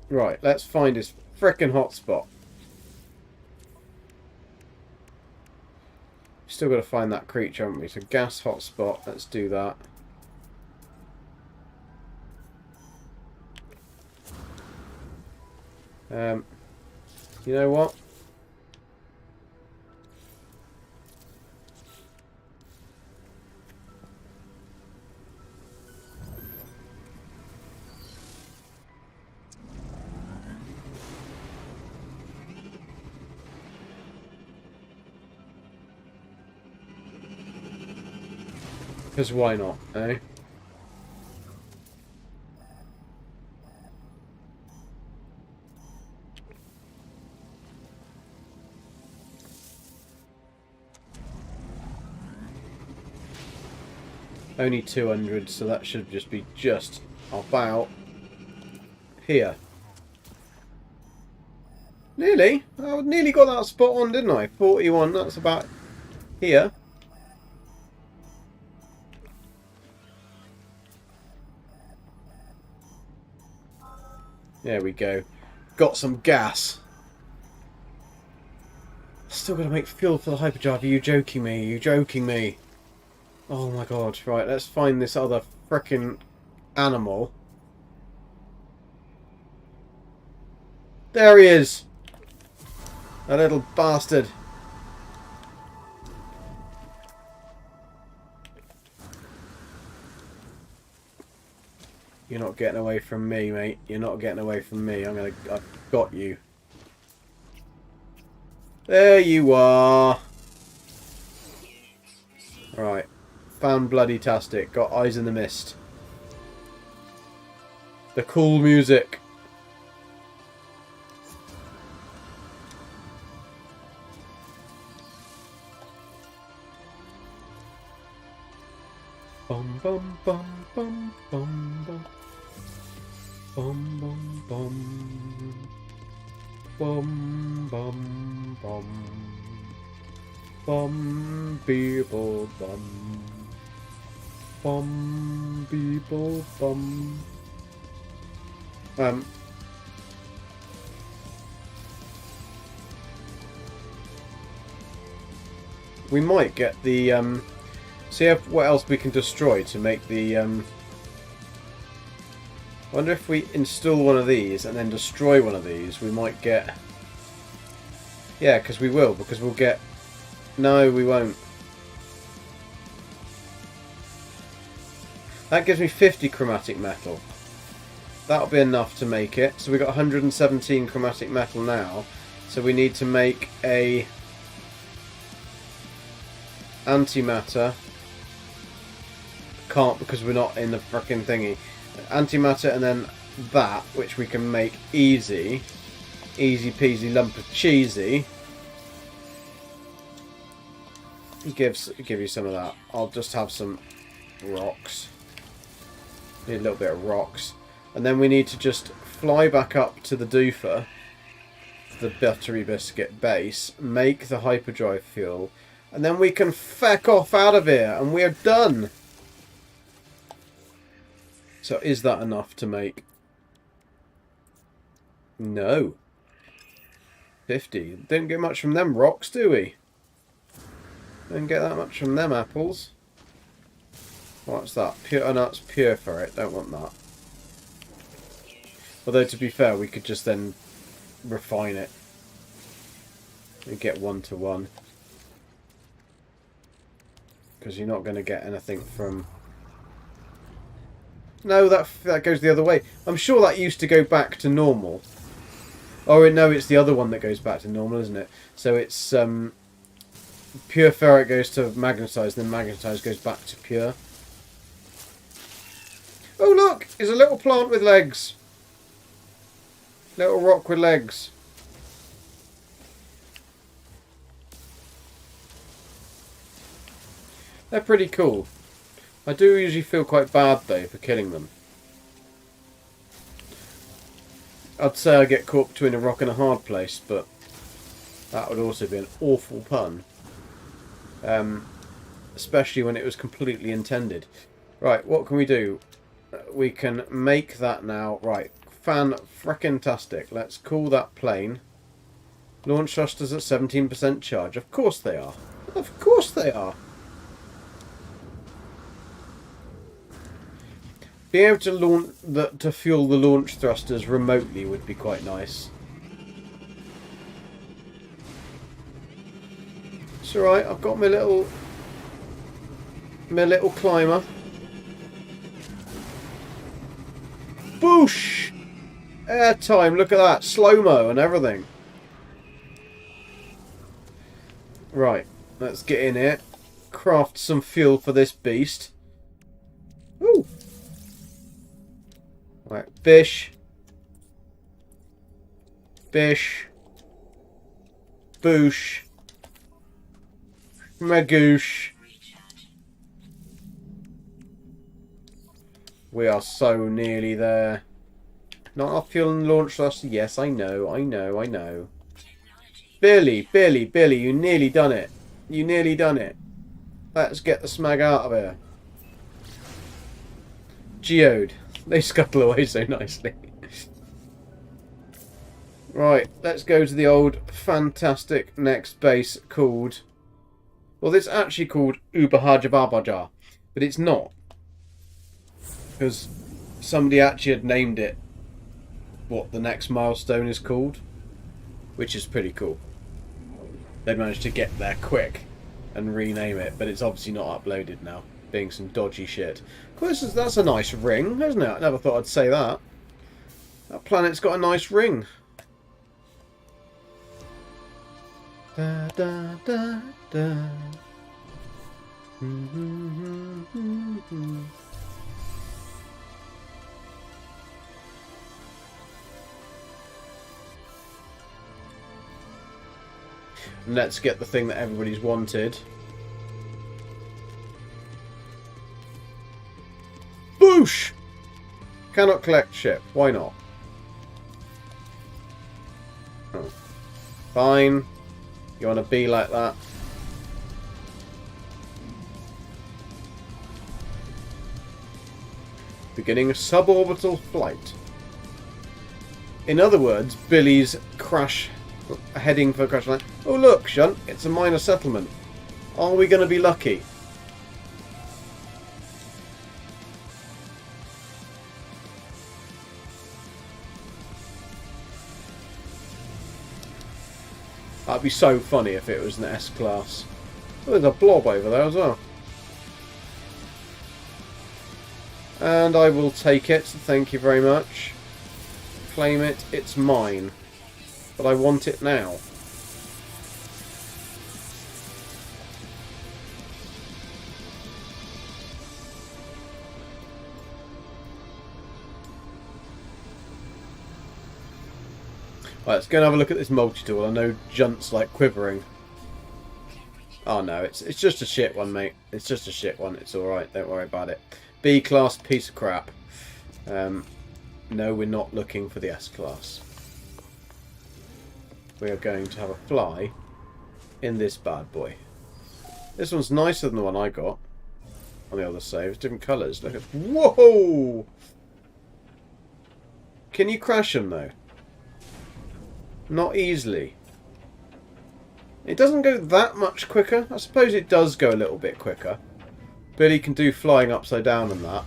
Right, let's find his frickin' hotspot. Still got to find that creature, haven't we? So gas hotspot, let's do that. You know what? Because why not, eh? Only 200, so that should just be just about here. Nearly. I nearly got that spot on, didn't I? 41, that's about here. There we go. Got some gas. Still got to make fuel for the hyperdrive. Are you joking me? Are you joking me? Oh my god. Right, let's find this other frickin' animal. There he is! A little bastard. You're not getting away from me, mate. You're not getting away from me. I've got you. There you are. Right. Found bloody tastic. Got eyes in the mist. The cool music. Bum bum bum bum bum bum. Bum bum bum. Bum bum bum. Bum beeble bum. Bum beeble bum. We might get the see what else we can destroy to make the I wonder if we install one of these and then destroy one of these, we might get... Yeah, because we will, because we'll get... No, we won't. That gives me 50 chromatic metal. That'll be enough to make it. So we've got 117 chromatic metal now. So we need to make a antimatter. Can't because we're not in the fucking thingy. Antimatter and then that, which we can make easy. Easy peasy lump of cheesy. Give you some of that. I'll just have some rocks. Need a little bit of rocks. And then we need to just fly back up to the doofer, the buttery biscuit base, make the hyperdrive fuel, and then we can feck off out of here, and we're done. So is that enough to make? No. 50. Didn't get much from them rocks, do we? Didn't get that much from them apples. What's that? Pure, oh no, it's pure ferret. Don't want that. Although, to be fair, we could just then refine it and get 1-to-1. Because you're not going to get anything from... No, that goes the other way. I'm sure that used to go back to normal. Oh, no, it's the other one that goes back to normal, isn't it? So it's pure ferret goes to magnetized, then magnetized goes back to pure. Oh, look! It's a little plant with legs. Little rock with legs. They're pretty cool. I do usually feel quite bad though for killing them. I'd say I get caught between a rock and a hard place, but that would also be an awful pun. Especially when it was completely intended. Right, what can we do? We can make that now. Right, fan-frickin-tastic. Let's call that plane. Launch thrusters at 17% charge. Of course they are. Of course they are. Being able to fuel the launch thrusters remotely would be quite nice. It's alright, I've got my little climber. Boosh! Airtime, look at that. Slow-mo and everything. Right, let's get in here. Craft some fuel for this beast. Ooh! Right, bish. Bish. Boosh. Magoosh. We are so nearly there. Not our fuel and launch thruster. Yes, I know. Billy, you nearly done it. You nearly done it. Let's get the smag out of here. Geode. They scuttle away so nicely. Right, let's go to the old fantastic next base called... Well, it's actually called Ubahajababaja, but it's not. Because somebody actually had named it what the next milestone is called, which is pretty cool. They managed to get there quick and rename it, but it's obviously not uploaded now, being some dodgy shit. Of course, that's a nice ring, isn't it? I never thought I'd say that. That planet's got a nice ring. Da, da, da, da. And let's get the thing that everybody's wanted. Boosh! Cannot collect ship. Why not? Oh. Fine. You want to be like that? Beginning a suborbital flight. In other words, Billy's heading for crash land. Oh look, Shunt, it's a minor settlement. Are we going to be lucky? That'd be so funny if it was an S-class. Oh, there's a blob over there as well. And I will take it, thank you very much. Claim it, it's mine. But I want it now. Right, let's go and have a look at this multi-tool. I know Junt's like quivering. Oh no, it's just a shit one, mate. It's just a shit one. It's alright, don't worry about it. B-class piece of crap. No, we're not looking for the S-class. We are going to have a fly in this bad boy. This one's nicer than the one I got on the other save. It's different colours. Look at... Whoa! Can you crash them though? Not easily. It doesn't go that much quicker. I suppose it does go a little bit quicker. Billy can do flying upside down and that.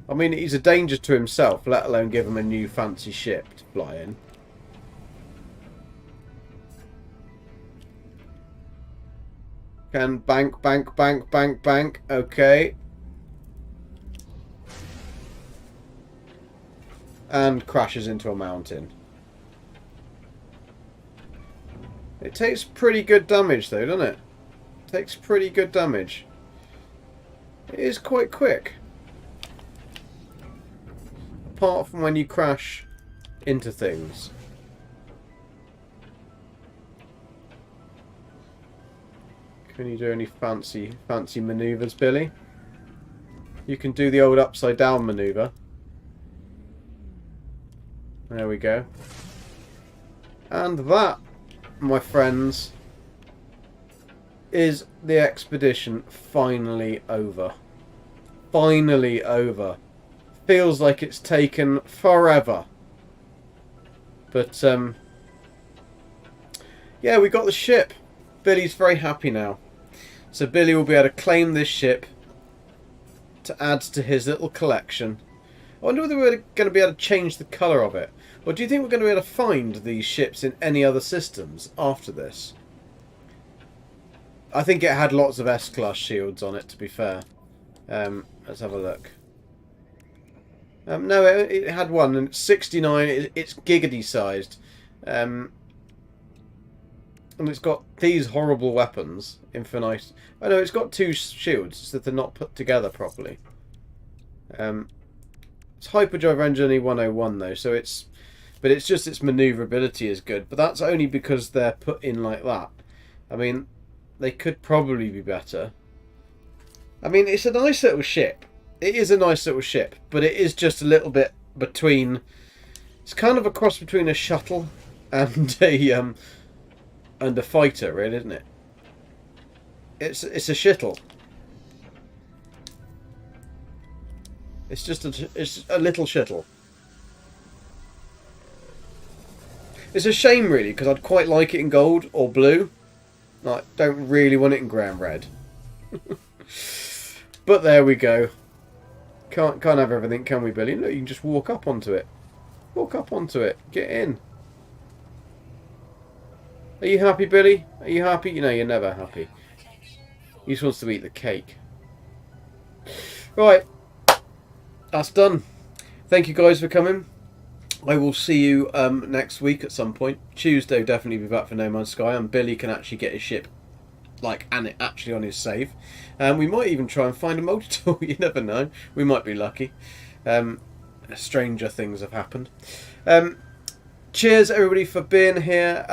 I mean, he's a danger to himself, let alone give him a new fancy ship to fly in. Can bank. Okay. And crashes into a mountain. It takes pretty good damage though, doesn't it? Takes pretty good damage. It is quite quick. Apart from when you crash into things. Can you do any fancy manoeuvres, Billy? You can do the old upside down manoeuvre. There we go. And that, my friends, is the expedition finally over. Finally over. Feels like it's taken forever. But, yeah, we got the ship. Billy's very happy now. So Billy will be able to claim this ship to add to his little collection. I wonder whether we're going to be able to change the colour of it. Or do you think we're going to be able to find these ships in any other systems after this? I think it had lots of S-class shields on it, to be fair. Let's have a look. No, it had one, and it's 69. It's giggity sized. And it's got these horrible weapons. Infinite. Oh no, it's got two shields, it's that they're not put together properly. It's Hyperdrive Engine 101 though, so it's... But it's just its manoeuvrability is good. But that's only because they're put in like that. I mean, they could probably be better. I mean, it's a nice little ship. It is a nice little ship, but it is just a little bit between... It's kind of a cross between a shuttle and a fighter, really, isn't it? It's a shittle. It's just a little shittle. It's a shame, really, because I'd quite like it in gold or blue. Like, don't really want it in grey and red. But there we go. Can't have everything, can we, Billy? Look, you can just walk up onto it. Walk up onto it. Get in. Are you happy, Billy? Are you happy? You know, you're never happy. He just wants to eat the cake. Right. That's done. Thank you guys for coming. I will see you next week at some point. Tuesday, definitely be back for No Man's Sky, and Billy can actually get his ship, like, and actually on his save. We might even try and find a multi-tool. You never know. We might be lucky. Stranger things have happened. Cheers, everybody, for being here.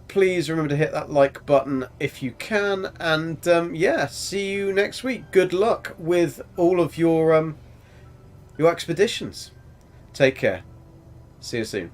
Please remember to hit that like button if you can, and yeah, see you next week. Good luck with all of your expeditions. Take care. See you soon.